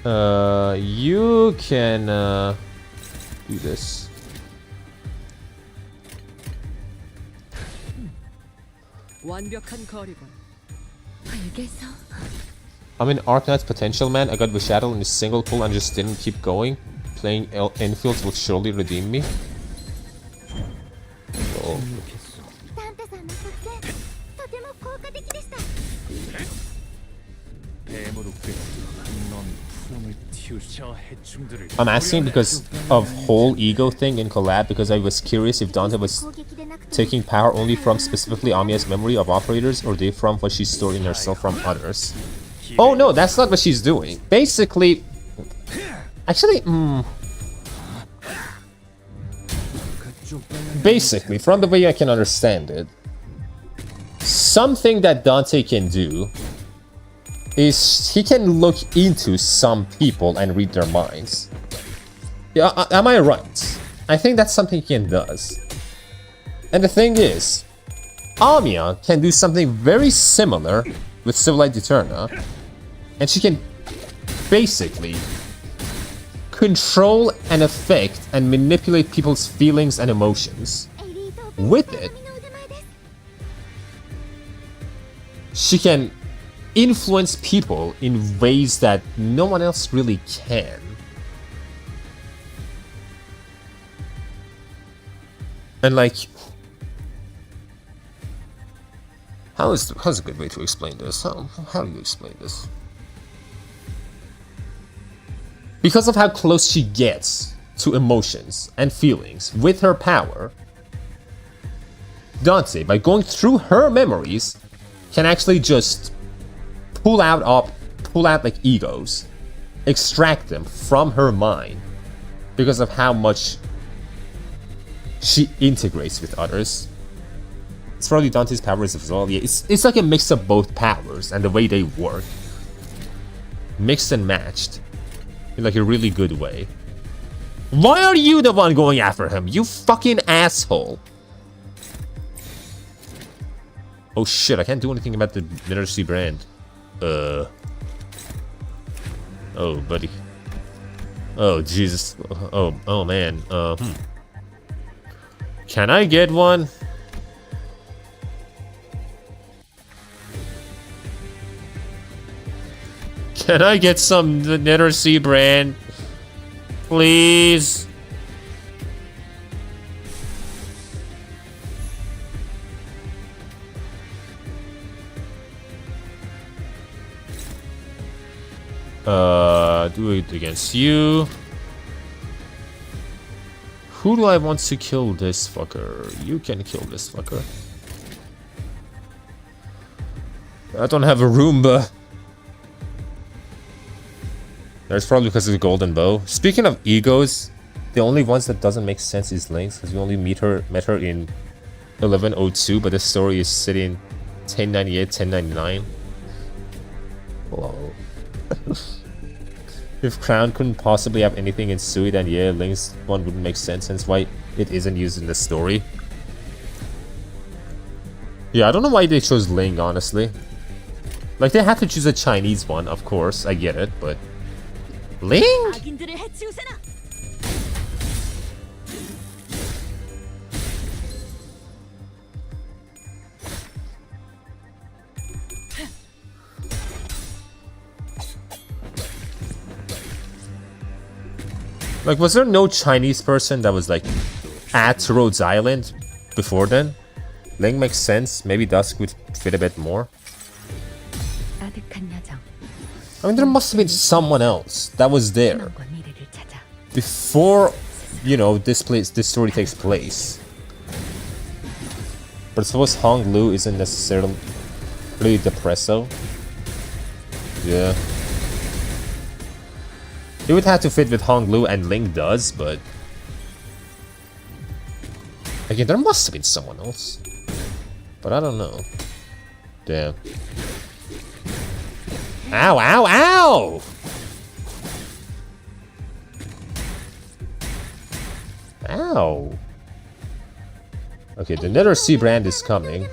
You can do this. 완벽한 거리군. 알겠어. I'm in Arknight's potential, man. I got Shadow in a single pull and just didn't keep going. Playing infields will surely redeem me. Oh. サンタさんの作戦とても効果的でした。 I'm asking because of whole ego thing in Collab, because I was curious if Dante was taking power only from specifically Amiya's memory of operators, or they from what she stored in herself from others. Oh no, that's not what she's doing. Basically, actually, basically, from the way I can understand it, something that Dante can do is he can look into some people and read their minds. Yeah, am I right? I think that's something he does. And the thing is, Amiya can do something very similar with Civilized Eterna, and she can basically control and affect and manipulate people's feelings and emotions. With it, she can influence people in ways that no one else really can. And like, how's a good way to explain this? How do you explain this? Because of how close she gets to emotions and feelings with her power, Dante, by going through her memories, can actually just pull out like egos, extract them from her mind because of how much she integrates with others. It's probably Dante's powers as well. Yeah, it's like a mix of both powers and the way they work, mixed and matched in like a really good way. Why are you the one going after him, you fucking asshole? Oh shit, I can't do anything about the Literacy brand. Oh, buddy. Oh, Jesus. Oh, man. Can I get one? Can I get some Literacy brand? Please? Do it against you. Who do I want to kill this fucker? You can kill this fucker. I don't have a Roomba. That's probably because of the golden bow. Speaking of egos, the only ones that doesn't make sense is Lynx, because we only met her in 1102, but the story is sitting 1098, 1099. Whoa. If Crown couldn't possibly have anything in Sui, then yeah, Link's one wouldn't make sense, hence why it isn't used in the story. Yeah, I don't know why they chose Ling, honestly. Like, they had to choose a Chinese one, of course, I get it, but... Ling? Like, was there no Chinese person that was, like, at Rhodes Island before then? Ling makes sense. Maybe Dusk would fit a bit more. I mean, there must have been someone else that was there before, you know, this story takes place. But I suppose Hong Lu isn't necessarily really depresso. Yeah. It would have to fit with Hong Lu, and Ling does, but... Again, there must have been someone else. But I don't know. Damn. Ow, ow, ow! Ow. Okay, the Nether Sea brand is coming.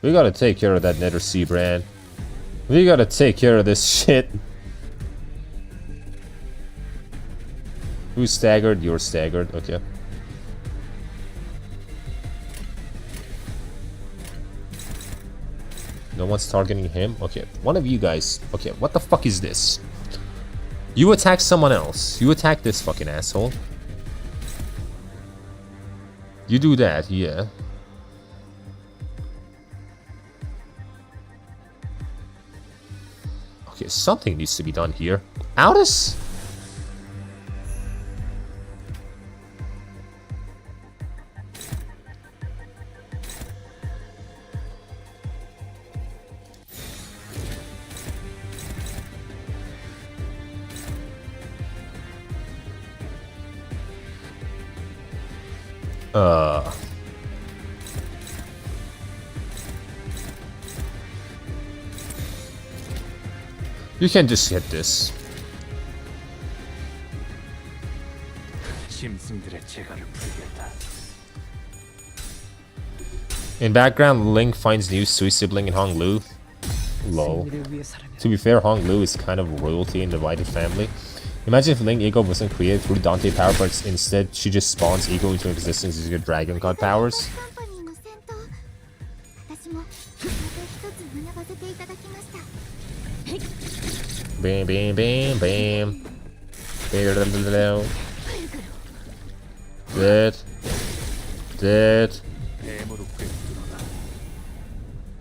We gotta take care of that Nether Sea brand. We gotta take care of this shit. Who's staggered? You're staggered. Okay. No one's targeting him? Okay. One of you guys. Okay, what the fuck is this? You attack someone else. You attack this fucking asshole. You do that, yeah. Okay, something needs to be done here. Aldous? You can just hit this. 짐승들의 재갈을 풀겠다. In background, Link finds new Sui sibling in Honglu. Lol. To be fair, Honglu is kind of royalty in the divided family. Imagine if Link Ego wasn't created through Dante power, but instead she just spawns Ego into existence using her Dragon God powers. カンパニーの戦闘、私もまた一つ学ばせていただきました。 Bam, bam, bam, bam. Dead. Dead. 뱀으로 꿰뚫어라.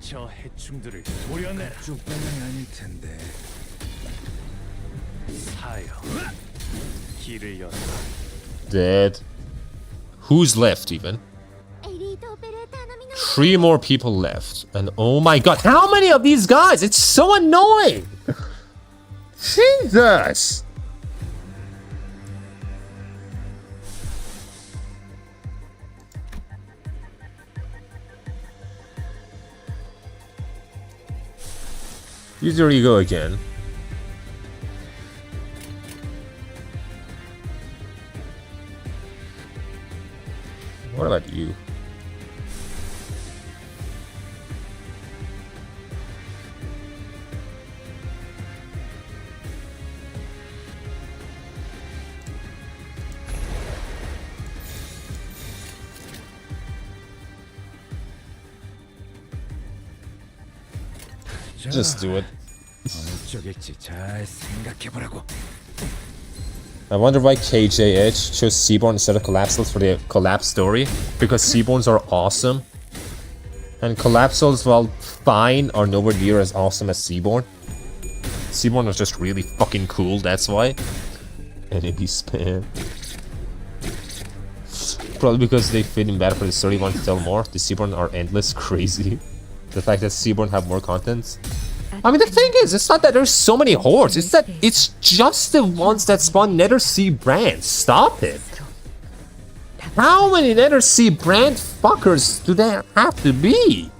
저 해충들을 도려내라. 쪽방이 아닐 텐데. 사여. 길을 열어라. Dead. Who's left even? エリートオペレーターのみの 3 more people left. And oh my god, how many of these guys? It's so annoying! Jesus! Use your ego again. What about you? Just do it. 어느 쪽일지 잘 생각해보라고. I wonder why KJH chose Seaborn instead of Collapsals for the Collab story. Because Seaborns are awesome. And Collapsals, while fine, are nowhere near as awesome as Seaborn. Seaborn was just really fucking cool, that's why. Enemy spam. Probably because they fit in better for the story, want to tell more. The Seaborn are endless, crazy. The fact that Seaborn have more contents. I mean, the thing is, it's not that there's so many hordes, it's that it's just the ones that spawn Nether Sea brands. Stop it. How many Nether Sea brand fuckers do there have to be?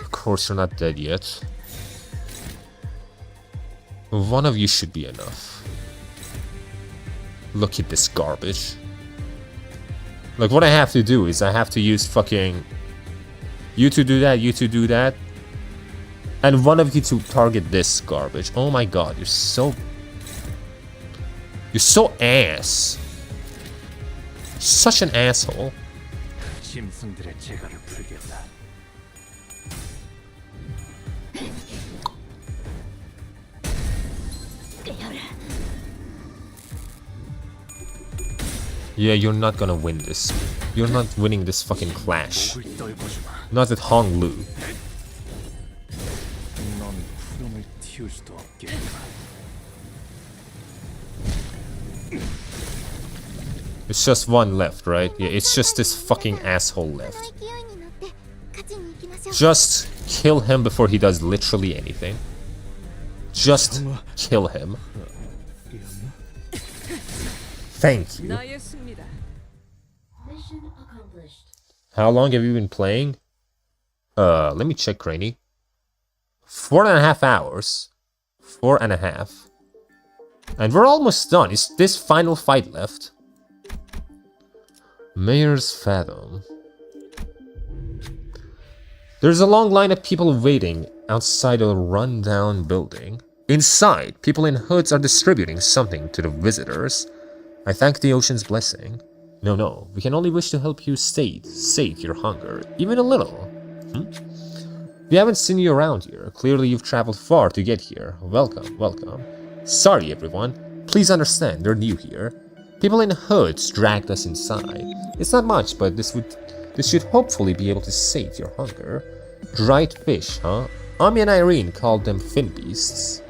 Of course you're not dead yet. One of you should be enough. Look at this garbage. Like, what I have to do is I have to use fucking... You to do that, you to do that. And one of you to target this garbage. Oh my god, you're so... You're so ass. Such an asshole. 짐승들의 재갈을 풀겠다. Yeah, you're not gonna win this. You're not winning this fucking clash. Not at Honglu. 넌 구름을 틔울 수도 없겠다. It's just one left, right? Yeah, it's just this fucking asshole left. Just kill him before he does literally anything. Just kill him. Thank you. 나의 승리다. How long have you been playing? Let me check, Craney. 4.5 hours. 4.5. And we're almost done. It's this final fight left. Mayor's Fathom. There's a long line of people waiting outside a run-down building. Inside, people in hoods are distributing something to the visitors. I thank the ocean's blessing. No, we can only wish to help you sate your hunger, even a little. We haven't seen you around here. Clearly you've traveled far to get here. Welcome. Sorry everyone. Please understand, they're new here. People in hoods dragged us inside. It's not much, but this should hopefully be able to sate your hunger. Dried fish, huh? Ami and Irene called them fin beasts.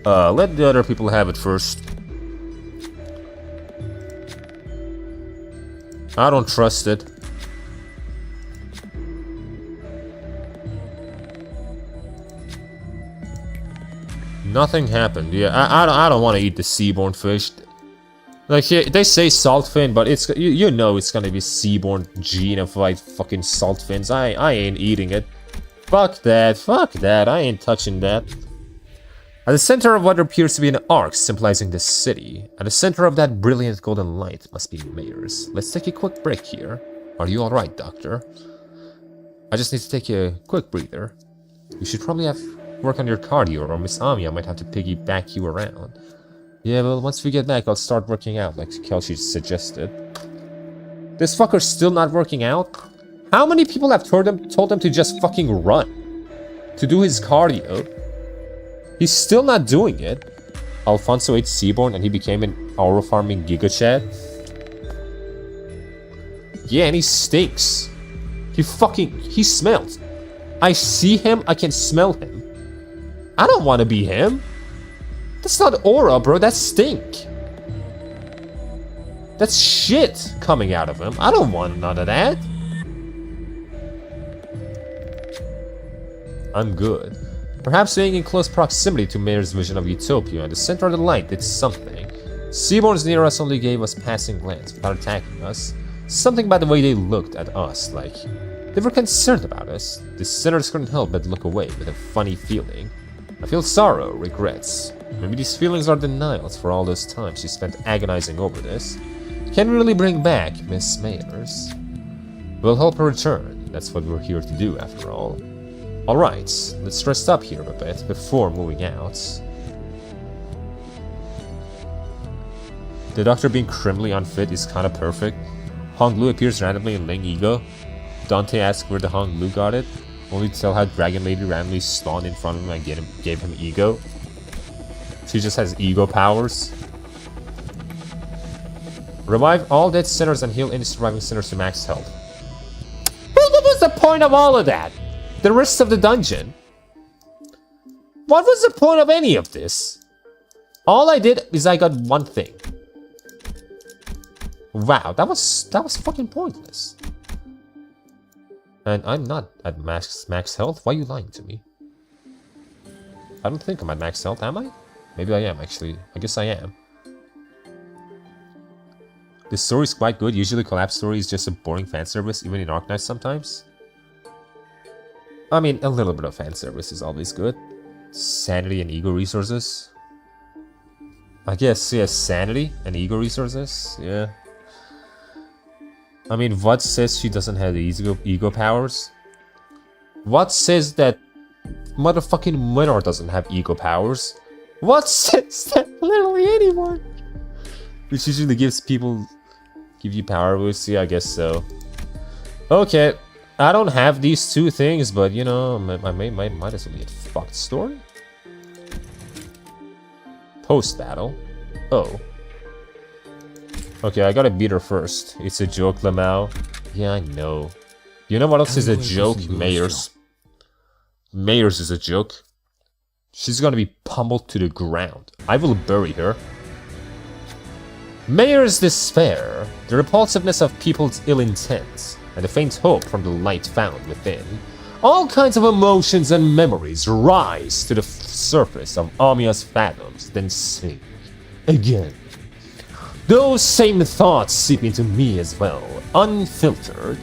Let the other people have it first. I don't trust it. Nothing happened. Yeah, I don't want to eat the seaborn fish. Like, they say saltfin, but it's you know it's gonna be seaborn genophyte fucking saltfins. I ain't eating it. Fuck that. I ain't touching that. At the center of what appears to be an arc symbolizing the city, at the center of that brilliant golden light must be Mayor's. Let's take a quick break here. Are you alright, Doctor? I just need to take a quick breather. You should probably work on your cardio, or Miss Amiya might have to piggyback you around. Yeah, well, once we get back, I'll start working out, like Kelshi suggested. This fucker's still not working out? How many people have told him to just fucking run? To do his cardio? He's still not doing it. Alfonso ate Seaborn and he became an aura farming Giga Chad. Yeah, and he stinks. He smells. I see him, I can smell him. I don't want to be him. That's not aura, bro, that's stink. That's shit coming out of him. I don't want none of that. I'm good. Perhaps being in close proximity to Mayor's vision of Utopia and the center of the light did something. Seaborns near us only gave us passing glance without attacking us. Something about the way they looked at us, like they were concerned about us. The sinners couldn't help but look away with a funny feeling. I feel sorrow, regrets. Maybe these feelings are denials for all those times she spent agonizing over this. Can we really bring back Miss Mayors? We'll help her return. That's what we're here to do, after all. Alright, let's rest up here a bit before moving out. The Doctor being criminally unfit is kinda perfect. Hong Lu appears randomly in Ling Ego. Dante asks where the Hong Lu got it, only to tell how Dragon Lady randomly spawned in front of him and gave him ego. She just has ego powers. Revive all dead sinners and heal any surviving sinners to max health. Well, what was the point of all of that? The rest of the dungeon? What was the point of any of this? All I did is I got one thing. Wow, that was fucking pointless. And I'm not at max health. Why are you lying to me? I don't think I'm at max health, am I? Maybe I am, actually. I guess I am. This story is quite good. Usually Collab story is just a boring fan service, even in Arknights sometimes. I mean, a little bit of fan service is always good. Sanity and ego resources. I guess, yeah, sanity and ego resources, yeah. I mean, what says she doesn't have the ego powers? What says that motherfucking Minor doesn't have ego powers? What says that literally anyone? Which usually give you power boosts, yeah, I guess so. Okay, I don't have these two things, but you know, I might as well get fucked. Story? Post-battle? Oh. Okay, I gotta beat her first. It's a joke, Lamau. Yeah, I know. You know what else is a joke? Mayors. Mayors is a joke. She's gonna be pummeled to the ground. I will bury her. Mayor's despair, the repulsiveness of people's ill intent, and the faint hope from the light found within. All kinds of emotions and memories rise to the surface of Amiya's fathoms, then sink again. Those same thoughts seep into me as well, unfiltered.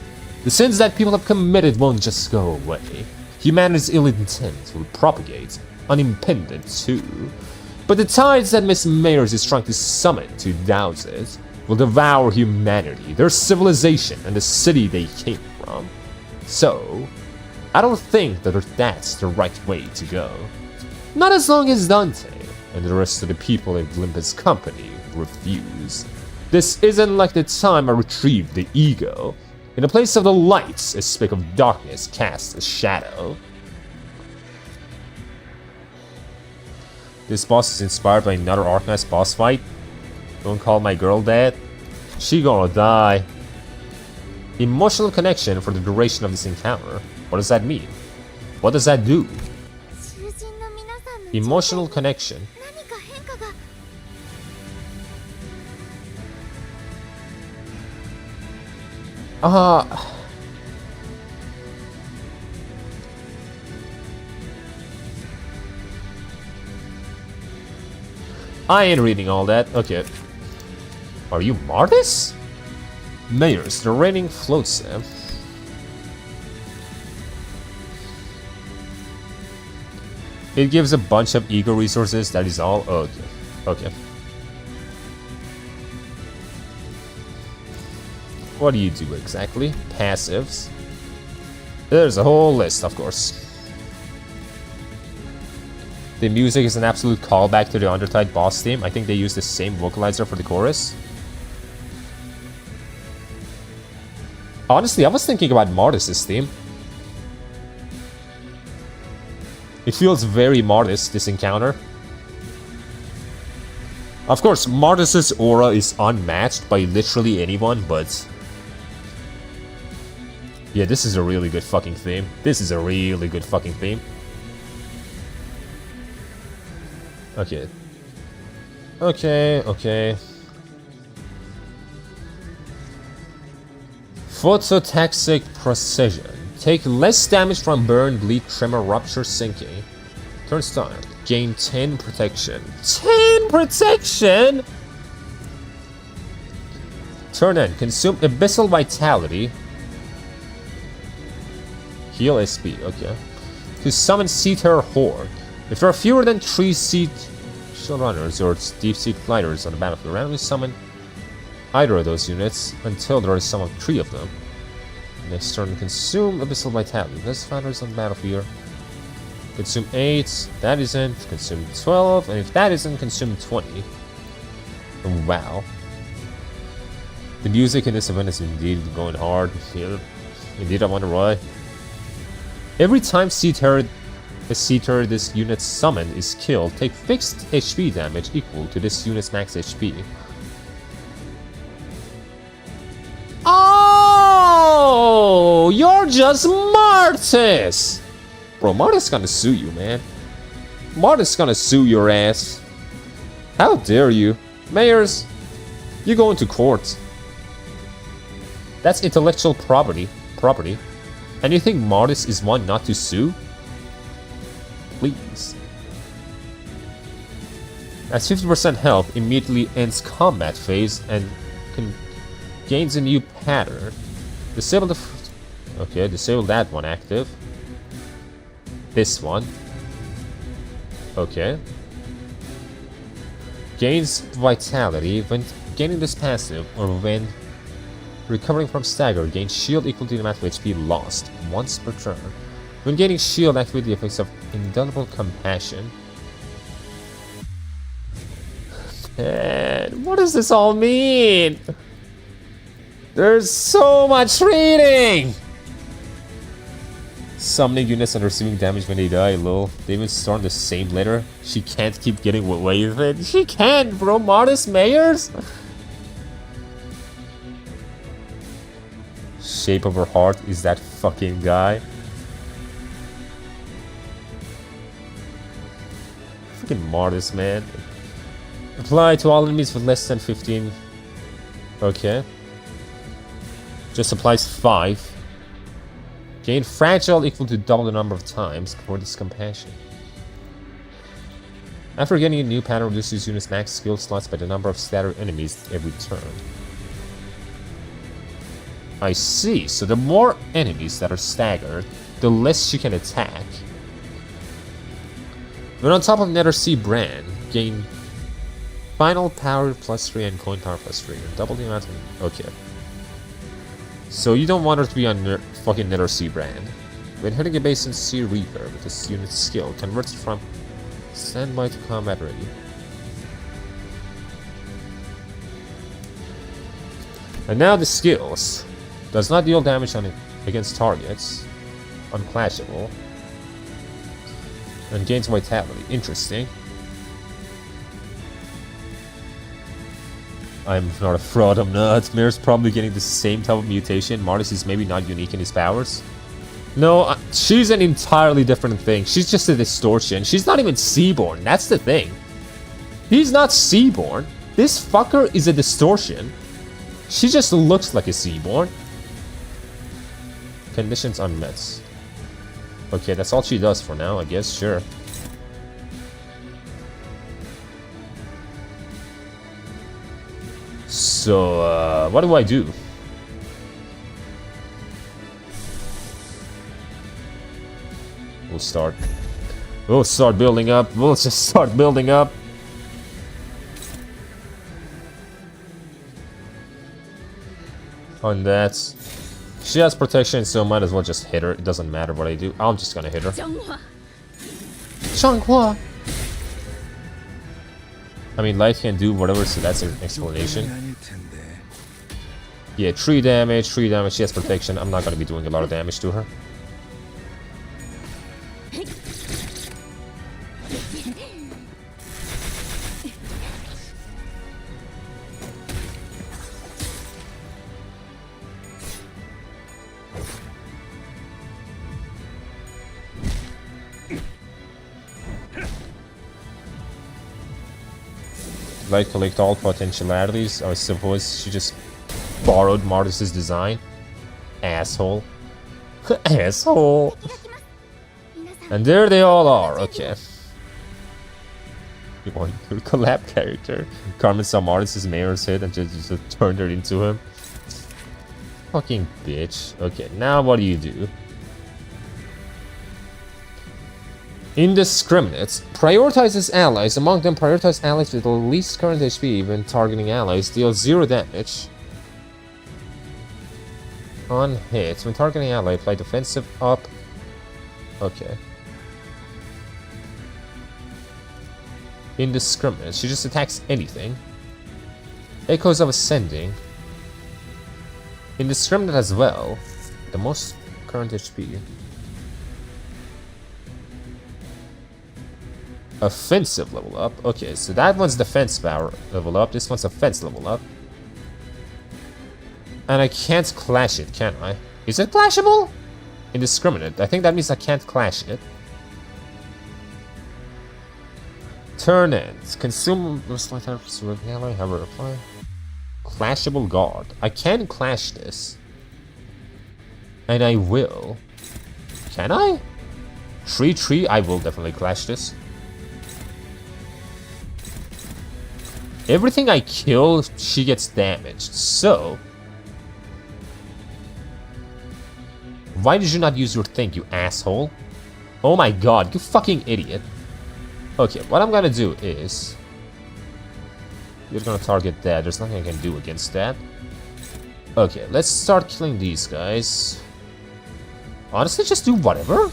The sins that people have committed won't just go away. Humanity's ill intent will propagate, unimpeded too. But the tides that Miss Mayers is trying to summon to douse it will devour humanity, their civilization, and the city they came from. So, I don't think that that's the right way to go. Not as long as Dante and the rest of the people in Limbus Company refuse. This isn't like the time I retrieved the ego. In the place of the lights, a speck of darkness casts a shadow. This boss is inspired by another Arknights boss fight. Don't call my girl that. She gonna die. Emotional connection for the duration of this encounter. What does that mean? What does that do? 囚人の皆さんの Emotional connection. 何か変化が I ain't reading all that. Okay. Are you Martis? Mayors, the reigning flotsam. It gives a bunch of ego resources, that is all? Okay. Okay. What do you do exactly? Passives. There's a whole list, of course. The music is an absolute callback to the Undertide boss theme. I think they use the same vocalizer for the chorus. Honestly, I was thinking about Martis' theme. It feels very Martis, this encounter. Of course, Martis' aura is unmatched by literally anyone, but... yeah, this is a really good fucking theme. This is a really good fucking theme. Okay. Okay. Phototaxic Precision. Take less damage from burn, bleed, tremor, rupture, sinking. Turn stun. Gain 10 protection. 10 protection?! Turn in. Consume Abyssal Vitality. Heal SP. Okay. To summon Sea Terror Horde. If there are fewer than 3 Sea Shield Runners or Deep Sea Gliders on the battlefield, randomly summon either of those units until there is some of 3 of them. Next turn, consume Abyssal Vitality. Less fighters on the battlefield. Consume 8. That isn't. Consume 12. And if that isn't, consume 20. Oh, wow. The music in this event is indeed going hard. Yeah. Indeed, I'm on the right. Every time a Sea Terror this unit's summoned is killed, take fixed HP damage equal to this unit's max HP. Oh, you're just Martis! Bro, Martis gonna sue you, man. Martis gonna sue your ass. How dare you? Mayors, you go into court. That's intellectual property. And you think Martis is one not to sue? Please. As 50% health immediately ends combat phase and gains a new pattern. Disable the... okay, disable that one active. This one. Okay. Gains vitality when gaining this passive or when recovering from stagger. Gains shield equal to the amount of HP lost once per turn. When gaining shield, activate the effects of Indelible Compassion. Man, what does this all mean? There's so much reading! Summoning units and receiving damage when they die, lol. They even storm the same letter. She can't keep getting away with it. She can't, bro. Martis Mayors? Shape of her heart is that fucking guy. Martis, man. Apply to all enemies with less than 15. Okay. Just applies 5. Gain fragile equal to double the number of times for this compassion. After getting a new pattern, reduces units' max skill slots by the number of scattered enemies every turn. I see. So the more enemies that are staggered, the less she can attack. When on top of Nether Sea brand, gain final power +3 and coin power +3. And double the amount of... Okay. So you don't want her to be on fucking Nether Sea brand. When hitting a base in Sea Reaper with this unit's skill, converts it from standby to combat ready. And now the skills. Does not deal damage on it against targets. Unclashable. And gains vitality. Interesting. I'm not a fraud, I'm not. Mir's probably getting the same type of mutation. Martis is maybe not unique in his powers. No, she's an entirely different thing. She's just a distortion. She's not even Seaborn, that's the thing. He's not Seaborn. This fucker is a distortion. She just looks like a Seaborn. Conditions unmet. Okay, that's all she does for now, I guess, sure. So, what do I do? We'll start building up. We'll just start building up. On that. She has protection, so might as well just hit her. It doesn't matter what I do. I'm just gonna hit her. Changhua. I mean, light can do whatever, so that's an explanation. Yeah, 3 damage, 3 damage. She has protection. I'm not gonna be doing a lot of damage to her. Light collect all potentialities. I suppose she just borrowed Martis's design. Asshole. Asshole. And there they all are. Okay. You want your collab character? Carmen saw Martis's mayor's head and just turned her into him. Fucking bitch. Okay, now what do you do? Indiscriminate. Prioritizes allies. Among them, prioritize allies with the least current HP when targeting allies. Deals 0 damage. On hit. When targeting ally, apply defensive up. Okay. Indiscriminate. She just attacks anything. Echoes of Ascending. Indiscriminate as well. The most current HP. Offensive level up. Okay, so that one's defense power level up. This one's offense level up. And I can't clash it, can I? Is it clashable? Indiscriminate. I think that means I can't clash it. Turn ends. Consume slight items with the ally. However, apply. Clashable guard. I can clash this. And I will. Can I? 3-3. I will definitely clash this. Everything I kill, she gets damaged. So, why did you not use your thing, you asshole? Oh my god, you fucking idiot. Okay, what I'm gonna do is... You're gonna target that. There's nothing I can do against that. Okay, let's start killing these guys. Honestly, just do whatever.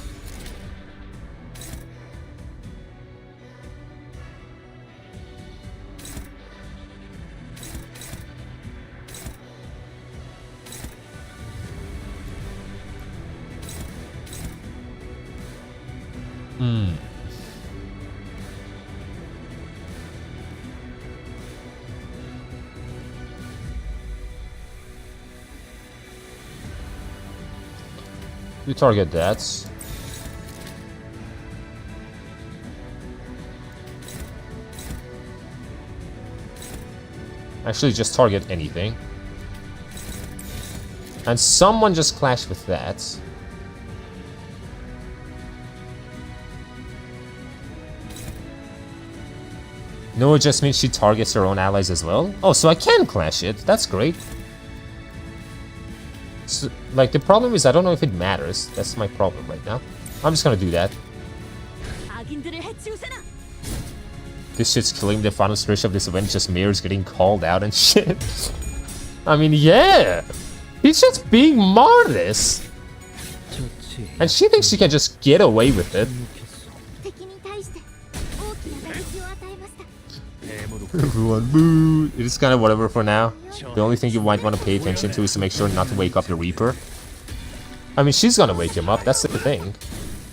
You target that. Actually, just target anything. And someone just clashed with that. No, it just means she targets her own allies as well? Oh, so I can clash it. That's great. So, like, the problem is I don't know if it matters. That's my problem right now. I'm just gonna do that. 악인들을 해치우세나. This shit's killing the final stretch of this event, just Mayor's getting called out and shit. I mean, yeah! He's just being modest! 좋지. And she thinks she can just get away with it. 敵に対して大きな打撃を与えました Everyone, boo! It is kind of whatever for now. The only thing you might want to pay attention to is to make sure not to wake up the Reaper. I mean, she's gonna wake him up, that's the thing.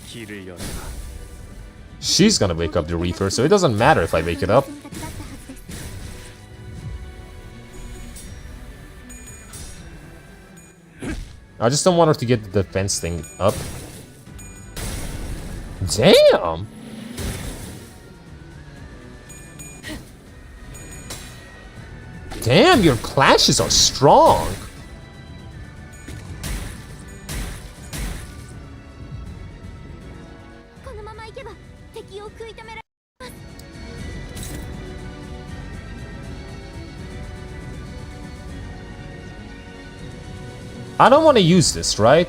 길을 열어라. She's gonna wake up the Reaper, so it doesn't matter if I wake it up. 選択だったはずです I just don't want her to get the defense thing up. Damn! Damn, your clashes are strong! このままいけば敵を食い止められ I don't want to use this, right?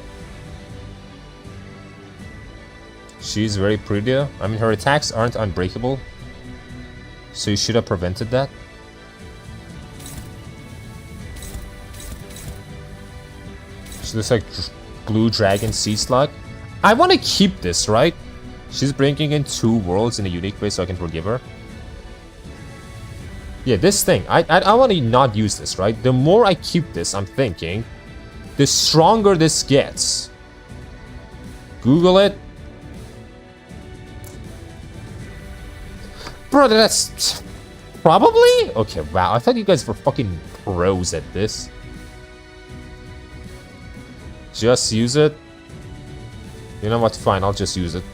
She's very pretty. I mean, her attacks aren't unbreakable. So you should have prevented that. She looks like Blue Dragon Sea Slug. I want to keep this, right? She's bringing in 2 worlds in a unique way, so I can forgive her. Yeah, this thing. I want to not use this, right? The more I keep this, I'm thinking, the stronger this gets. Google it. Bro, that's... Probably? Okay, wow. I thought you guys were fucking pros at this. Just use it. You know what? Fine, I'll just use it.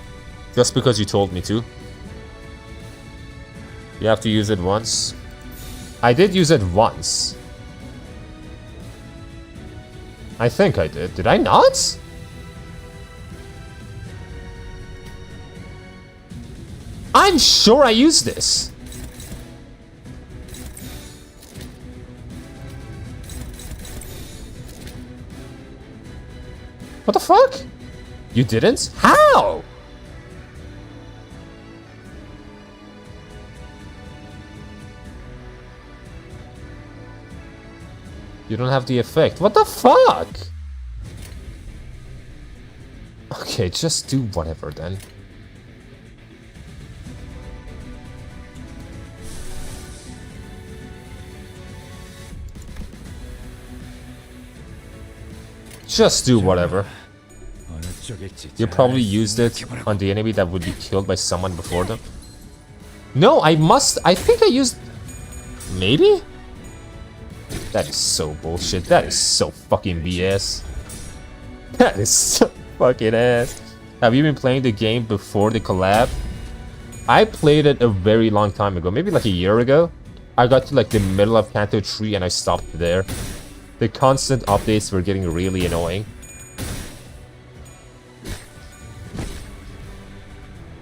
Just because you told me to. You have to use it once. I did use it once. I think I did. Did I not? I'm sure I used this. What the fuck? You didn't? How? You don't have the effect. What the fuck? Okay, just do whatever then. Just do whatever. 어느 쪽일지 You probably used it on the enemy that would be killed by someone before them. No, I think I used... Maybe? That is so bullshit. That is so fucking BS. That is so fucking ass. Have you been playing the game before the collab? I played it a very long time ago, maybe like a year ago. I got to like the middle of Kanto 3 and I stopped there. The constant updates were getting really annoying.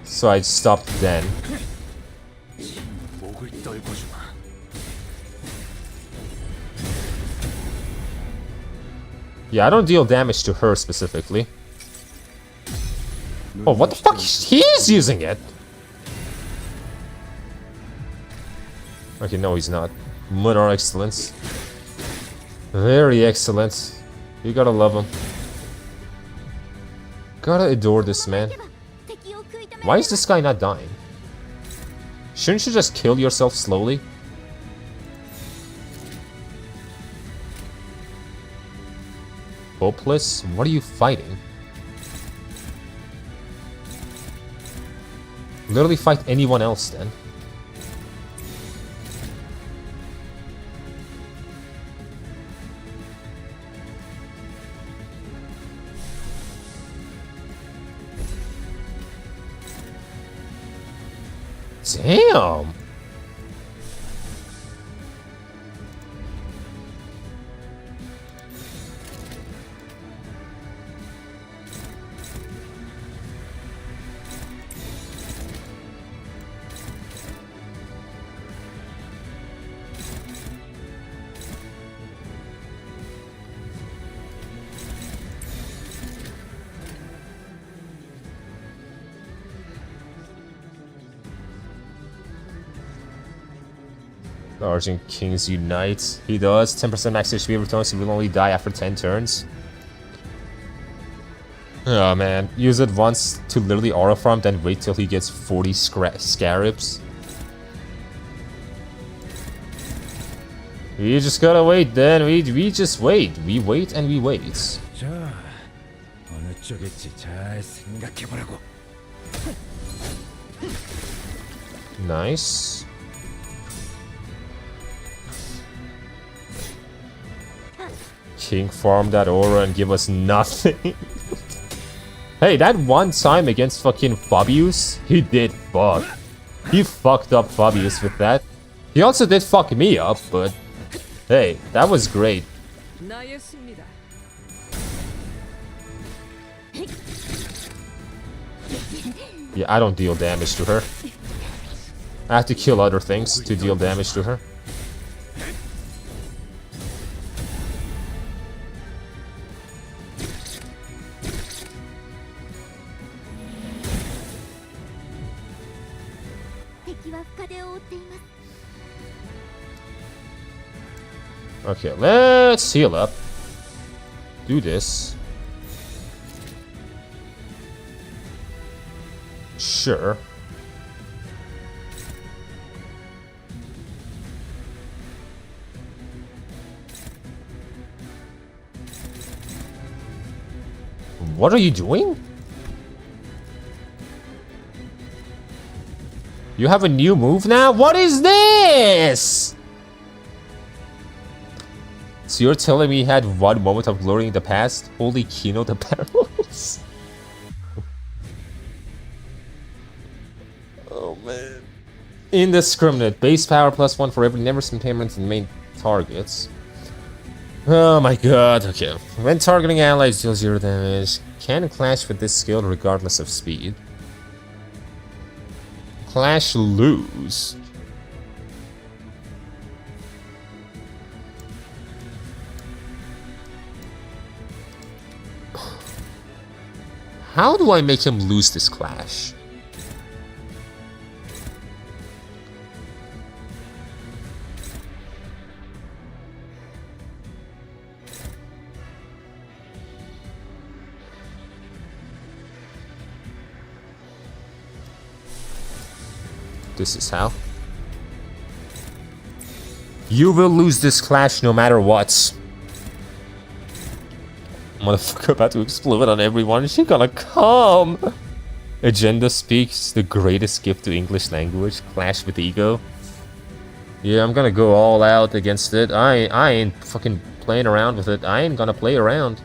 So I stopped then. 목을 떨궈주마. Yeah, I don't deal damage to her specifically. Oh, what the fuck? He's using it! Okay, no, he's not. Lunar excellence. Very excellent. You gotta love him. Gotta adore this man. 敵を食い止め Why is this guy not dying? Shouldn't you just kill yourself slowly? Hopeless? What are you fighting? Literally fight anyone else then. Damn! Argent Kings Unite. He does. 10% max HP returns. He will only die after 10 turns. Oh man. Use it once to literally aura farm, then wait till he gets 40 scarabs. We just gotta wait then. We just wait. We wait and we wait. 자, 어느 쪽일지 잘 생각해보라고. Nice. King farm that aura and give us nothing. Hey, that one time against fucking Fabius, he did fuck. He fucked up Fabius with that. He also did fuck me up, but hey, that was great. 나의 승리다. Yeah, I don't deal damage to her. I have to kill other things to deal damage to her. Okay, let's heal up. Do this. Sure. What are you doing? You have a new move now? What is this? So you're telling me he had one moment of glory in the past? Holy Kino the Barrels. Oh man. Indiscriminate. Base power +1 for every Nemesis payments and main targets. Oh my god. Okay. When targeting allies deals 0 damage, can clash with this skill regardless of speed. Clash lose. How do I make him lose this clash? This is how. You will lose this clash no matter what. Motherfucker about to explode on everyone. She gonna come. Agenda speaks the greatest gift to English language. Clash with ego. Yeah, I'm gonna go all out against it. I ain't fucking playing around with it. I ain't gonna play around.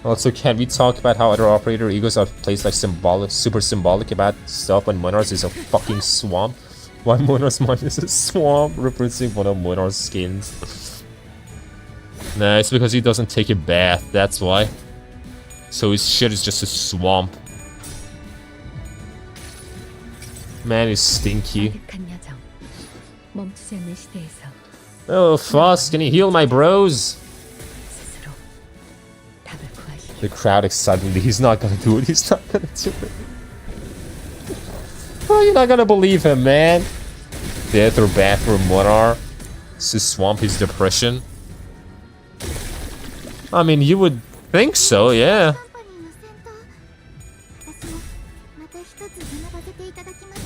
Also, can we talk about how other operator egos are placed like super symbolic about stuff when Monarch is a fucking swamp? Why Monarch's mind is a swamp representing one of Monarch's skins? Nah, it's because he doesn't take a bath, that's why. So his shit is just a swamp. Man is stinky. Oh, Foss, can you heal my bros? The crowd suddenly, he's not gonna do it, he's not gonna do it. Oh, you're not gonna believe him, man. Death or bathroom Monar to swamp his depression. I mean, you would think so, yeah.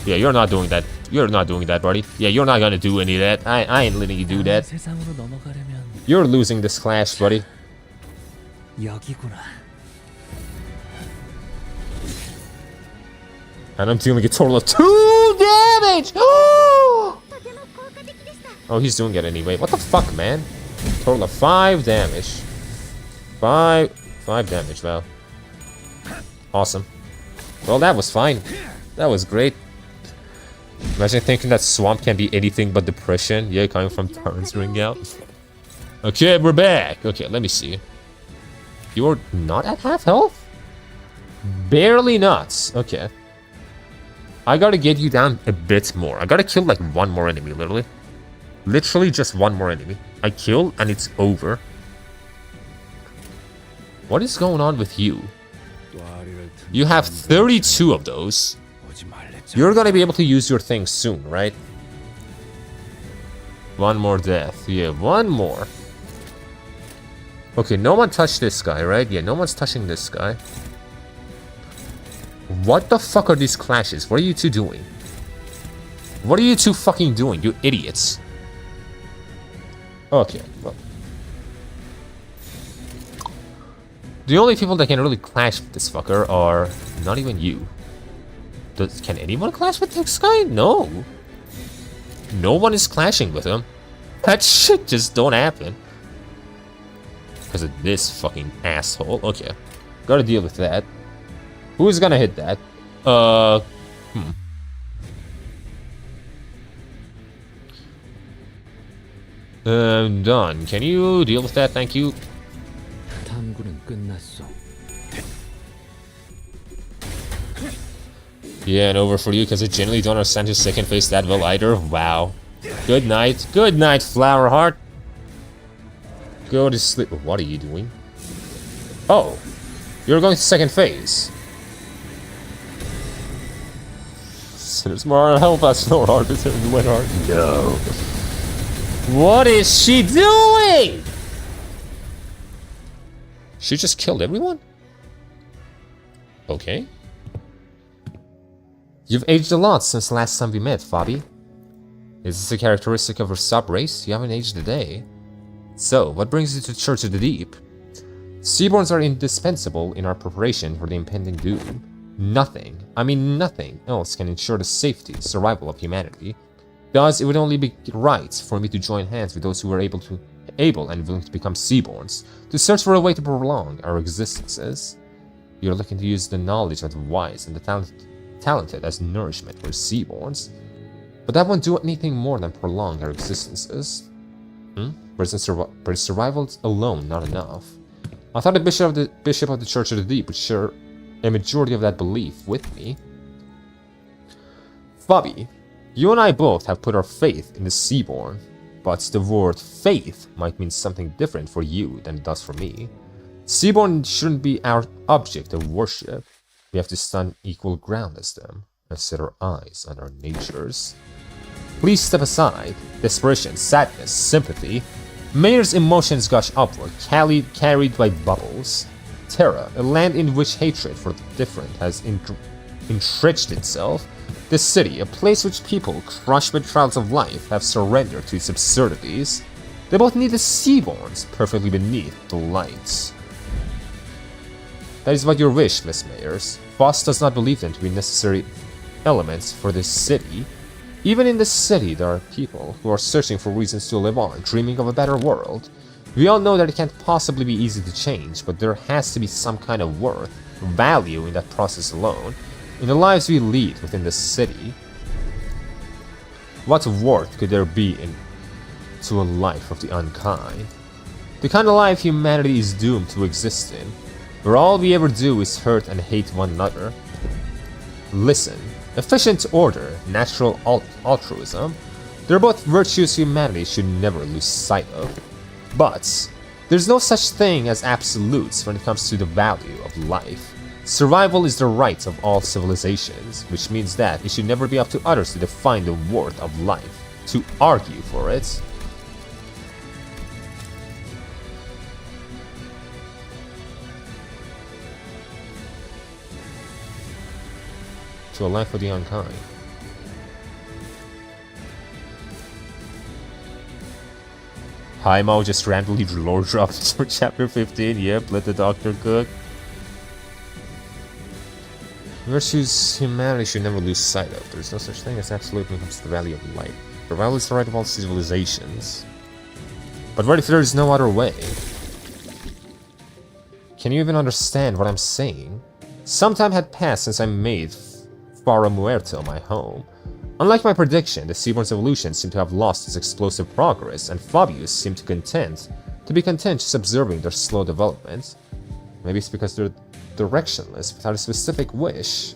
Yeah, you're not doing that. You're not doing that, buddy. Yeah, you're not gonna do any of that. I ain't letting you do that. You're losing this clash, buddy. And I'm dealing a total of 2 damage! Oh, he's doing it anyway. What the fuck, man? Total of 5 damage. 5 damage, wow. Awesome. Well, that was fine. That was great. Imagine thinking that swamp can be anything but depression. Yeah, coming from Torrance ring out. Okay, we're back. Okay, let me see. You're not at half health? Barely not. Okay. I gotta get you down a bit more. I gotta kill like one more enemy, literally. Literally just one more enemy. I kill and it's over. What is going on with you? You have 32 of those. You're gonna be able to use your thing soon, right? One more death. Yeah, one more. Okay, no one touched this guy, right? Yeah, no one's touching this guy. What the fuck are these clashes? What are you two doing? What are you two fucking doing, you idiots? Okay, well. The only people that can really clash with this fucker are not even you. Can anyone clash with this guy? No. No one is clashing with him. That shit just don't happen. Because of this fucking asshole. Okay. Gotta deal with that. Who's gonna hit that? Done. Can you deal with that? Thank you. 탐구는 끝났어. Yeah, and over for you because I genuinely don't understand your second phase that well either. Wow. Good night. Good night, Flower Heart. Go to sleep. What are you doing? Oh. You're going to second phase. There's more help us, Lord Arbiter and Winheart. No. What is she doing? She just killed everyone? Okay. You've aged a lot since the last time we met, Fabi. Is this a characteristic of your sub-race? You haven't aged a day. So, what brings you to Church of the Deep? Seaborns are indispensable in our preparation for the impending doom. Nothing, I mean nothing, else can ensure the safety and survival of humanity. Thus, it would only be right for me to join hands with those who are able and willing to become Seaborns, to search for a way to prolong our existences. You're looking to use the knowledge of the wise and the talented as nourishment for Seaborns. But that won't do anything more than prolong our existences. But is survival alone not enough? I thought the bishop of the Church of the Deep would share a majority of that belief with me. Fabi, you and I both have put our faith in the Seaborn, but the word faith might mean something different for you than it does for me. Seaborn shouldn't be our object of worship. We have to stand equal ground as them, and set our eyes on our natures. Please step aside. Desperation, sadness, sympathy. Mayor's emotions gush upward, carried by bubbles. Terra, a land in which hatred for the different has entrenched itself. This city, a place which people, crushed by trials of life, have surrendered to its absurdities. They both need the Seaborns perfectly beneath the lights. That is what your wish, Miss Mayers. Voss does not believe them to be necessary elements for this city. Even in this city, there are people who are searching for reasons to live on, dreaming of a better world. We all know that it can't possibly be easy to change, but there has to be some kind of worth, value in that process alone, in the lives we lead within the city. What worth could there be to a life of the unkind? The kind of life humanity is doomed to exist in, where all we ever do is hurt and hate one another. Listen, efficient order, natural altruism, they're both virtues humanity should never lose sight of. But there's no such thing as absolutes when it comes to the value of life. Survival is the right of all civilizations, which means that it should never be up to others to define the worth of life, to argue for it. To a life for the unkind. Haimao just randomly lore dropped for chapter 15. Yep, let the doctor cook. Virtues humanity should never lose sight of. There is no such thing as absolute when it comes to the value of life. Survival is the right of all civilizations. But what if there is no other way? Can you even understand what I'm saying? Some time had passed since I made Fara Muerto my home. Unlike my prediction, the Seaborn's evolution seemed to have lost its explosive progress, and Fabius seemed to be content just observing their slow development. Maybe it's because they're directionless without a specific wish.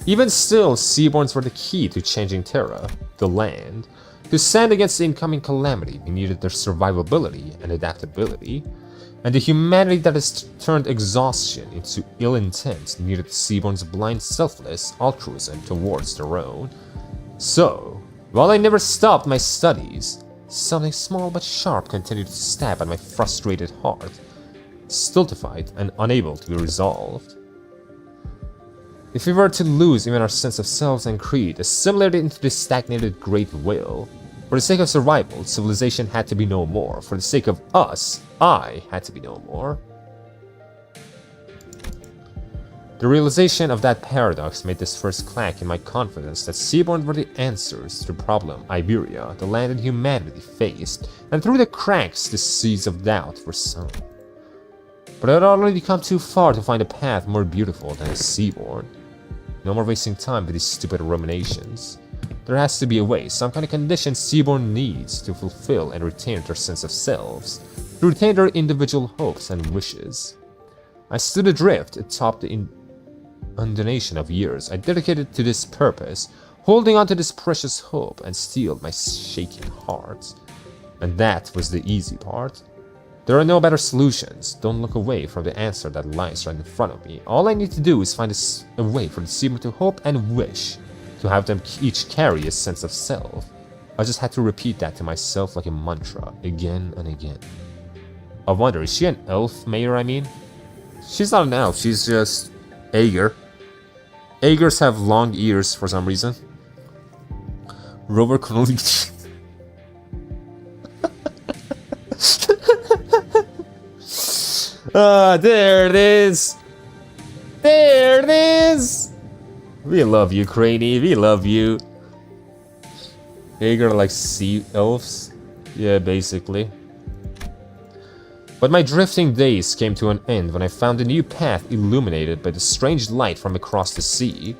Even still, Seaborns were the key to changing Terra, the land. To stand against the incoming calamity, we needed their survivability and adaptability, and the humanity that has turned exhaustion into ill intent needed the Seaborn's blind, selfless altruism towards their own. So, while I never stopped my studies, something small but sharp continued to stab at my frustrated heart, stultified and unable to be resolved. If we were to lose even our sense of selves and creed, assimilated into this stagnated great will, for the sake of survival, civilization had to be no more. For the sake of us, I had to be no more. The realization of that paradox made this first clack in my confidence that Seaborn were the answers to the problem Iberia, the land and humanity faced, and through the cracks the seeds of doubt were sown. But I had already come too far to find a path more beautiful than a Seaborn. No more wasting time with these stupid ruminations. There has to be a way, some kind of condition Seaborn needs to fulfill and retain their sense of selves, to retain their individual hopes and wishes. I stood adrift atop the undulation of years I dedicated to this purpose, holding on to this precious hope and steeled my shaking heart. And that was the easy part. There are no better solutions. Don't look away from the answer that lies right in front of me. All I need to do is find a way for the Seaborn to hope and wish, to have them each carry a sense of self. I just had to repeat that to myself like a mantra, again and again. I wonder, is she an elf mayor, I mean? She's not an elf, she's just Aegir. Aegers have long ears for some reason. Rover Chronology. There it is! There it is! We love you, Craney, we love you. Aegir are like sea elves? Yeah, basically. But my drifting days came to an end when I found a new path illuminated by the strange light from across the sea.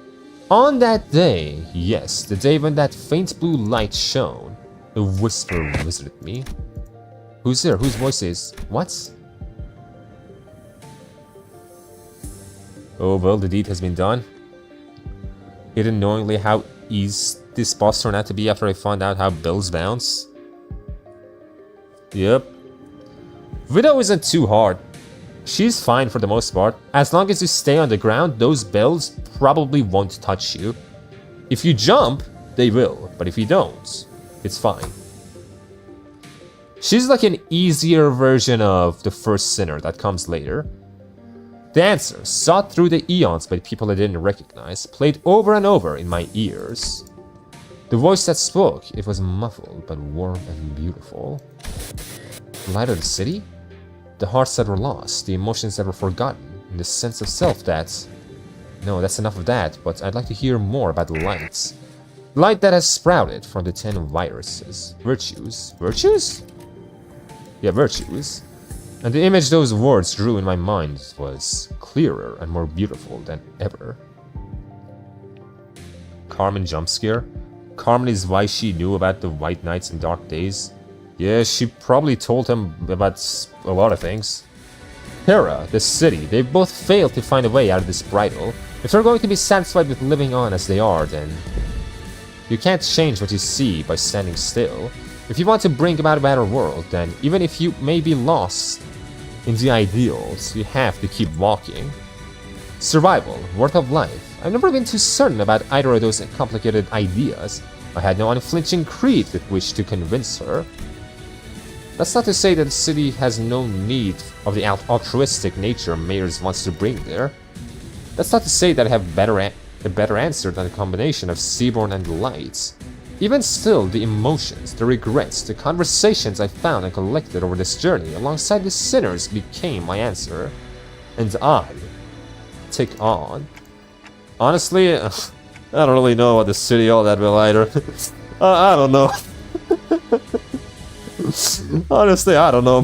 On that day, yes, the day when that faint blue light shone, a whisper visited me. Who's there? Whose voice is... What? Oh well, the deed has been done. Hidden knowingly how easy this boss turned out to be after I found out how bells bounce. Yep. Widow isn't too hard. She's fine for the most part. As long as you stay on the ground, those bells probably won't touch you. If you jump, they will, but if you don't, it's fine. She's like an easier version of the first sinner that comes later. The answer, sought through the eons by people I didn't recognize, played over and over in my ears. The voice that spoke, it was muffled but warm and beautiful. The light of the city? The hearts that were lost, the emotions that were forgotten, and the sense of self that... No, that's enough of that, but I'd like to hear more about the lights. Light that has sprouted from the 10 viruses. Virtues? Virtues? Yeah, virtues. And the image those words drew in my mind was clearer and more beautiful than ever. Carmen jump scare? Carmen is why she knew about the white nights and dark days. Yeah, she probably told him about a lot of things. Terra, the city, they both failed to find a way out of this bridle. If they're going to be satisfied with living on as they are, then... You can't change what you see by standing still. If you want to bring about a better world, then even if you may be lost in the ideals, you have to keep walking. Survival, worth of life. I've never been too certain about either of those complicated ideas. I had no unflinching creed with which to convince her. That's not to say that the city has no need of the altruistic nature Mayors wants to bring there. That's not to say that I have a better answer than a combination of Seaborn and Light. Even still, the emotions, the regrets, the conversations I found and collected over this journey alongside the sinners became my answer. And I take on. Honestly, I don't really know about the city all that well either. I don't know. Honestly, I don't know.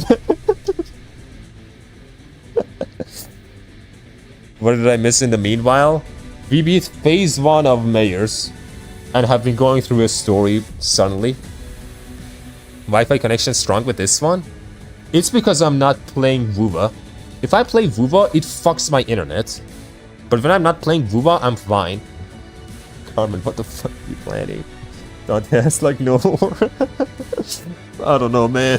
What did I miss in the meanwhile? We beat phase 1 of Mayors. and have been going through a story suddenly. Wi-Fi connection strong with this one? It's because I'm not playing WUVA. If I play WUVA, it fucks my internet. But when I'm not playing WUVA, I'm fine. Carmen, what the fuck are you planning? Don't ask like no. I don't know, man.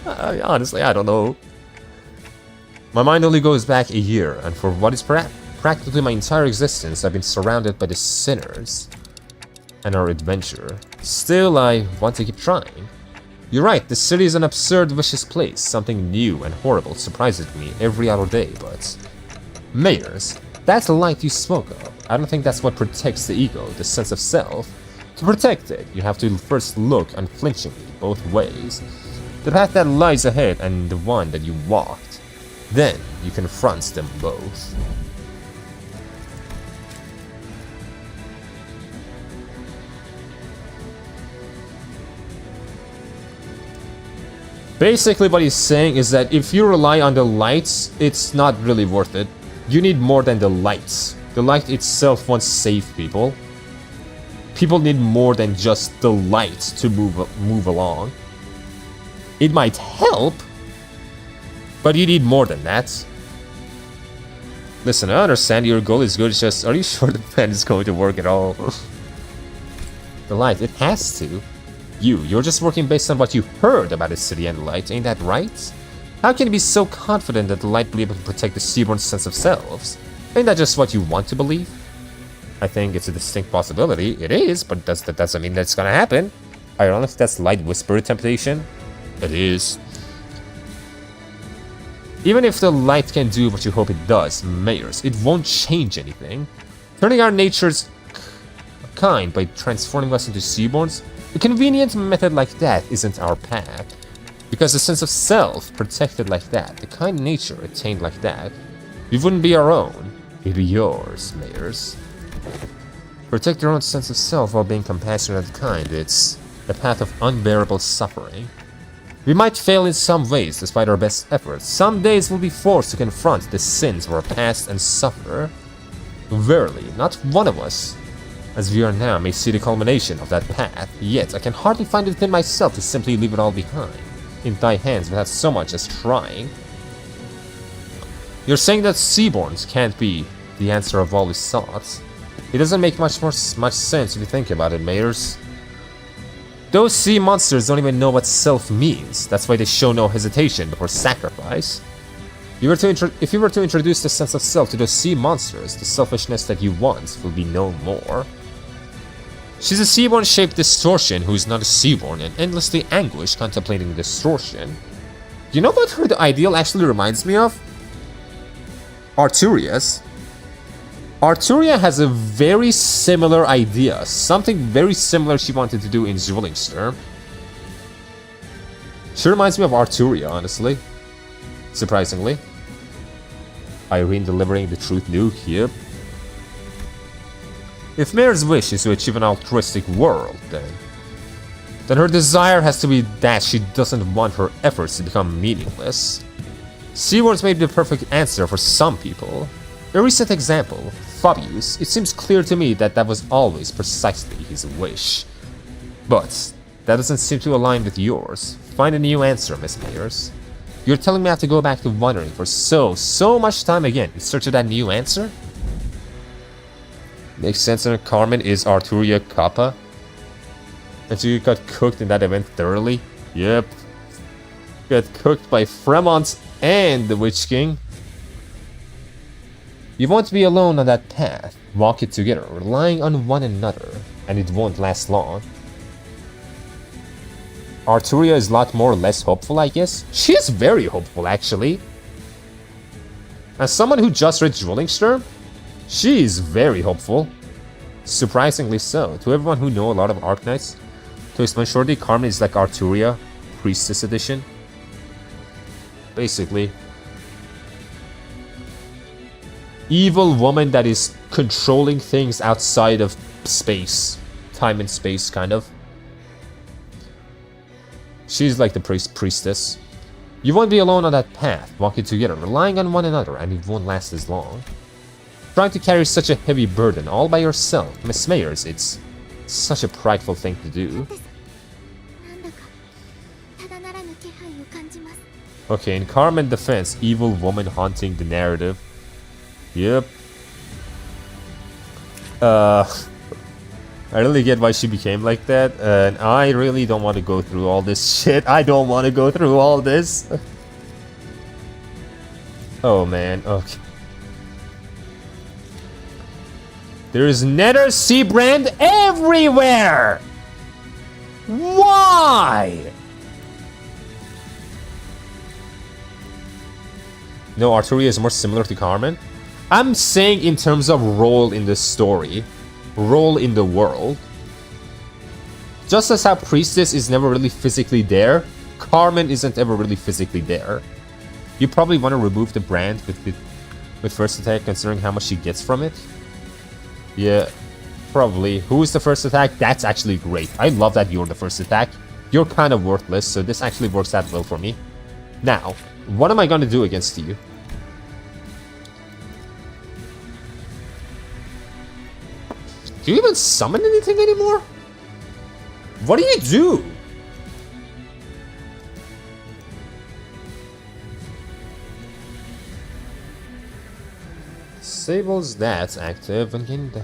Honestly, I don't know. My mind only goes back a year, and for what is practically my entire existence, I've been surrounded by the sinners and our adventure. Still, I want to keep trying. You're right, the city is an absurd, vicious place. Something new and horrible surprises me every other day, but... Mayors, that's the light you spoke of. I don't think that's what protects the ego, the sense of self. To protect it, you have to first look unflinchingly both ways. The path that lies ahead and the one that you walked. Then, you confront them both. Basically what he's saying is that if you rely on the lights, it's not really worth it. You need more than the lights. The light itself won't save people. People need more than just the light to move along. It might help, but you need more than that. Listen, I understand your goal is good, it's just, are you sure the plan is going to work at all? The light, it has to. You're just working based on what you heard about the city and the light, ain't that right? How can you be so confident that the light will be able to protect the Seaborn's sense of selves? Ain't that just what you want to believe? I think it's a distinct possibility. It is, but that doesn't mean that's gonna happen. I don't know if that's light whisper temptation. It is. Even if the light can do what you hope it does, Mayors, it won't change anything. Turning our natures kind by transforming us into Seaborns, a convenient method like that isn't our path. Because the sense of self protected like that, the kind nature attained like that, it wouldn't be our own, it'd be yours, Mayors. Protect your own sense of self while being compassionate and kind, it's a path of unbearable suffering. We might fail in some ways despite our best efforts. Some days we'll be forced to confront the sins of our past and suffer. Verily, not one of us, as we are now, may see the culmination of that path, yet I can hardly find it within myself to simply leave it all behind, in thy hands without so much as trying. You're saying that Seaborns can't be the answer of all his thoughts. It doesn't make much sense if you think about it, Mayors. Those sea monsters don't even know what self means. That's why they show no hesitation before sacrifice. If you were to introduce the sense of self to those sea monsters, the selfishness that you want will be no more. She's a Seaborn-shaped distortion who is not a Seaborn and endlessly anguished contemplating distortion. You know what her ideal actually reminds me of? Arturia's. Arturia has a very similar idea, something very similar she wanted to do in Zwillingster. She reminds me of Arturia, honestly. Surprisingly. Irene delivering the truth nuke, yep. If Mare's wish is to achieve an altruistic world, then her desire has to be that she doesn't want her efforts to become meaningless. Seawords may be the perfect answer for some people. A recent example, Fabius, it seems clear to me that was always precisely his wish. But that doesn't seem to align with yours. Find a new answer, Miss Mayors. You're telling me I have to go back to wondering for so much time again in search of that new answer? Makes sense that Carmen is Arturia Kappa. And she got cooked in that event thoroughly. Yep. Got cooked by Fremont and the Witch King. You won't be alone on that path. Walk it together, relying on one another, and it won't last long. Arturia is a lot more or less hopeful, I guess. She is very hopeful, actually. As someone who just read Zwillingster, she is very hopeful. Surprisingly so. To everyone who know a lot of Arknights, to explain shortly, Carmen is like Arturia, Priestess Edition. Basically. Evil woman that is controlling things outside of space. Time and space, kind of. She's like the priestess. You won't be alone on that path, walking together, relying on one another, and it won't last as long. Trying to carry such a heavy burden all by yourself, Miss Mayors, it's Such a prideful thing to do. なんだかただならぬ気配を感じます。 Okay, in Carmen defense, evil woman haunting the narrative. Yep. I really get why she became like that, and I really don't want to go through all this shit. I don't want to go through all this. Oh man, okay. There's Nether Sea brand everywhere! Why? No, Arturia is more similar to Carmen. I'm saying in terms of role in the story, role in the world. Just as how Priestess is never really physically there, Carmen isn't ever really physically there. You probably want to remove the brand with first attack, considering how much she gets from it. Yeah, probably. Who is the first attack? That's actually great. I love that you're the first attack. You're kind of worthless, so this actually works out well for me. Now, what am I gonna do against you? Do you even summon anything anymore? What do you do? Disables that's active and gain the...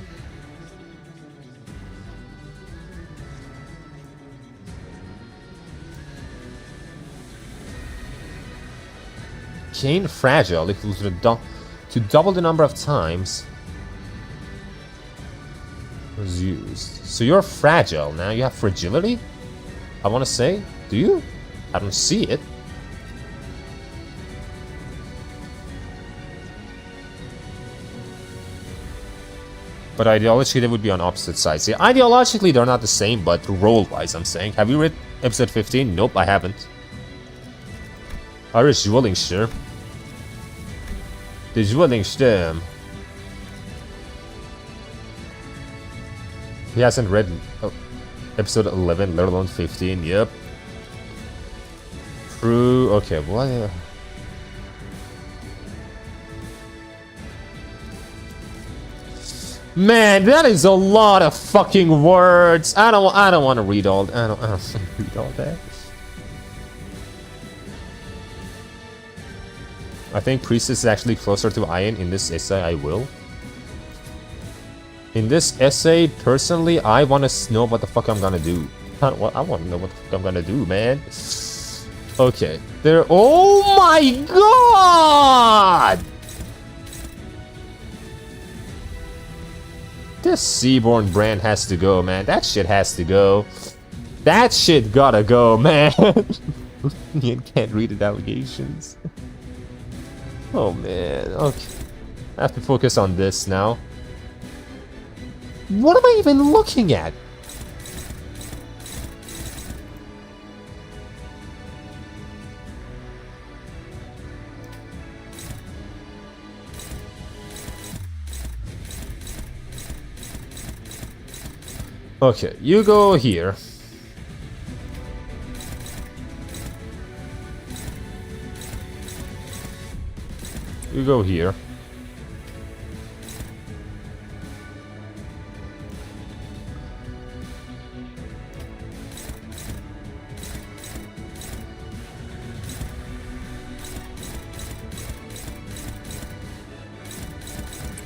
Gain fragile equal to double the number of times was used. So you're fragile now. You have fragility? I want to say, do you? I don't see it. But ideologically, they would be on opposite sides. Yeah, ideologically, they're not the same, but role-wise, I'm saying. Have you read episode 15? Nope, I haven't. Irish Zwillingsturm. The Zwillingsturm. He hasn't read episode 11, let alone 15. Yep. True. Okay, what? Man, that is a lot of fucking words. I don't want to read all. I don't want to read all that. I think Priestess is actually closer to Iron in this essay. I will. In this essay, personally, I want to know what the fuck I'm gonna do. I want to know what the fuck I'm gonna do, man. Okay. There. Oh my god! This Seaborn brand has to go, man. That shit has to go. That shit gotta go, man. You can't read the allegations. Oh, man. Okay. I have to focus on this now. What am I even looking at? Okay, you go here. You go here.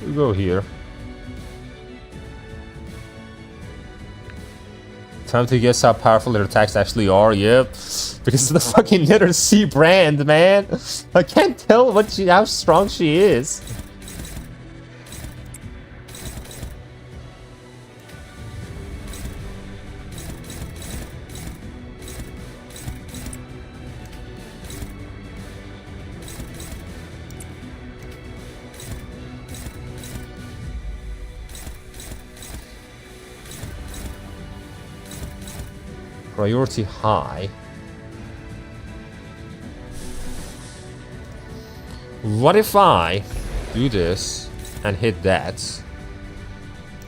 You go here. Time to guess how powerful their attacks actually are. Yep, because of the fucking Nether Sea brand, man. I can't tell how strong she is. Priority high. What if I do this and hit that?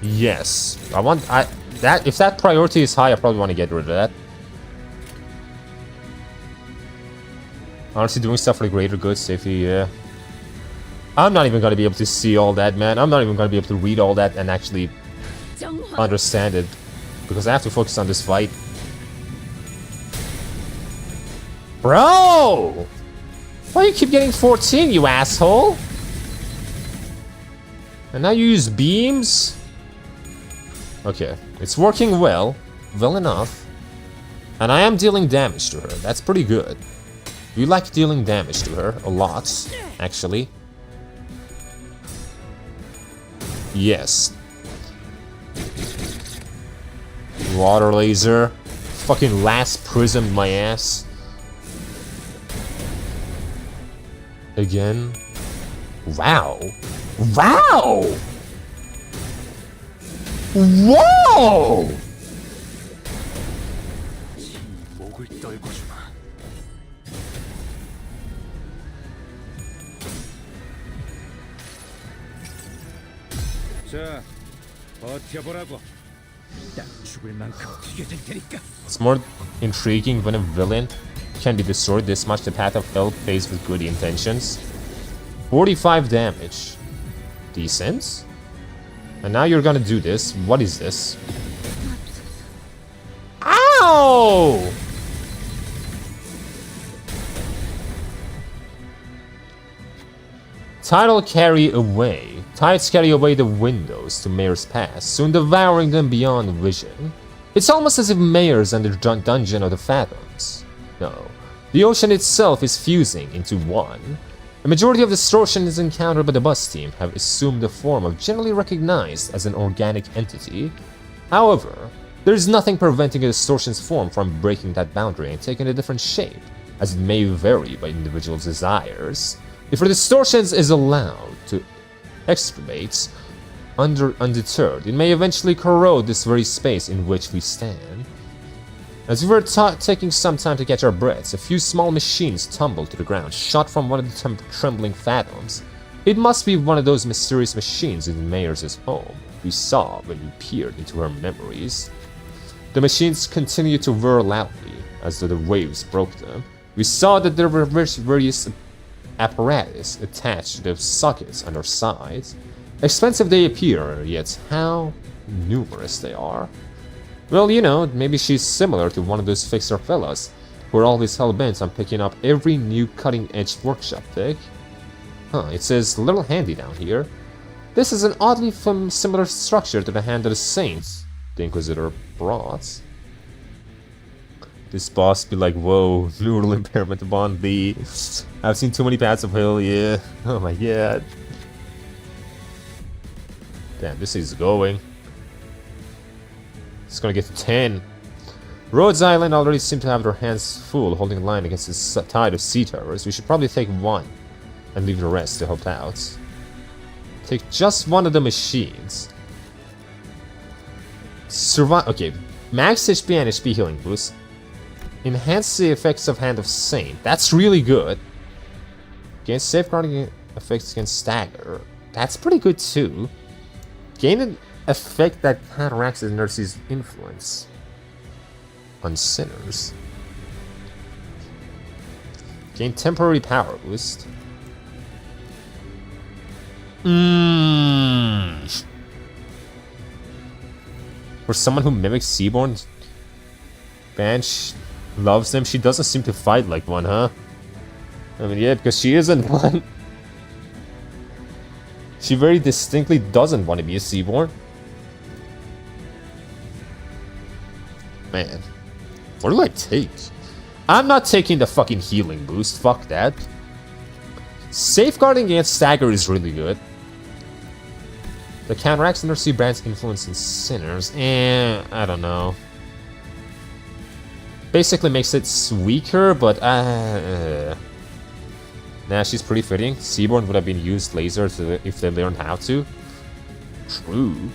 Yes. If that priority is high, I probably want to get rid of that. Honestly, doing stuff for the greater good, safety, yeah. I'm not even gonna be able to see all that, man. I'm not even gonna be able to read all that and actually understand it. because I have to focus on this fight. Bro! Why you keep getting 14, you asshole? And now you use beams? Okay, it's working well enough. And I am dealing damage to her, that's pretty good. You like dealing damage to her, a lot, actually. Yes. Water laser. Fucking last prism my ass. Again. Wow. Wow! Whoa! 목을 떨궈주마. 자, 버텨보라고. 딱 죽을 만큼 튀겨질 테니까. It's more intriguing when a villain can be destroyed this much. The path of hell faced with good intentions. 45 damage. Decent. And now you're gonna do this. What is this? Ow! Tides carry away the windows to Mayor's Pass, soon devouring them beyond vision. It's almost as if Mayor's in the dungeon of the Fathoms. No, the ocean itself is fusing into one. The majority of distortions encountered by the bus team have assumed the form of generally recognized as an organic entity. However, there is nothing preventing a distortion's form from breaking that boundary and taking a different shape, as it may vary by individuals' desires. If a distortion is allowed to excavate undeterred, it may eventually corrode this very space in which we stand. As we were taking some time to catch our breaths, a few small machines tumbled to the ground, shot from one of the trembling Fathoms. It must be one of those mysterious machines in the Mayor's home we saw when we peered into her memories. The machines continued to whir loudly, as though the waves broke them. We saw that there were various apparatus attached to the sockets on their sides. Expensive they appear, yet how numerous they are. Well, you know, maybe she's similar to one of those fixer fellas who are always hell-bent on picking up every new cutting-edge workshop pick. Huh, it says little handy down here. This is an oddly similar structure to the Hand of the Saints the Inquisitor brought. This boss be like, whoa, neural impairment upon thee. I've seen too many paths of hell, yeah. Oh my god. Damn, this is going. It's gonna get to 10. Rhodes Island already seem to have their hands full holding line against this tide of sea terrors. We should probably take one and leave the rest to help out. Take just one of the machines. Survive. Okay, max HP and HP healing boost. Enhance the effects of Hand of Saint. That's really good. Gain safeguarding effects against stagger. That's pretty good too. Gain an effect that counteracts inertia's influence on sinners. Gain temporary power boost. For someone who mimics Seaborn, Bansh loves them. She doesn't seem to fight like one, huh? I mean, yeah, because she isn't one. She very distinctly doesn't want to be a Seaborn. Man, what do I take? I'm not taking the fucking healing boost. Fuck that. Safeguarding against stagger is really good. The counteracts Undersea Brand's influence in sinners. I don't know. Basically makes it weaker, but nah, she's pretty fitting. Seaborn would have been used laser if they learned how to. True.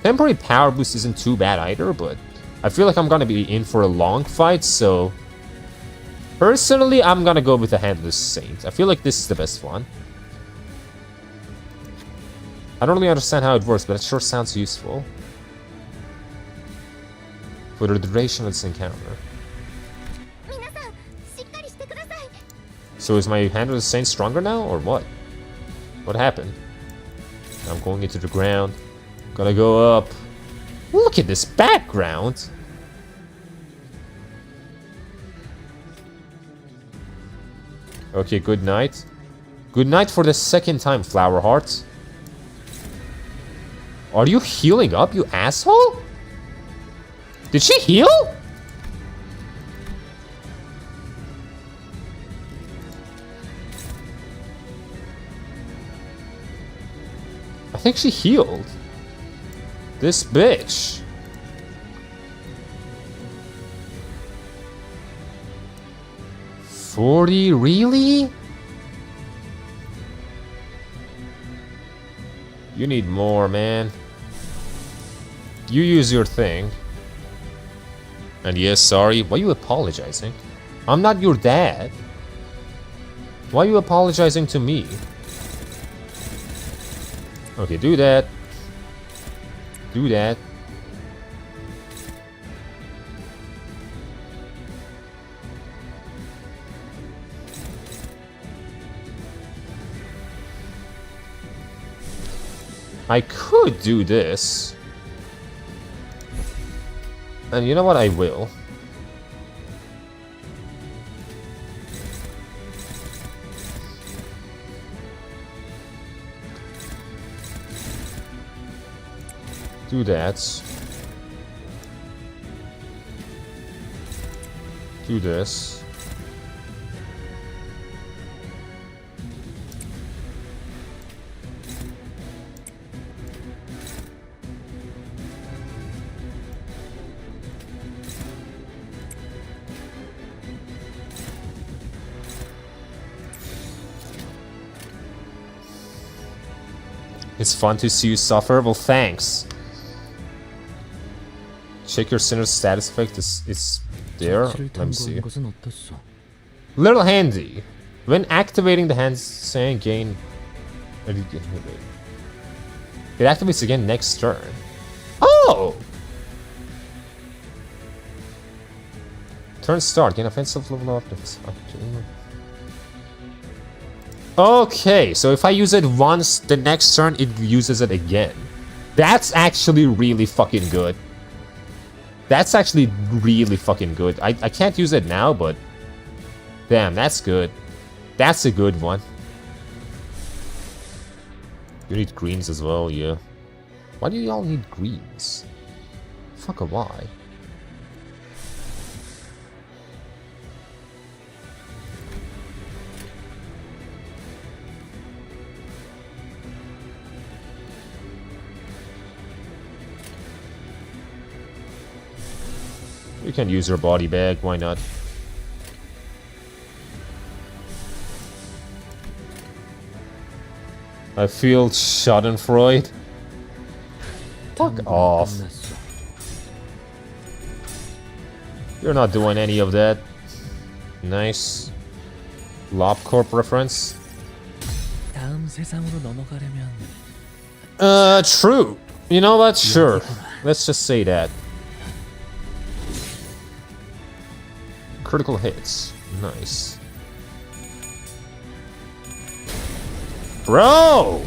Temporary power boost isn't too bad either, but I feel like I'm gonna be in for a long fight, so personally, I'm gonna go with the Hand of the Saint. I feel like this is the best one. I don't really understand how it works, but it sure sounds useful. For the duration of this encounter. So is my Hand of the Saint stronger now, or what? What happened? I'm going into the ground. Gotta go up. Look at this background. Okay, good night. Good night for the second time, Flower Heart. Are you healing up, you asshole? Did she heal? I think she healed. This bitch. $40, really? You need more, man. You use your thing. And yes, sorry. Why are you apologizing? I'm not your dad. Why are you apologizing to me? Okay, do that. Do that. I could do this. And you know what? I will. Do that. Do this. It's fun to see you suffer. Well, thanks. Check your sinner's status effect. It's there. Let me see. Little handy. When activating the hand saying gain. It activates again next turn. Oh! Turn start. Gain offensive level up. Okay, so if I use it once, the next turn it uses it again. That's actually really fucking good. That's actually really fucking good. I can't use it now, but damn, that's good. That's a good one. You need greens as well, yeah. Why do y'all need greens? Fuck a why? You can use your body bag, why not? I feel schadenfreude. Fuck off. You're not doing any of that. Nice. LobCorp reference. True. You know what? Sure. Let's just say that. Critical hits. Nice. Bro!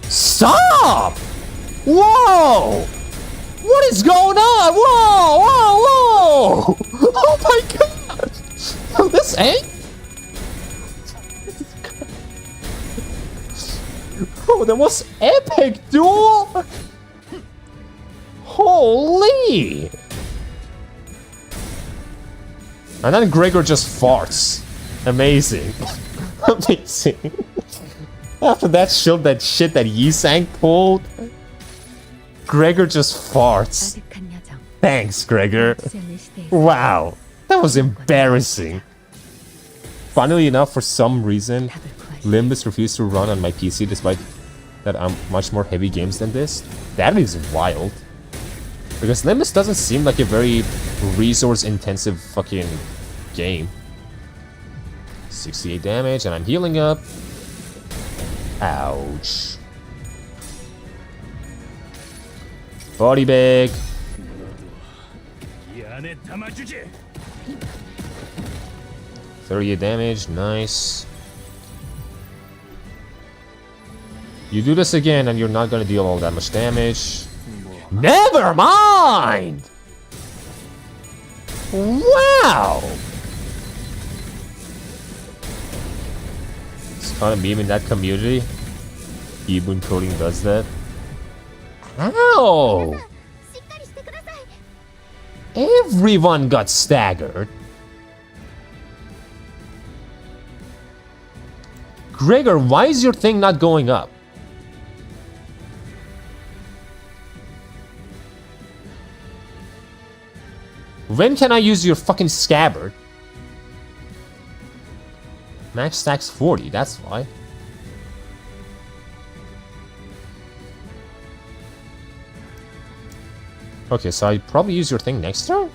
Stop! Whoa! What is going on? Whoa! Whoa! Whoa! Oh my god! Oh, this ain't? Oh, that was epic, duel! Holy! And then Gregor just farts. Amazing. Amazing. After that shit that Yi-Sang pulled, Gregor just farts. Thanks, Gregor. Wow. That was embarrassing. Funnily enough, for some reason, Limbus refused to run on my PC despite that I'm much more heavy games than this. That is wild. Because Limbus doesn't seem like a very resource-intensive fucking game. 68 damage, and I'm healing up. Ouch. Body bag. 38 damage, nice. You do this again and you're not gonna deal all that much damage. Never mind! Wow! It's kind of meme in that community. Even coding does that. Ow! しっかりしてください。 Everyone got staggered. Gregor, why is your thing not going up? When can I use your fucking scabbard? Max stacks 40, that's why. Okay, so I probably use your thing next turn?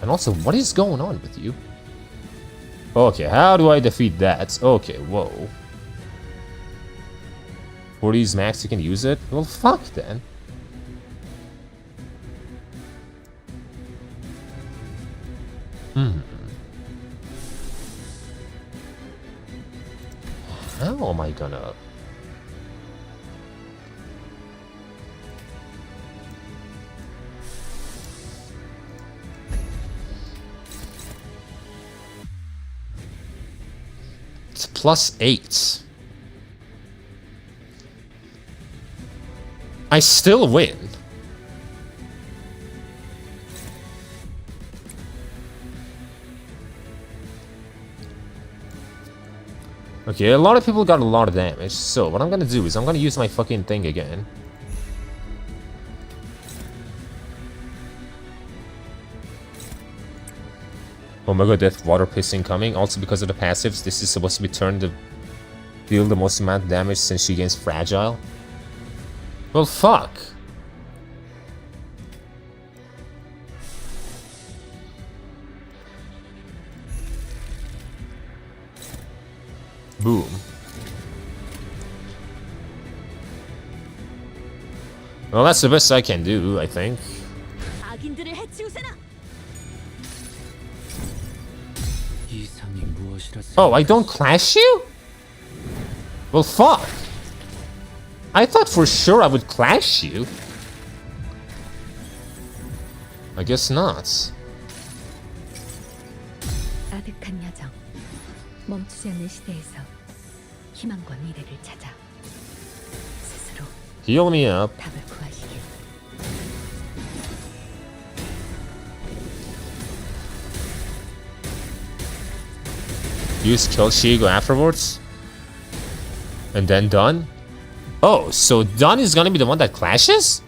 And also, what is going on with you? Okay, how do I defeat that? Okay, whoa. 40's max, you can use it? Well, fuck then. How am I gonna... It's +8. I still win. Okay, a lot of people got a lot of damage, so what I'm gonna do is I'm gonna use my fucking thing again. Oh my god, Death Water Pissing coming. Also because of the passives, this is supposed to be turned to deal the most amount of damage since she gains Fragile. Well, fuck. Boom. Well, that's the best I can do, I think. 악인들을 해치우세나. 이상이 무엇이라 Oh, I don't clash you? Well, fuck. I thought for sure I would clash you. I guess not. 아득한 여정. 멈추지 않는 시대에서 희망과 미래를 찾아 스스로 Heal me up. 답을 구하시길. Use Kill Shigo afterwards? And then done? Oh, so done is gonna be the one that clashes?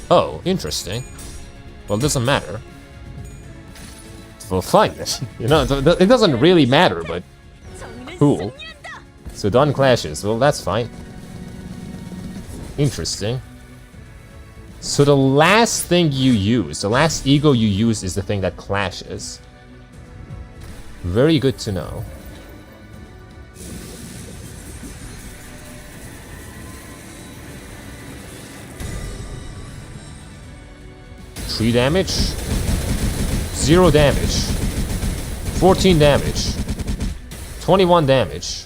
Oh, interesting. Well, it doesn't matter. Well, fine. You know, it doesn't really matter, but cool. So done clashes. Well, that's fine. Interesting. So the last thing you use, the last ego you use is the thing that clashes. Very good to know. Three damage, 0 damage, 14 damage, 21 damage.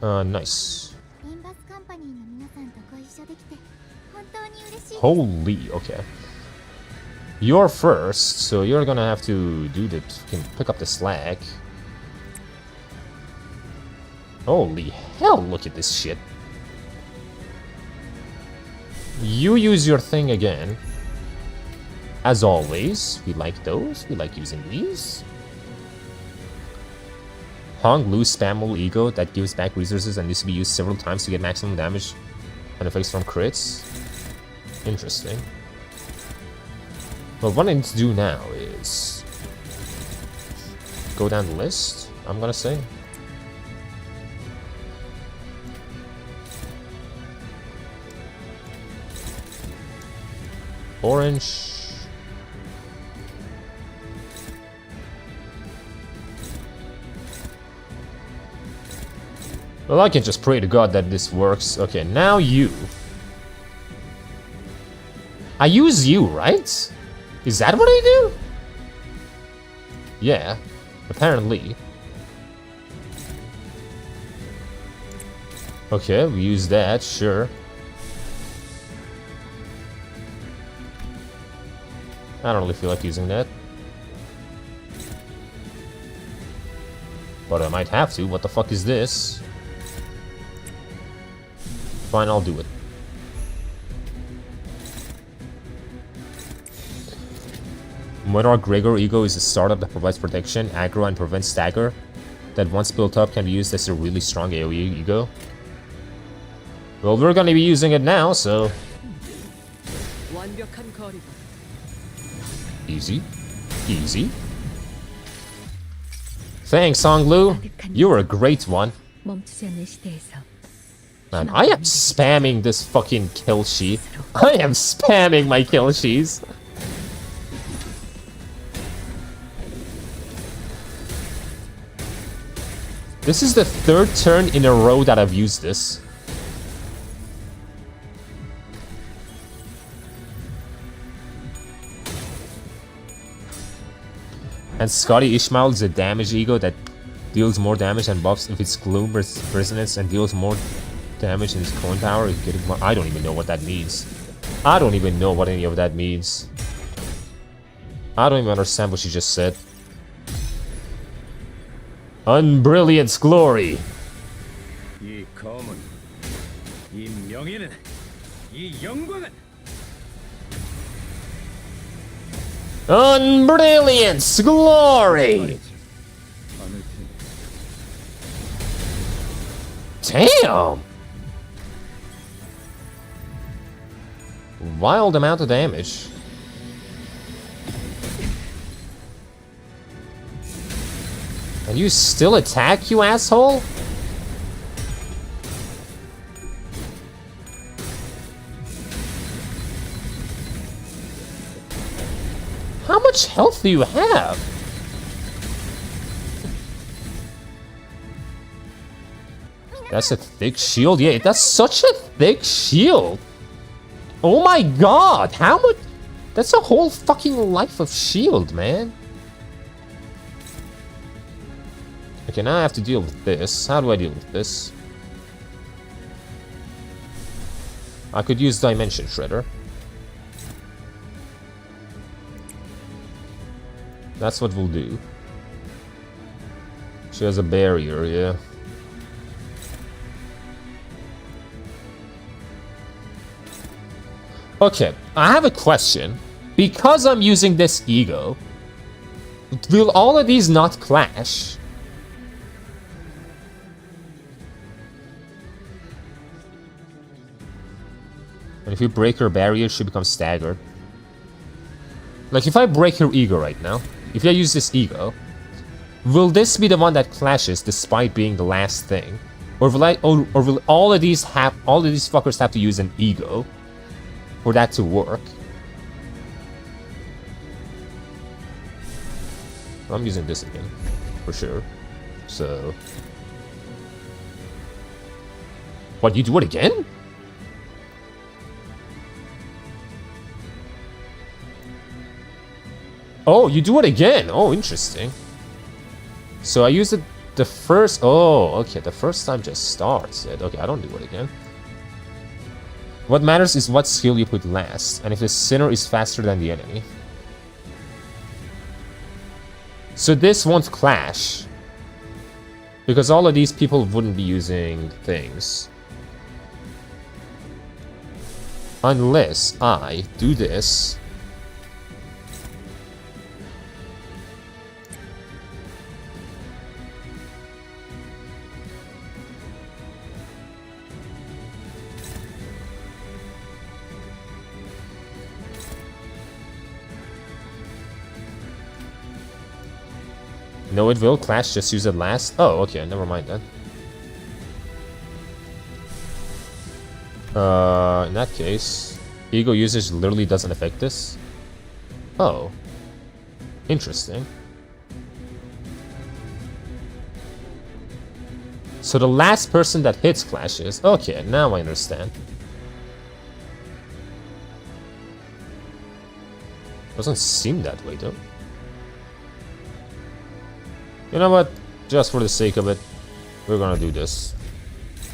Nice. リンバスカンパニーの皆さんとご一緒できて本当に嬉しい。 Holy, okay. You're first, so you're gonna have to do the pick up the slack. Holy hell, look at this shit. You use your thing again. As always, we like those. We like using these. Hong loose spammable ego that gives back resources and needs to be used several times to get maximum damage and effects from crits. Interesting. But what I need to do now is go down the list, I'm gonna say. Orange. Well, I can just pray to God that this works. Okay, now you. I use you, right? Is that what I do? Yeah, apparently. Okay, we use that, sure. I don't really feel like using that. But I might have to. What the fuck is this? Fine, I'll do it. Monarch Gregor Ego is a startup that provides protection, aggro, and prevents stagger. That once built up can be used as a really strong AoE Ego. Well, we're gonna be using it now, so... 완벽한 거리다. Easy. Easy. Thanks, Songlu. You're a great one. 멈추지 않는 시대에서 Man, I am spamming this fucking kill sheet. I am spamming my kill sheets. This is the third turn in a row that I've used this. And Scotty Ishmael is a damage ego that deals more damage and buffs if it's gloom resonance and deals more damage in his coin power. If getting more, I don't even know what that means. I don't even know what any of that means. I don't even understand what she just said. Unbrilliant's glory. 이 검은, 이 명예는, 이 영광은 Unbrilliant's glory. 않을 테니. Damn. Wild amount of damage. And you still attack, you asshole? How much health do you have? That's a thick shield? Yeah, that's such a thick shield. Oh my god, how much? That's a whole fucking life of shield, man. Okay, now I have to deal with this. How do I deal with this? I could use Dimension Shredder. That's what we'll do. She has a barrier, yeah. Okay, I have a question. Because I'm using this ego, will all of these not clash? And if you break her barrier, she becomes staggered. Like, if I break her ego right now, if I use this ego, will this be the one that clashes despite being the last thing? Or will all of these fuckers have to use an ego for that to work? I'm using this again, for sure. So... What, you do it again? Oh, you do it again. Oh, interesting. So I used it the first... Oh, okay. The first time just starts it. Okay, I don't do it again. What matters is what skill you put last, and if the sinner is faster than the enemy. So this won't clash. Because all of these people wouldn't be using things. Unless I do this... No, it will clash, just use it last. Oh, okay, never mind then. In that case, ego usage literally doesn't affect this. Oh. Interesting. So the last person that hits clashes. Okay, now I understand. Doesn't seem that way though. You know what? Just for the sake of it, we're gonna do this.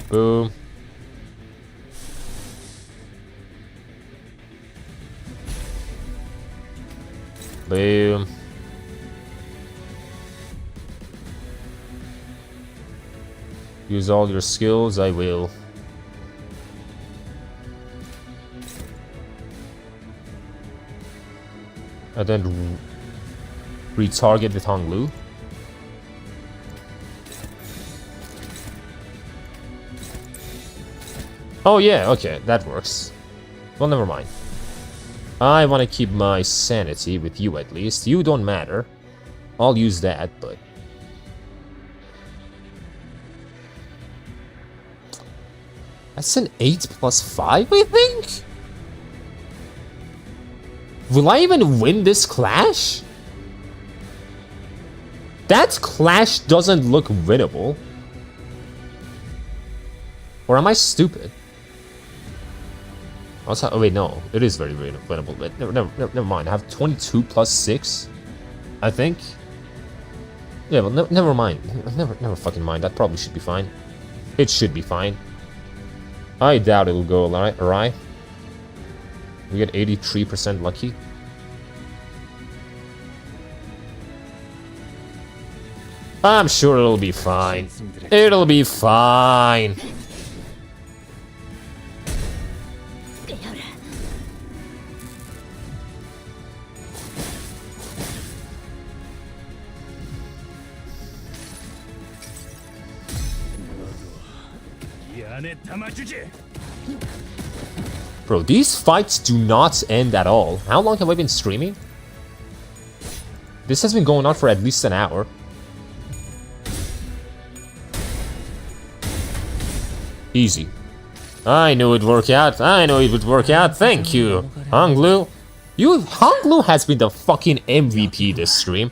Boom. Boom. Use all your skills, I will. And then retarget with Hong Lu. Oh yeah, okay, that works. Well, never mind. I want to keep my sanity with you at least. You don't matter. I'll use that, but... That's an 8 plus 5, I think? Will I even win this clash? That clash doesn't look winnable. Or am I stupid? Oh wait, no. It is very winnable, but never mind. I have 22 plus 6, I think. Yeah, well, never mind. Never fucking mind. That probably should be fine. It should be fine. I doubt it'll go awry. We get 83% lucky. I'm sure it'll be fine. It'll be fine. Bro, these fights do not end at all. How long have I been streaming? This has been going on for at least an hour. Easy. I knew it'd work out. I knew it would work out. Thank you, Hong Lu. Hong Lu has been the fucking MVP this stream.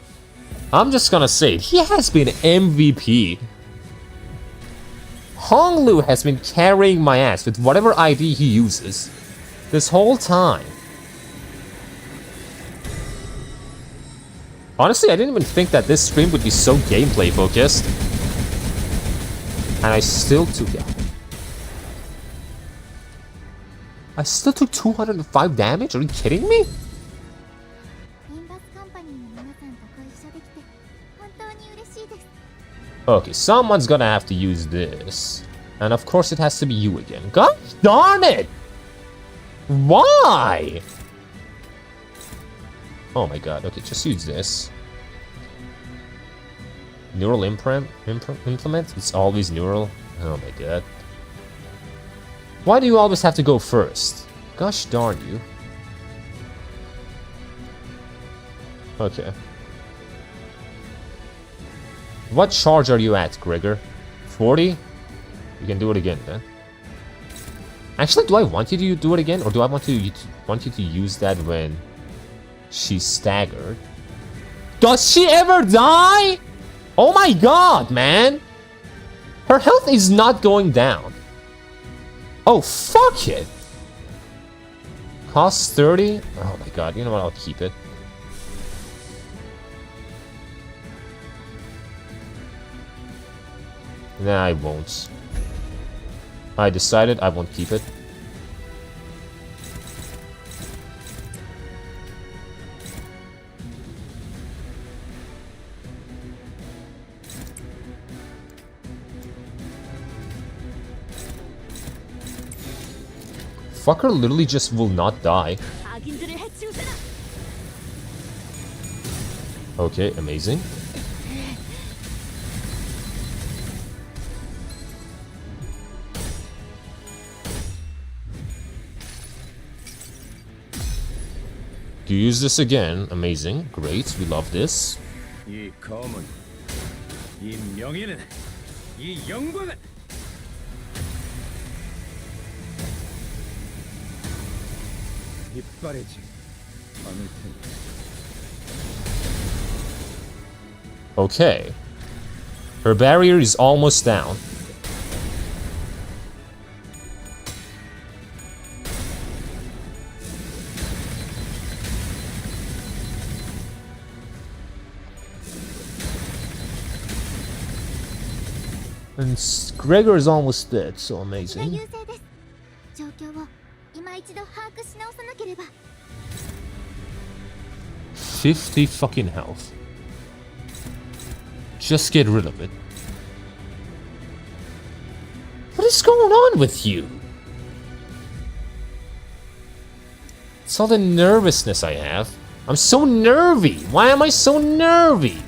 I'm just gonna say it. He has been MVP. Hong Lu has been carrying my ass with whatever ID he uses this whole time. Honestly, I didn't even think that this stream would be so gameplay focused. And I still took it. I still took 205 damage? Are you kidding me? Okay, someone's gonna have to use this. And of course it has to be you again. God darn it! Why? Oh my god, okay, just use this. Neural implement? It's always neural. Oh my god. Why do you always have to go first? Gosh darn you. Okay. What charge are you at, Gregor? 40? You can do it again, then. Actually, do I want you to do it again? Or do I want you to use that when she's staggered? Does she ever die? Oh my god, man! Her health is not going down. Oh, fuck it! Costs 30? Oh my god, you know what, I'll keep it. Nah, I won't. I decided I won't keep it. Fucker literally just will not die. Okay, amazing. You use this again. Amazing. Great. We love this. Okay. Her barrier is almost down. And Gregor is almost dead, so amazing. 50 fucking health. Just get rid of it. What is going on with you? It's all the nervousness I have. I'm so nervy. Why am I so nervy?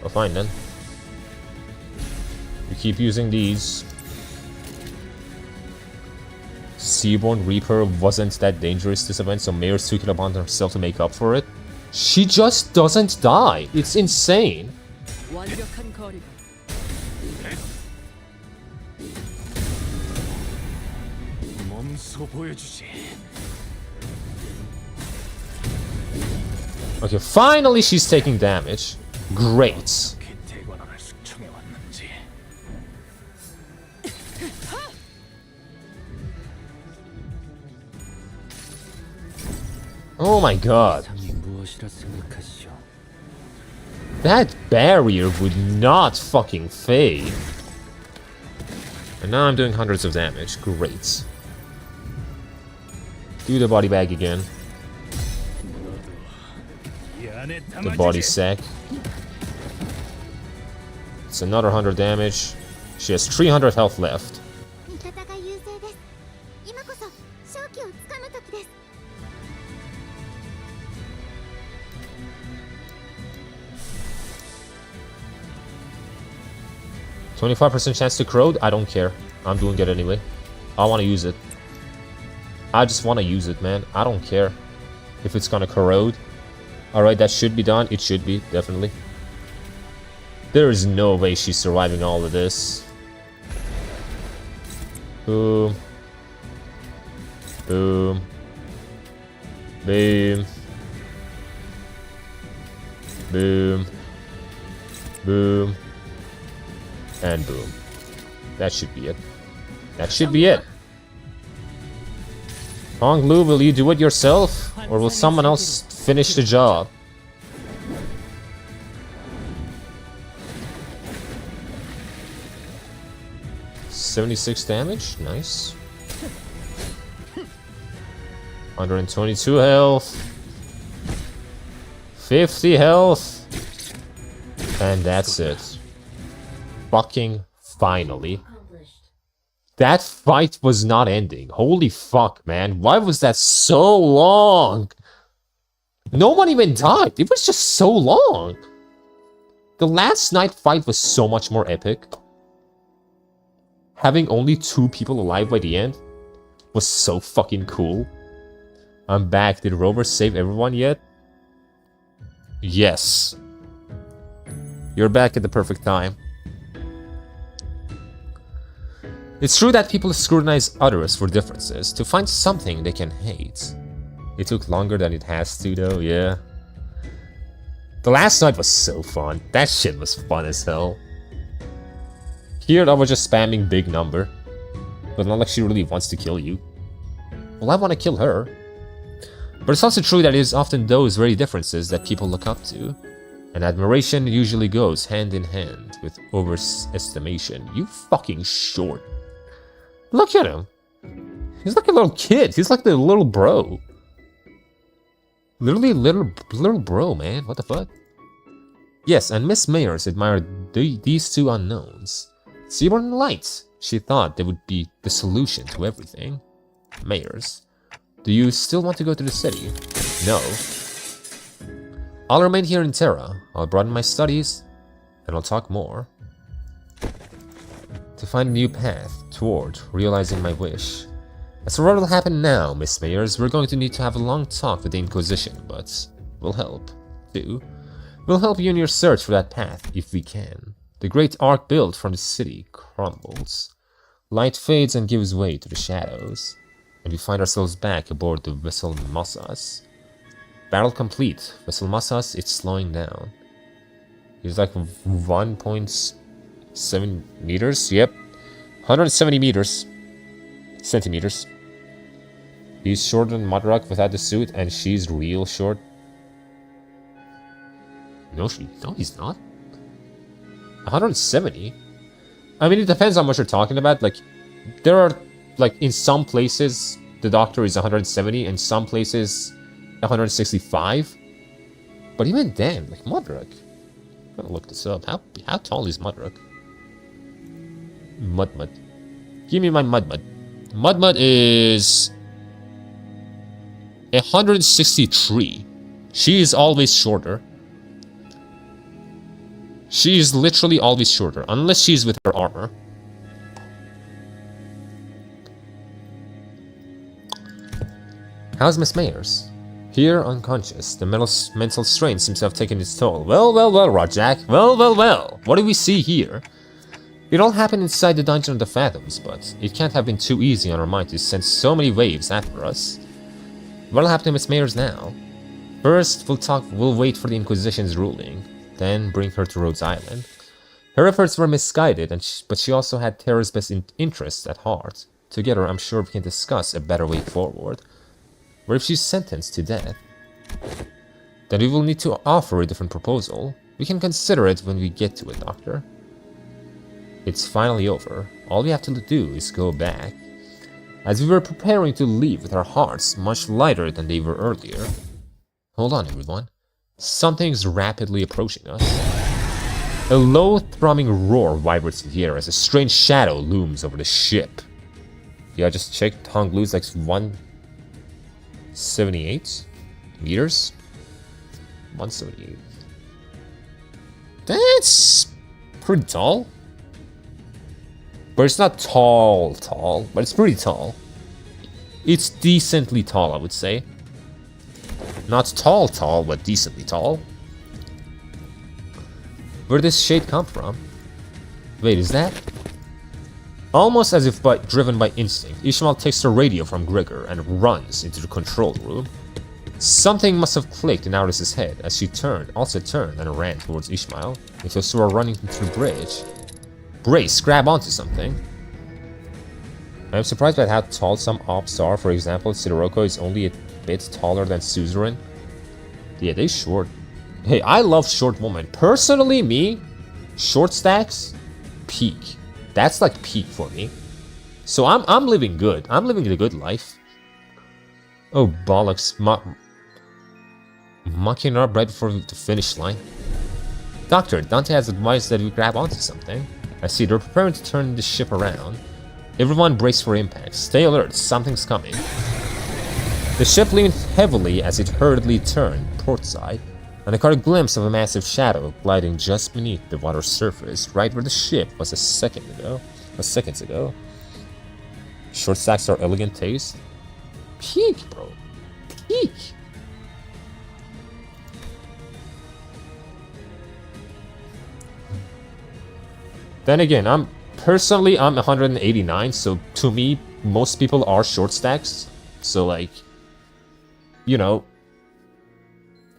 Well, fine then. You keep using these. Seaborn Reaper wasn't that dangerous this event, so Mayors took it upon herself to make up for it. She just doesn't die. It's insane. 완벽한 거리가. 몸소 보여주지. Okay, finally she's taking damage. Great. 대관원을 숙청해 왔는지. Oh my god. 무엇이라 생각하시오? That barrier would not fucking fade. And now I'm doing hundreds of damage. Great. Do the body bag again. The body sack. It's another 100 damage. She has 300 health left. 味方が優勢です。今こそ勝機をつかむ時です。 25% chance to corrode? I don't care. I'm doing it anyway. I want to use it. I just want to use it, man. I don't care if it's gonna corrode. Alright, that should be done. It should be, definitely. There is no way she's surviving all of this. Boom. Boom. Boom. Boom. Boom. And boom. That should be it. That should be it. Hong Lu, will you do it yourself? Or will someone else finish the job? $76 damage? Nice. 122 health. 50 health. And that's it. Fucking finally. That fight was not ending. Holy fuck, man. Why was that so long? No one even died. It was just so long. The last night fight was so much more epic. Having only 2 people alive by the end was so fucking cool. I'm back. Did Rover save everyone yet? Yes. You're back at the perfect time. It's true that people scrutinize others for differences to find something they can hate. It took longer than it has to though, yeah. The last night was so fun. That shit was fun as hell. Here I was just spamming big number. But not like she really wants to kill you. Well, I want to kill her. But it's also true that it is often those very differences that people look up to. And admiration usually goes hand in hand with overestimation. You fucking short. Look at him. He's like a little kid. He's like the little bro. Literally little bro, man. What the fuck? Yes, and Miss Mayors admired these 2 unknowns. Seaborn and Light. She thought they would be the solution to everything. Mayors. Do you still want to go to the city? No. I'll remain here in Terra. I'll broaden my studies. And I'll talk more. To find a new path toward realizing my wish. As for what will happen now, Miss Mayors, we're going to need to have a long talk with the Inquisition, but we'll help, too. We'll help you in your search for that path, if we can. The great arc built from the city crumbles. Light fades and gives way to the shadows. And we find ourselves back aboard the vessel Massas. Battle complete. Vessel Massas, it's slowing down. He's like 1.7 meters. Yep. 170 meters. Centimeters. He's shorter than Mudrock without the suit, and she's real short. No, he's not. 170? I mean, it depends on what you're talking about. Like, there are, like, in some places, the Doctor is 170, in some places, 165. But even then, like, Mudrock. I'm gonna look this up. How tall is Mudrock? Mudmud. Give me my Mudmud. Mudmud is 163. She is always shorter. She is literally always shorter, unless she's with her armor. How's Miss Mayers? Here, unconscious. The mental strain seems to have taken its toll. Well, Rajak. Well. What do we see here? It all happened inside the Dungeon of the Fathoms, but it can't have been too easy on our mind to send so many waves after us. What'll happen to Miss Mayers now? First, we'll wait for the Inquisition's ruling, then bring her to Rhodes Island. Her efforts were misguided, but she also had Terra's best interests at heart. Together, I'm sure we can discuss a better way forward. What if she's sentenced to death? Then we will need to offer a different proposal. We can consider it when we get to it, Doctor. It's finally over. All we have to do is go back. As we were preparing to leave with our hearts much lighter than they were earlier. Hold on, everyone. Something's rapidly approaching us. A low, thrumming roar vibrates in the air as a strange shadow looms over the ship. Yeah, I just checked. Hong Lu's like 178 meters. 178. That's pretty tall. But it's not tall, but it's pretty tall. It's decently tall, I would say. Not tall, but decently tall. Where'd this shade come from? Wait, is that? Almost as if driven by instinct, Ishmael takes the radio from Gregor and runs into the control room. Something must have clicked in Auris's head as she also turned and ran towards Ishmael. If those two are running into the bridge. Brace, grab onto something. I'm surprised by how tall some ops are. For example, Sidoroko is only a bit taller than Suzerain. Yeah, they short. Hey, I love short women. Personally, me, short stacks, peak. That's like peak for me. So I'm living good. I'm living the good life. Oh bollocks! Mucking up right before the finish line. Doctor, Dante has advised that we grab onto something. I see they're preparing to turn the ship around. Everyone brace for impact. Stay alert, something's coming. The ship leaned heavily as it hurriedly turned portside, and I caught a glimpse of a massive shadow gliding just beneath the water's surface, right where the ship was seconds ago. Short stacks are elegant taste. Peak, bro. Peak. Then again, I'm 189, so to me, most people are short stacks. So like, you know,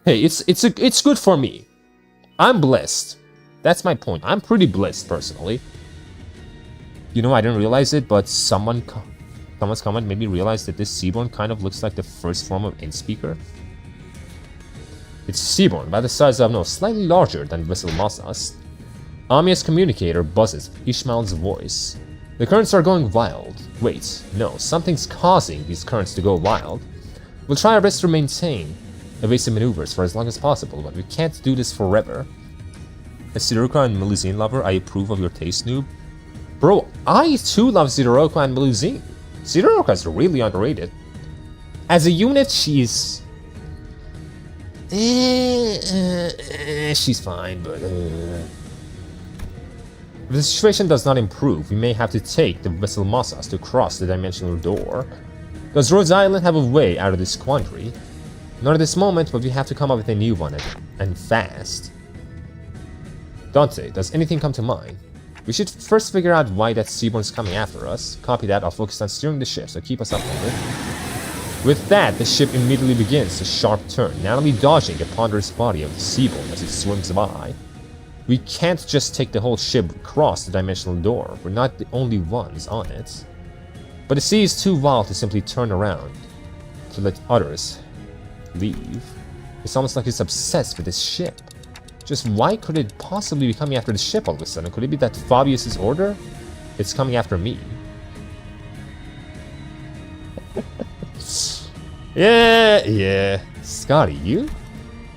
hey, it's good for me. I'm blessed. That's my point. I'm pretty blessed personally. You know, I didn't realize it, but someone's comment made me realize that this Seaborn kind of looks like the first form of Inspeaker. It's Seaborn, about the size of, no, slightly larger than Vessel Massas. Amia's communicator buzzes Ishmael's voice. The currents are going wild. Wait, no, something's causing these currents to go wild. We'll try our best to maintain evasive maneuvers for as long as possible, but we can't do this forever. As Sidoroko and Melusine lover, I approve of your taste, noob. Bro, I too love Sidoroko and Melusine. Sidoroko is really underrated. As a unit, she's... she's fine, but... If the situation does not improve, we may have to take the vessel Massas to cross the dimensional door. Does Rhodes Island have a way out of this quandary? Not at this moment, but we have to come up with a new one, and fast. Dante, does anything come to mind? We should first figure out why that seaborn's coming after us. Copy that, I'll focus on steering the ship, so keep us updated. With that, the ship immediately begins a sharp turn, narrowly dodging the ponderous body of the seaborn as it swims by. We can't just take the whole ship across the dimensional door, we're not the only ones on it. But the sea is too wild to simply turn around, to let others leave. It's almost like it's obsessed with this ship. Just why could it possibly be coming after the ship all of a sudden? Could it be that Fabius's order? It's coming after me. Yeah. Scotty, you?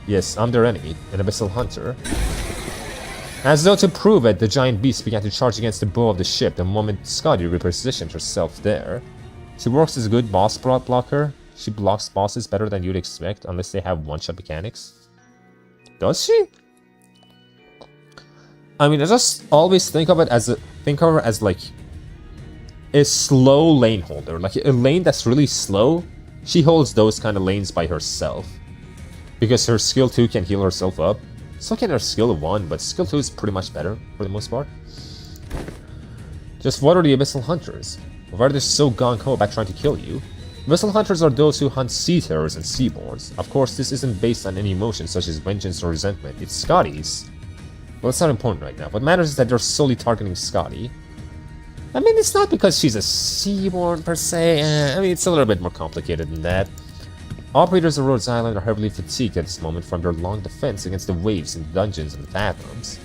Yes, I'm their enemy, an abyssal hunter. As though to prove it, the giant beast began to charge against the bow of the ship the moment Scotty repositioned herself there. She works as a good boss blocker. She blocks bosses better than you'd expect, unless they have one-shot mechanics. Does she? I mean, I just always think of her as like a slow lane holder, like a lane that's really slow. She holds those kind of lanes by herself because her skill 2 can heal herself up. So can her skill 1, but skill 2 is pretty much better for the most part. Just what are the abyssal hunters? Why are they so gung-ho about trying to kill you? Abyssal hunters are those who hunt sea terrors and seaborns. Of course, this isn't based on any emotion such as vengeance or resentment. It's Scotty's. Well, it's not important right now. What matters is that they're solely targeting Scotty. I mean, it's not because she's a seaborn per se. I mean, it's a little bit more complicated than that. Operators of Rhodes Island are heavily fatigued at this moment from their long defense against the waves in the dungeons and the fathoms.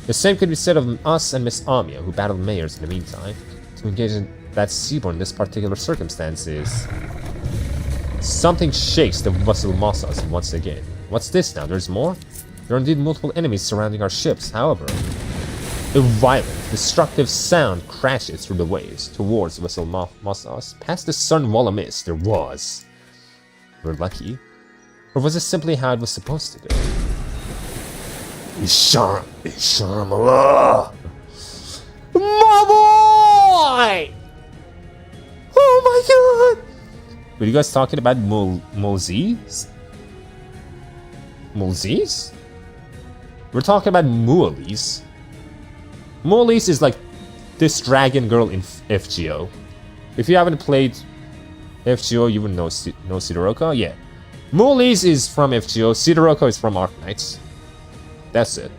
The same could be said of us and Miss Amia, who battled mayors in the meantime. To engage in that seaborn in this particular circumstance is... Something shakes the vessel Mossas once again. What's this now? There's more? There are indeed multiple enemies surrounding our ships, however. A violent, destructive sound crashes through the waves towards vessel Mossas. Past the sun wall of mist, there was... We're lucky. Or was it simply how it was supposed to go? Isharmala! My boy! Oh my god! Were you guys talking about Molzes? Molzes? We're talking about Mualis. Mualis is like this dragon girl in FGO. If you haven't played FGO, you would know Sidoroka? Yeah. Mualis is from FGO, Sidoroka is from Arknights. That's it.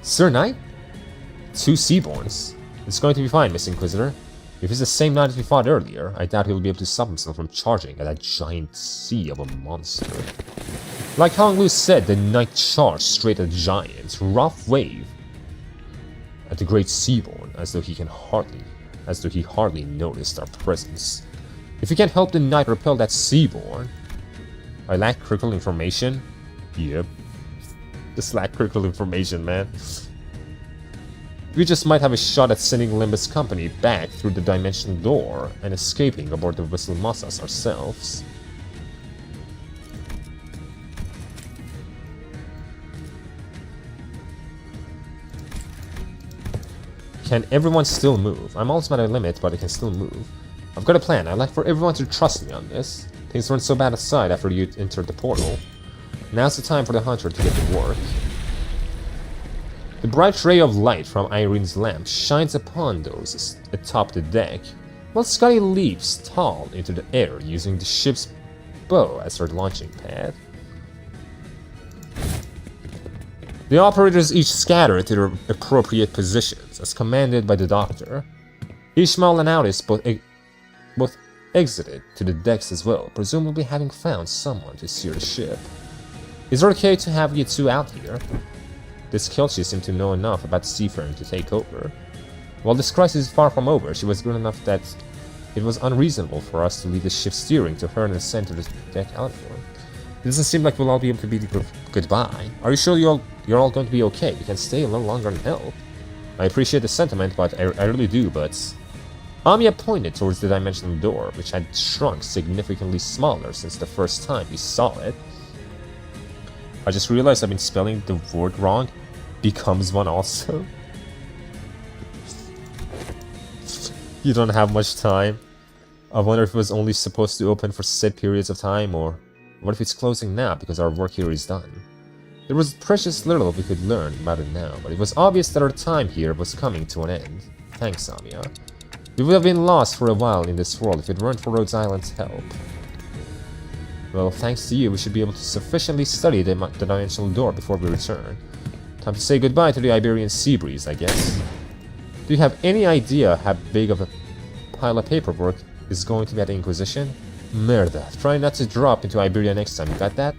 Sir Knight? 2 Seaborns. It's going to be fine, Miss Inquisitor. If it's the same knight as we fought earlier, I doubt he'll be able to stop himself from charging at that giant sea of a monster. Like Hong Lu said, the knight charged straight at the giant's rough wave at the great Seaborn, as though he hardly noticed our presence. If we can't help the knight repel that Seaborn, I lack critical information. Yep, just lack critical information, man. We just might have a shot at sending Limbus Company back through the dimensional door and escaping aboard the vessel Mossas ourselves. Can everyone still move? I'm almost at a limit, but I can still move. I've got a plan. I'd like for everyone to trust me on this. Things weren't so bad aside after you entered the portal. Now's the time for the hunter to get to work. The bright ray of light from Irene's lamp shines upon those atop the deck, while Scotty leaps tall into the air using the ship's bow as her launching pad. The operators each scatter to their appropriate positions, as commanded by the doctor. Ishmael and Auris both exited to the decks as well, presumably having found someone to steer the ship. Is it okay to have you two out here? This Kelchi seemed to know enough about seafaring to take over. While this crisis is far from over, she was good enough that it was unreasonable for us to leave the ship steering to her and send to the deck outboard. It doesn't seem like we'll all be able to bid goodbye. Are you sure you're all going to be okay? We can stay a little longer and help. I appreciate the sentiment, but I really do, but... Amiya pointed towards the dimensional door, which had shrunk significantly smaller since the first time we saw it. I just realized I've been spelling the word wrong. Becomes one also. You don't have much time. I wonder if it was only supposed to open for set periods of time, or what if it's closing now because our work here is done. There was precious little we could learn about it now, but it was obvious that our time here was coming to an end. Thanks, Samia. We would have been lost for a while in this world if it weren't for Rhodes Island's help. Well, thanks to you, we should be able to sufficiently study the dimensional door before we return. Time to say goodbye to the Iberian sea breeze, I guess. Do you have any idea how big of a pile of paperwork is going to be at the Inquisition? Merda. Try not to drop into Iberia next time, you got that?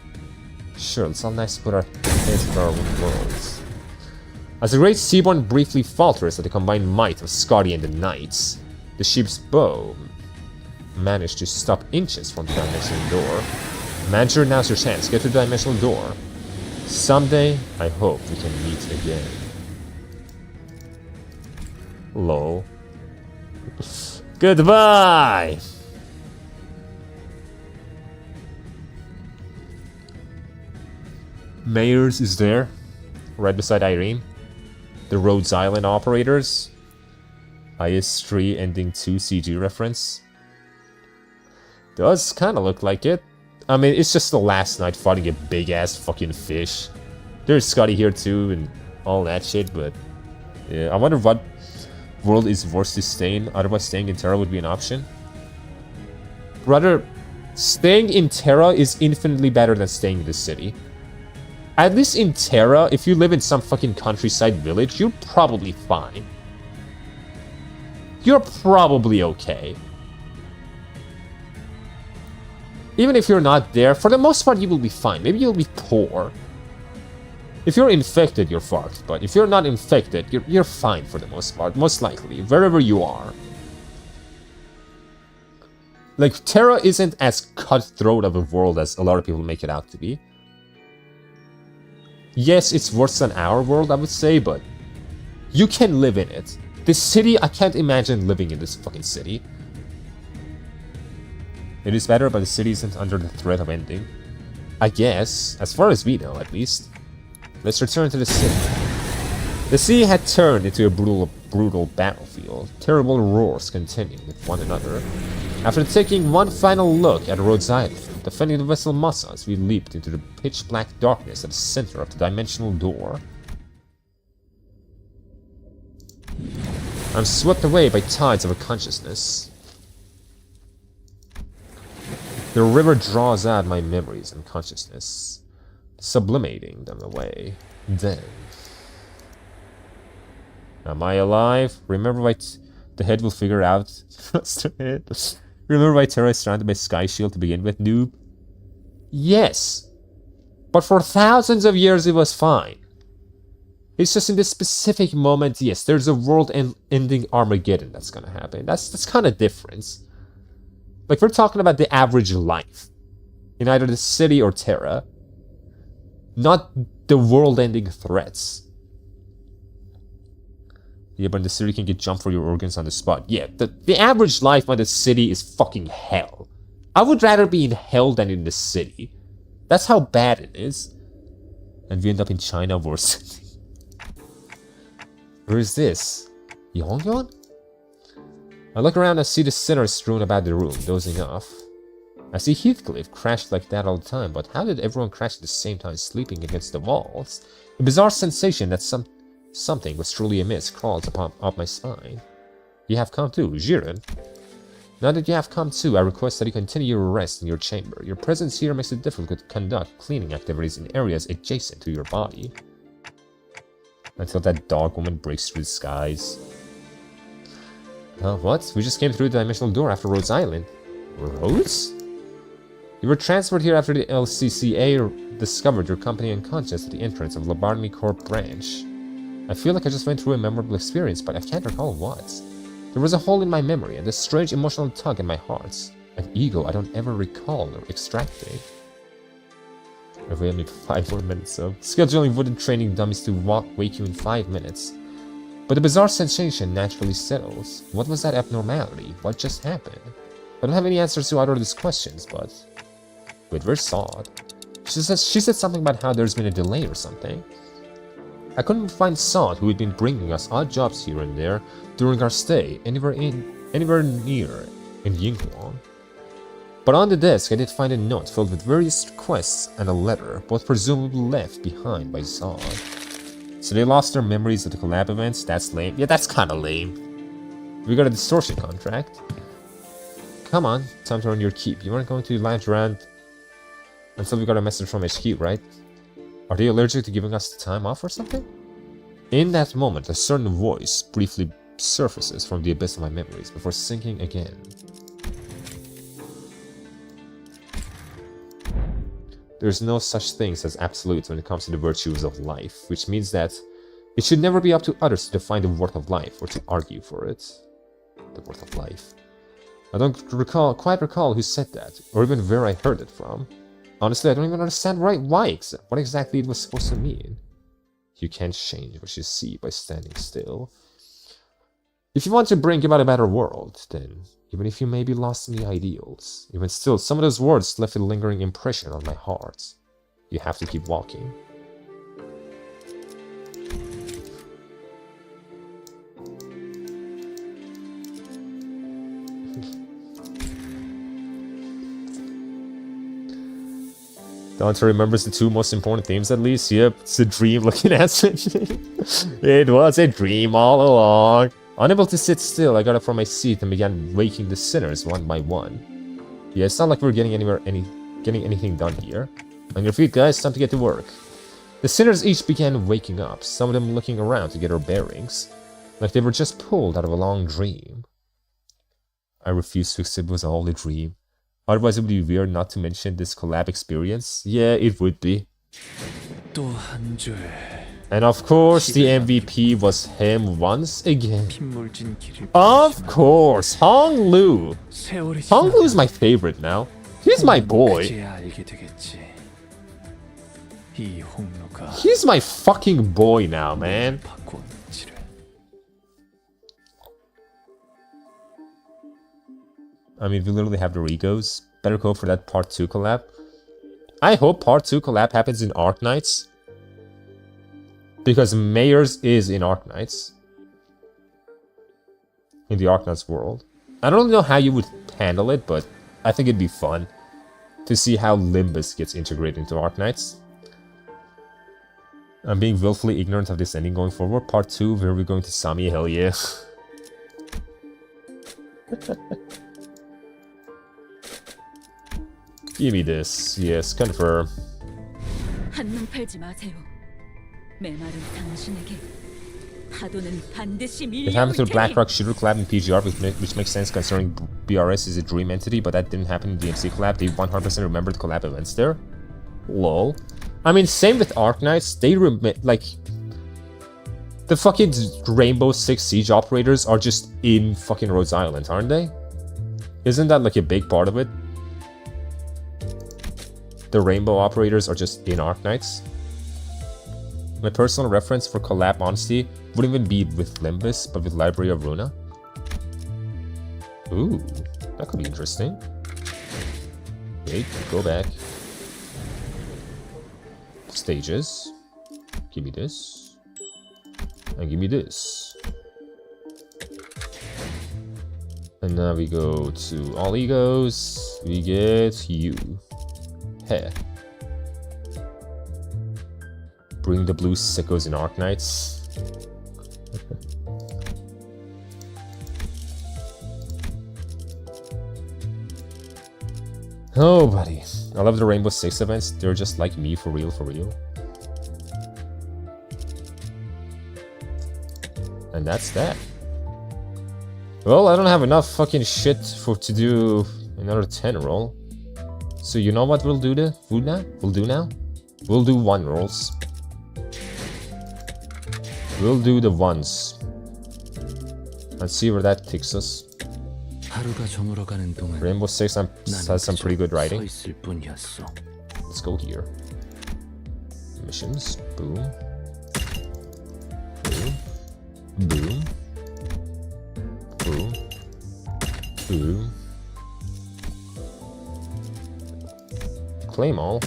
Sure, it's all nice to put our heads in our own worlds. As the great Seaborn briefly falters at the combined might of Scotty and the Knights, the ship's bow managed to stop inches from the dimensional door. Manager, now's your chance. Get to the dimensional door. Someday, I hope we can meet again. Lol. Goodbye! Mayors is there, right beside Irene. The Rhodes Island operators. IS-3 ending 2 CG reference. Does kind of look like it. I mean, it's just the last night fighting a big-ass fucking fish. There's Scotty here too and all that shit, but... yeah, I wonder what world is worse to stay in. Otherwise, staying in Terra would be an option. Rather, staying in Terra is infinitely better than staying in the city. At least in Terra, if you live in some fucking countryside village, you're probably fine. You're probably okay. Even if you're not there, for the most part you will be fine. Maybe you'll be poor. If you're infected, you're fucked. But if you're not infected, you're fine for the most part. Most likely, wherever you are. Like, Terra isn't as cutthroat of a world as a lot of people make it out to be. Yes, it's worse than our world, I would say, but you can live in it. This city, I can't imagine living in this fucking city. It is better, but the city isn't under the threat of ending. I guess, as far as we know, at least. Let's return to the city. The sea had turned into a brutal battlefield, terrible roars contending with one another. After taking one final look at Rhodes Island, defending the vessel Massas, we leaped into the pitch-black darkness at the center of the dimensional door. I'm swept away by tides of a consciousness. The river draws out my memories and consciousness, sublimating them away. Then... am I alive? Remember why the head will figure out... Remember why Terra is surrounded by Sky Shield to begin with, noob? Yes! But for thousands of years it was fine. It's just in this specific moment, yes, there's a world-ending Armageddon that's gonna happen. That's kind of different. Like, we're talking about the average life in either the city or Terra, not the world-ending threats. Yeah, but in the city you can get jumped for your organs on the spot. Yeah, the average life on the city is fucking hell. I would rather be in hell than in the city. That's how bad it is. And we end up in China worse. Where is this? Yongyeon? I look around and see the sinners strewn about the room, dozing off. I see Heathcliff crashed like that all the time, but how did everyone crash at the same time sleeping against the walls? A bizarre sensation that something was truly amiss crawls up my spine. You have come too, Jiren. Now that you have come too, I request that you continue your rest in your chamber. Your presence here makes it difficult to conduct cleaning activities in areas adjacent to your body. Until that dog woman breaks through the skies. What? We just came through the dimensional door after Rhodes Island. Rhodes? You were transferred here after the LCCA discovered your company unconscious at the entrance of Lobotomy Corp branch. I feel like I just went through a memorable experience, but I can't recall what. There was a hole in my memory and a strange emotional tug in my heart. An ego I don't ever recall or extracting. I've only 5 more minutes of scheduling wooden training dummies to wake you in 5 minutes. But the bizarre sensation naturally settles. What was that abnormality? What just happened? I don't have any answers to either of these questions, but... wait, where's Sod? She said something about how there's been a delay or something. I couldn't find Sod, who had been bringing us odd jobs here and there during our stay, anywhere near in Yinhuang. But on the desk, I did find a note filled with various requests and a letter, both presumably left behind by Zod. So they lost their memories of the collab events? That's lame. Yeah, that's kinda lame. We got a distortion contract. Come on, time to earn your keep. You weren't going to lounge around until we got a message from HQ, right? Are they allergic to giving us the time off or something? In that moment, a certain voice briefly surfaces from the abyss of my memories before sinking again. There's no such things as absolutes when it comes to the virtues of life, which means that it should never be up to others to define the worth of life or to argue for it. The worth of life. I don't quite recall who said that, or even where I heard it from. Honestly, I don't even understand what exactly it was supposed to mean. You can't change what you see by standing still. If you want to bring about a better world, then, even if you may be lost in the ideals, even still, some of those words left a lingering impression on my heart. You have to keep walking. Dante remembers the two most important themes at least. Yep, it's a dream looking at it. It was a dream all along. Unable to sit still, I got up from my seat and began waking the sinners one by one. Yeah, it's not like we're getting anything done here. On your feet, guys, time to get to work. The sinners each began waking up, some of them looking around to get their bearings, like they were just pulled out of a long dream. I refused to accept it was all a dream. Otherwise, it would be weird not to mention this collab experience. Yeah, it would be. And of course, the MVP was him once again. Of course, Hong Lu. Hong Lu is my favorite now. He's my boy. He's my fucking boy now, man. I mean, we literally have their egos. Better go for that part 2 collab. I hope part 2 collab happens in Arknights. Because Mayors is in Arknights. In the Arknights world. I don't know how you would handle it, but I think it'd be fun to see how Limbus gets integrated into Arknights. I'm being willfully ignorant of this ending going forward. Part 2, where are we going to Sami? Hell yeah. Give me this. Yes, confirm. 한눈 팔지 마세요. 메마른 당신에게 파도는 반드시 It happened to 밀려올 the 테니. BlackRock shooter collab in PGR, which makes sense considering BRS is a dream entity, but that didn't happen in the DMC collab. They 100% remembered collab events there. Lol. I mean, same with Arknights. They like the fucking Rainbow Six Siege operators are just in fucking Rhode Island, aren't they? Isn't that like a big part of it? The Rainbow operators are just in Arknights. My personal reference for collab honesty wouldn't even be with Limbus, but with Library of Runa. Ooh, that could be interesting. Wait, go back. Stages. Give me this. And give me this. And now we go to all egos. We get you. Hey. Bring the blue sickos in Arknights. Oh, buddy. I love the Rainbow Six events. They're just like me for real, for real. And that's that. Well, I don't have enough fucking shit to do another 10 roll. So you know what we'll do now? We'll do 1 rolls. We'll do the ones. Let's see where that takes us. Rainbow Six has some pretty good writing. Let's go here. Missions. Boom. Boom. Boom. Boom. Boom. Claim all.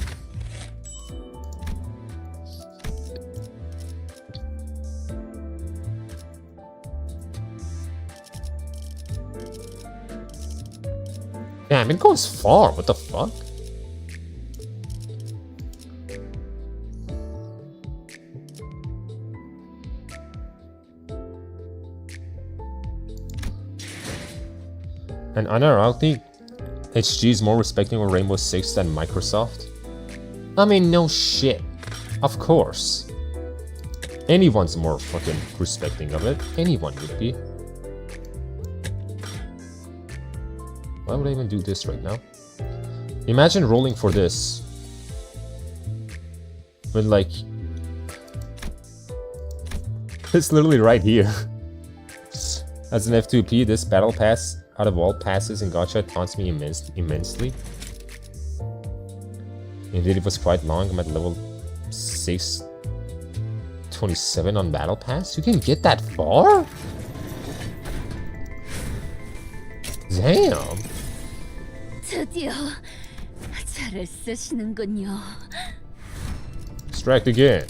Damn, it goes far. What the fuck? And unironically, HG is more respecting of Rainbow Six than Microsoft. I mean, no shit. Of course. Anyone's more fucking respecting of it. Anyone would be. Why would I even do this right now? Imagine rolling for this. When like... It's literally right here. As an F2P, this battle pass out of all passes in Gacha taunts me immensely. Indeed, it was quite long. I'm at level 627 on battle pass. You can get that far? Damn. 드디어 잘을 쓰시는군요. Strike again.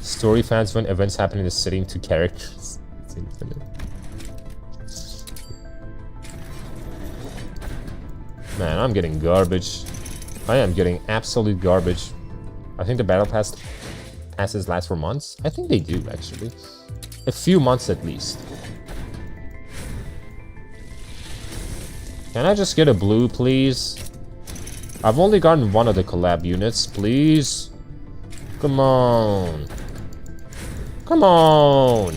Story fans when events happen in the setting to characters. It's infinite. Man, I'm getting garbage. I am getting absolute garbage. I think the battle passes last for months. I think they do, actually. A few months at least. Can I just get a blue, please? I've only gotten one of the collab units, please. Come on. Come on!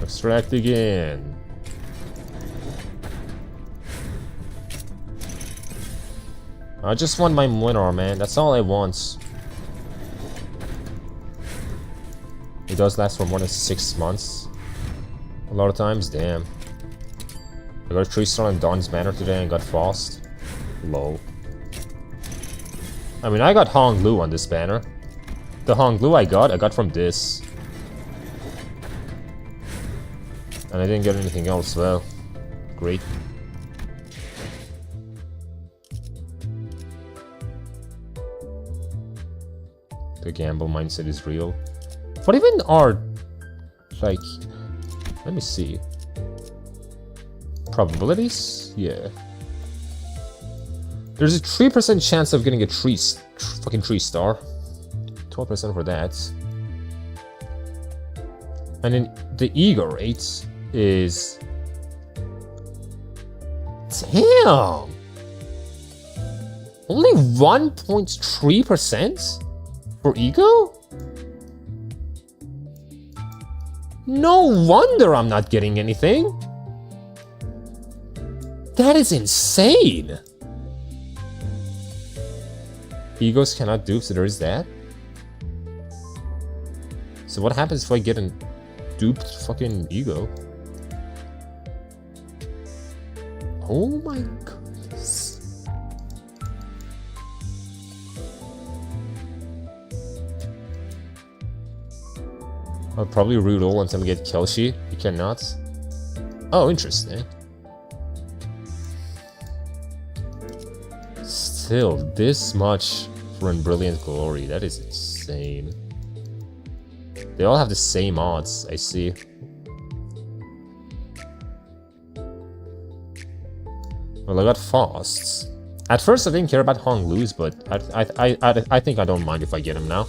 Extract again. I just want my winner, man. That's all I want. It does last for more than 6 months. A lot of times, damn. I got a 3-star on Dawn's banner today and got fast. Low. I mean, I got Hong Lu on this banner. The Hong Lu I got from this. And I didn't get anything else, well. Great. The gamble mindset is real. What even are... like... let me see. Probabilities? Yeah. There's a 3% chance of getting a fucking 3-star. 12% for that. And then the ego rate is... damn! Only 1.3% for ego? No wonder I'm not getting anything. That is insane. Egos cannot dupe, so there is that. So what happens if I get a duped fucking ego? Oh my goodness. I'll probably reroll until I get Kelshi. You cannot. Oh, interesting. Still, this much for Brilliant Glory. That is insane. They all have the same odds, I see. Well, I got fasts. At first I didn't care about Hong Lu's, but I think I don't mind if I get him now.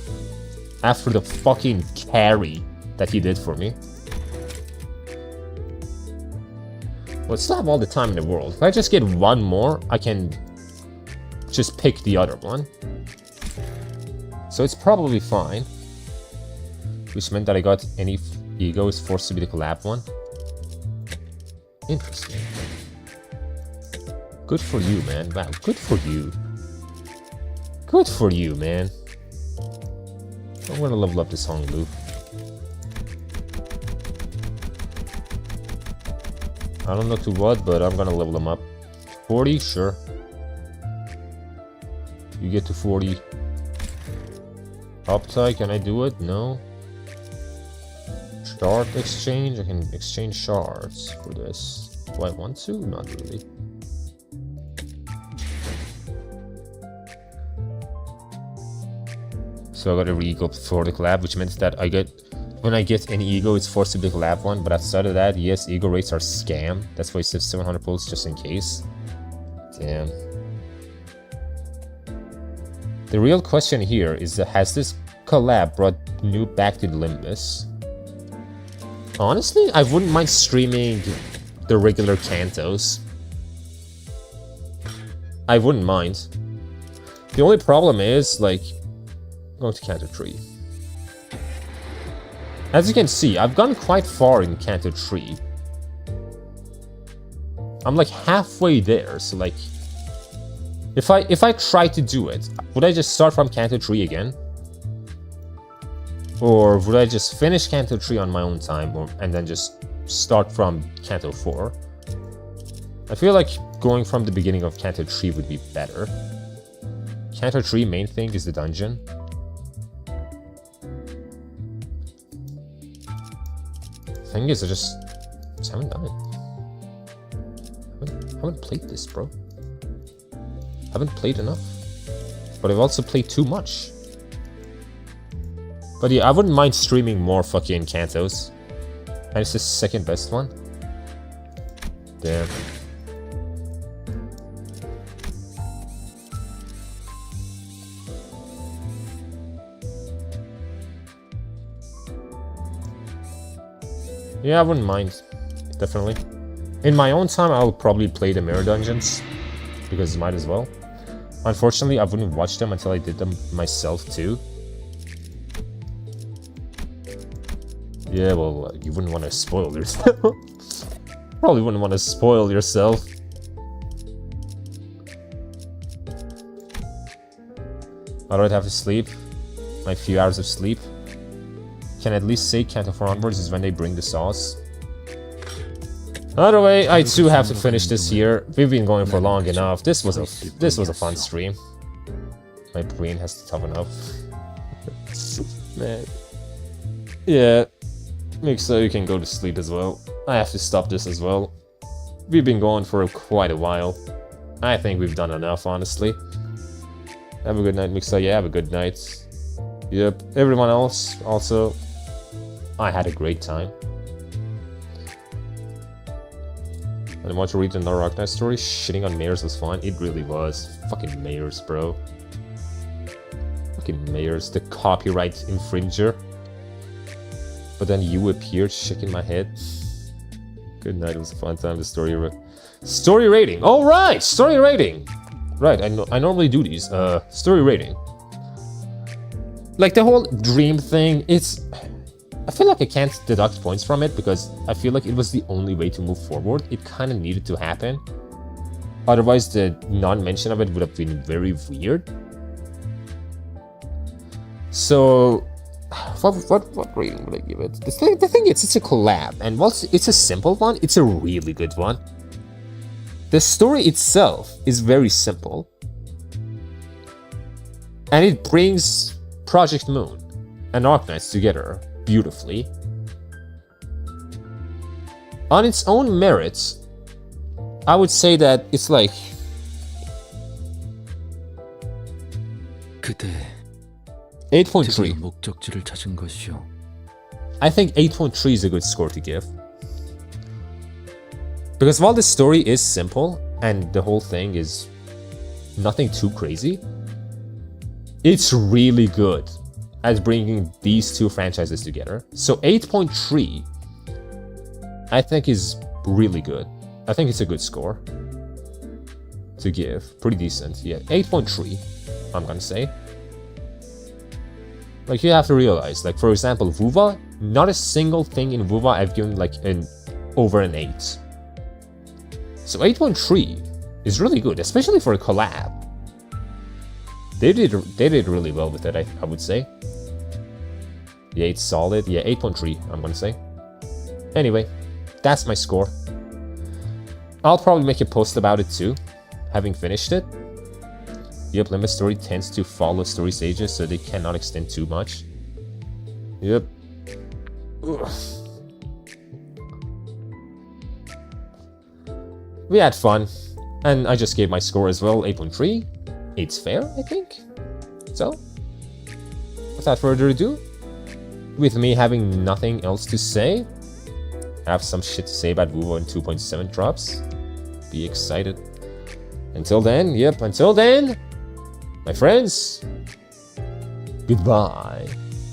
After the fucking carry that he did for me. Well, I still have all the time in the world. If I just get one more, I can just pick the other one. So it's probably fine. Which meant that I got any ego is forced to be the collab one. Interesting. Good for you, man. Wow, good for you. Good for you, man. I'm gonna level up this Hong Lu. I don't know to what, but I'm gonna level them up. 40? Sure. You get to 40. Uptie, can I do it? No. Shard exchange? I can exchange shards for this. Do I want to? Not really. So I got a re-go for the collab, which means that I get When I get any ego, it's forced to be a collab one, but outside of that, yes, ego rates are scam. That's why it says 700 pulls just in case. Damn. The real question here is that has this collab brought Noob back to the Limbus? Honestly, I wouldn't mind streaming the regular Kantos. I wouldn't mind. The only problem is, like, going to Kanto 3. As you can see, I've gone quite far in Kanto 3. I'm like halfway there, so like... If I try to do it, would I just start from Kanto 3 again? Or would I just finish Kanto 3 on my own time, and then just start from Kanto 4? I feel like going from the beginning of Kanto 3 would be better. Kanto 3 main thing is the dungeon. Thing is, I just haven't done it. Haven't played this, bro. Haven't played enough. But I've also played too much. But yeah, I wouldn't mind streaming more fucking Kantos. And it's the second best one. Damn. Yeah, I wouldn't mind. Definitely. In my own time, I'll probably play the mirror dungeons. Because might as well. Unfortunately, I wouldn't watch them until I did them myself too. Yeah, well, you wouldn't want to spoil yourself. Probably wouldn't want to spoil yourself. Alright, have to sleep. My few hours of sleep. Can at least say Kanto 4 onwards is when they bring the sauce. Either way, I too have to finish this here. We've been going for long enough. This was a fun stream. My brain has to toughen up. Man. Yeah. Make sure you can go to sleep as well. I have to stop this as well. We've been going for quite a while. I think we've done enough, honestly. Have a good night, Mixa. Yeah, have a good night. Yep. Everyone else, also, I had a great time. And I want to read the LimbusXArknights story. Shitting on mayors was fun. It really was. Fucking mayors, bro. Fucking mayors. The copyright infringer. But then you appeared, shaking my head. Good night. It was a fun time. The story rating. Oh, right! Story rating! Right, I normally do these. Story rating. Like, the whole dream thing, it's... I feel like I can't deduct points from it because I feel like it was the only way to move forward. It kind of needed to happen. Otherwise, the non-mention of it would have been very weird. So, what rating would I give it? The thing is, it's a collab, and whilst it's a simple one, it's a really good one. The story itself is very simple. And it brings Project Moon and Arknights together beautifully. On its own merits, I would say that it's like... 그대 8.3. 목적지를 찾은 것이요. I think 8.3 is a good score to give. Because while the story is simple, and the whole thing is nothing too crazy, it's really good at bringing these two franchises together. So 8.3, I think is really good. I think it's a good score to give. Pretty decent, yeah. 8.3, I'm gonna say. Like, you have to realize, like, for example, Vuva, not a single thing in Vuva I've given, like, over an 8. So 8.3 is really good, especially for a collab. They did really well with it, I would say. Yeah, it's solid. Yeah, 8.3, I'm gonna say. Anyway, that's my score. I'll probably make a post about it too, having finished it. Yep, Limbus story tends to follow story stages, so they cannot extend too much. Yep. Ugh. We had fun, and I just gave my score as well, 8.3. It's fair, I think. So, without further ado, with me having nothing else to say, have some shit to say about Vuvo and 2.7 drops. Be excited. Until then, my friends, goodbye.